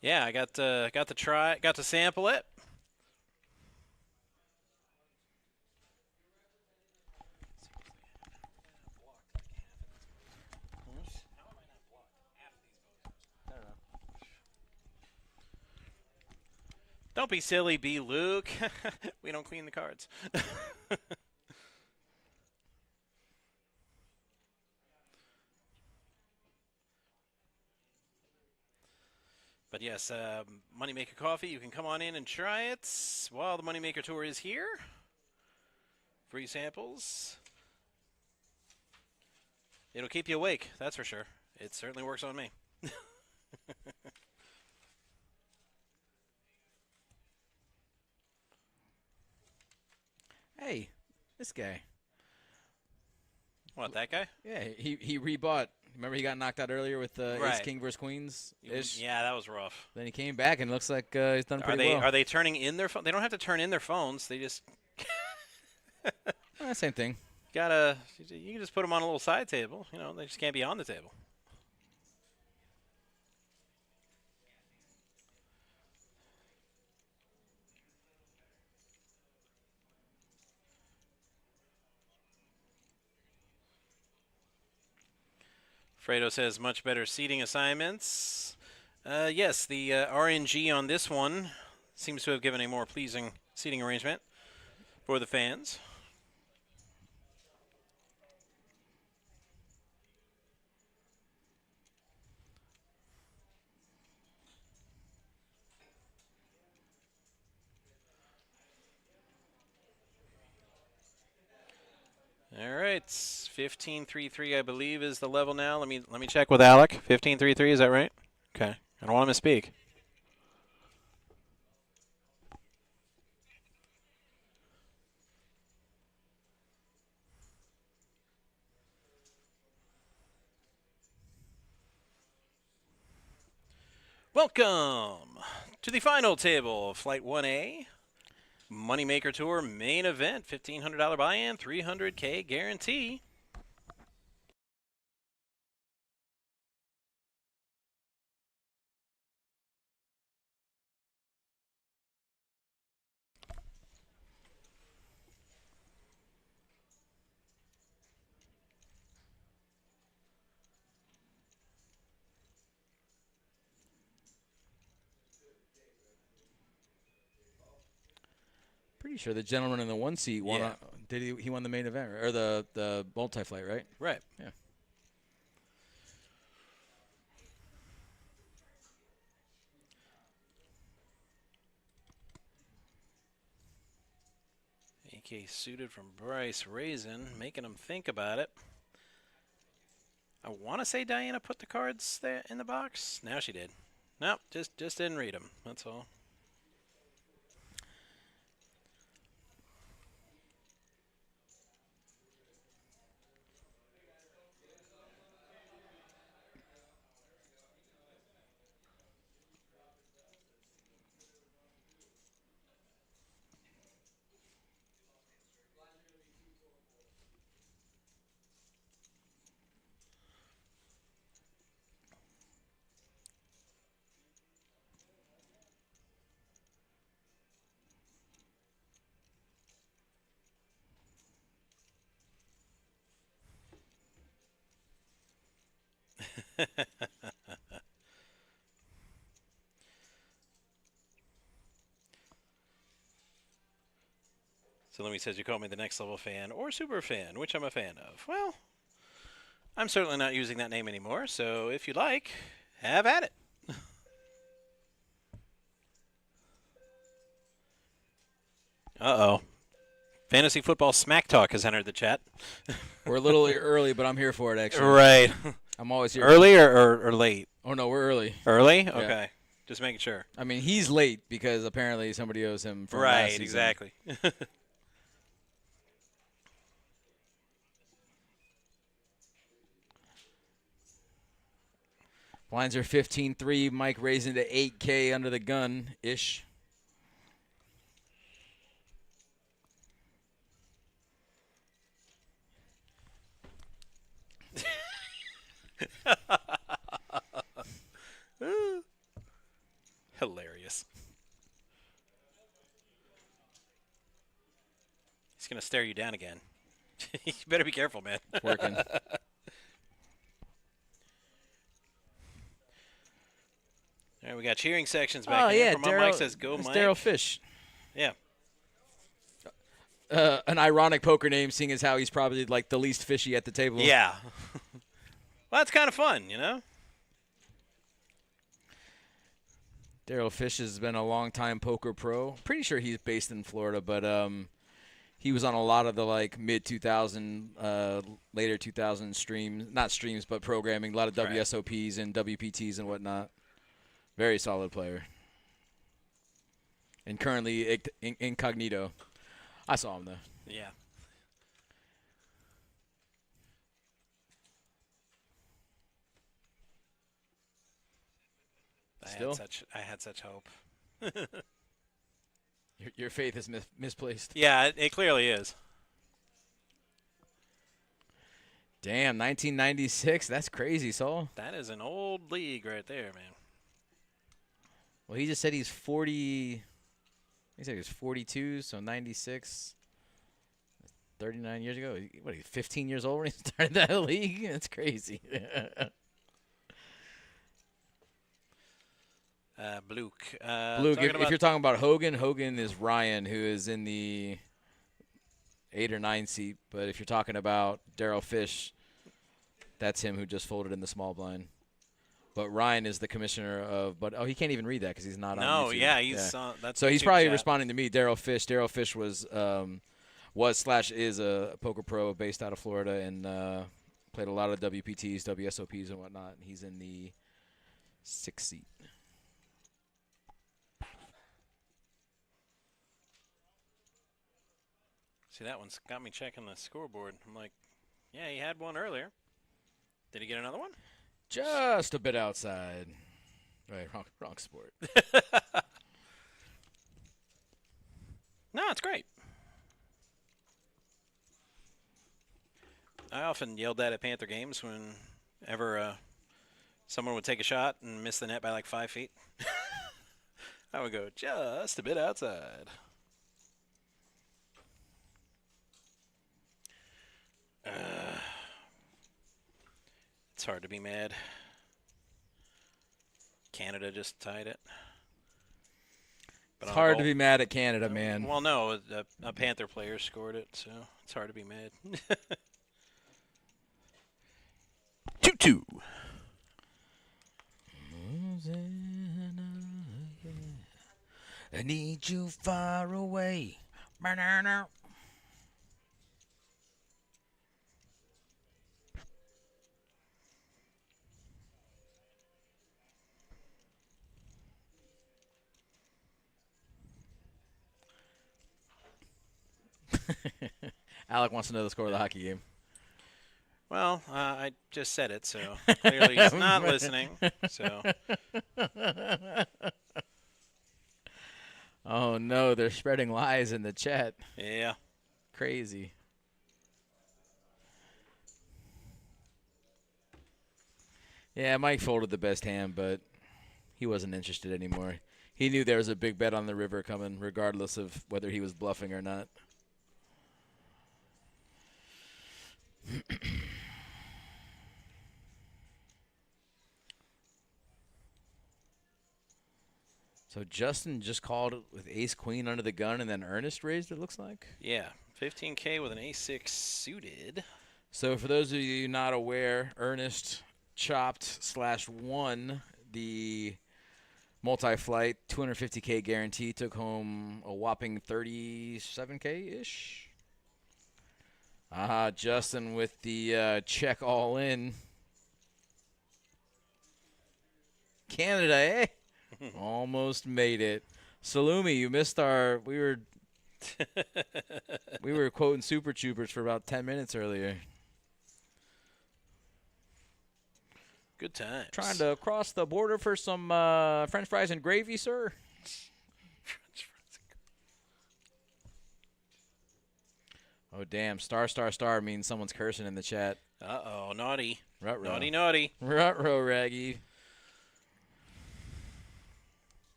Yeah, I got to sample it. Don't be silly, be Luke. We don't clean the cards. But yes, Moneymaker Coffee, you can come on in and try it while the Moneymaker Tour is here. Free samples. It'll keep you awake, that's for sure. It certainly works on me.
Hey, this guy.
What, that guy?
Yeah, he rebought. Remember he got knocked out earlier with Ace
Right.
King versus Queens ish.
Yeah, that was rough.
Then he came back and looks like he's done pretty well.
Are they turning in their phone? They don't have to turn in their phones. They just
Same thing.
you can just put them on a little side table. You know, they just can't be on the table. Fredo says much better seating assignments. Yes, the RNG on this one seems to have given a more pleasing seating arrangement for the fans. All right, 15-3-3, I believe, is the level now. Let me check with Alec. 15-3-3, is that right? Okay, I don't want to misspeak. Welcome to the final table, Flight 1A. Moneymaker Tour main event, $1,500 buy-in, $300K guarantee.
Pretty sure the gentleman in the one seat won.
Yeah.
He won the main event or the multi-flight, right?
Right.
Yeah.
AK suited from Bryce Raisin, making him think about it. I want to say Diana put the cards there in the box. Now she did. Nope, just didn't read them. That's all. So Lemmy says you call me the next level fan or super fan, which I'm a fan of. Well, I'm certainly not using that name anymore, so if you'd like, have at it. Uh-oh. Fantasy Football Smack Talk has entered the chat.
We're a little early, but I'm here for it, actually.
Right.
I'm always here.
Early or late?
Oh, no, we're early.
Early? Okay. Just making sure.
I mean, he's late because apparently somebody owes him from last
Right,
season.
exactly.
Lines are 15-3. Mike raising to 8K under the gun-ish.
Hilarious. He's going to stare you down again. You better be careful, man.
It's working.
All right, we got cheering sections back here. From Mike says, go Mike.
Daryl Fish.
Yeah.
An ironic poker name, seeing as how he's probably like the least fishy at the table.
Yeah. Well, that's kind of fun, you know?
Daryl Fish has been a long-time poker pro. Pretty sure he's based in Florida, but he was on a lot of the like mid-2000, later 2000 streams. Not streams, but programming. A lot of WSOPs and WPTs and whatnot. Very solid player. And currently incognito. I saw him, though.
Yeah. I had such hope.
Your faith is misplaced.
Yeah, it clearly is.
Damn, 1996. That's crazy, Saul.
That is an old league right there, man.
Well, he just said he's 40. He said he was 42, so 96. 39 years ago. What, he's 15 years old when he started that league? That's crazy.
Luke.
Luke, if you're talking about Hogan, Hogan is Ryan, who is in the 8 or 9 seat. But if you're talking about Daryl Fish, that's him who just folded in the small blind. But Ryan is the commissioner of. But he can't even read that because he's not on YouTube.
No, yeah, he's. That's
so he's
YouTube
probably
chat.
responding to me. Daryl Fish. Daryl Fish was is a poker pro based out of Florida and played a lot of WPTs, WSOPs, and whatnot. He's in the 6th seat.
See, that one's got me checking the scoreboard. I'm like, yeah, he had one earlier. Did he get another one?
Just a bit outside. Right, wrong sport.
No, it's great. I often yelled that at Panther games whenever someone would take a shot and miss the net by like 5 feet. I would go just a bit outside. It's hard to be mad. Canada just tied it. But
It's hard to be mad at Canada, man.
Well, no, a Panther player scored it, so it's hard to be mad. 2-2.
I need you far away. Banana. Alec wants to know the score of the hockey game.
Well, I just said it, so clearly he's not listening. So.
Oh, no, they're spreading lies in the chat.
Yeah.
Crazy. Yeah, Mike folded the best hand, but he wasn't interested anymore. He knew there was a big bet on the river coming, regardless of whether he was bluffing or not. So Justin just called it with ace queen under the gun, and then Earnest raised, it looks like.
Yeah, 15K with an A6 suited.
So for those of you not aware, Earnest chopped/won the multi-flight 250K guarantee, took home a whopping 37K-ish. Justin with the check all in. Canada, eh? Almost made it. Salumi, you missed our. We were quoting Super Troopers for about 10 minutes earlier.
Good times.
Trying to cross the border for some French fries and gravy, sir. Oh, damn. Star, star, star means someone's cursing in the chat.
Uh-oh, naughty.
Ruh-roh.
Naughty, naughty.
Ruh-roh, Raggy.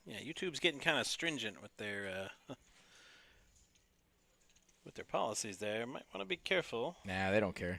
Yeah, YouTube's getting kind of stringent with their policies there. Might want to be careful.
Nah, they don't care.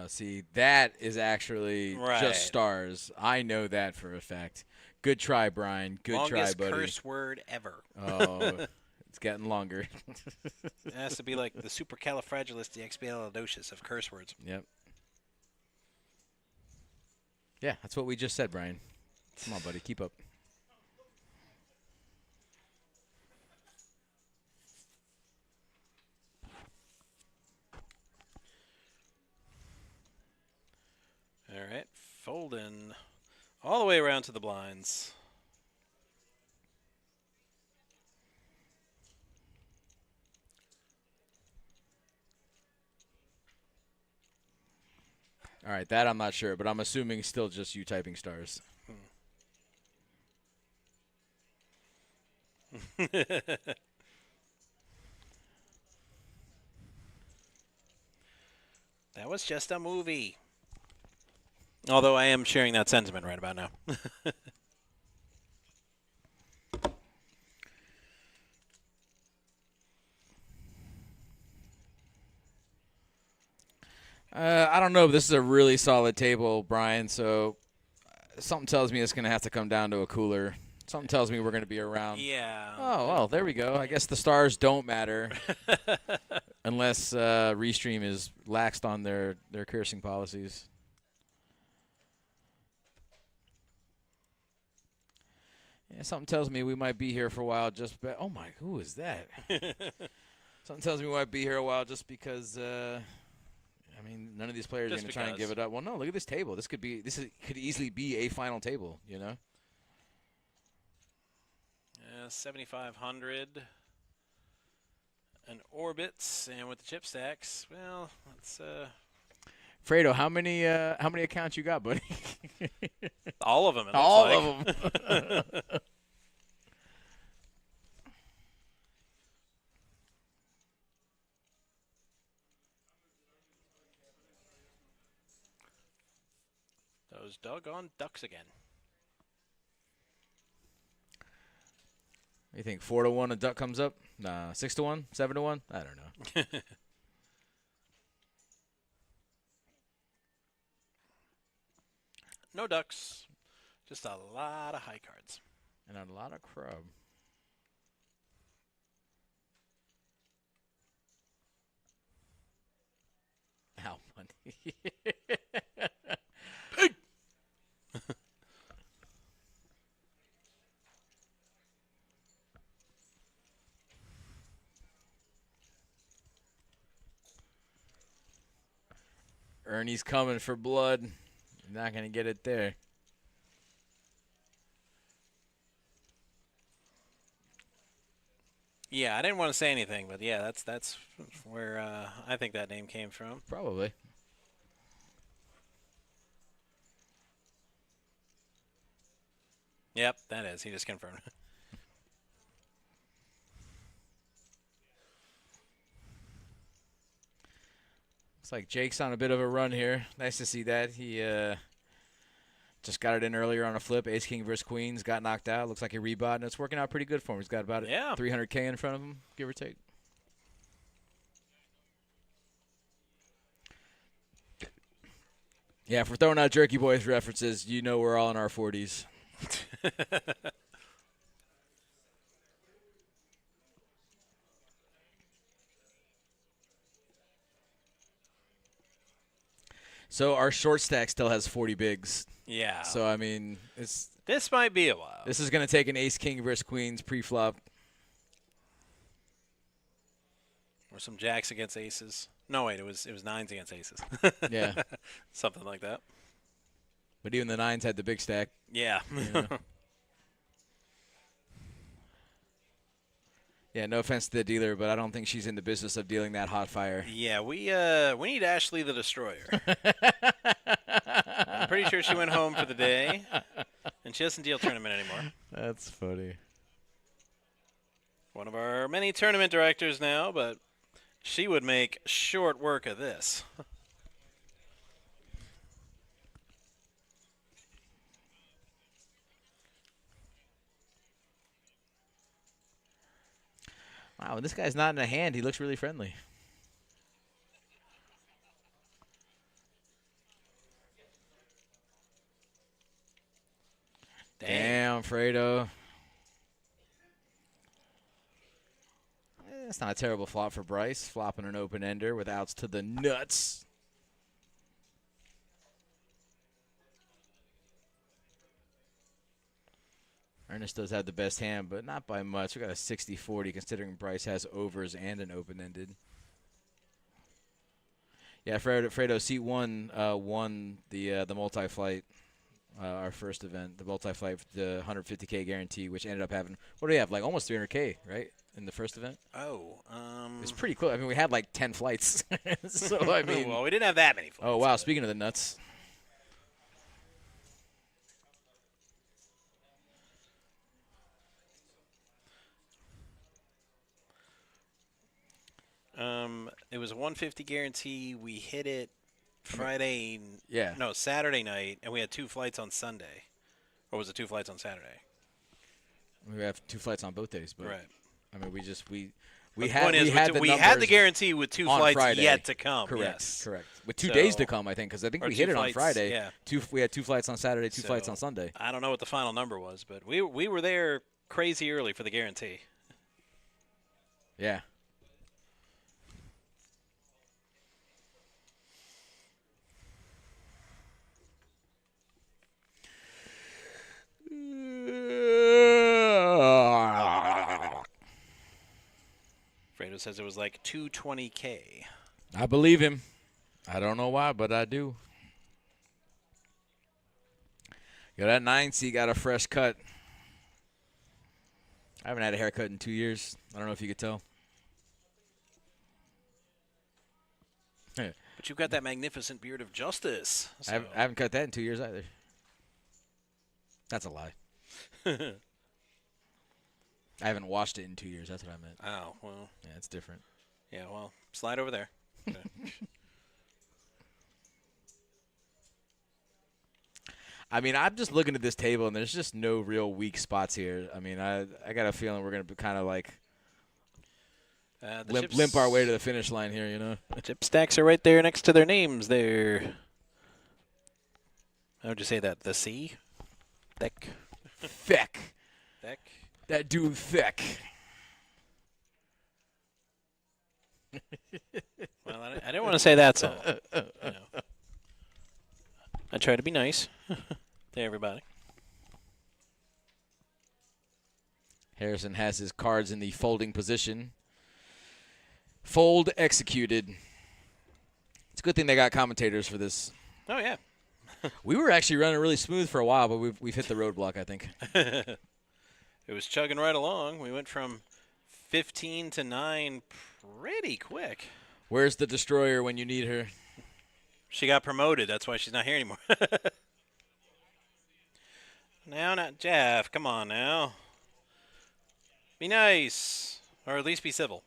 See, that is actually
Right.
just stars. I know that for a fact. Good try, Brian. Good
Longest
try, buddy.
curse word ever.
Oh, it's getting longer.
It has to be like the supercalifragilisticexpialidocious of curse words.
Yep. Yeah, that's what we just said, Brian. Come on, buddy. Keep up.
All right, folding all the way around to the blinds.
All right, that I'm not sure, but I'm assuming still just you typing stars.
That was just a movie. Although I am sharing that sentiment right about now.
I don't know. But this is a really solid table, Brian. So something tells me it's going to have to come down to a cooler. Something tells me we're going to be around.
Yeah.
Oh, well, there we go. I guess the stars don't matter unless Restream is laxed on their cursing policies. Yeah, something tells me we might be here for a while just oh my, who is that? Something tells me we might be here a while just because I mean, none of these players are
Just
going to try and
because.
give it up. Well, no, look at this table. This could easily be a final table, you know?
7,500 and orbits, and with the chip stacks, well, let's
Fredo, how many accounts you got, buddy?
all of them. It looks
All
like.
of them.
Those doggone ducks again.
You think 4-1 a duck comes up? Nah, 6-1, 7-1. I don't know.
No ducks, just a lot of high cards.
And a lot of crub. How funny. Ernie's coming for blood. Not going to get it there.
Yeah, I didn't want to say anything, but yeah, that's where I think that name came from.
Probably.
Yep, that is. He just confirmed.
like Jake's on a bit of a run here. Nice to see that. He just got it in earlier on a flip. Ace King versus Queens. Got knocked out. Looks like he rebought, and it's working out pretty good for him. He's got about 300K in front of him, give or take. Yeah, if we're throwing out Jerky Boys references, you know we're all in our 40s. So our short stack still has 40 bigs.
Yeah.
So, I mean,
This might be a while.
This is going to take an Ace King versus Queens pre-flop.
Or some jacks against aces. No, wait, it was nines against aces.
Yeah.
Something like that.
But even the nines had the big stack.
Yeah.
Yeah, no offense to the dealer, but I don't think she's in the business of dealing that hot fire.
Yeah, we need Ashley the Destroyer. I'm pretty sure she went home for the day, and she doesn't deal tournament anymore.
That's funny.
One of our many tournament directors now, but she would make short work of this.
Wow, when this guy's not in a hand, he looks really friendly. Damn, Fredo. That's not a terrible flop for Bryce. Flopping an open ender with outs to the nuts. Earnest does have the best hand, but not by much. We got a 60-40 considering Bryce has overs and an open-ended. Yeah, Fredo seat one won the multi-flight, our first event, the multi-flight, the 150K guarantee, which ended up having, what do we have, like almost 300K, right, in the first event?
Oh,
it's pretty close. I mean, we had like 10 flights, so I mean.
Well, we didn't have that many flights.
Oh wow! Speaking of the nuts.
It was a 150 guarantee. We hit it Friday.
Yeah.
No, Saturday night, and we had 2 flights on Sunday. Or was it 2 flights on Saturday?
We have 2 flights on both days, but
Right.
I mean, we
The
had
point is, we had the guarantee with 2 flights
Friday.
yet to come.
Correct,
yes.
correct. With 2 days to come, I think, because I think
Or
we
2
hit it on
flights,
Friday.
yeah.
We had 2 flights on Saturday, 2 flights on
So,
Sunday.
I don't know what the final number was, but we were there crazy early for the guarantee.
Yeah.
Fredo says it was like 220K.
I believe him. I don't know why, but I do. Yo, that 9C got a fresh cut. I haven't had a haircut in 2 years. I don't know if you could tell.
But you've got that magnificent beard of justice. So.
I haven't cut that in 2 years either. That's a lie. I haven't washed it in 2 years. That's what I meant.
Oh, well.
Yeah, it's different.
Yeah, well, slide over there. Okay.
I mean, I'm just looking at this table, and there's just no real weak spots here. I mean, I got a feeling we're going to be kind of like limp our way to the finish line here, you know?
Chip stacks are right there next to their names there. How would you say that? The C? Thick?
Thick.
Thick?
That dude thick.
Well, I didn't want to say that, so. You know. I try to be nice to everybody.
Harrison has his cards in the folding position. Fold executed. It's a good thing they got commentators for this.
Oh, yeah.
We were actually running really smooth for a while, but we've hit the roadblock, I think.
It was chugging right along. We went from 15 to 9 pretty quick.
Where's the destroyer when you need her?
She got promoted. That's why she's not here anymore. Now, not Jeff. Come on now. Be nice. Or at least be civil.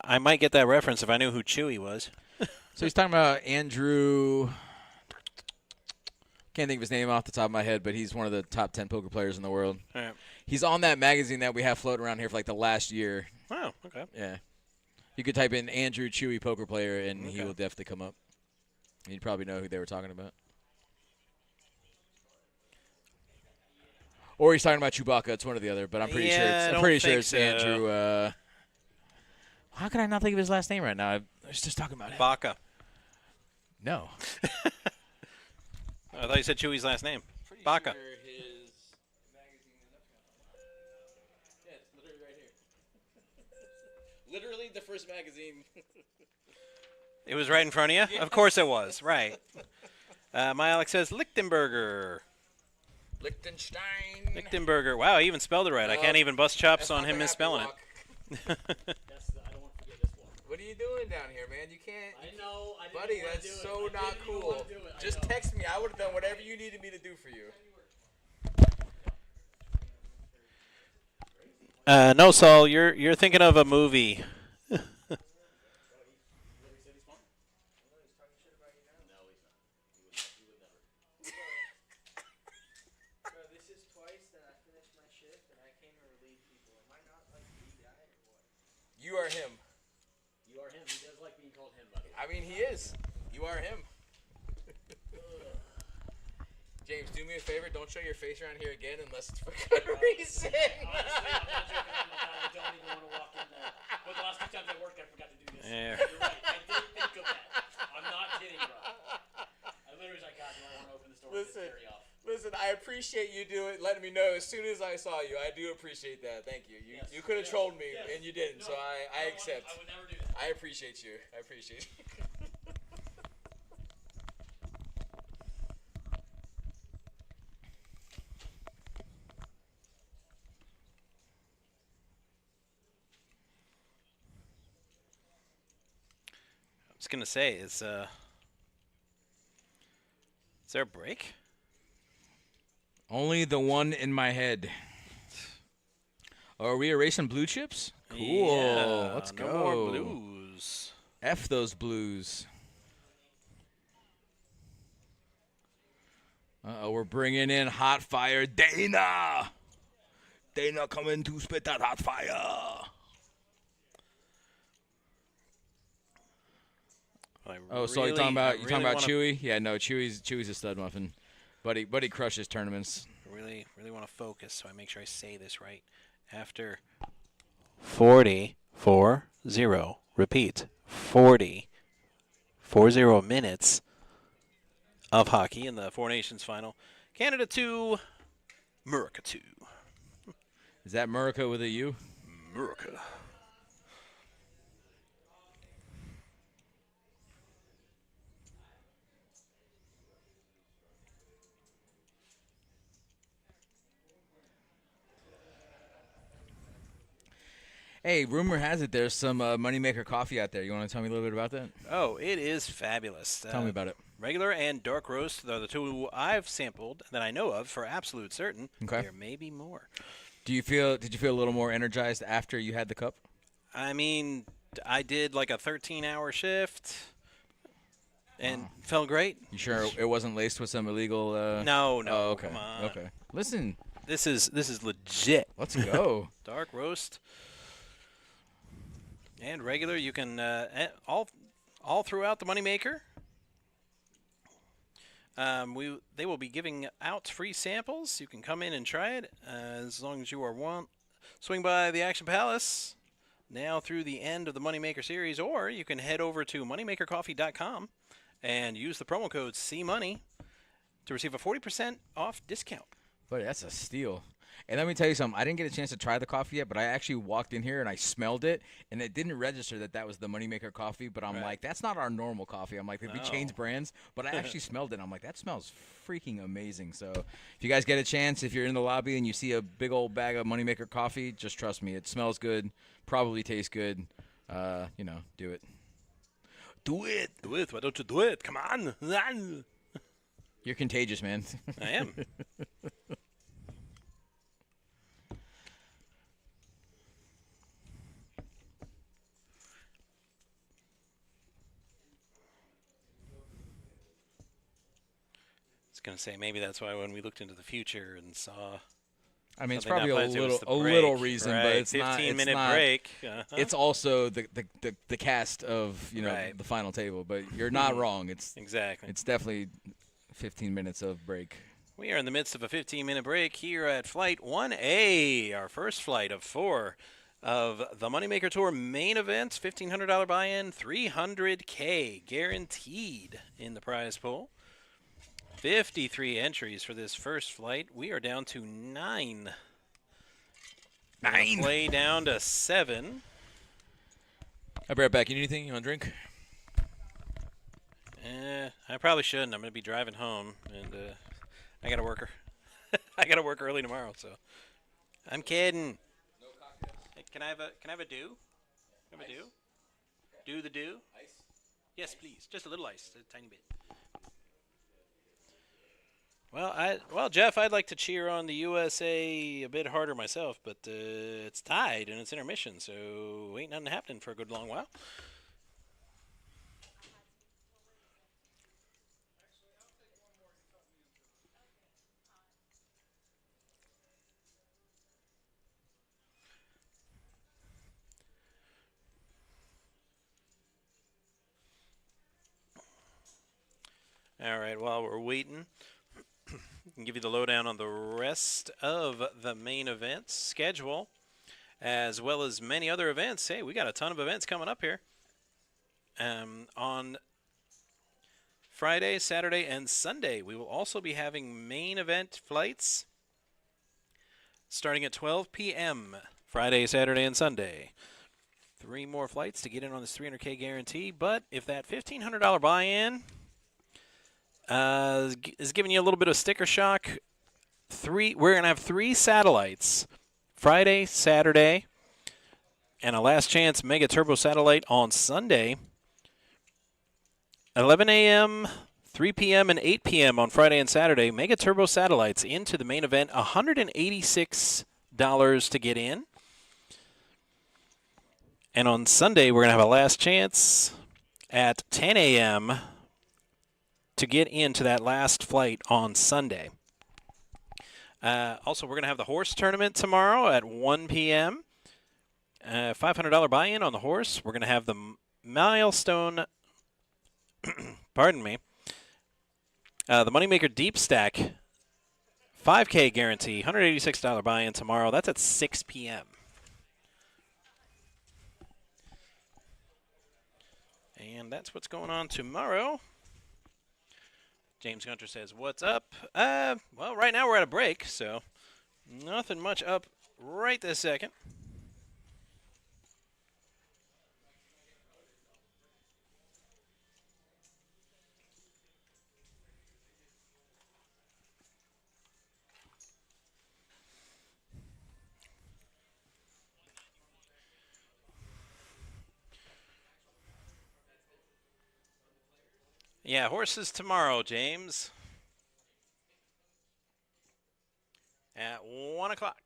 I might get that reference if I knew who Chewy was.
So he's talking about Andrew. Can't think of his name off the top of my head, but he's one of the top 10 poker players in the world.
All right.
He's on that magazine that we have floating around here for like the last year.
Oh, okay.
Yeah. You could type in Andrew Chewy poker player, and he will definitely come up. You'd probably know who they were talking about. Or he's talking about Chewbacca. It's one or the other, but I'm pretty sure it's Andrew. How can I not think of his last name right now? I was just talking about it.
Baca.
No.
I thought you said Chewy's last name. Baca.
Literally the first magazine.
It was right in front of you? Yeah. Of course it was. Right. My Alex says Lichtenberger. Lichtenberger. Wow, he even spelled it right. I can't even bust chops on him misspelling it.
I don't want to forget this one.
What are you doing down here, man? You can't.
I know. I didn't
Buddy,
wanna
that's
do it.
so
I
not
didn't even
cool.
wanna do it. I
Just
know.
text me. I would have done whatever you needed me to do for you.
No, Saul, you're thinking of a movie.
This is twice that I finished my shift and I came to relieve people. Am I not like the guy or what?
You are him.
You are him. He does like being called him, buddy.
I mean, he is. You are him. James, do me a favor. Don't show your face around here again unless it's for good reason.
Honestly, I'm not joking all the time. I don't even want to walk in there. But the last few times I worked, I forgot to do this.
Yeah.
You're right. I did think of that. I'm not kidding, bro. I literally was like, God, do I want to open this door and get Terry off?
Listen, I appreciate you letting me know as soon as I saw you. I do appreciate that. Thank you. You could have trolled me, and you didn't, so I accept.
I would never do that.
I appreciate you. I appreciate you.
I was going to say, is there a break?
Only the one in my head. Are we erasing blue chips? Cool.
Yeah,
Let's
no
go.
more blues.
F those blues. Uh-oh, we're bringing in hot fire Dana. Dana coming to spit that hot fire. So you're talking about Chewy? Yeah, no, Chewy's a stud muffin. Buddy crushes tournaments.
Really want to focus, so I make sure I say this right. After 40, repeat, 40 minutes of hockey in the Four Nations final. Canada 2, America 2.
Is that America with a U?
America.
Hey, rumor has it there's some Moneymaker coffee out there. You want to tell me a little bit about that?
Oh, it is fabulous.
Tell me about it.
Regular and dark roast are the two I've sampled that I know of for absolute certain.
Okay.
There may be more.
Did you feel a little more energized after you had the cup?
I mean, I did like a 13-hour shift and felt great.
You sure it wasn't laced with some illegal?
No.
Oh, okay.
Come on.
Okay. Listen.
This is legit.
Let's go.
Dark roast and regular. You can all throughout the Moneymaker. They will be giving out free samples. You can come in and try it as long as you are swing by the Action Palace now through the end of the Moneymaker series, or you can head over to moneymakercoffee.com and use the promo code CMoney to receive a 40% off discount.
Buddy, that's a steal. And let me tell you something. I didn't get a chance to try the coffee yet, but I actually walked in here and I smelled it, and it didn't register that was the Moneymaker coffee. But I'm like, that's not our normal coffee. I'm like, we changed brands, but I actually smelled it. And I'm like, that smells freaking amazing. So if you guys get a chance, if you're in the lobby and you see a big old bag of Moneymaker coffee, just trust me. It smells good, probably tastes good. Do it. Do it.
Do it. Why don't you do it? Come on.
You're contagious, man.
I am. say maybe that's why when we looked into the future and saw.
I mean, it's
something
probably
not
a
planned, it was
little
the
little
break,
reason,
right,
but it's not.
15-minute
It's not.
break.
It's also the cast of
Right.
the final table. But you're not wrong.
Exactly.
It's definitely 15 minutes of break.
We are in the midst of a 15-minute break here at Flight 1A, our first flight of 4 of the Moneymaker Tour main event. $1,500 buy-in, $300K guaranteed in the prize pool. 53 entries for this first flight. We are down to 9.
9.
Play down to 7.
I'll be right back. You need anything? You want a drink?
I probably shouldn't. I'm going to be driving home, and I got to work. I got to work early tomorrow, so I'm kidding.
No cocktails.
Hey, can I have a dew? Can I have a dew? Do the dew?
Ice?
Yes, please. Just a little ice, a tiny bit. Well, Jeff, I'd like to cheer on the USA a bit harder myself, but it's tied and it's intermission, so ain't nothing happening for a good long while. All right, while we're waiting, I can give you the lowdown on the rest of the main event schedule, as well as many other events. Hey, we got a ton of events coming up here. On Friday, Saturday, and Sunday, we will also be having main event flights starting at 12 p.m. Friday, Saturday, and Sunday. 3 more flights to get in on this $300K guarantee, but if that $1,500 buy-in is giving you a little bit of sticker shock, we're going to have 3 satellites, Friday, Saturday, and a last chance mega turbo satellite on Sunday. 11 a.m., 3 p.m., and 8 p.m. on Friday and Saturday, mega turbo satellites into the main event, $186 to get in. And on Sunday, we're going to have a last chance at 10 a.m. to get into that last flight on Sunday. Also, we're going to have the horse tournament tomorrow at 1 p.m. $500 buy-in on the horse. We're going to have the milestone, pardon me, the Moneymaker Deep Stack 5K guarantee, $186 buy-in tomorrow. That's at 6 p.m. And that's what's going on tomorrow. James Gunter says, what's up? Well, right now we're at a break, so nothing much up right this second. Yeah, horses tomorrow, James. At 1 o'clock.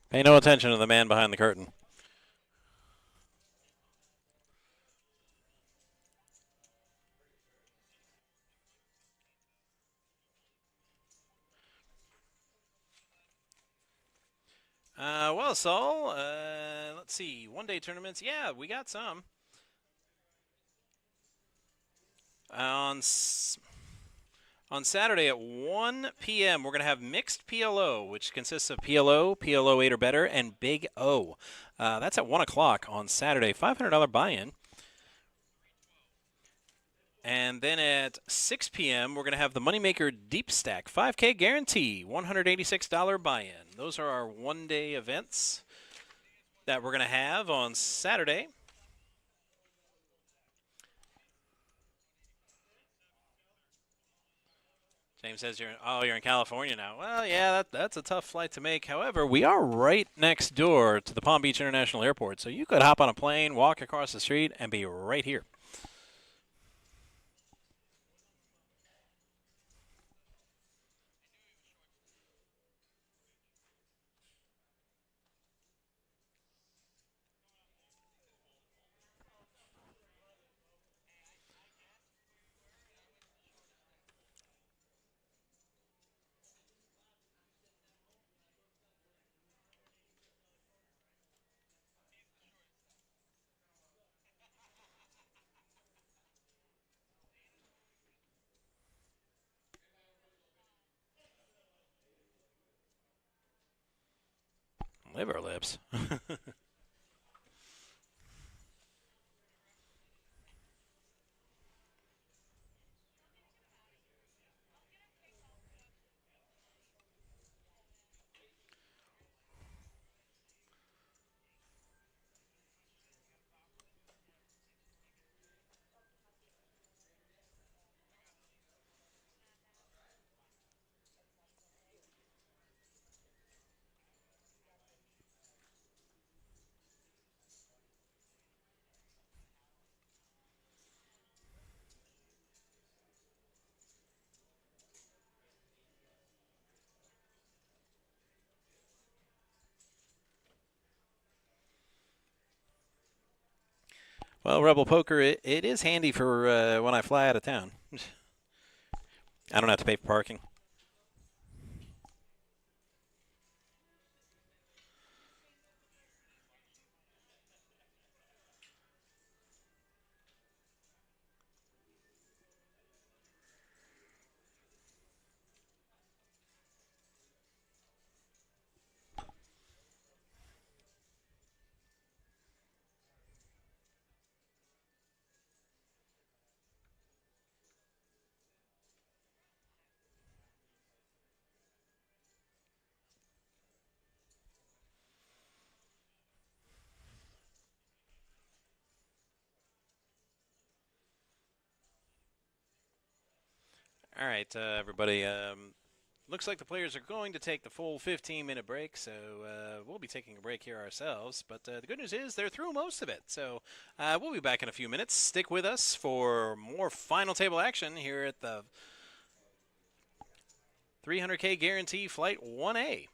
Pay no attention to the man behind the curtain. Well, Saul, let's see. One-day tournaments. Yeah, we got some. On Saturday at 1 p.m., we're going to have mixed PLO, which consists of PLO, PLO 8 or better, and Big O. That's at 1 o'clock on Saturday. $500 buy-in. And then at 6 p.m., we're going to have the Moneymaker Deep Stack 5K guarantee, $186 buy-in. Those are our one-day events that we're going to have on Saturday. James says you're in California now. Well, yeah, that's a tough flight to make. However, we are right next door to the Palm Beach International Airport, so you could hop on a plane, walk across the street, and be right here. Liver lips. Well, Rebel Poker, it is handy for when I fly out of town. I don't have to pay for parking. All right, everybody. Looks like the players are going to take the full 15-minute break, so we'll be taking a break here ourselves. But the good news is they're through most of it. So we'll be back in a few minutes. Stick with us for more final table action here at the 300K Guarantee Flight 1A.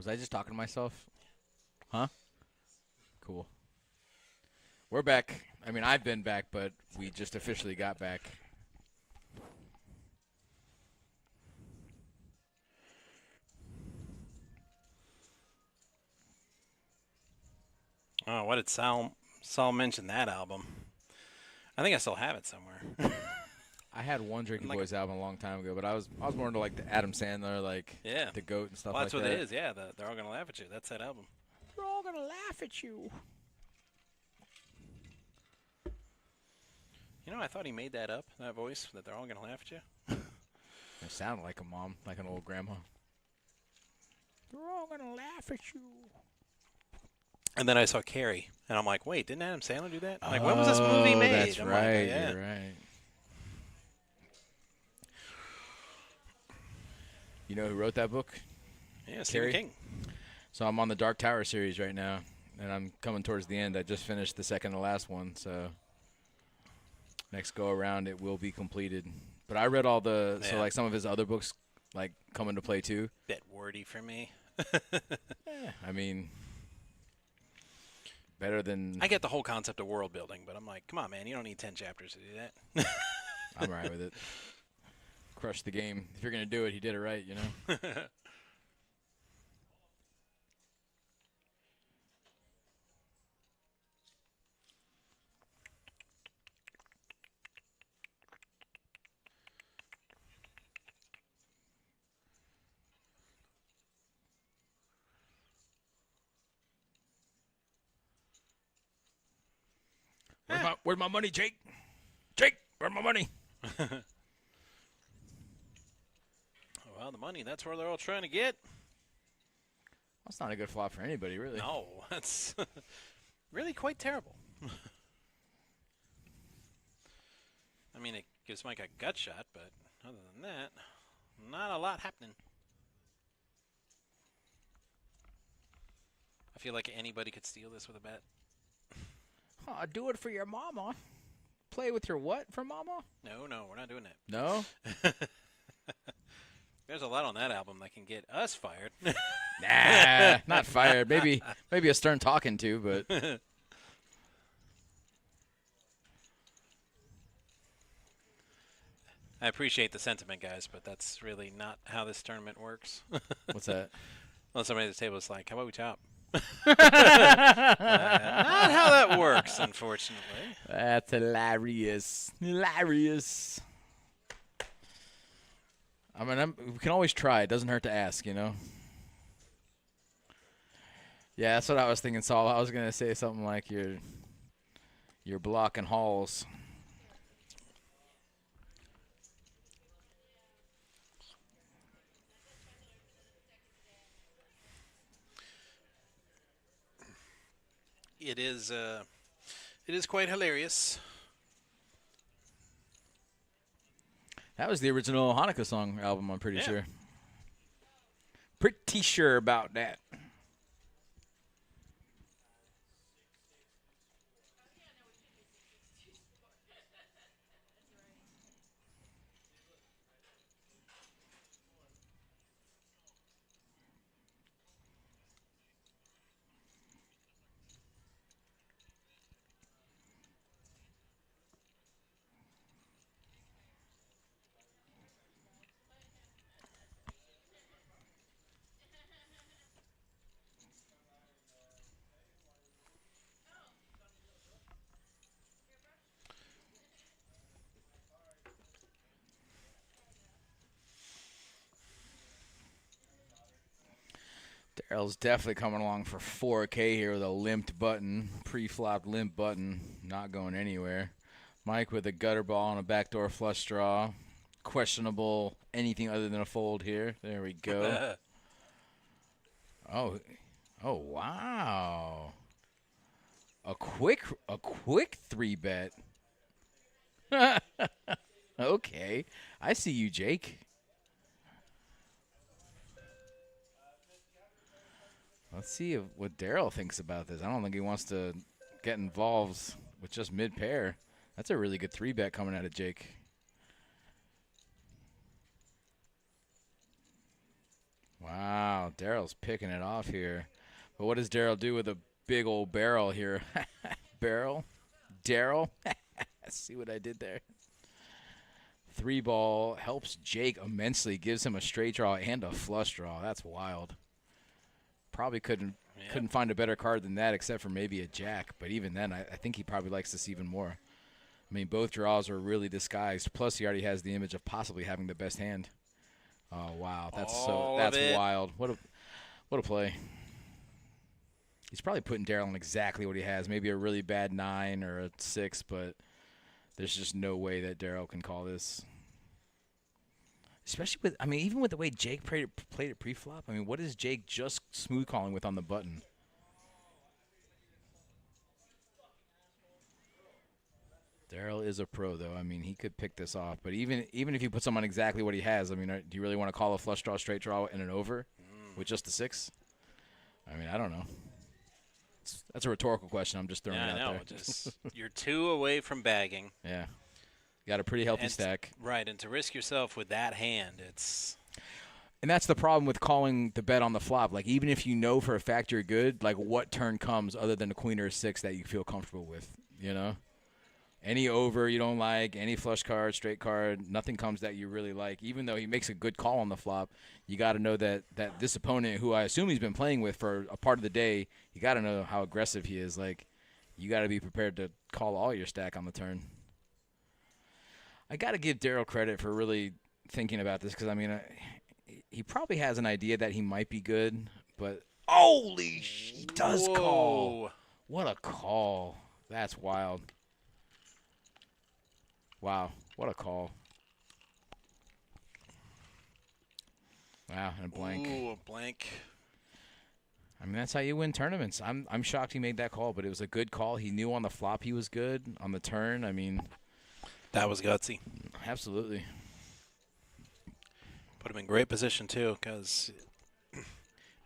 Was I just talking to myself? Huh? Cool. We're back. I mean, I've been back, but we just officially got back.
Oh, what did Sal mention that album? I think I still have it somewhere.
I had one Drinking
Like-
Boys album a long time ago, but I was more into like the Adam Sandler, like
Yeah.
the GOAT and stuff
Well, that's
like
what
that.
it is. Yeah, they're all gonna laugh at you. That's that album.
They're all gonna laugh at you.
You know, I thought he made that up. That voice that they're all gonna laugh at you.
It sounded like a mom, like an old grandma. They're all gonna laugh at you.
And then I saw Carrie, and I'm like, wait, didn't Adam Sandler do that? I'm like, when was this movie made?
That's
I'm
right.
Like, yeah.
You're right. You know who wrote that book?
Yeah, Stephen
Carrie?
King.
So I'm on the Dark Tower series right now, and I'm coming towards the end. I just finished the second to last one, so next go around it will be completed. But I read all the so
Yeah.
like some of his other books like come into play too.
Bit wordy for me.
I mean, better than
I get the whole concept of world building, but I'm like, come on, man, you don't need 10 chapters to do that.
I'm all right with it. Crush the game. If you're gonna do it, he did it right, you know. Where's my money, Jake? Jake, where's my money?
Well, the money, that's where they're all trying to get.
That's not a good flop for anybody, really.
No, that's really quite terrible. I mean, it gives Mike a gut shot, but other than that, not a lot happening. I feel like anybody could steal this with a bet.
Oh, do it for your mama. Play with your what for mama?
No, we're not doing that.
No?
There's a lot on that album that can get us fired.
Nah, not fired. Maybe a stern talking to, but
I appreciate the sentiment, guys, but that's really not how this tournament works.
what's that?
Well, somebody at the table is like, how about we chop? Not how that works, unfortunately.
That's hilarious. Hilarious. I mean, we can always try. It doesn't hurt to ask, you know? Yeah, that's what I was thinking, Saul. I was going to say something like you're blocking halls.
It is quite hilarious.
That was the original Hanukkah song album, I'm pretty
Yeah.
sure. Pretty sure about that. Daryl's definitely coming along for 4K here with a limped button, pre-flopped limp button, not going anywhere. Mike with a gutter ball and a backdoor flush draw. Questionable anything other than a fold here. There we go. Oh wow. A quick 3-bet. Okay. I see you, Jake. Let's see what Daryl thinks about this. I don't think he wants to get involved with just mid-pair. That's a really good 3-bet coming out of Jake. Wow. Daryl's picking it off here. But what does Daryl do with a big old barrel here? Barrel? Daryl? See what I did there? 3 ball helps Jake immensely. Gives him a straight draw and a flush draw. That's wild. Probably couldn't find a better card than that except for maybe a jack. But even then, I think he probably likes this even more. I mean, both draws are really disguised. Plus, he already has the image of possibly having the best hand. Oh wow, that's wild. What a play. He's probably putting Daryl on exactly what he has. Maybe a really bad 9 or a 6, but there's just no way that Daryl can call this. Especially with, I mean, even with the way Jake played it pre-flop. I mean, what is Jake just smooth calling with on the button? Daryl is a pro, though. I mean, he could pick this off. But even if you put someone exactly what he has, I mean, do you really want to call a flush draw, straight draw, and an over with just a 6? I mean, I don't know. That's a rhetorical question. I'm just throwing it out there.
Just, you're 2 away from bagging.
Yeah. Got a pretty healthy stack.
Right, and to risk yourself with that hand, it's...
And that's the problem with calling the bet on the flop. Like, even if you know for a fact you're good, like, what turn comes other than a queen or a 6 that you feel comfortable with, you know? Any over you don't like, any flush card, straight card, nothing comes that you really like. Even though he makes a good call on the flop, you got to know that this opponent, who I assume he's been playing with for a part of the day, you got to know how aggressive he is. Like, you got to be prepared to call all your stack on the turn. I got to give Daryl credit for really thinking about this because, I mean, he probably has an idea that he might be good, but holy he does call. What a call. That's wild. Wow, what a call. Wow, and a blank.
Ooh, a blank.
I mean, that's how you win tournaments. I'm shocked he made that call, but it was a good call. He knew on the flop he was good. On the turn, I mean.
That was gutsy.
Absolutely.
Put him in great position, too, because,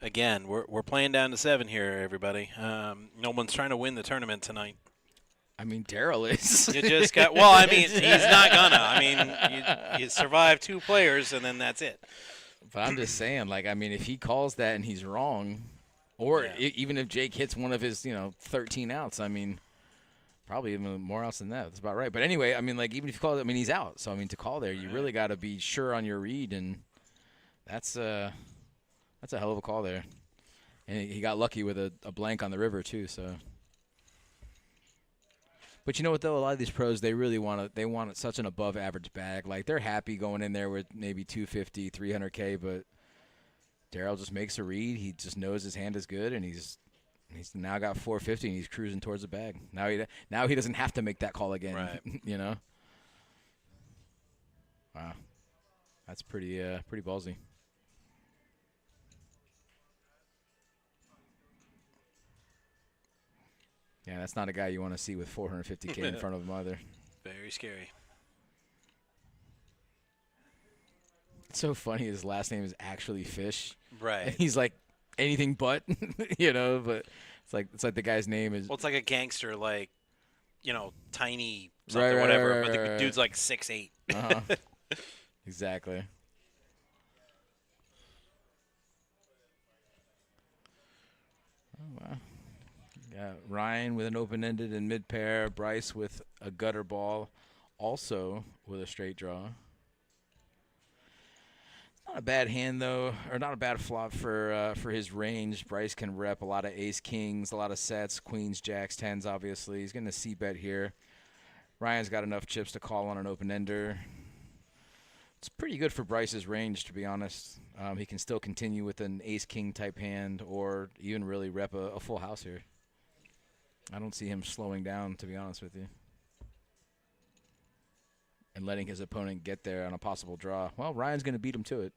again, we're playing down to 7 here, everybody. No one's trying to win the tournament tonight.
I mean, Daryl is.
You just got – well, I mean, he's not gonna. I mean, you survive 2 players, and then that's it.
But I'm just saying, like, I mean, if he calls that and he's wrong, or even if Jake hits one of his, 13 outs, I mean, probably even more outs than that. That's about right. But anyway, I mean, like, even if you call it, I mean, he's out. So, I mean, to call there, you really got to be sure on your read, and that's a hell of a call there. And he got lucky with a blank on the river, too, so. But you know what, though? A lot of these pros, they really want such an above-average bag. Like, they're happy going in there with maybe 250, 300K, but Daryl just makes a read. He just knows his hand is good, and he's now got 450, and he's cruising towards the bag. Now he doesn't have to make that call again,
right.
you know? Wow. That's pretty ballsy. Yeah, that's not a guy you want to see with 450K in front of him either.
Very scary.
It's so funny his last name is actually Fish.
Right.
And he's like anything but, but it's like the guy's name is.
Well, it's like a gangster, like, tiny something, whatever, but the dude's like 6'8".
Uh-huh. Exactly. Oh, wow. Got Ryan with an open-ended and mid-pair. Bryce with a gutter ball, also with a straight draw. Not a bad hand, though, or not a bad flop for his range. Bryce can rep a lot of ace-kings, a lot of sets, queens, jacks, tens, obviously. He's going to c-bet here. Ryan's got enough chips to call on an open-ender. It's pretty good for Bryce's range, to be honest. He can still continue with an ace-king type hand or even really rep a full house here. I don't see him slowing down, to be honest with you. And letting his opponent get there on a possible draw. Well, Ryan's going to beat him to it.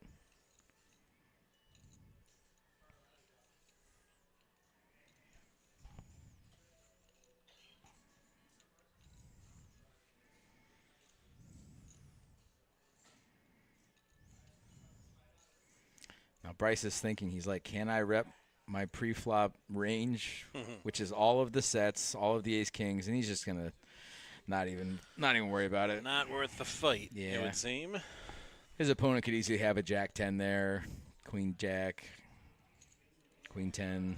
Now, Bryce is thinking, he's like, can I rep my pre-flop range, which is all of the sets, all of the ace-kings, and he's just going to not even worry about it.
Not worth the fight,
Yeah.
it would seem.
His opponent could easily have a jack-10 there, queen-jack. Queen 10.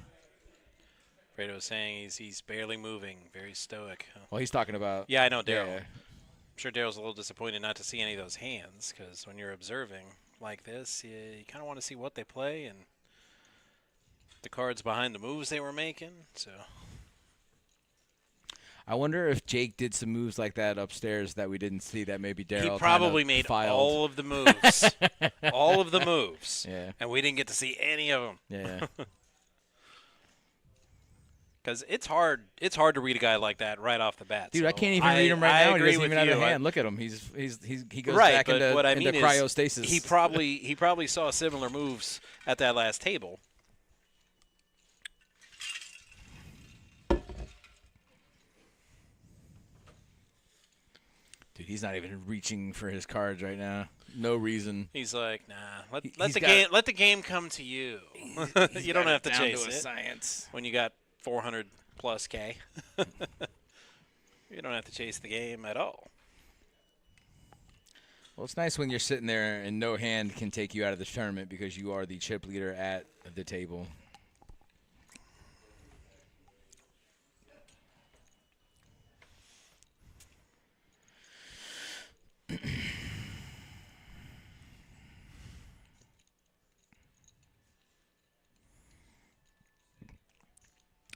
Fredo was saying he's barely moving, very stoic.
Well, he's talking about.
Yeah, I know Daryl.
Yeah.
I'm sure Daryl's a little disappointed not to see any of those hands, because when you're observing like this, you kind of want to see what they play and the cards behind the moves they were making. So
I wonder if Jake did some moves like that upstairs that we didn't see that maybe Daryl
he probably
kind of
made
filed.
all of the moves, all of the moves,
Yeah.
and we didn't get to see any of them.
Yeah.
Because it's hard to read a guy like that right off the bat.
Dude,
so
I can't even read him right
I
now. He
agree
doesn't
with
even have a
you.
hand. Look at him. He goes
Right,
back
but
into,
what I mean
into
is
cryostasis.
he probably saw similar moves at that last table.
Dude, he's not even reaching for his cards right now. No reason.
He's like, nah, let
He's
the
got-
game let the game come to you. You don't have to
Down
chase
to a
it
science.
when you got 400 plus K. You don't have to chase the game at all.
Well, it's nice when you're sitting there and no hand can take you out of the tournament because you are the chip leader at the table.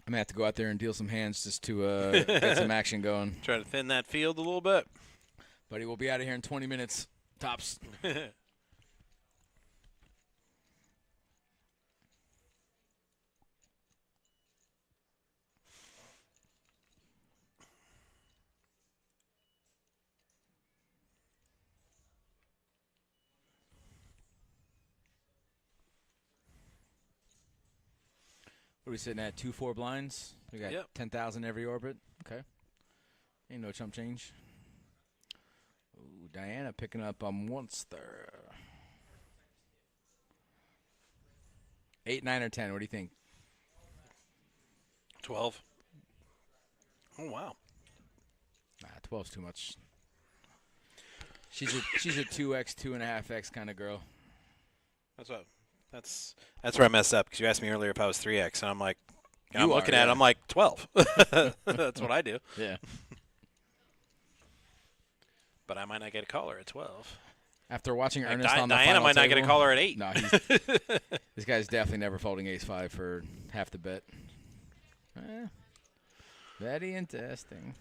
I'm going to have to go out there and deal some hands just to get some action going.
Try to thin that field a little bit.
Buddy, we'll be out of here in 20 minutes, tops. What are we sitting at? 2-4 blinds? We got
Yep.
10,000 every orbit. Okay. Ain't no chump change. Ooh, Diana picking up on Monster. 8, 9, or 10. What do you think?
12. Oh wow.
Nah, 12's too much. She's a 2x, 2.5x kind of girl.
That's where I messed up, because you asked me earlier if I was 3x, and I'm like, I'm
You
looking
are,
at it,
yeah.
I'm like 12. That's what I do.
Yeah.
But I might not get a caller at 12.
After watching
Like,
Earnest on the
Diana
final
might not get a
table-
caller at 8.
No, this guy's definitely never folding ace-5 for half the bet. Very interesting.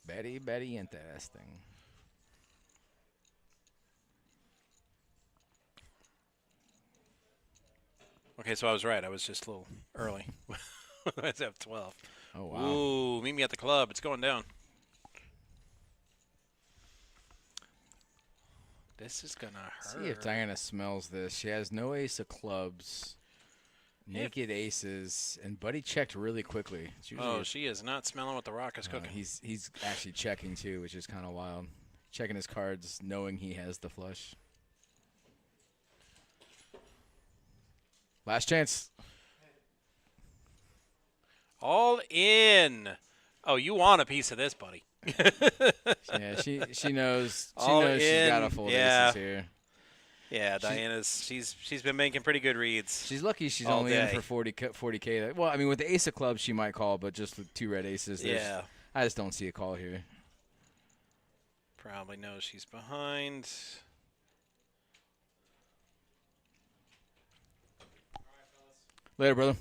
Very interesting.
Okay, so I was right. I was just a little early. I have 12.
Oh, wow.
Ooh, meet me at the club. It's going down. This is going to hurt.
See if Diana smells this. She has no ace of clubs, naked aces, and Buddy checked really quickly. It's usually
Oh, she is not smelling what the rock is cooking.
he's actually checking too, which is kind of wild. Checking his cards, knowing he has the flush. Last chance.
All in. Oh, you want a piece of this, buddy.
Yeah, she knows. She
All
knows she's got a
in,
full
yeah.
aces here.
Yeah, Diana's she's been making pretty good reads.
She's lucky she's
all
only
day.
in for 40K. Well, I mean, with the ace of clubs, she might call, but just with 2 red aces,
Yeah.
I just don't see a call here.
Probably knows she's behind.
Later, brother.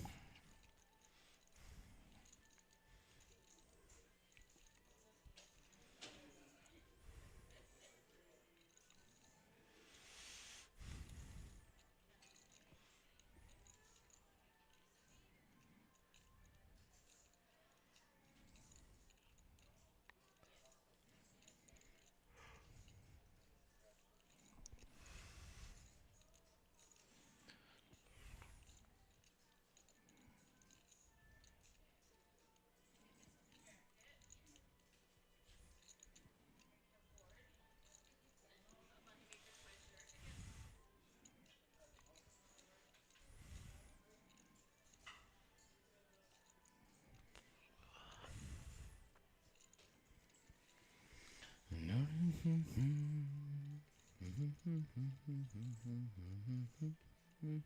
You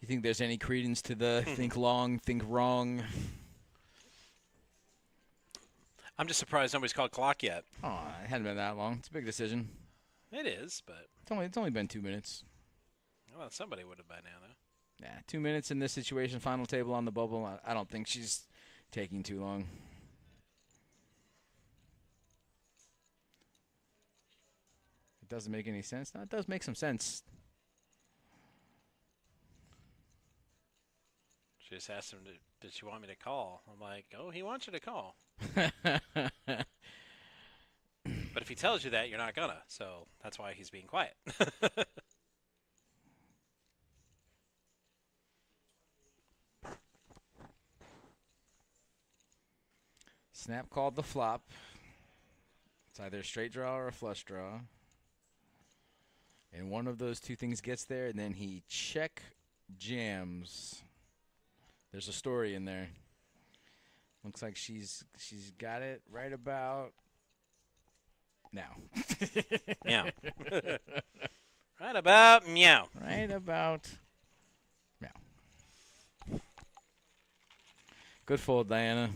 think there's any credence to the think long, think wrong?
I'm just surprised nobody's called clock yet.
Oh, it hadn't been that long. It's a big decision.
It is, but
It's only been 2 minutes.
well, somebody would have by now, though.
Yeah, 2 minutes in this situation. Final table on the bubble. I don't think she's taking too long. It doesn't make any sense. No, it does make some sense.
She just asked him, did she want me to call? I'm like, oh, he wants you to call. But if he tells you that, you're not gonna. So that's why he's being quiet.
Snap called the flop. It's either a straight draw or a flush draw. And one of those two things gets there, and then he check jams. There's a story in there. Looks like she's got it right about now.
Meow. Right about meow.
Right about meow. Good fold, Diana.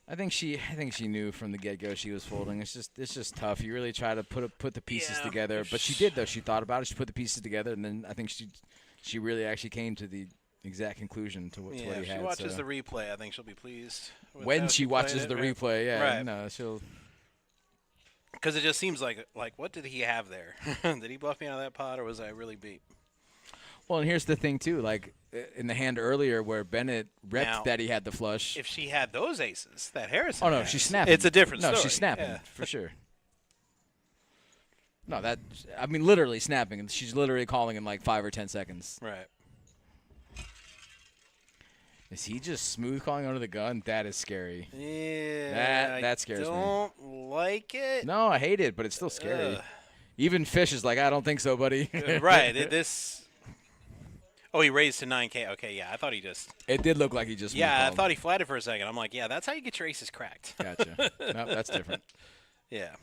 I think she knew from the get-go she was folding. It's just tough. You really try to put the pieces together, but she did though. She thought about it. She put the pieces together, and then I think she really actually came to the exact conclusion to what he had.
If she watches the replay, I think she'll be pleased. With
when
how
she watches
played
the
it,
replay, yeah,
Right.
no, she'll.
Because it just seems like what did he have there? Did he bluff me out of that pot, or was I really beat?
Well, and here's the thing too, like in the hand earlier where Bennett repped
Now,
that he had the flush.
If she had those aces that Harrison
Oh no,
has,
she's snapping.
It's a different
no,
story.
she's snapping
Yeah.
for sure. No, literally snapping. She's literally calling in like 5 or 10 seconds.
Right.
Is he just smooth calling under the gun? That is scary.
Yeah.
That scares me.
Don't like it.
No, I hate it, but it's still scary.
Ugh.
Even Fish is like, I don't think so, buddy.
Right. This. Oh, he raised to 9K. Okay, yeah. I thought he just.
It did look like he just.
Yeah, I
called.
thought he flatted for a second. I'm like, yeah, that's how you get your aces cracked.
Gotcha. No, that's different.
Yeah.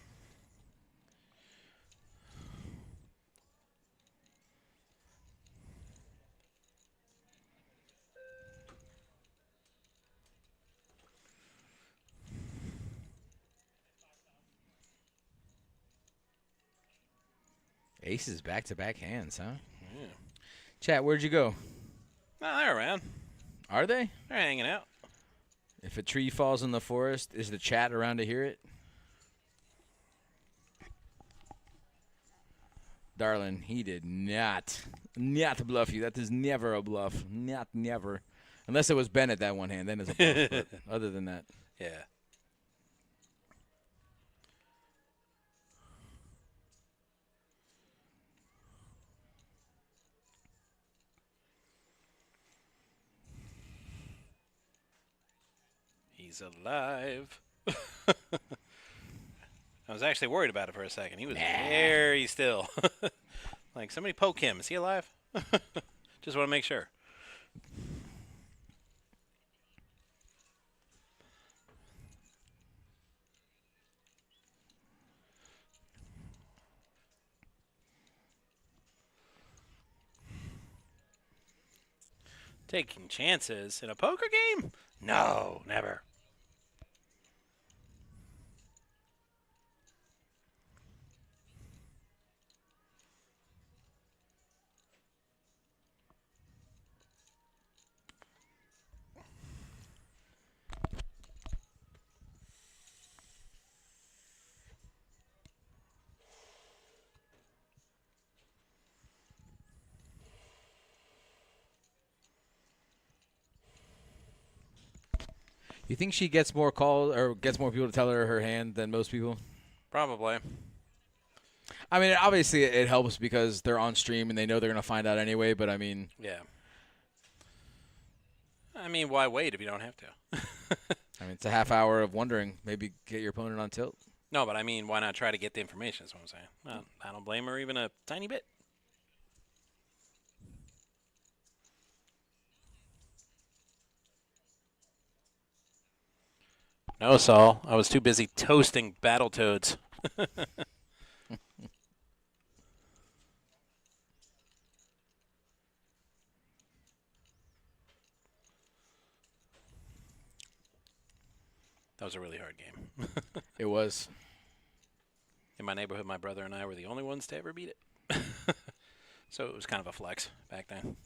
Aces back-to-back hands, huh?
Yeah.
Chat, where'd you go?
No, they're around.
Are they?
They're hanging out.
If a tree falls in the forest, is the chat around to hear it? Darling, he did not bluff you. That is never a bluff. Never. Unless it was Bennett that one hand, then it's a bluff. But other than that.
Yeah. He's alive. I was actually worried about it for a second. He was very still. Like, somebody poke him. Is he alive? Just want to make sure. Taking chances in a poker game? No, never.
You think she gets more calls or gets more people to tell her hand than most people?
Probably.
I mean, obviously it helps because they're on stream and they know they're going to find out anyway, but I mean.
Yeah. I mean, why wait if you don't have to?
I mean, it's a half hour of wondering. Maybe get your opponent on tilt.
No, but I mean, why not try to get the information? That's what I'm saying. I don't blame her even a tiny bit. No, Saul. I was too busy toasting Battletoads. That was a really hard game.
It was.
In my neighborhood, my brother and I were the only ones to ever beat it. So it was kind of a flex back then.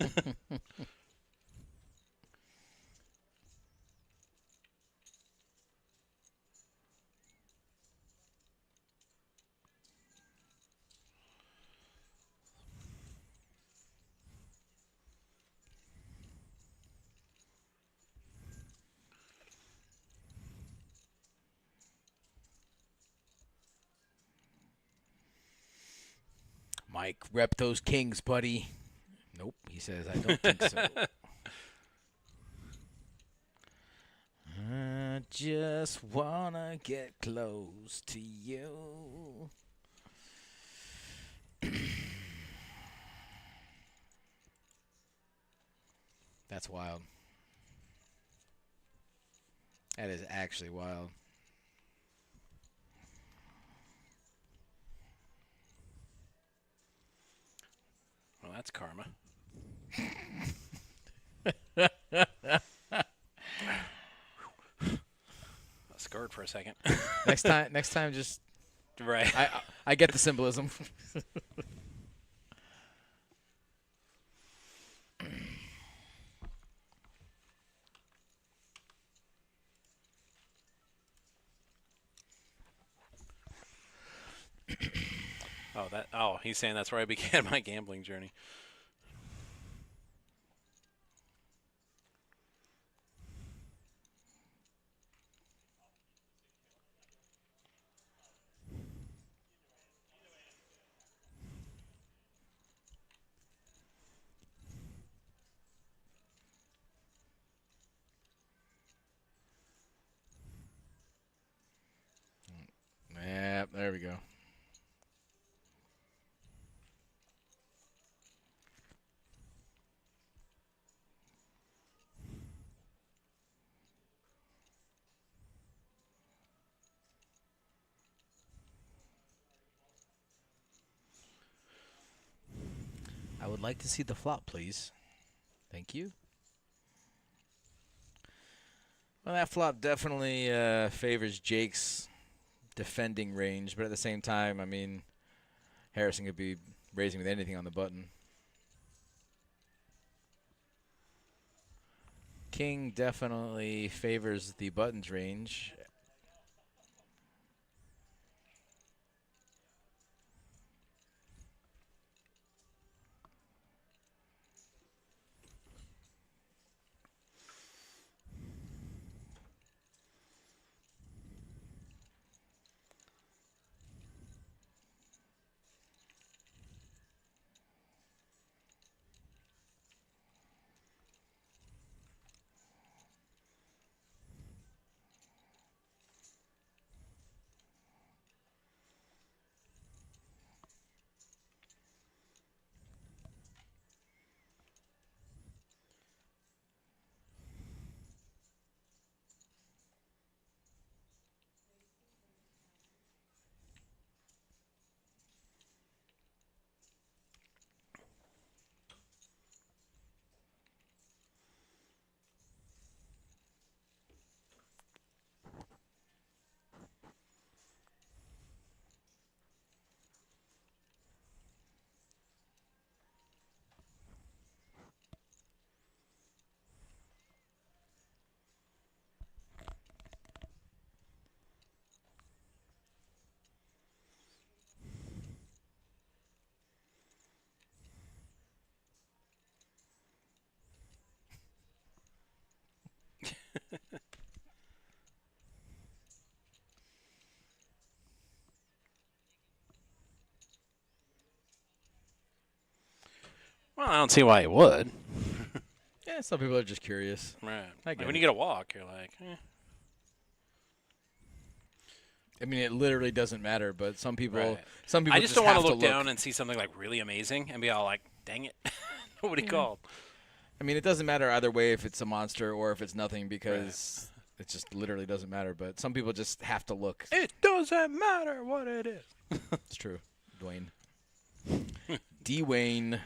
Mike, rep those Kings, buddy. Nope, he says, I don't think so. I just wanna get close to you. That's wild. That is actually wild.
Well, that's karma. I scared for a second.
Next time, just
Right.
I get the symbolism.
He's saying that's where I began my gambling journey.
Yeah, there we go. I would like to see the flop, please. Thank you. Well, that flop definitely favors Jake's defending range, but at the same time, I mean, Harrison could be raising with anything on the button. King definitely favors the buttons range.
Well, I don't see why he would.
Yeah, some people are just curious.
Right.
I
Like
get
when
it.
you get a walk, you're like,
I mean, it literally doesn't matter. But some people,
Right.
some people
I just don't
want
to look down and see something like really amazing and be all like, "Dang it, nobody called."
I mean, it doesn't matter either way if it's a monster or if it's nothing because it just literally doesn't matter. But some people just have to look.
It doesn't matter what it is.
It's true, Dwayne. Dwayne.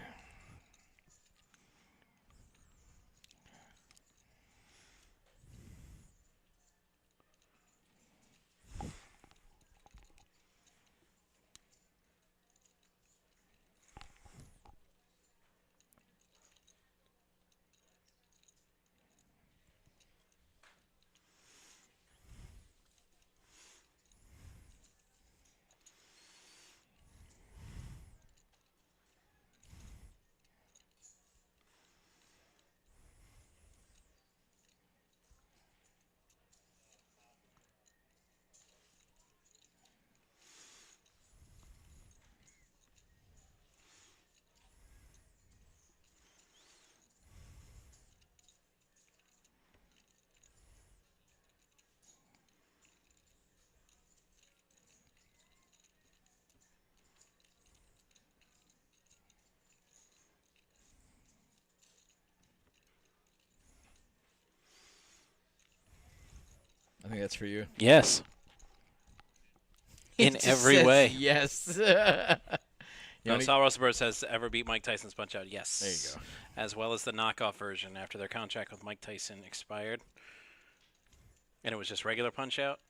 I think that's for you.
Yes.
He
In
just
every
says
way.
Yes.
No, Sal Rosenberg says ever beat Mike Tyson's Punch Out. Yes.
There you go.
As well as the knockoff version after their contract with Mike Tyson expired. And it was just regular Punch Out.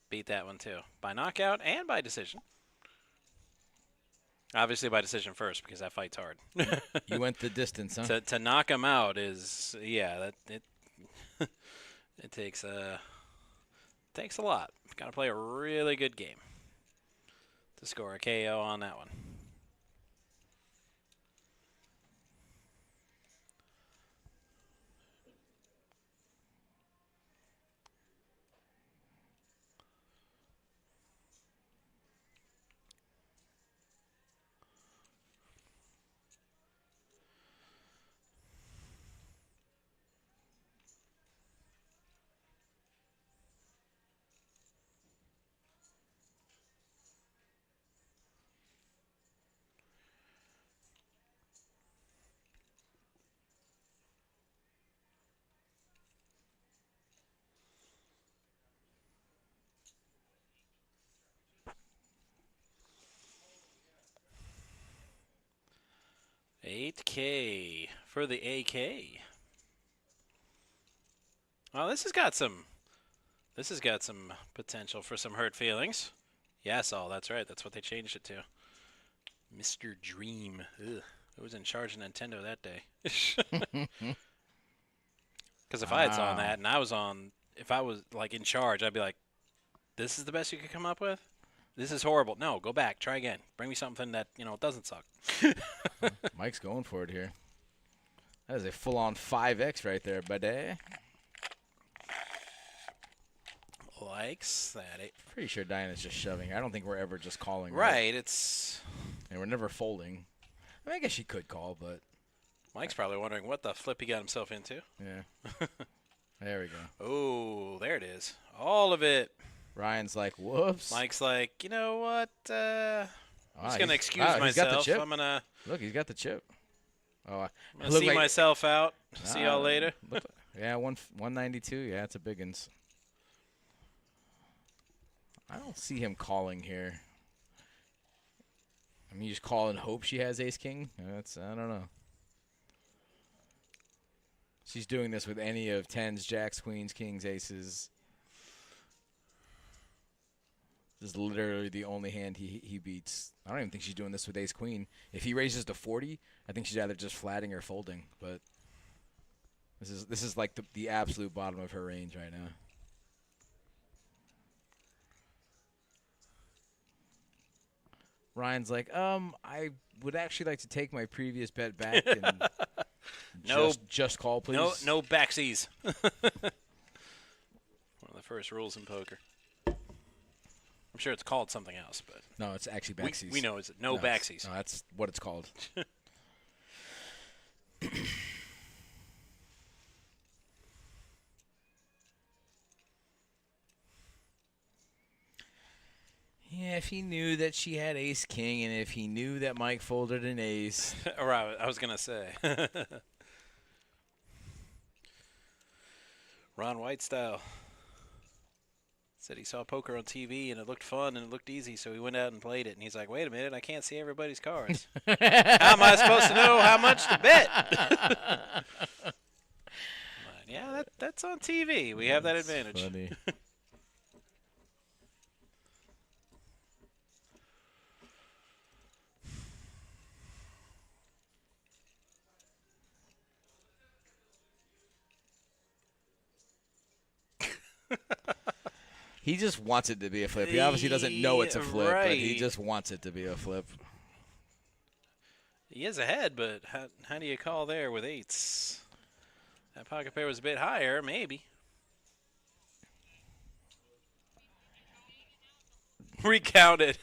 Beat that one too. By knockout and by decision. Obviously by decision first because that fight's hard.
You went the distance, huh?
To knock him out is, that it takes a lot. Got to play a really good game to score a KO on that one. $8K for the AK. Well, this has got some potential for some hurt feelings. Yes, that's right. That's what they changed it to. Mr. Dream. Ugh. Who was in charge of Nintendo that day? Because if I had saw that and if I was like in charge, I'd be like, this is the best you could come up with? This is horrible. No, go back. Try again. Bring me something that, doesn't suck.
Mike's going for it here. That is a full-on 5X right there, buddy.
Likes that.
Pretty sure Diana's just shoving. I don't think we're ever just calling.
Right. It's.
And we're never folding. I mean, I guess she could call, but.
Mike's probably wondering what the flip he got himself into.
Yeah. There we go.
Oh, there it is. All of it.
Ryan's like, whoops.
Mike's like, you know what? I'm just going to excuse
he's got the
myself.
chip.
I'm going to.
Look, he's got the chip. Oh,
I'm see myself out. See y'all later.
Yeah, 192. Yeah, it's a big uns. I don't see him calling here. I mean, you just call and hope she has ace-king? I don't know. She's doing this with any of 10s, jacks, queens, kings, aces. This is literally the only hand he beats. I don't even think she's doing this with ace-queen. If he raises to 40, I think she's either just flatting or folding. But this is like the absolute bottom of her range right now. Ryan's like, I would actually like to take my previous bet back and just call, please.
No backsies. One of the first rules in poker. I'm sure it's called something else, but
no, it's actually backsies.
We know it's no backsies.
No, that's what it's called. if he knew that she had ace king, and if he knew that Mike folded an ace.
Or I was going to say. Ron White style. Said he saw poker on TV and it looked fun and it looked easy, so he went out and played it. And he's like, wait a minute, I can't see everybody's cards. How am I supposed to know how much to bet? But yeah, that's on TV. We have that advantage.
Funny. He just wants it to be a flip. He obviously doesn't know it's a flip, but he just wants it to be a flip.
He is ahead, but how do you call there with eights? That pocket pair was a bit higher, maybe. Recounted.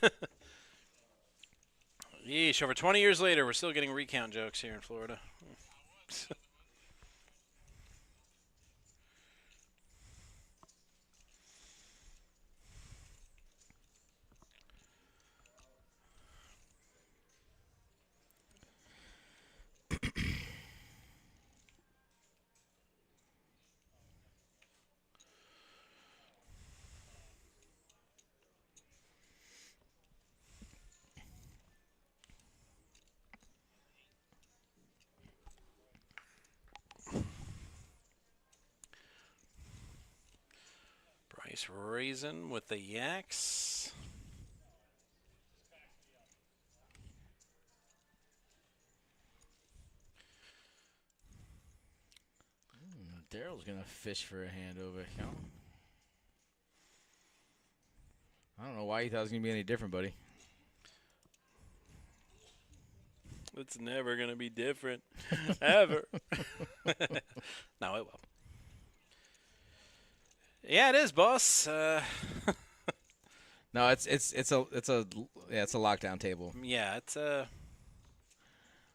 Yeesh, over 20 years later, we're still getting recount jokes here in Florida. Bryce raising with the yaks.
Daryl's going to fish for a hand over here. I don't know why you thought it was going to be any different, buddy.
It's never going to be different. Ever. No, it will. Yeah, it is, boss.
No, it's a lockdown table.
Yeah, it's a.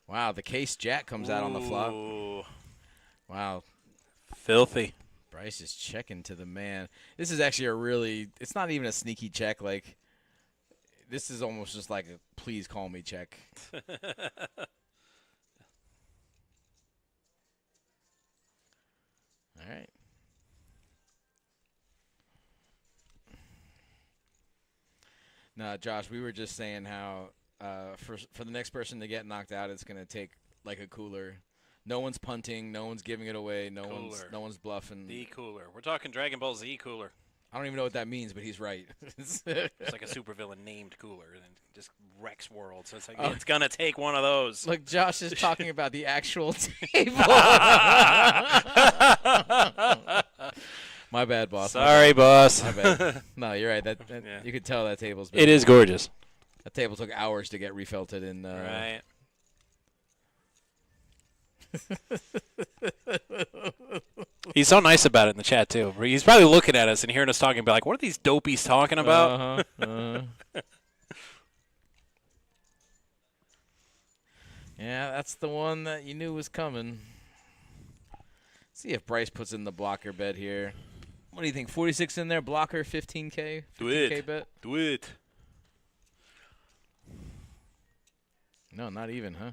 Wow, the case jack comes out on the flop.
Ooh,
Wow,
filthy.
Bryce is checking to the man. This is actually a really. It's not even a sneaky check. Like, this is almost just like a please call me check. All right. No, Josh, we were just saying how for the next person to get knocked out, it's gonna take like a cooler. No one's punting, no one's giving it away, no one's bluffing.
The cooler. We're talking Dragon Ball Z cooler.
I don't even know what that means, but he's right.
It's like a supervillain named cooler and just wrecks worlds. So it's like it's gonna take one of those.
Look, Josh is talking about the actual table. My bad, boss.
Sorry, boss.
My bad. No, you're right. That
Yeah.
You could tell that table's.
It is gorgeous.
That table took hours to get refelted in.
Right. He's so nice about it in the chat too. He's probably looking at us and hearing us talking about like, what are these dopies talking about?
Yeah, that's the one that you knew was coming. See if Bryce puts in the blocker bet here. What do you think? 46 in there, blocker, 15K? 15K bet?
Do it.
No, not even, huh?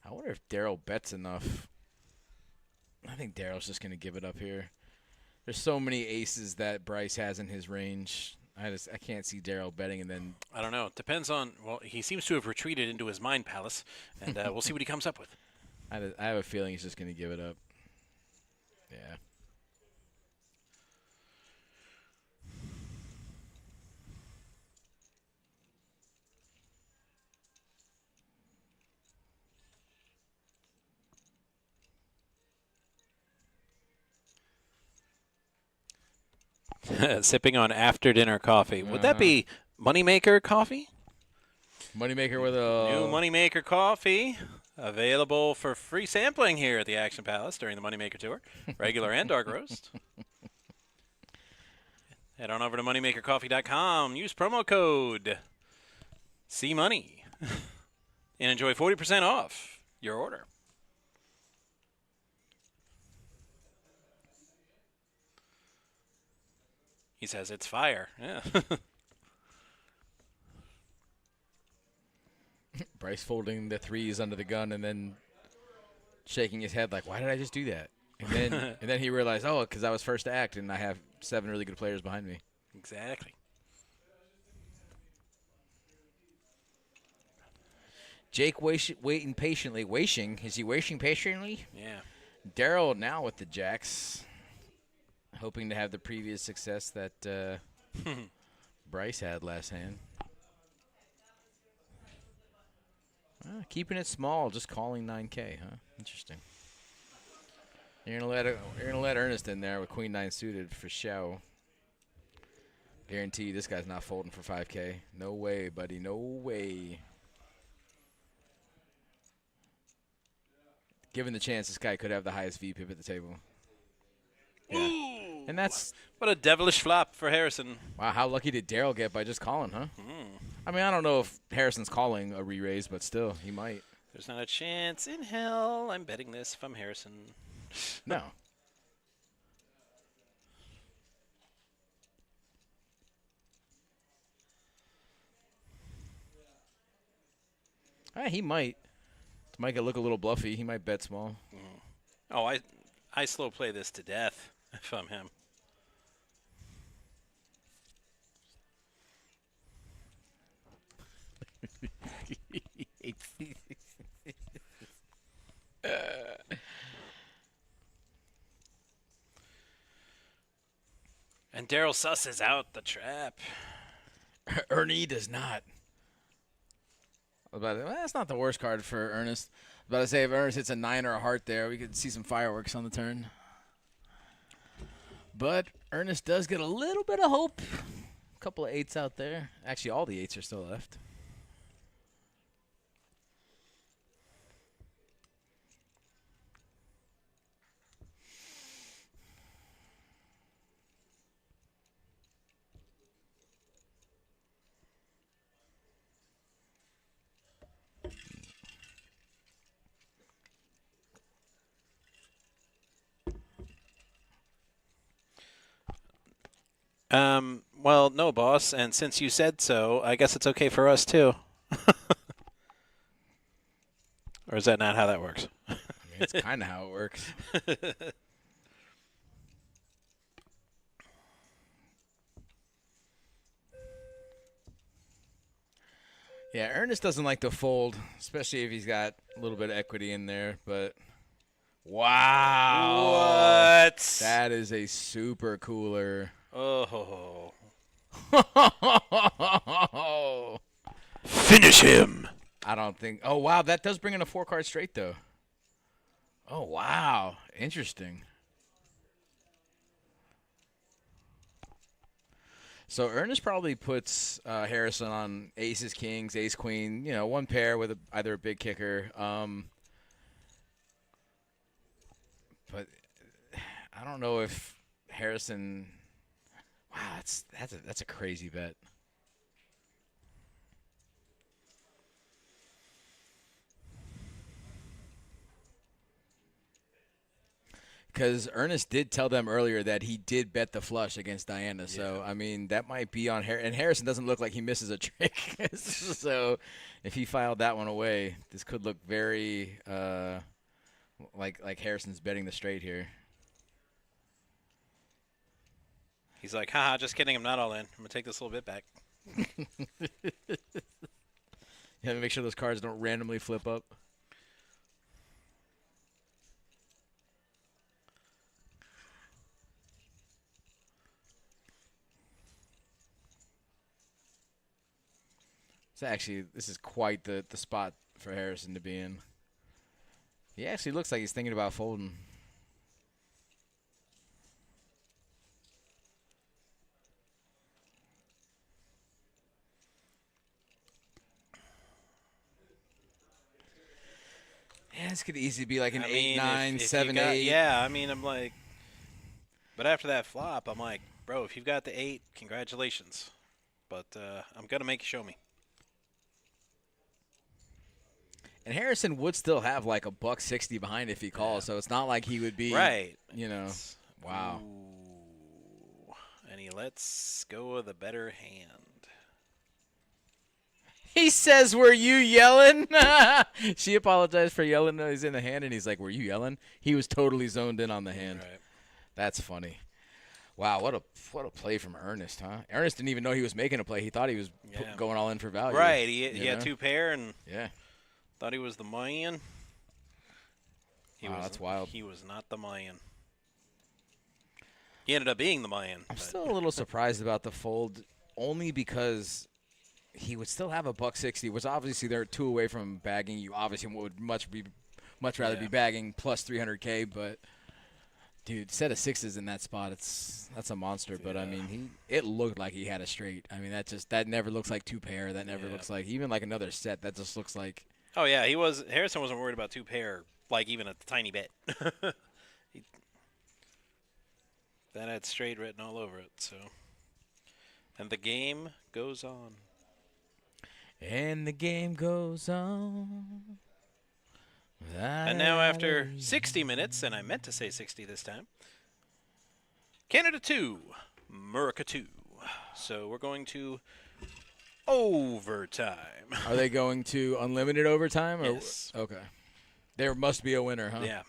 I wonder if Daryl bets enough. I think Daryl's just going to give it up here. There's so many aces that Bryce has in his range. I can't see Daryl betting and then.
I don't know. It depends on. Well, he seems to have retreated into his mind palace, and we'll see what he comes up with.
I have a feeling he's just going to give it up. Yeah.
Sipping on after dinner coffee. Would that be Moneymaker coffee?
Moneymaker with a
New Moneymaker coffee available for free sampling here at the Action Palace during the Moneymaker tour, regular and dark roast. Head on over to moneymakercoffee.com. Use promo code CMoney and enjoy 40% off your order. He says it's fire. Yeah.
Bryce folding the threes under the gun and then shaking his head like, why did I just do that? And then he realized, oh, because I was first to act and I have 7 really good players behind me.
Exactly.
Jake waiting patiently. Is he waiting patiently?
Yeah.
Daryl now with the jacks, hoping to have the previous success that Bryce had last hand. Keeping it small, just calling 9K, huh? Interesting. You're gonna let Earnest in there with Queen 9 suited for show. Guarantee this guy's not folding for 5K. No way, buddy. No way. Given the chance, this guy could have the highest VPIP at the table. Yeah.
Ooh,
And that's
what a devilish flop for Harrison.
wow. How lucky did Daryl get by just calling, huh? I mean, I don't know if Harrison's calling a re-raise, but still, he might.
There's not a chance in hell I'm betting this if I'm Harrison.
No. He might. To make it look a little bluffy, he might bet small.
Oh, I slow play this to death if I'm him. And Daryl susses out the trap.
Ernie does not. Well, that's not the worst card for Earnest. I was about to say, if Earnest hits a 9 or a heart there, we could see some fireworks on the turn. But Earnest does get a little bit of hope. A couple of 8s out there. Actually, all the 8s are still left.
Well, no, boss, and since you said so, I guess it's okay for us, too. Or is that not how that works?
I mean, it's kind of how it works. Yeah, Ernest doesn't like to fold, especially if he's got a little bit of equity in there, but wow.
What?
That is a super cooler.
Oh.
I
Finish him.
don't think. Oh, wow. That does bring in a 4-card straight, though. Oh, wow. Interesting. So Ernest probably puts Harrison on aces, kings, ace, queen, one pair with either a big kicker. But I don't know if Harrison. Wow, that's a crazy bet. Because Ernest did tell them earlier that he did bet the flush against Diana. Yeah. So, I mean, that might be on Harrison. And Harrison doesn't look like he misses a trick. So, if he filed that one away, this could look very like Harrison's betting the straight here.
He's like, haha, just kidding. I'm not all in. I'm going to take this little bit back.
Yeah, make sure those cards don't randomly flip up. So actually, this is quite the spot for Harrison to be in. He actually looks like he's thinking about folding. Yeah, this could easily be like an 8, 9, 7, 8.
Yeah, I mean, I'm like, but after that flop, I'm like, bro, if you've got the 8, congratulations. But I'm going to make you show me.
And Harrison would still have like $160 behind if he calls, so it's not like he would be
right.
Wow.
Ooh. And he lets go of the better hand.
He says, "Were you yelling?" She apologized for yelling. He's in the hand, and he's like, "Were you yelling?" He was totally zoned in on the hand.
Right.
That's funny. Wow, what a play from Earnest, huh? Ernest didn't even know he was making a play. He thought he was going all in for value.
Right. He had 2 pair and thought he was the Mayan.
Wow, that's wild.
He was not the Mayan. He ended up being the Mayan.
I'm still a little surprised about the fold, only because he would still have a $160, which obviously they're 2 away from bagging. You obviously would much rather be bagging plus 300K, but dude, set of 6s in that spot, that's a monster. But I mean, it looked like he had a straight. I mean, that never looks like 2 pair. That never looks like even like another set. That just looks like.
Oh yeah, Harrison wasn't worried about 2 pair, like even a tiny bit. That had straight written all over it. So, and the game goes on.
And the game goes on.
And now after 60 minutes, and I meant to say 60 this time, Canada 2, America 2. So we're going to overtime.
Are they going to unlimited overtime? Or?
Yes.
Okay. There must be a winner, huh?
Yeah.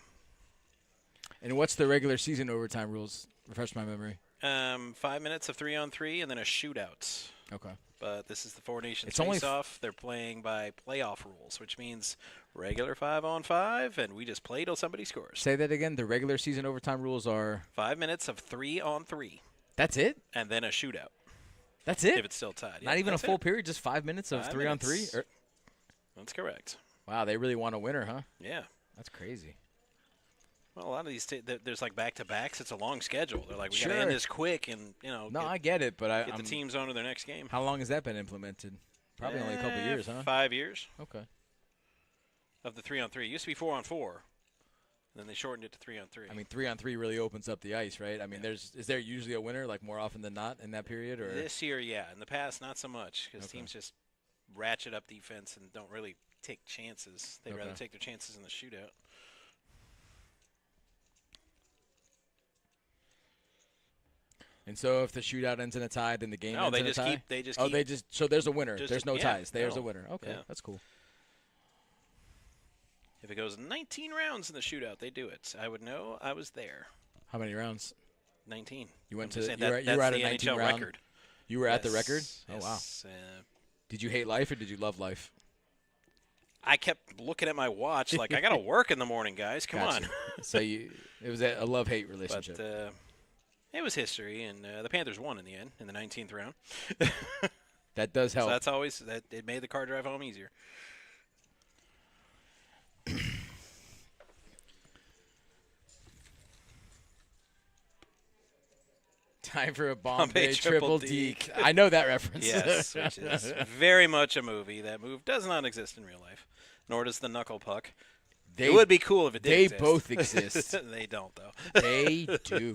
And what's the regular season overtime rules? Refresh my memory.
5 minutes of 3-on-3 and then a shootout.
Okay.
But this is the Four Nations
It's only
face-off. They're playing by playoff rules, which means regular 5-on-5, and we just play till somebody scores.
Say that again. The regular season overtime rules are
5 minutes of 3-on-3.
That's it?
And then a shootout.
That's it?
If it's still tied.
Not
Yeah,
even a
that's
full
it.
period, just 5 minutes of
5
3-on-3?
minutes. That's correct.
Wow, they really want a winner, huh?
Yeah.
That's crazy.
Well, a lot of these, there's like back-to-backs. It's a long schedule. They're like, we got to
Sure.
end this quick and, you know,
No, I get it, but
get the teams on to their next game.
How long has that been implemented? Probably only a couple years, huh?
5 years
Okay.
of the 3-on-3. It used to be 4-on-4, and then they shortened it to 3-on-3.
I mean, 3-on-3 really opens up the ice, right? I mean, is there usually a winner, like more often than not, in that period? Or
This year, yeah. In the past, not so much, because teams just ratchet up defense and don't really take chances. They'd rather take their chances in the shootout.
And so if the shootout ends in a tie, then the game
No,
ends
they
in
just
a tie?
keep. They just
Oh,
keep.
they just – so there's a winner.
Just
There's no
yeah,
ties. There's
no.
a winner. Okay,
Yeah.
that's cool.
If it goes 19 rounds in the shootout, they do it. I would know. I was there.
How many rounds?
19.
You went
I'm
to
just
–
saying
you
that's
were at
the
a 19
NHL
round?
record.
You were at the record?
Yes,
Oh, wow.
yes.
Did you hate life or did you love life?
I kept looking at my watch like, I got to work in the morning, guys. Come
Gotcha.
on.
So it was a love-hate relationship.
But it was history, and the Panthers won in the end in the 19th round.
That does help.
So that's always – it made the car drive home easier.
Time for a Bombay
Triple
Triple Deke. I know that reference.
Yes, which is very much a movie. That move does not exist in real life, nor does the knuckle puck. It would be cool if it did
They
exist.
both exist.
They don't, though.
They do.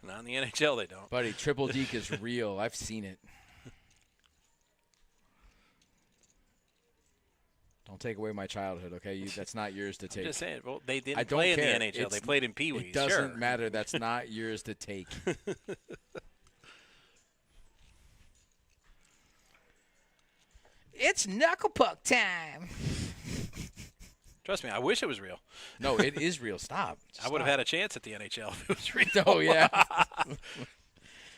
Not in the NHL, they don't.
Buddy, Triple Deke is real. I've seen it. Don't take away my childhood, okay? That's not yours to take.
I'm just saying. Well, they
I
didn't
don't
play
care.
in the NHL. They played in Pee Wees.
It doesn't
sure.
matter. That's not yours to take. It's knuckle puck time.
Trust me, I wish it was real.
No, it is real. Stop.
I would have had a chance at the NHL if it was real.
Oh, yeah.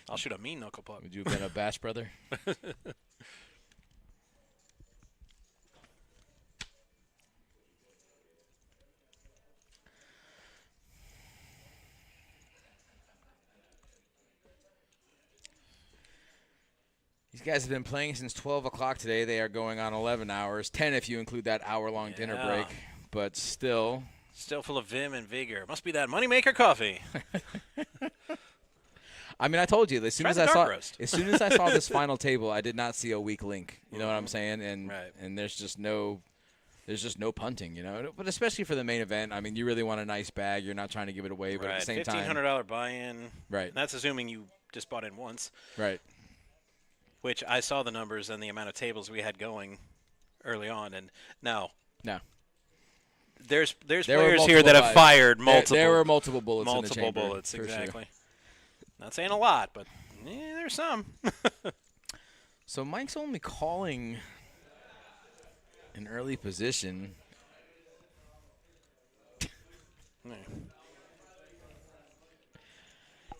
I'll shoot a mean knuckle puck.
Would you have been a Bash brother? These guys have been playing since 12 o'clock today. They are going on 11 hours, 10 if you include that hour-long dinner break. But still.
Still full of vim and vigor. Must be that Moneymaker coffee.
I mean, I told you as soon
Try
as
the
I
dark
saw
roast.
as soon as I saw this final table, I did not see a weak link. You know what I'm saying? And
Right.
and there's just no punting. You know, but especially for the main event. I mean, you really want a nice bag. You're not trying to give it away, but at the same time,
$1,500 buy-in.
Right.
And that's assuming you just bought in once.
right.
Which I saw the numbers and the amount of tables we had going early on, and now
No.
there's
There were
players here
multiple
that have
buys.
fired multiple.
There were multiple bullets in the
multiple
chamber.
bullets,
for sure.
exactly. Not saying a lot, but there's some.
So Mike's only calling an early position.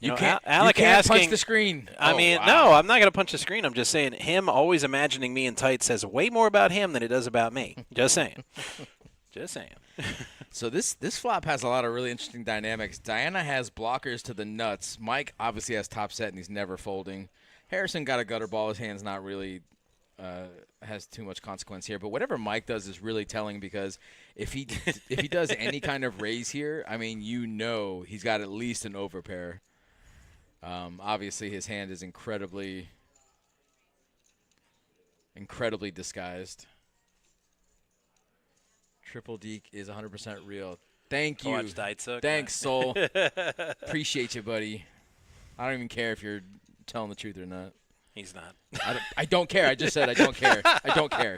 You
know,
can't,
Alec
you can't punch
asking-
the screen.
I
Oh,
mean,
wow.
no, I'm not going to punch the screen. I'm just saying him always imagining me in tights says way more about him than it does about me. Just saying. Just saying.
So this flop has a lot of really interesting dynamics. Diana has blockers to the nuts. Mike obviously has top set, and he's never folding. Harrison got a gutter ball. His hand's not really has too much consequence here. But whatever Mike does is really telling, because if he does any kind of raise here, I mean, you know he's got at least an overpair. Obviously, his hand is incredibly disguised. Triple Deke is 100% real. Thank you.
Watch Daitzuk.
Thanks, Soul. Appreciate you, buddy. I don't even care if you're telling the truth or not.
He's not.
I don't care. I just said I don't care. I don't care.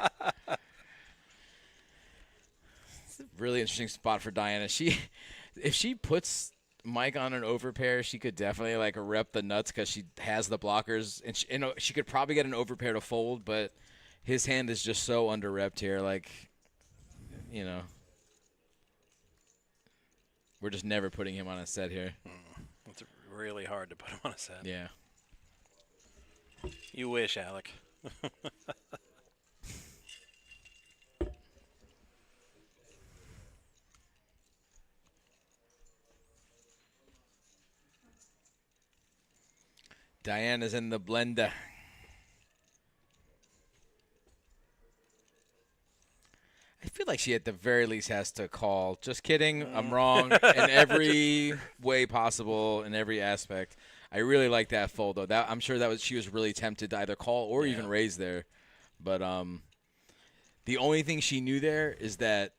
It's a really interesting spot for Diana. If she puts Mike on an overpair, she could definitely like rep the nuts because she has the blockers, and she could probably get an overpair to fold. But his hand is just so under repped here, like, you know, we're just never putting him on a set here.
It's really hard to put him on a set.
Yeah.
You wish, Alec.
Diana's in the blender. I feel like she at the very least has to call. Just kidding. I'm wrong in every way possible, in every aspect. I really like that fold, though. I'm sure she was really tempted to either call or even raise there. But the only thing she knew there is that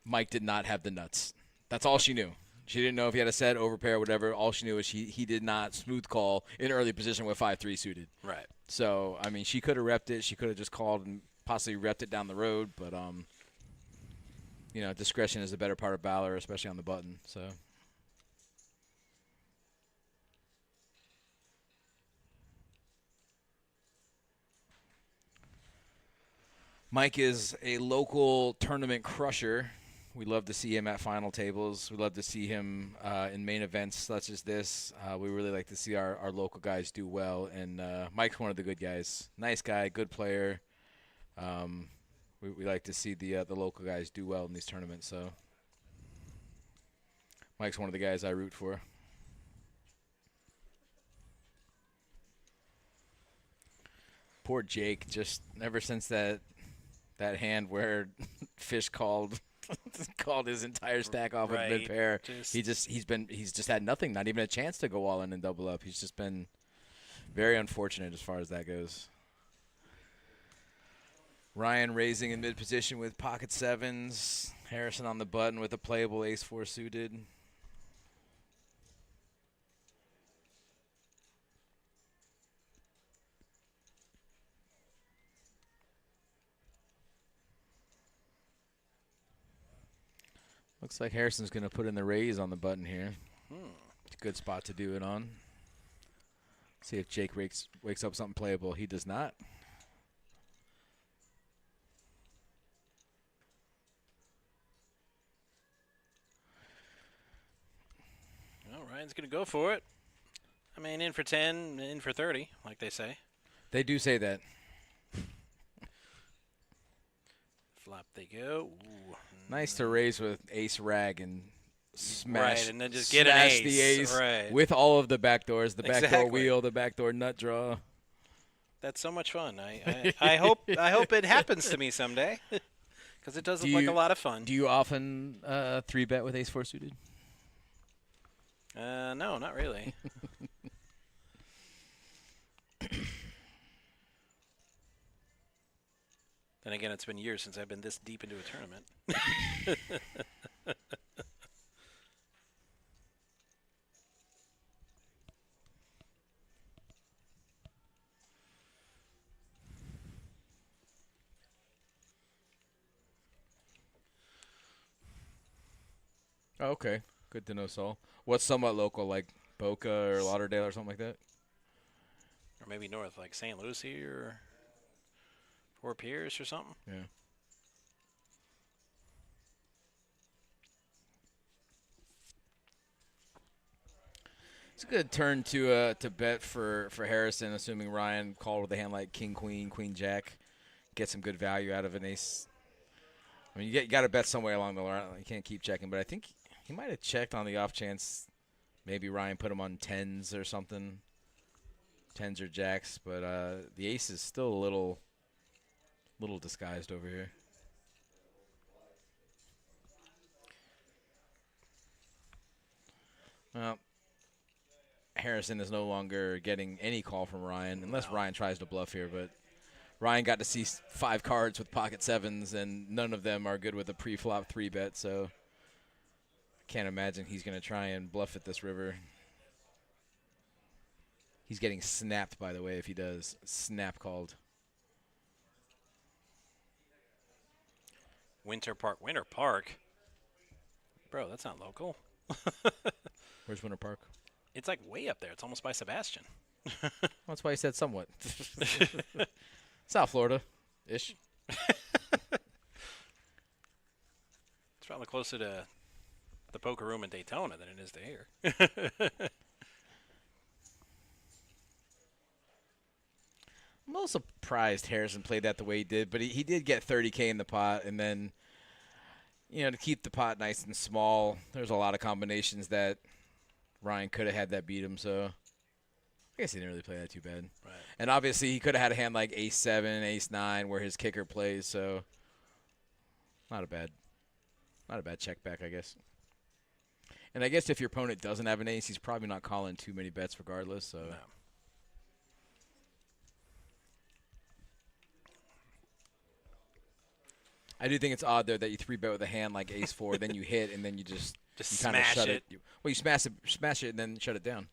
Mike did not have the nuts. That's all she knew. She didn't know if he had a set, overpair, or whatever. All she knew is he did not smooth call in early position with 5-3 suited.
Right.
So, I mean, she could have repped it. She could have just called and possibly repped it down the road. But, you know, discretion is the better part of valor, especially on the button. So. Mike is a local tournament crusher. We love to see him at final tables. We love to see him in main events such as this. We really like to see our local guys do well. And Mike's one of the good guys. Nice guy, good player. We like to see the local guys do well in these tournaments. So Mike's one of the guys I root for. Poor Jake, just ever since that hand where Fish called his entire stack off of mid pair. He's just had nothing, not even a chance to go all in and double up. He's just been very unfortunate as far as that goes. Ryan raising in mid position with pocket sevens. Harrison on the button with a playable ace-4 suited. Looks like Harrison's going to put in the raise on the button here. It's a good spot to do it on. See if Jake wakes up something playable. He does not.
Well, Ryan's going to go for it. I mean, in for 10, in for 30, like they say.
They do say that.
Flop they go. Ooh.
Nice to raise with ace rag and smash.
Right, and then just get an ace.
The ace
right.
with all of the backdoors, the backdoor
Exactly.
wheel, the backdoor nut draw.
That's so much fun. I hope it happens to me someday, because it does look like a lot of fun.
Do you often 3-bet with ace-4 suited?
No, not really. Then again, it's been years since I've been this deep into a tournament.
Oh, okay. Good to know, Saul. What's somewhat local, like Boca or Lauderdale or something like that.
Or maybe north, like St. Lucie or Fort Pierce or something.
Yeah. It's a good turn to bet for Harrison, assuming Ryan called with a hand like King Queen, Queen Jack, get some good value out of an ace. I mean, you got to bet somewhere along the line. You can't keep checking, but I think he might have checked on the off chance maybe Ryan put him on tens or something, tens or jacks. But the ace is still a little disguised over here. Well, Harrison is no longer getting any call from Ryan, unless Ryan tries to bluff here. But Ryan got to see 5 cards with pocket sevens, and none of them are good with a pre-flop 3-bet. So I can't imagine he's going to try and bluff at this river. He's getting snapped, by the way, if he does. Snap called.
Winter Park. Winter Park? Bro, that's not local.
Where's Winter Park?
It's like way up there. It's almost by Sebastian.
Well, that's why he said somewhat. South Florida-ish.
It's probably closer to the poker room in Daytona than it is to here.
I'm a little surprised Harrison played that the way he did, but he did get 30K in the pot, and then, to keep the pot nice and small, there's a lot of combinations that Ryan could have had that beat him, so I guess he didn't really play that too bad.
Right.
And obviously he could have had a hand like ace-7, ace-9 where his kicker plays, so not a bad check back, I guess. And I guess if your opponent doesn't have an ace, he's probably not calling too many bets regardless, so.
No.
I do think it's odd, though, that you 3-bet with a hand like ace-4, then you hit, and then you just kind of
smash
shut
it.
Well, you smash it, and then shut it down.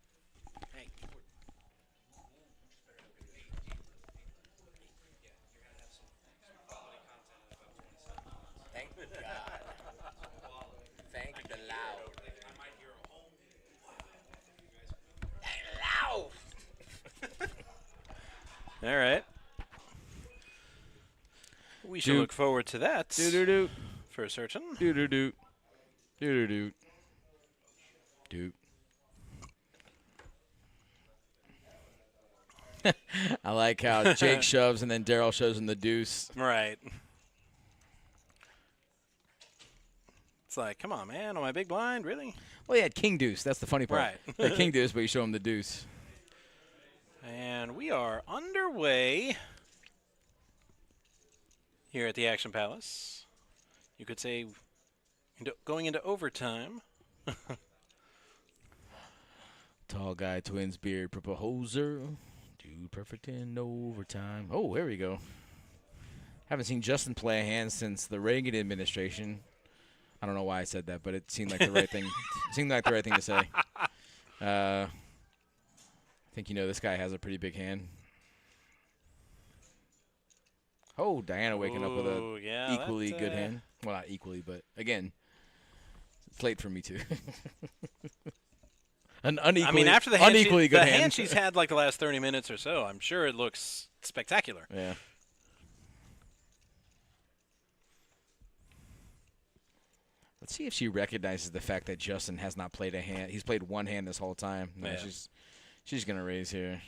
Thank God. Thank the loud.
All right. We should
Doot.
look forward to that
Do-do-do.
for certain.
Do-do-do. Do-do-do. Doot. I like how Jake shoves and then Daryl shows him the deuce.
Right. It's like, come on, man, on my big blind, really?
Well, he had king deuce. That's the funny part.
Right.
He had king deuce, but you show him the deuce.
And we are underway here at the Action Palace. You could say going into overtime.
Tall guy, twins, beard, proposer. Dude, perfect in overtime. Oh, there we go. Haven't seen Justin play a hand since the Reagan administration. I don't know why I said that, but it seemed like the right thing. Seemed like the right thing to say. I think this guy has a pretty big hand. Oh, Diana waking up with
Ooh,
a
yeah,
equally
that,
good hand. Well, not equally, but again, it's late for me too. An unequally,
I mean, after the hand,
unequally good hand.
hand she's had like the last 30 minutes or so, I'm sure it looks spectacular.
Yeah. Let's see if she recognizes the fact that Justin has not played a hand. He's played one hand this whole time. No,
Yeah.
she's gonna raise here.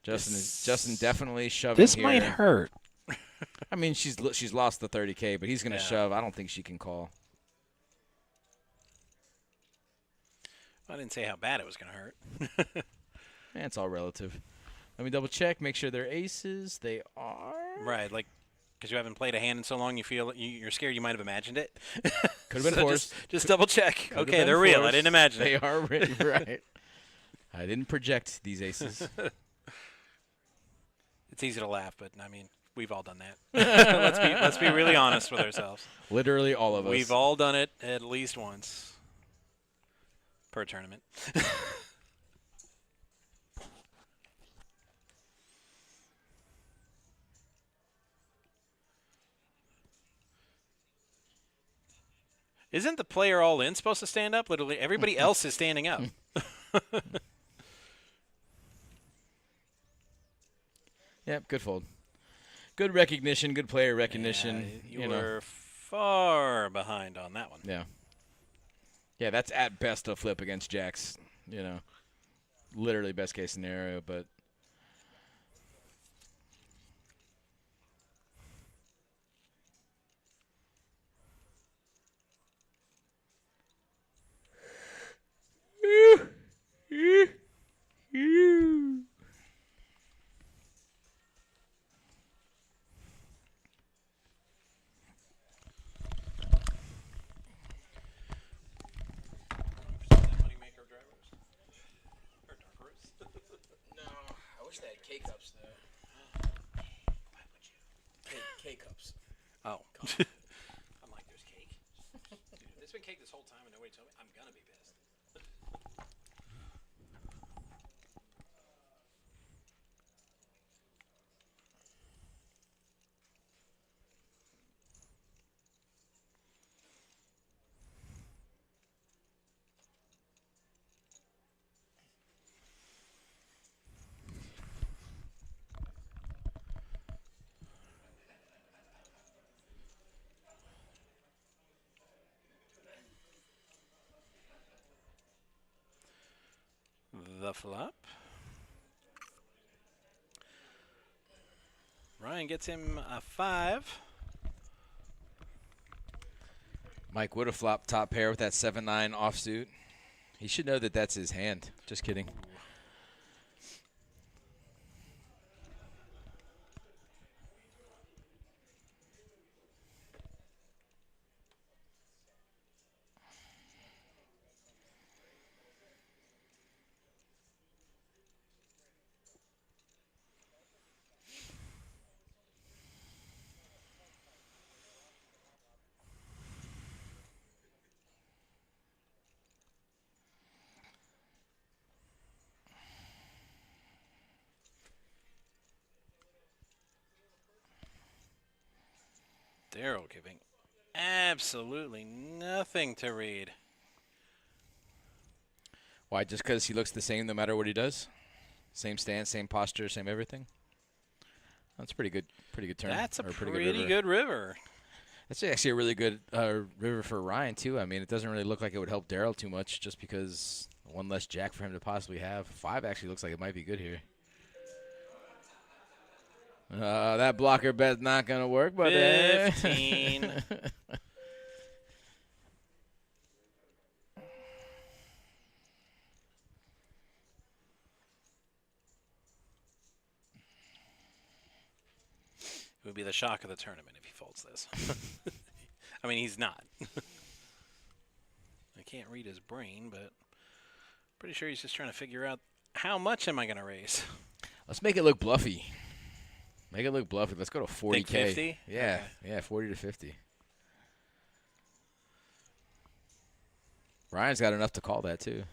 Justin definitely shoving
This
here.
might hurt.
I mean, she's lost the 30K, but he's gonna
Yeah.
shove. I don't think she can call.
I didn't say how bad it was going to hurt.
It's all relative. Let me double check, make sure they're aces. They are.
Right, like, because you haven't played a hand in so long, you feel you're scared you might have imagined it.
Could have been
So
forced.
just double check.
Could have
Okay,
been
they're real. I
forced.
didn't imagine
They
it.
are real, right. I didn't project these aces.
It's easy to laugh, but I mean, we've all done that. let's be really honest with ourselves.
Literally all of us.
We've all done it at least once per tournament. Isn't the player all in supposed to stand up? Literally, everybody else is standing up.
Yep, good fold. Good recognition, good player recognition.
You
know.
were far behind on that one.
Yeah. Yeah, that's at best a flip against jacks. You know, literally best case scenario, but.
Moneymaker drivers or dark roast.
No, I wish they had K cups there.
Why would you?
K cups.
Oh, I'm like, there's cake. Dude, if there's been cake this whole time and nobody told me, I'm gonna be pissed. The flop. Ryan gets him a 5.
Mike would have flopped top pair with that 7-9 offsuit. He should know that that's his hand. Just kidding.
Daryl giving absolutely nothing to read.
Why? Just because he looks the same no matter what he does? Same stance, same posture, same everything? That's pretty good. Pretty good turn.
That's a
or
pretty good river.
That's actually a really good river for Ryan too. I mean, it doesn't really look like it would help Daryl too much, just because one less jack for him to possibly have. 5 actually looks like it might be good here. That blocker bet's not gonna work, but
15.
It
would be the shock of the tournament if he folds this. I mean, he's not. I can't read his brain, but pretty sure he's just trying to figure out how much am I going to raise.
Let's make it look bluffy. Make it look bluffy. Let's go to 40K.
Think 50?
Yeah,
Okay.
yeah, 40 to 50. Ryan's got enough to call that too.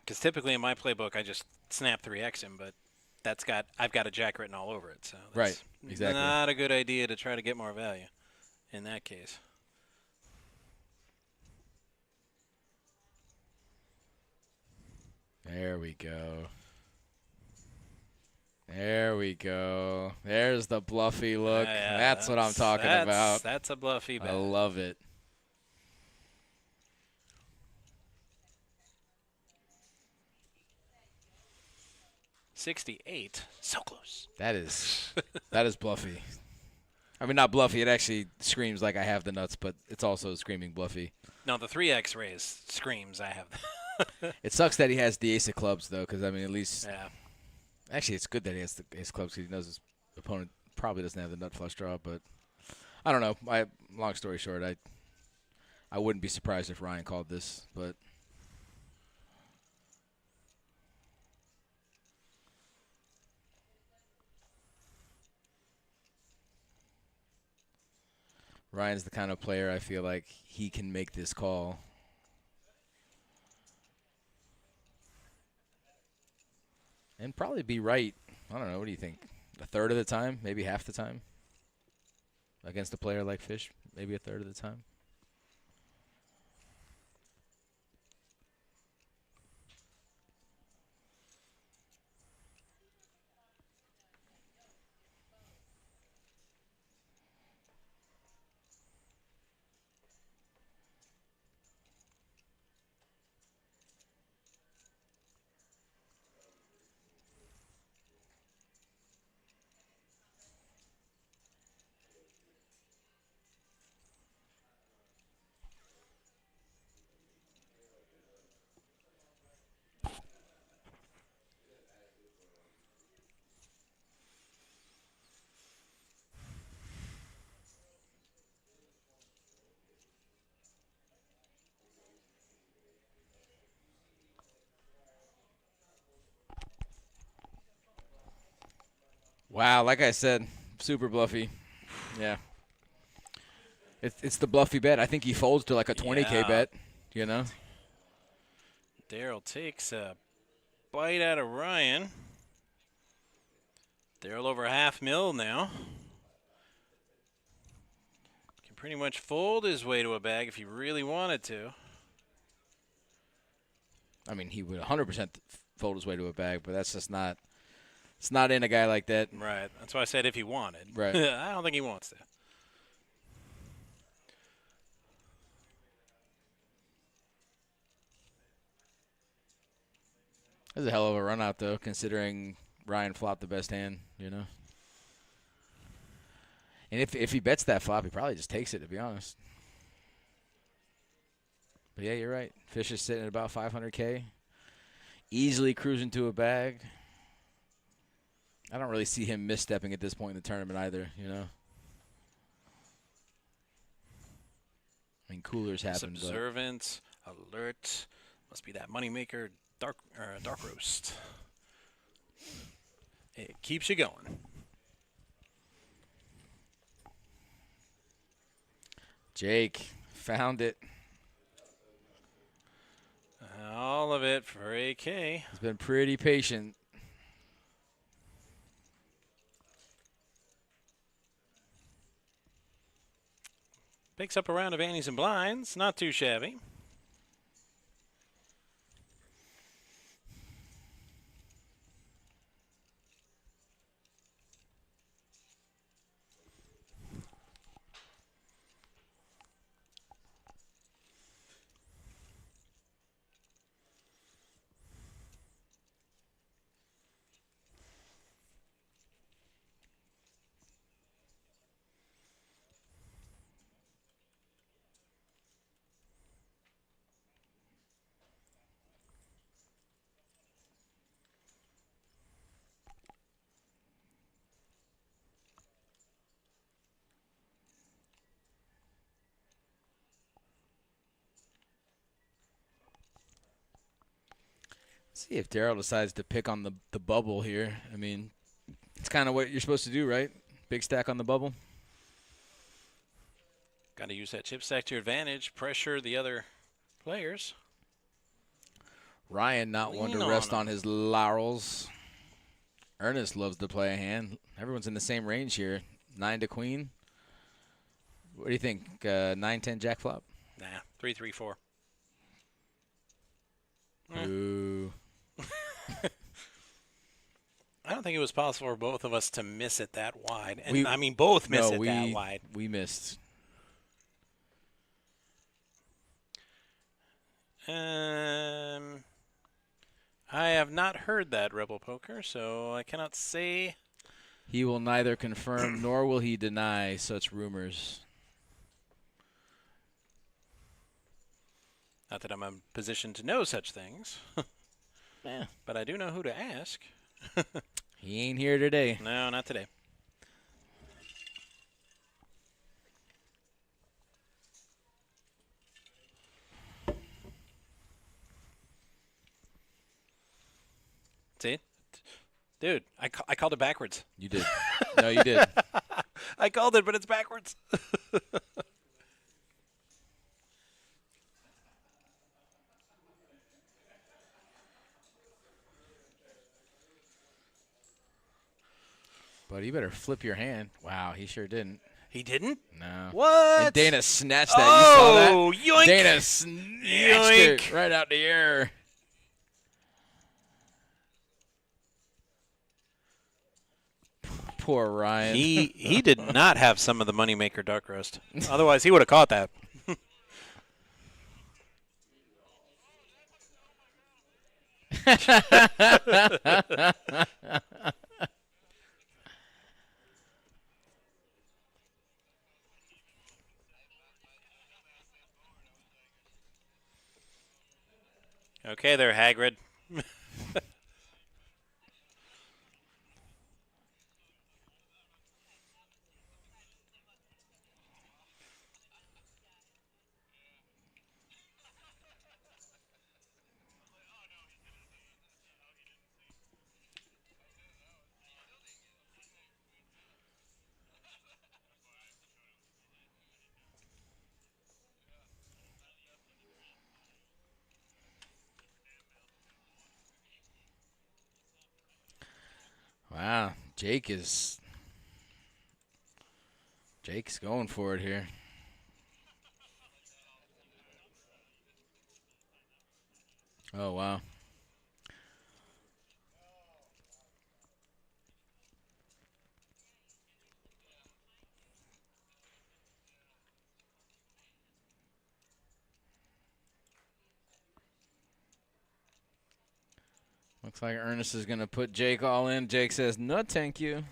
Because typically in my playbook, I just snap 3x him, but I've got a jack written all over it. So that's
Right, exactly.
not a good idea to try to get more value in that case.
There we go. There we go. There's the bluffy look.
Yeah,
that's what I'm talking about.
That's a bluffy bet.
I love it.
$68. So close.
That is bluffy. I mean, not bluffy. It actually screams like I have the nuts, but it's also screaming bluffy.
No, the 3x raise screams I have.
It sucks that he has the ace of clubs, though, because, I mean, at least
Yeah.
actually it's good that he has the ace of clubs because he knows his opponent probably doesn't have the nut flush draw, but I don't know. Long story short, I wouldn't be surprised if Ryan called this, but Ryan's the kind of player I feel like he can make this call. And probably be right. I don't know. What do you think? A third of the time? Maybe half the time? Against a player like Fish? Maybe a third of the time? Wow, like I said, super bluffy. Yeah. It's the bluffy bet. I think he folds to like a 20K
Yeah.
bet, you know?
Daryl takes a bite out of Ryan. Daryl over $500,000 now. Can pretty much fold his way to a bag if he really wanted to.
I mean, he would 100% fold his way to a bag, but that's just not – it's not in a guy like that.
Right. That's why I said if he wanted.
Right.
I don't think he wants to.
That's a hell of a run out, though, considering Ryan flopped the best hand, you know? And if he bets that flop, he probably just takes it, to be honest. But, yeah, you're right. Fish is sitting at about 500K. Easily cruising to a bag. I don't really see him misstepping at this point in the tournament either, you know? I mean, coolers happen, but
Observance, alert. Must be that Moneymaker dark roast. It keeps you going.
Jake found it.
All of it for AK.
He's been pretty patient.
Picks up a round of antes and blinds. Not too shabby.
See if Daryl decides to pick on the bubble here. I mean, it's kind of what you're supposed to do, right? Big stack on the bubble.
Got to use that chip stack to your advantage. Pressure the other players.
Ryan not one to
Lean
rest
on
on his laurels. Earnest loves to play a hand. Everyone's in the same range here. 9 to queen. What do you think? 9-10 jack flop?
Nah, 3-3-4.
Ooh.
I don't think it was possible for both of us to miss it that wide. And I mean, both miss it that wide.
We missed.
I have not heard that, Rebel Poker, so I cannot say.
He will neither confirm nor will he deny such rumors.
Not that I'm in a position to know such things.
Yeah.
But I do know who to ask.
He ain't here today.
No, not today. See? Dude, I called it backwards.
You did. No, you did.
I called it, but it's backwards.
But you better flip your hand. Wow, he sure didn't.
He didn't?
No.
What?
And Dana snatched that. You saw that?
Oh, yoink.
Dana snatched it
Yoink.
right out the air. Poor Ryan.
He did not have some of the Moneymaker dark roast. Otherwise, he would have caught that. Okay there, Hagrid.
Wow, Jake's going for it here. Oh, wow. Looks like Earnest is going to put Jake all in. Jake says, no, thank you.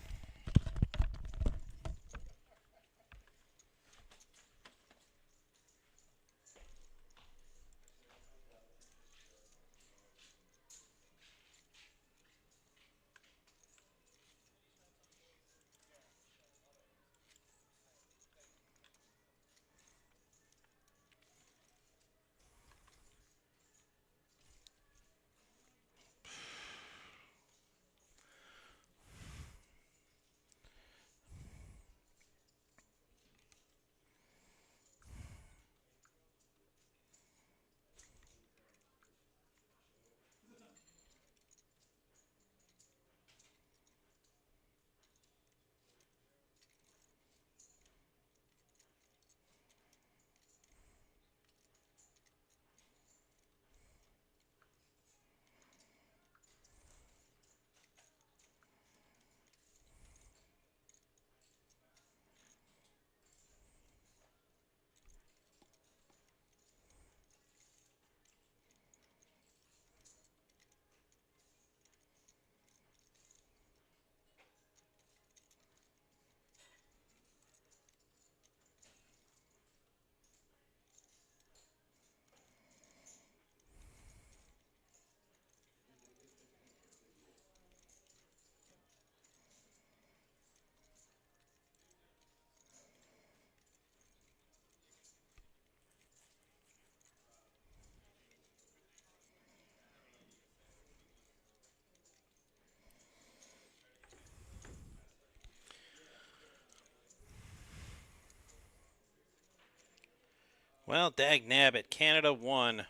Well, dag nabbit. Canada won.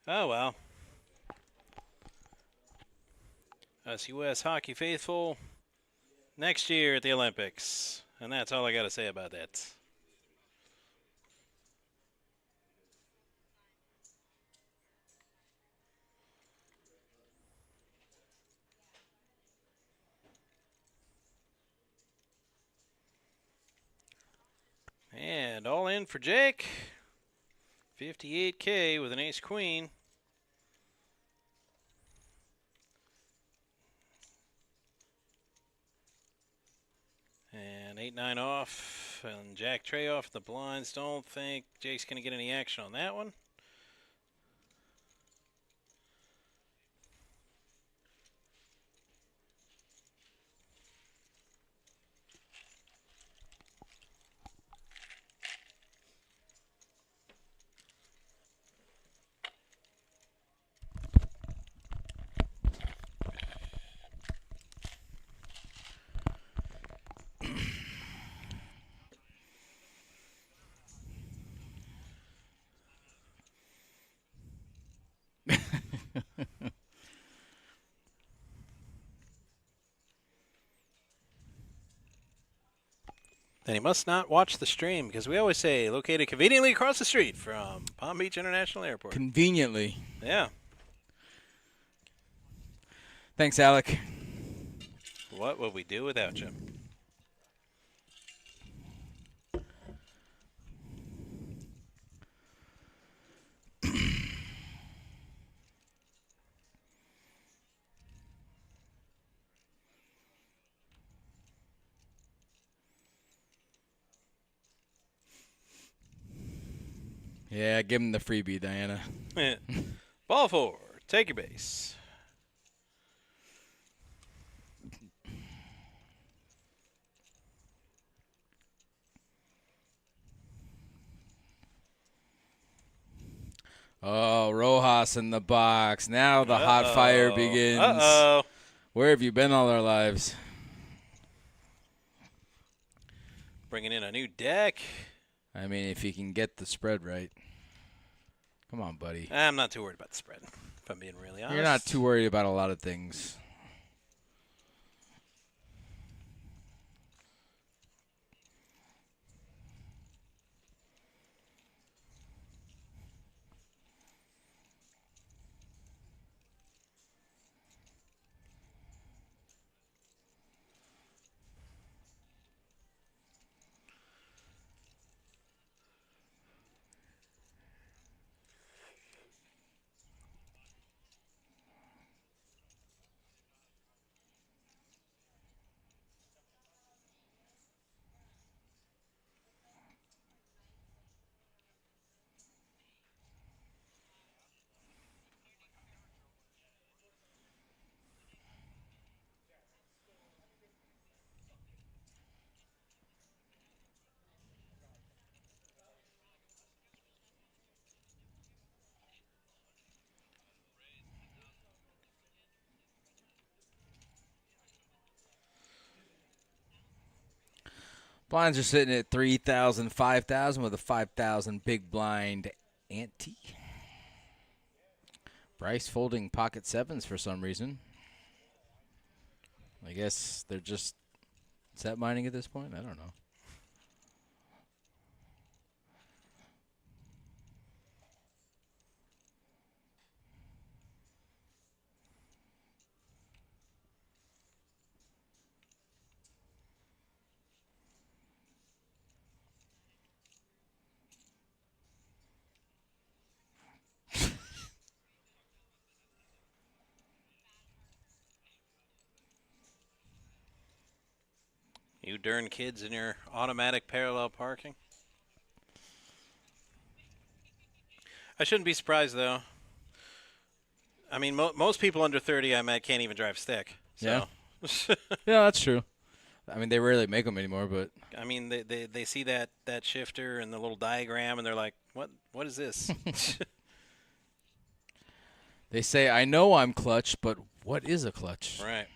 Oh, well. Us U.S. hockey faithful next year at the Olympics. And that's all I got to say about that. And all in for Jake. 58K with an ace queen. And 8-9 off. And Jack Trey off the blinds. Don't think Jake's going to get any action on that one. Then he must not watch the stream because we always say located conveniently across the street from Palm Beach International Airport.
Conveniently.
Yeah.
Thanks, Alec.
What would we do without you?
Yeah, give him the freebie, Diana.
Ball four. Take your base.
Oh, Rojas in the box. Now the hot fire begins.
Uh-oh.
Where have you been all our lives?
Bringing in a new deck.
I mean, if you can get the spread right. Come on, buddy.
I'm not too worried about the spread, if I'm being really honest.
You're not too worried about a lot of things. Blinds are sitting at 3,000, 5,000 with a 5,000 big blind ante. Bryce folding pocket sevens for some reason. I guess they're just set mining at this point. I don't know.
You darn kids in your automatic parallel parking. I shouldn't be surprised, though. I mean, most people under 30 I met can't even drive stick. So.
Yeah. Yeah, that's true. I mean, they rarely make them anymore, but
I mean, they see that shifter and the little diagram, and they're like, what is this?
they say, I know I'm clutch, but what is a clutch?
Right.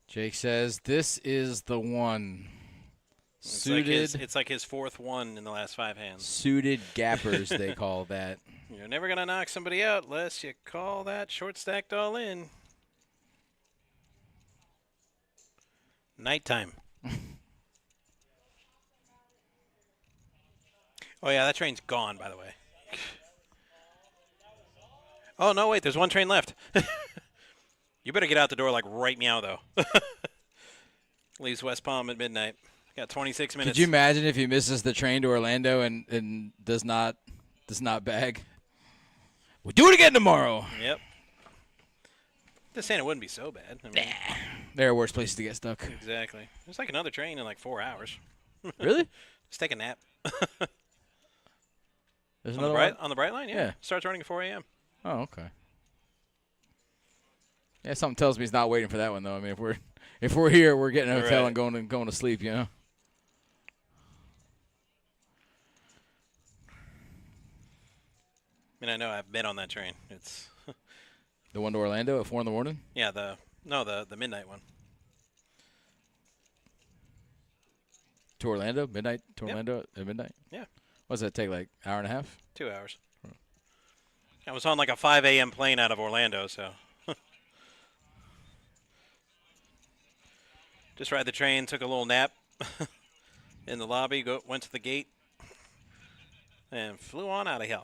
Jake says, this is the one. Suited.
It's like his fourth one in the last 5 hands.
Suited gappers, they call that.
You're never going to knock somebody out unless you call that short stacked all in. Nighttime. Oh, yeah, that train's gone, by the way. Oh, no, wait, there's one train left. You better get out the door like right now, though. Leaves West Palm at midnight. Got 26 minutes.
Could you imagine if he misses the train to Orlando and does not bag? We'll do it again tomorrow.
Yep. Just saying it wouldn't be so bad. I mean,
There are worse places to get stuck.
exactly. There's like another train in like 4 hours.
Really?
Just take a nap.
There's
on, the
another
bright,
one?
on the Bright Line, yeah.
Yeah.
Starts running at 4 a.m.
Oh, okay. Yeah, something tells me he's not waiting for that one though. I mean, if we're here, we're getting a hotel
Right.
and going to sleep. You know.
I mean, I know I've been on that train. It's
The one to Orlando at 4 in the morning.
yeah, the midnight one.
To Orlando, midnight. To
Yep.
Orlando at midnight.
Yeah.
What does that take? Like hour and a half?
2 hours. I was on like a 5 a.m. plane out of Orlando, so just ride the train, took a little nap in the lobby, went to the gate, and flew on out of here.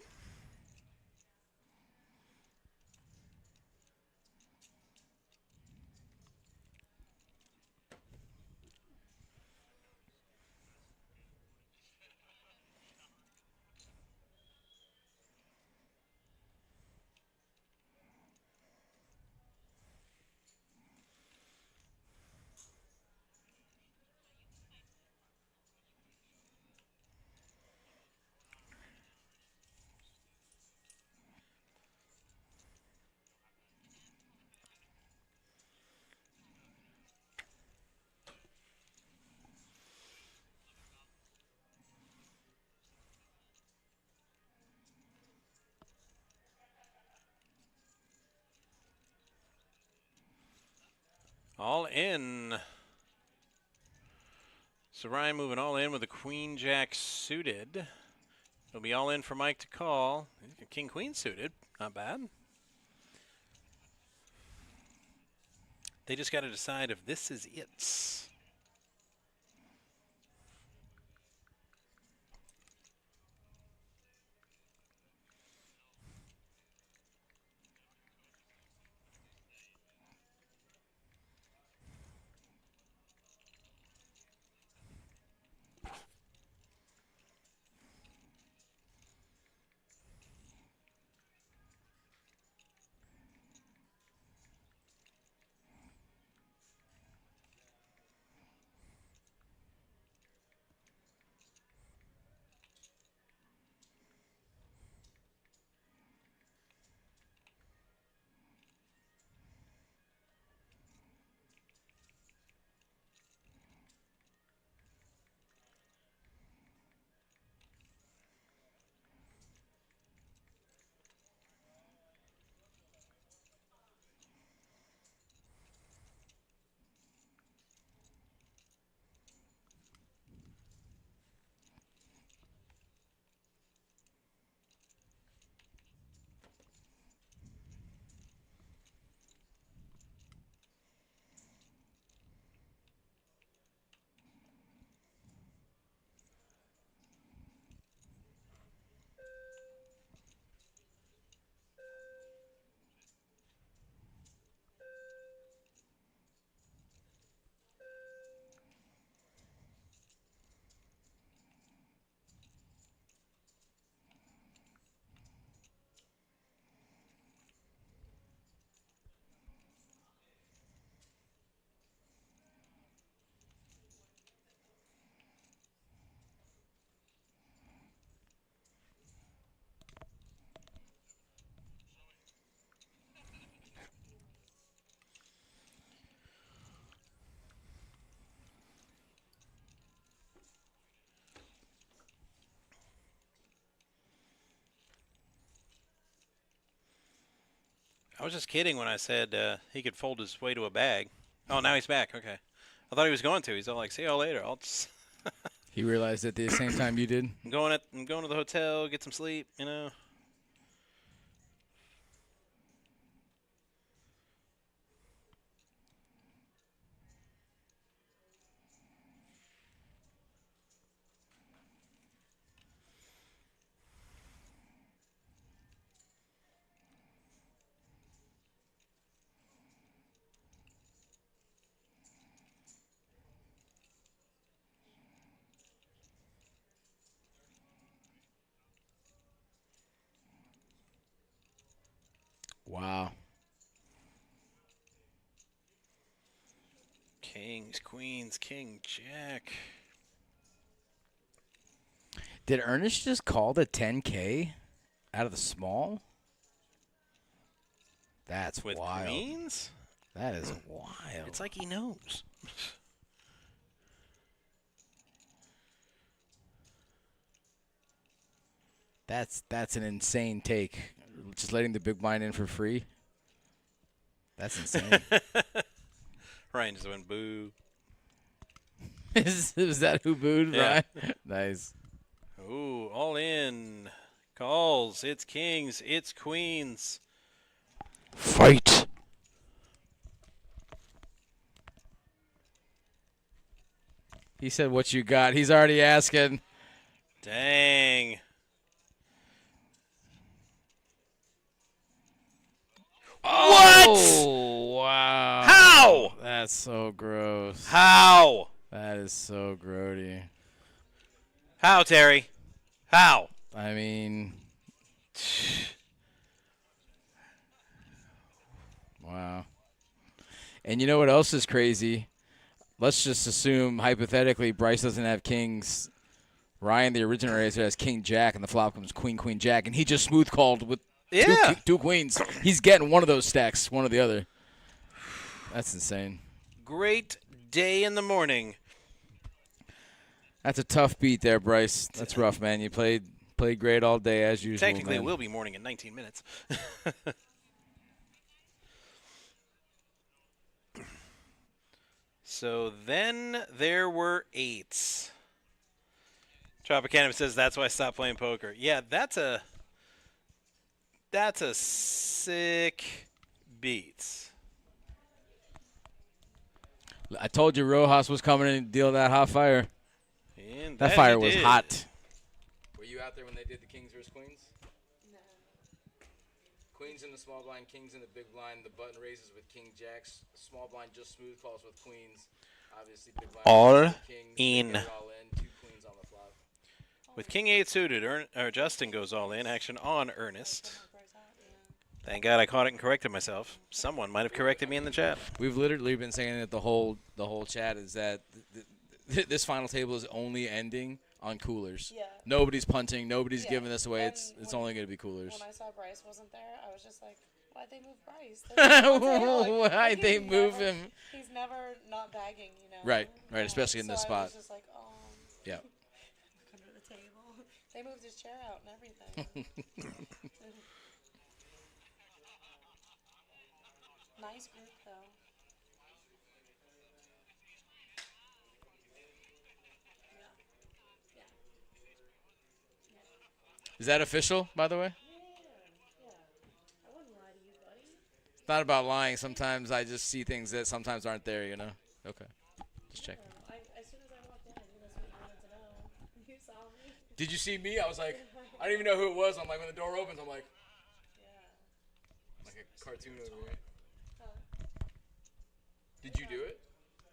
All in. So Ryan moving all in with a queen jack suited. It'll be all in for Mike to call. King queen suited. Not bad. They just got to decide if this is it. I was just kidding when I said he could fold his way to a bag. Oh, now he's back. Okay. I thought he was going to. He's all like, "See y'all later. I'll just
He realized at the same time you did.
I'm going to the hotel, get some sleep, you know."
Wow.
Kings, queens, king, jack.
Did Ernest just call the 10K out of the small? That's
With
wild.
queens?
That is wild.
It's like he knows.
That's an insane take. Just letting the big blind in for free. That's insane.
Ryan just went boo.
is that who booed?
Yeah.
Right? Nice.
Ooh, all in. Calls. It's kings. It's queens. Fight.
He said, "What you got?" He's already asking.
Dang.
Oh, wow.
How?
That's so gross.
How?
That is so grody.
How, Terry? How?
I mean, wow. And you know what else is crazy? Let's just assume, hypothetically, Bryce doesn't have kings. Ryan, the original racer, has king jack, and the flop comes queen, queen, jack, and he just smooth called with two queens. He's getting one of those stacks, one or the other. That's insane.
Great day in the morning.
That's a tough beat there, Bryce. That's rough, man. You played great all day as usual.
Technically,
man.
it will be morning in 19 minutes. So then there were eights. Tropicana says that's why I stopped playing poker. Yeah, that's a sick beat.
I told you Rojas was coming in and deal that hot fire.
And
That fire
he
was
did.
hot. Were you out there when they did the kings versus queens?
No.
Queens in the small blind, kings in the big blind. The button raises with king jacks. Small blind just smooth calls with queens. Obviously, big blind
All
with kings.
in.
They get it all in. 2 queens on the flop.
With king 8 suited, Justin goes all in. Action on Earnest. Thank God I caught it and corrected myself. Someone might have corrected me in the chat.
We've literally been saying it the whole chat is that this final table is only ending on coolers.
Yeah.
Nobody's punting. Nobody's
Yeah.
giving this away.
And
It's
when-
only going to be coolers.
When I saw Bryce wasn't there, I was just like, why'd they move Bryce? Like,
Why'd they
he's
move
never-
him?
He's never not bagging, you know?
Right, especially in this
so I
spot.
was just like, oh.
Yeah.
Look under the table. They moved his chair out and everything. Nice group, though. Yeah.
Is that official, by the way?
Yeah. I wouldn't lie to you, buddy.
It's not about lying. Sometimes I just see things that sometimes aren't there, you know? Okay. Just check.
As soon as I walked in, I knew that's what you wanted to know. You saw me?
Did you see me? I was like, I don't even know who it was. I'm like, when the door opens, I'm like,
Yeah.
like a cartoon over here.
Huh?
Did you do it?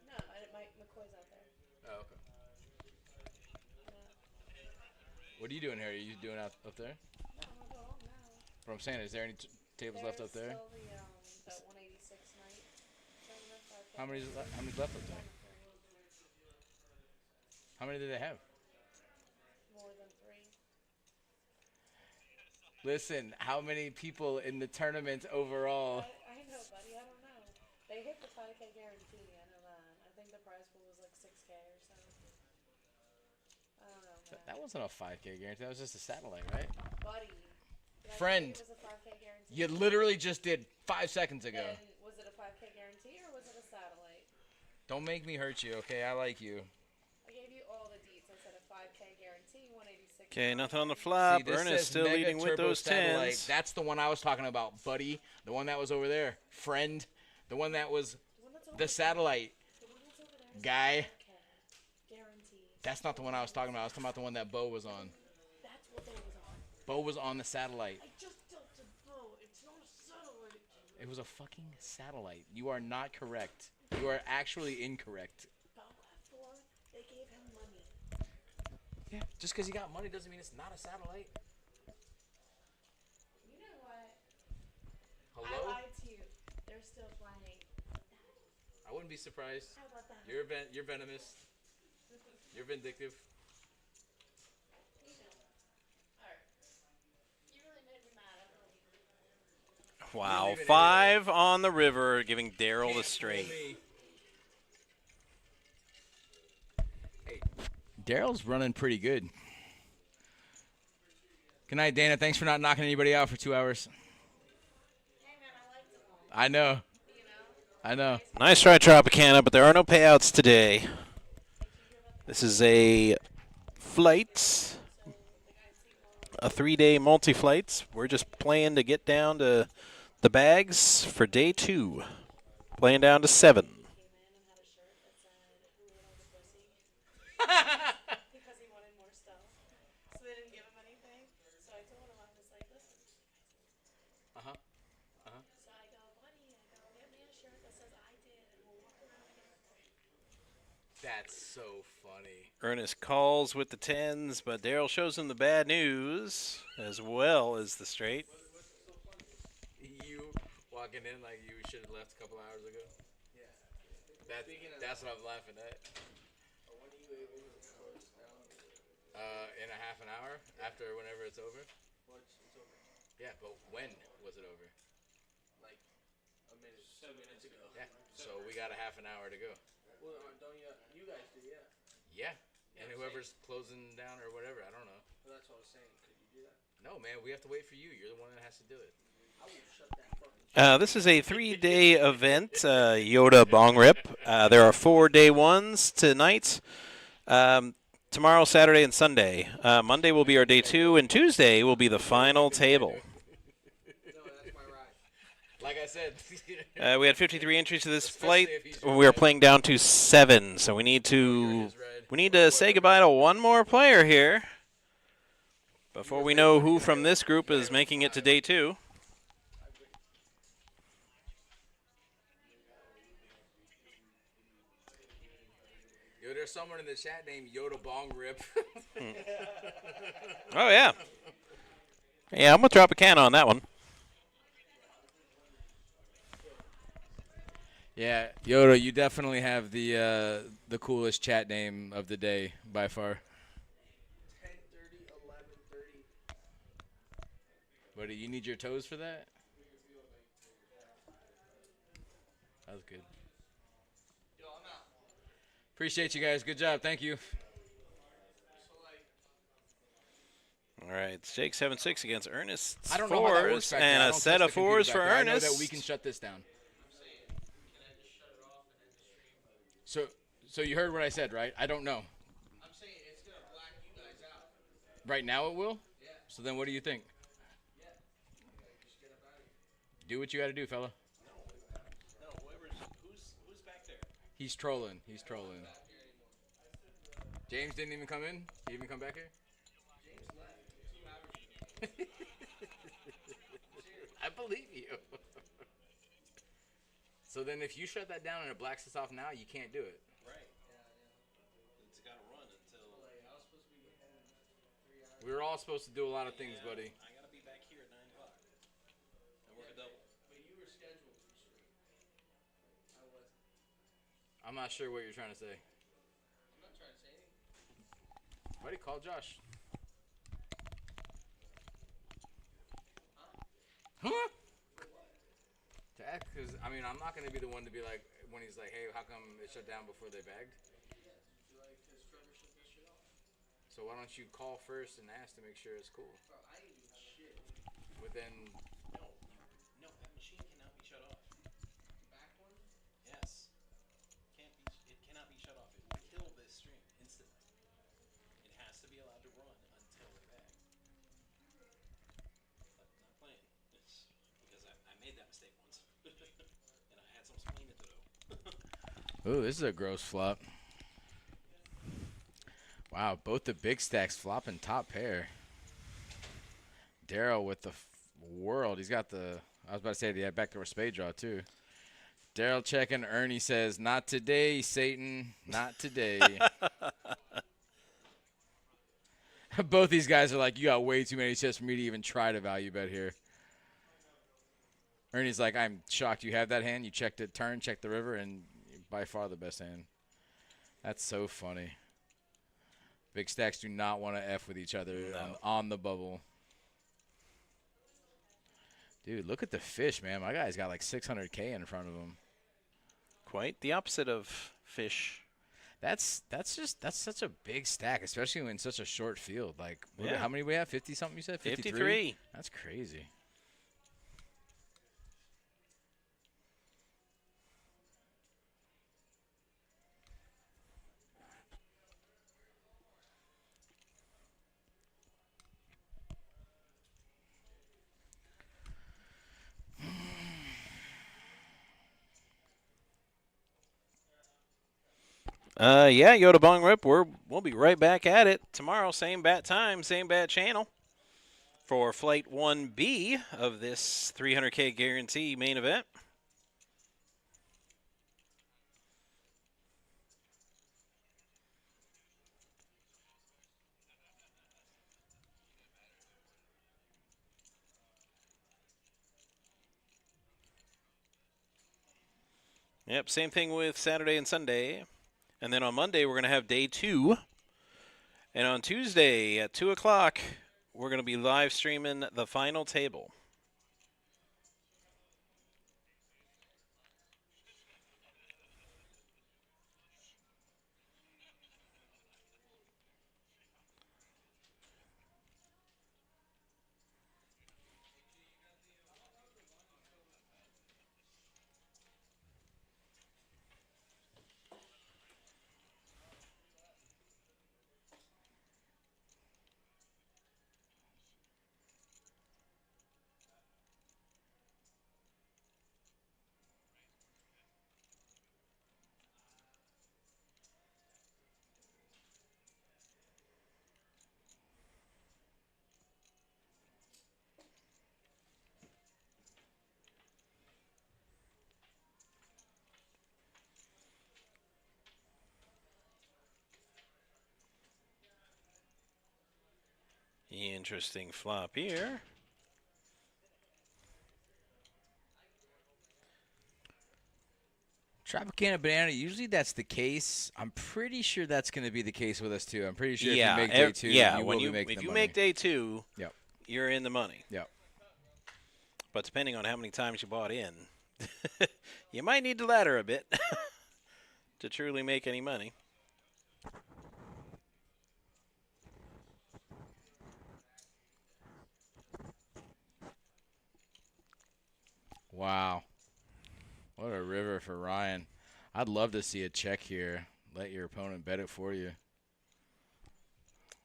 No, McCoy's out there.
Oh, okay.
Yeah.
What are you doing here? Are you doing up there?
No, I'm gonna go home now.
What I'm saying, is there any tables left up there?
Still the 186 night tournament.
How many's left up there? How many do they have?
More than 3.
Listen, how many people in the tournament overall?
I know, buddy. I don't know. They hit the 5K guarantee. I know that. I think the prize pool was like 6K or so. I don't know, man.
That wasn't a 5K guarantee. That was just a satellite, right?
Buddy. Did I
Friend.
tell you it was a 5K guarantee?
You literally just did 5 seconds ago.
Then was it a 5K guarantee or was it a satellite?
Don't make me hurt you, okay? I like you.
I gave you all the deets. I said a 5K guarantee, 186.
Okay, nothing on the flop.
See, this
Ernest
says
still
Mega
leading with
Turbo
those
Satellite.
tens.
That's the one I was talking about, buddy. The one that was over there. Friend. The one that was the satellite
The one that's over there is
guy.
5K guaranteed.
That's not the one I was talking about. I was talking about the one that Bo was on.
That's what they was on.
Bo was on the satellite.
I just tilted Bo. It's not a satellite.
It was a fucking satellite. You are not correct. You are actually incorrect.
Bo had 4. They gave him money.
Yeah, just because you got money doesn't mean it's not a satellite.
You know what?
Hello?
I lied to you. They're still playing.
I wouldn't be surprised.
How about that?
You're venomous. You're vindictive.
Alright. You really made me mad. I don't know.
Wow,
Leave it
5 on the river, giving Daryl the straight.
Hey, Daryl's running pretty good. Good night, Dana. Thanks for not knocking anybody out for 2 hours.
Hey man, I liked them all.
I know.
You know?
I know.
Nice try, Tropicana, but there are no payouts today. This is a flight, a 3-day multi-flight. We're just playing to get down to the bags for day 2. Playing down to 7.
Came in and had a shirt that said, "Who would like a pussy?" Because he wanted more stuff. So they didn't give him anything. So I told him, I was like, listen.
Uh-huh.
So I go, buddy, get me a shirt that says I did, and we'll walk around together.
That's so funny.
Ernest calls with the 10s, but Daryl shows him the bad news as well as the straight.
You walking in like you should have left a couple hours ago.
Yeah.
That's what I'm laughing at.
When are you able to close down?
In a half an hour after whenever it's over.
Well, it's over.
Yeah, but when was it over?
Like a minute, 2 minutes ago.
Yeah. So we got a half an hour to go.
Well, don't you guys do, yeah.
Yeah. And whoever's closing down or whatever, I don't know.
Well, that's what I was saying. Could you do that?
No, man, we have to wait for you. You're the one that has to do it.
I will shut that fucking
This is a 3-day event, Yoda Bong Rip. There are 4 day ones tonight. Tomorrow, Saturday, and Sunday. Monday will be our day 2, and Tuesday will be the final table.
No, that's my ride.
Like I said.
We had 53 entries to this
Especially
flight.
if he's your
We are
dad.
playing down to 7, so we need to say goodbye to one more player here before we know who from this group is making it to day 2.
Yo, there's someone in the chat named Yoda Bong Rip.
Oh yeah, yeah. I'm gonna drop a can on that one.
Yeah, Yoda, you definitely have the coolest chat name of the day by far.
10:30, 11:30.
Buddy, you need your toes for that? That was good.
Yo, I'm out.
Appreciate you guys. Good job. Thank you.
So, like,
All right, it's Jake 7-6 against Ernest.
I don't know how that works
4s
back there. I
and a
don't
set
touch
of
the computer
4s
back
for
there.
Ernest.
I know that we can shut this down. So you heard what I said, right? I don't know.
I'm saying it's gonna black you guys out.
Right now it will?
Yeah.
So then what do you think?
Yeah. Just get up out of here.
Do what you got to do, fella.
No, who's back there?
He's trolling. He's trolling. James didn't even come in? He even come back here?
James left 2 hours ago.
I believe you. So then if you shut that down and it blacks us off now, you can't do it.
Right. It's got to run until.
Like, I was supposed to be home 3 hours.
We were all supposed to do a lot of things, buddy.
I got to be back here at 9 o'clock. And work a double.
But you were scheduled for stream. I wasn't.
I'm not sure what you're trying to say.
I'm not trying to say anything.
Buddy, call Josh. Huh? To act, because, I mean, I'm not going to be the one to be like, when he's like, hey, how come it shut down before they bagged?
Like, because Trevor shut this shit off.
So why don't you call first and ask to make sure it's cool?
Bro, I ain't doing shit.
within.
No, that machine cannot be shut off. Back one? Yes. It cannot be shut off. It will kill this stream instantly. It has to be allowed to run until they bag. But not playing. It's because I made that mistake once. And I had some explaining to do.
Ooh, this is a gross flop. Wow, both the big stacks flopping top pair. Daryl with the world. He's got the, I was about to say, the backdoor spade draw, too. Daryl checking. Ernie says, not today, Satan. Not today. Both these guys are like, you got way too many chips for me to even try to value bet here. Ernie's like, I'm shocked you have that hand. You checked it, turn, checked the river, and by far the best hand. That's so funny. Big stacks do not want to F with each other on the bubble. Dude, look at the fish, man. My guy's got like 600K in front of him.
Quite the opposite of fish.
That's such a big stack, especially in such a short field. Like,
Yeah.
how many we have? 50 something you said?
53.
That's crazy.
Yeah, Yoda Bong Rip. We'll be right back at it tomorrow. Same bat time, same bat channel for Flight 1B of this 300K guarantee main event. Yep, same thing with Saturday and Sunday. And then on Monday, we're going to have day 2. And on Tuesday at 2 o'clock, we're going to be live streaming the final table. Interesting flop here.
Tropicana Banana, usually that's the case. I'm pretty sure that's going to be the case with us, too. I'm pretty sure
Yeah,
if you make day 2,
yeah.
you
When
will
you
be making
if
the
you
money.
make day 2,
Yep.
you're in the money.
Yep.
But depending on how many times you bought in, you might need to ladder a bit to truly make any money.
Wow. What a river for Ryan. I'd love to see a check here. Let your opponent bet it for you.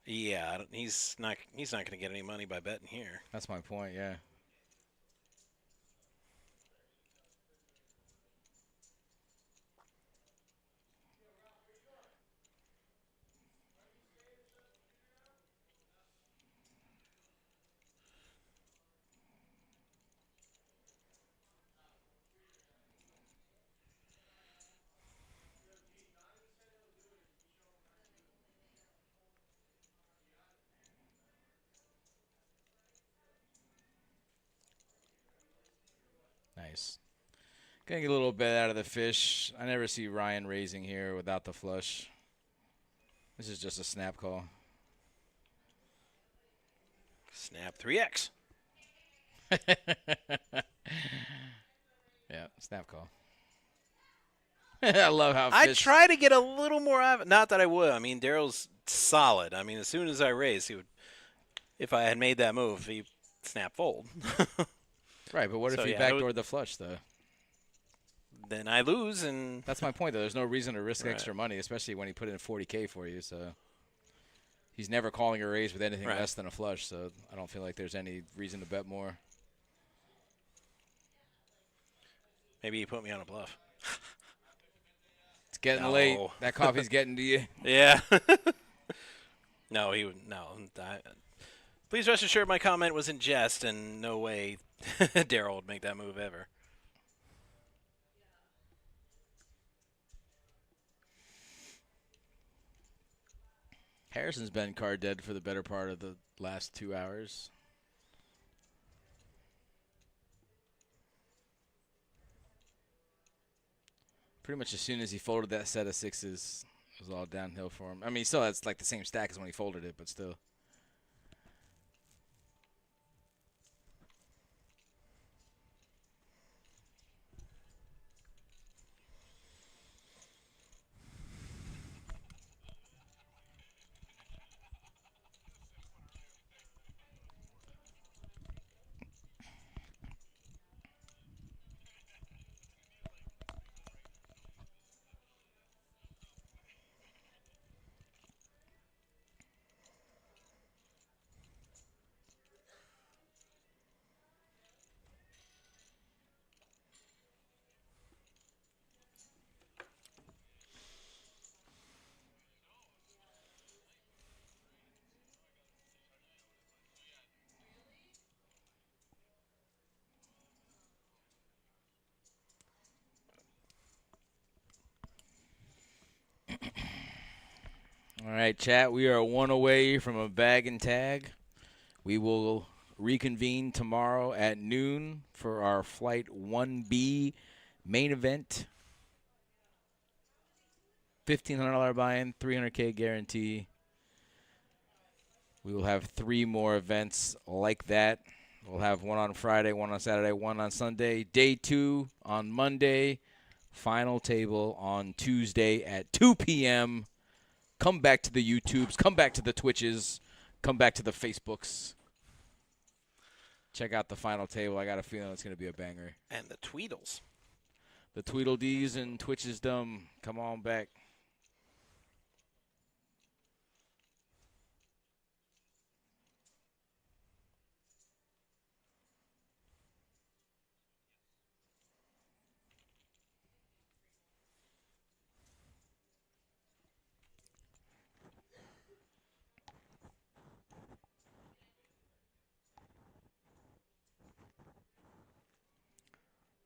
Yeah, he's not going to get any money by betting here.
That's my point, yeah. Nice. Gonna get a little bit out of the fish. I never see Ryan raising here without the flush. This is just a snap call.
Snap 3X.
Yeah, snap call. I love how
I
fish.
try to get a little more out of it. Not that I would. I mean, Daryl's solid. I mean, as soon as I raised, he would. If I had made that move, he snap fold.
Right, but what
So,
if you
yeah, it would-
backdoor the flush, though?
Then I lose, and
That's my point, though. There's no reason to risk
Right.
extra money, especially when he put in 40K for you. So he's never calling a raise with anything
Right.
less than a flush. So I don't feel like there's any reason to bet more.
maybe he put me on a bluff.
It's getting
No.
late. That coffee's getting to you.
Yeah. No, he would no. Please rest assured, my comment was in jest, and no way Daryl would make that move ever.
Harrison's been card dead for the better part of the last 2 hours. Pretty much as soon as he folded that set of sixes, it was all downhill for him. I mean, he still has like the same stack as when he folded it, but still. All right, chat. We are one away from a bag and tag. We will reconvene tomorrow at noon for our Flight 1B main event. $1,500 buy-in, $300K guarantee. We will have 3 more events like that. We'll have one on Friday, one on Saturday, one on Sunday. Day 2 on Monday. Final table on Tuesday at 2 p.m. Come back to the YouTubes. Come back to the Twitches. Come back to the Facebooks. Check out the final table. I got a feeling it's going to be a banger.
And the Tweedles.
The Tweedledees and Twitches Dumb. Come on back.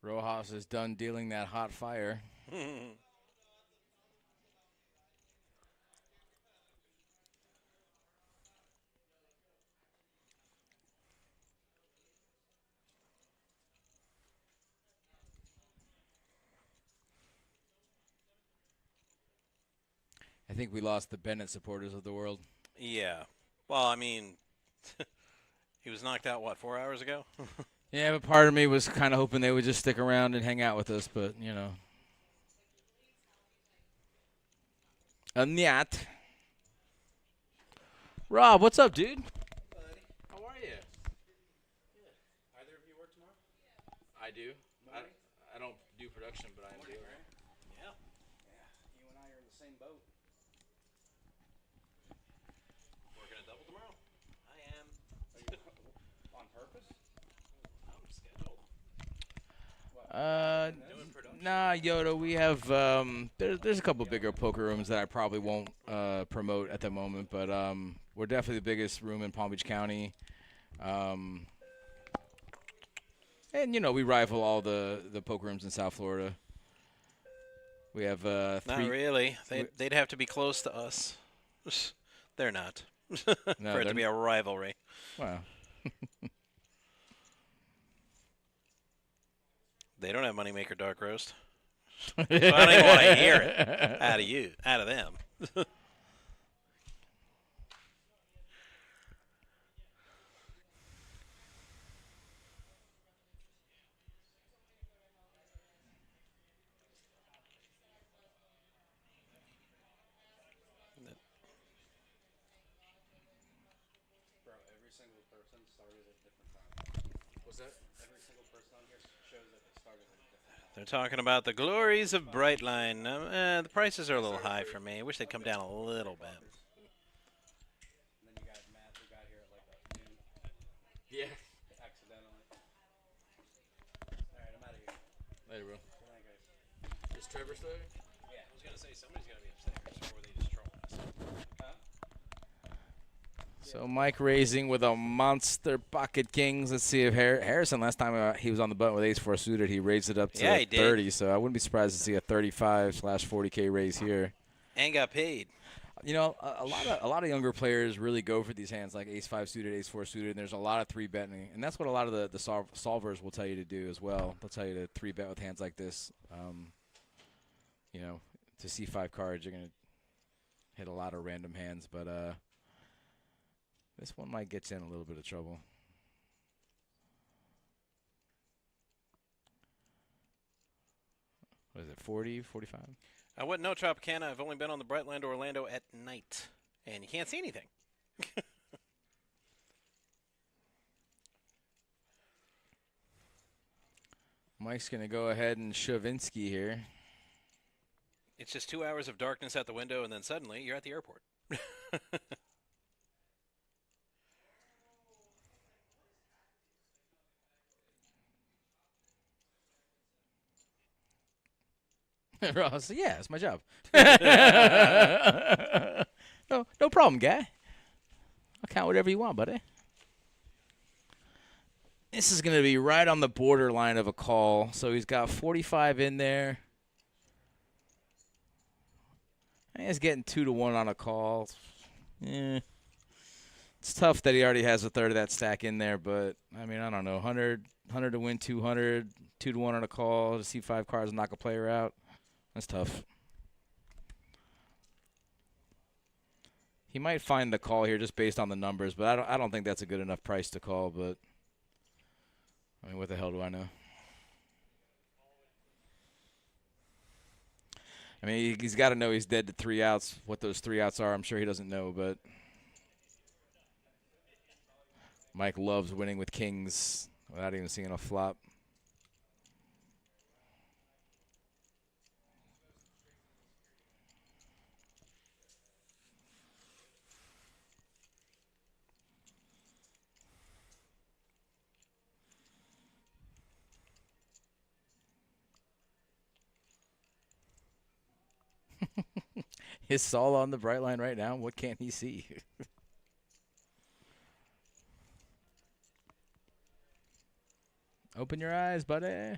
Rojas is done dealing that hot fire. I think we lost the Bennett supporters of the world.
Yeah. Well, I mean, he was knocked out, what, 4 hours ago?
Yeah, but part of me was kind of hoping they would just stick around and hang out with us, but, you know. Nyat. Rob, what's up, dude? How are you?
Either of you work tomorrow?
I do. I don't do production, but I am doing it.
Yeah.
You and I are in the same boat.
Working a double tomorrow? I am.
On purpose?
I'm scheduled. Doing production.
Nah, Yoda, we have there's a couple bigger poker rooms that I probably won't promote at the moment, but we're definitely the biggest room in Palm Beach County. And, you know, we rival all the poker rooms in South Florida. We have
Not really. They'd have to be close to us. They're not.
No,
For it to
they're
be a rivalry.
Wow.
They don't have Moneymaker Dark Roast. So I don't even want to hear it out of them.
Bro, every single person started at different times.
What's that?
Every single person on here shows that they started at different times.
They're talking about the glories of Brightline. The prices are a little high for me. I wish they'd come down a little bit.
And then you got Matt who got here at like noon
Yeah.
accidentally. Alright, I'm out of here.
Later, bro.
Good night, guys.
Is Trevor still here?
Yeah, I was going to say, somebody's got to be upstairs, or were they just trolling us?
So Mike raising with a monster pocket kings. Let's see if Harrison, last time he was on the button with ace-4 suited, he raised it up to
Yeah, he did.
30. So I wouldn't be surprised to see a 35/40K raise here.
And got paid.
You know, a lot of younger players really go for these hands like ace-5 suited, ace-4 suited, and there's a lot of 3-betting. And that's what a lot of the solvers will tell you to do as well. They'll tell you to 3-bet with hands like this. You know, to see 5 cards, you're going to hit a lot of random hands. But this one might get you in a little bit of trouble. What is it, 40, 45?
I wouldn't know Tropicana. I've only been on the Brightland Orlando at night, and you can't see anything.
Mike's going to go ahead and Shavinsky here.
It's just 2 hours of darkness out the window, and then suddenly you're at the airport.
Ross, yeah, it's my job. No problem, guy. I'll count whatever you want, buddy. This is going to be right on the borderline of a call. So he's got 45 in there. And he's getting 2-1 on a call. Yeah. It's tough that he already has a third of that stack in there, but, I mean, I don't know. 100 to win 200, 2-1 on a call to see 5 cards and knock a player out. That's tough. He might find the call here just based on the numbers, but I don't think that's a good enough price to call. But I mean, what the hell do I know? I mean, he's got to know he's dead to 3 outs. What those 3 outs are, I'm sure he doesn't know. But Mike loves winning with kings without even seeing a flop. Is Saul on the bright line right now? What can't he see? Open your eyes, buddy.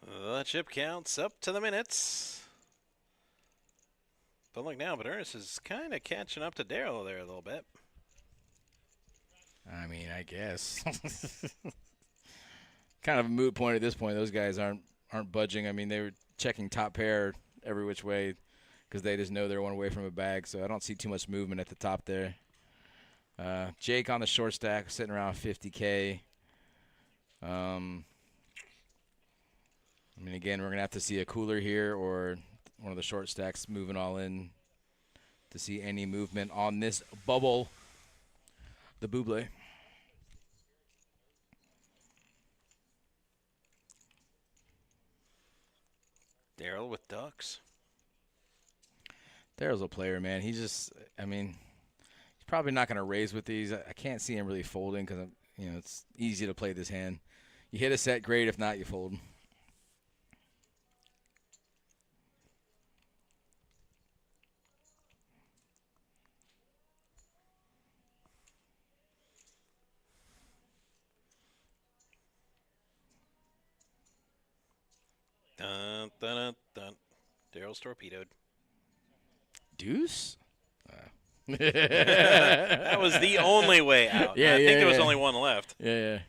The chip counts up to the minutes. Don't look now, but Ernest is kind of catching up to Daryl there a little bit.
I mean, I guess. Kind of a moot point at this point. Those guys aren't budging. I mean, they were checking top pair every which way because they just know they're one away from a bag. So I don't see too much movement at the top there. Jake on the short stack, sitting around 50K. I mean, again, we're going to have to see a cooler here or one of the short stacks moving all in to see any movement on this bubble. The Buble.
Daryl with ducks.
Daryl's a player, man. He's just, I mean, he's probably not going to raise with these. I can't see him really folding because, you know, it's easy to play this hand. You hit a set, great. If not, you fold.
Dun, dun, dun, dun. Daryl's torpedoed.
Deuce?
That was the only way out.
Yeah,
I think there was
yeah.
only one left.
Yeah.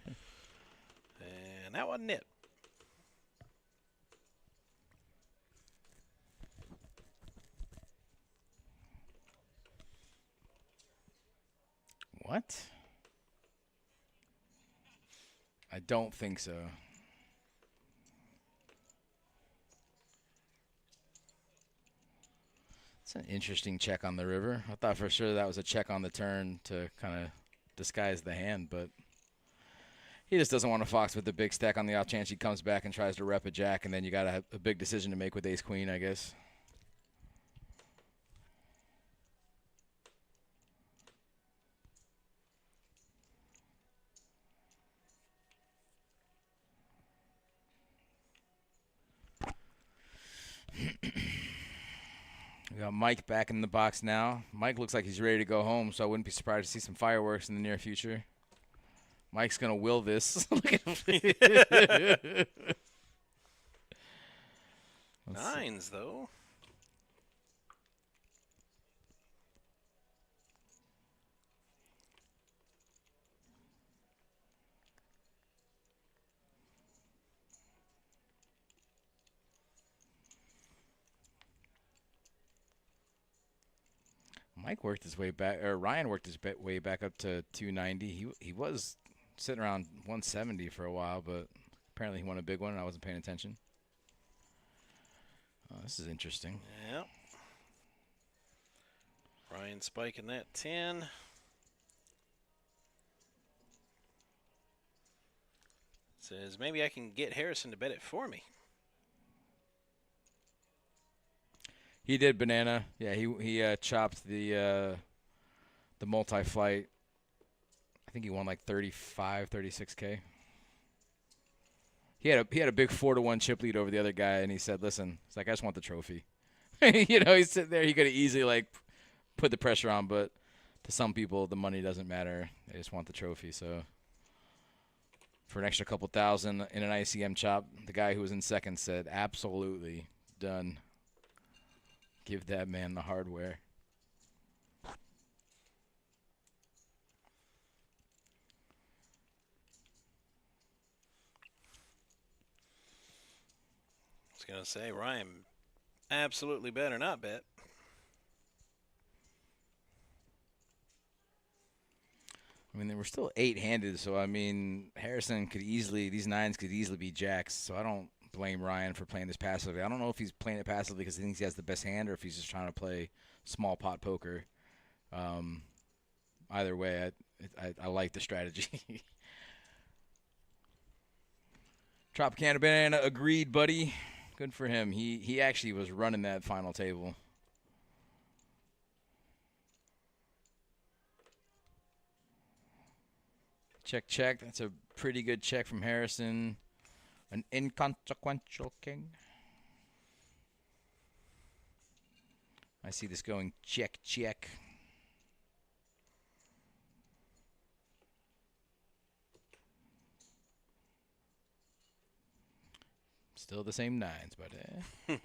And that wasn't it.
What? I don't think so. It's an interesting check on the river. I thought for sure that was a check on the turn to kind of disguise the hand, but he just doesn't want to fox with the big stack on the off chance he comes back and tries to rep a jack, and then you got to have a big decision to make with ace-queen, I guess. We got Mike back in the box now. Mike looks like he's ready to go home, so I wouldn't be surprised to see some fireworks in the near future. Mike's going to will this. Look at him.
Nines, though.
Mike worked his way back, or Ryan worked his way back up to 290. He was sitting around 170 for a while, but apparently he won a big one, and I wasn't paying attention. Oh, this is interesting.
Yep. Ryan spiking that 10. Says maybe I can get Harrison to bet it for me.
He did banana. Yeah, he chopped the multi-flight. I think he won like 35, 36K. He had a big 4-1 chip lead over the other guy, and he said, "Listen, it's like I just want the trophy." You know, he's sitting there. He could have easily like put the pressure on, but to some people, the money doesn't matter. They just want the trophy. So for an extra couple thousand in an ICM chop, the guy who was in second said, "Absolutely done. Give that man the hardware."
I was going to say, Ryan absolutely better not bet.
I mean, they were still 8-handed, so I mean, Harrison could easily, these nines could easily be jacks, so I don't blame Ryan for playing this passively. I don't know if he's playing it passively because he thinks he has the best hand or if he's just trying to play small pot poker. Either way, I like the strategy. Tropicana Banana agreed, buddy. Good for him. He actually was running that final table. Check, check. That's a pretty good check from Harrison. An inconsequential king. I see this going check, check. Still the same nines, but yeah.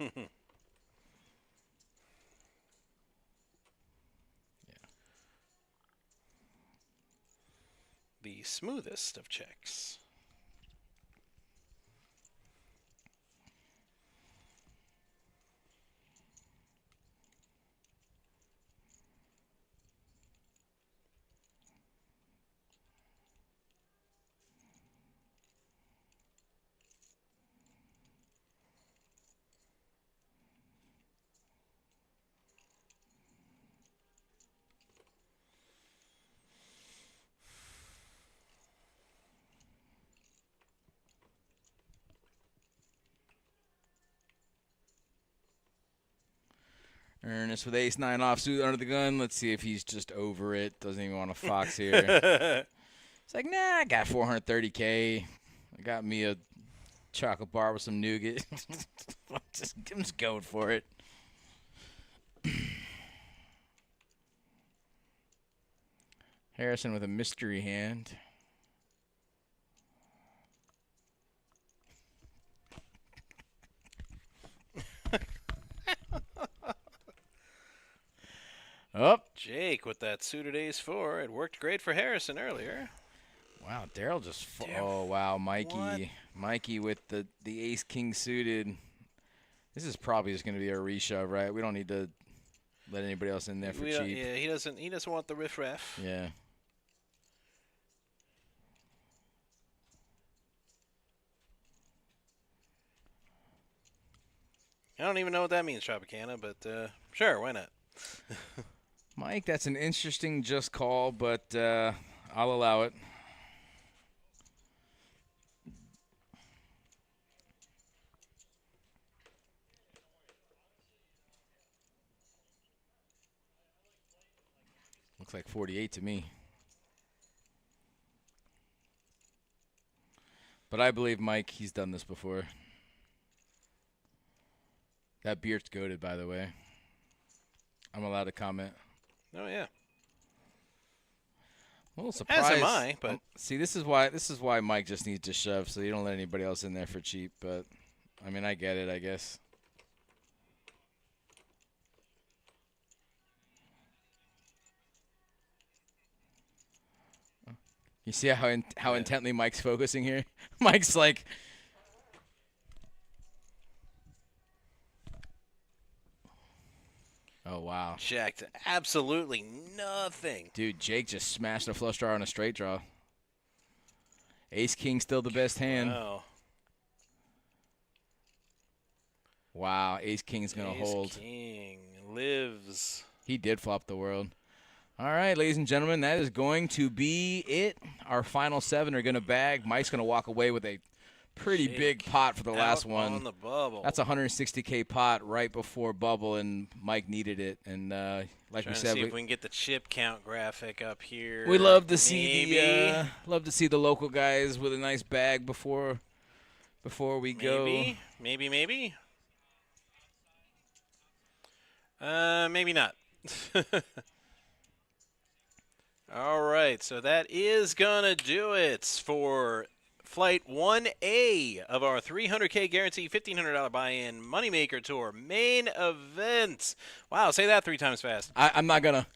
The smoothest of checks.
Ernest with ace-9 offsuit under the gun. Let's see if he's just over it. Doesn't even want to fox here. It's like, nah, I got 430K. I got me a chocolate bar with some nougat. I'm just going for it. Harrison with a mystery hand. Up.
Jake with that suited ace-4. It worked great for Harrison earlier.
Wow, Daryl just. Oh wow, Mikey.
What?
Mikey with the ace-king suited. This is probably just going to be a reshove, right? We don't need to let anybody else in there for cheap.
Yeah, he doesn't want the riff-raff.
Yeah.
I don't even know what that means, Tropicana, but sure, why not?
Mike, that's an interesting just call, but I'll allow it. Looks like 48 to me. But I believe Mike, he's done this before. That beard's goated, by the way. I'm allowed to comment.
Oh yeah.
A little surprised.
As am I, but
see, this is why Mike just needs to shove, so you don't let anybody else in there for cheap. But I mean, I get it, I guess. You see how intently Mike's focusing here? Mike's like. Oh, wow.
checked absolutely nothing.
Dude, Jake just smashed a flush draw on a straight draw. Ace-king still the best hand.
Wow.
Wow, ace-king's going to hold.
Ace-king lives.
He did flop the world. All right, ladies and gentlemen, that is going to be it. Our final 7 are going to bag. Mike's going to walk away with a pretty big pot for the last one.
On the bubble.
That's a 160K pot right before bubble, and Mike needed it. And like we said,
see if we can get the chip count graphic up here.
we love to see the local guys with a nice bag before we go.
Maybe. Maybe not. All right, so that is gonna do it for Flight 1A of our 300K guarantee, $1,500 buy-in Moneymaker Tour main event. Wow, say that 3 times fast.
I'm not gonna.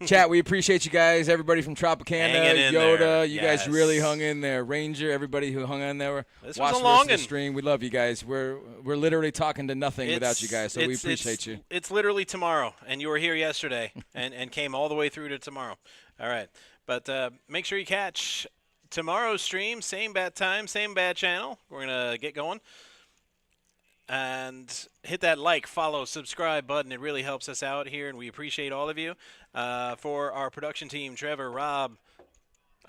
Chat, we appreciate you guys. Everybody from Tropicana, Yoda,
there.
you
Yes.
guys really hung in there. Ranger, everybody who hung in there.
This
Watch
was a
the rest
long
of the
one.
stream. We love you guys. We're literally talking to nothing without you guys, so we appreciate you.
It's literally tomorrow, and you were here yesterday and came all the way through to tomorrow. All right, but make sure you catch tomorrow's stream, same bat time, same bat channel. We're going to get going. And hit that like, follow, subscribe button. It really helps us out here, and we appreciate all of you. For our production team, Trevor, Rob.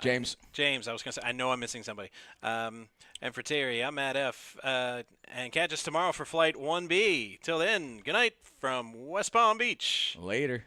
James,
I was going to say, I know I'm missing somebody. And for Terry, I'm Matt F. And catch us tomorrow for Flight 1B. Till then, good night from West Palm Beach.
later.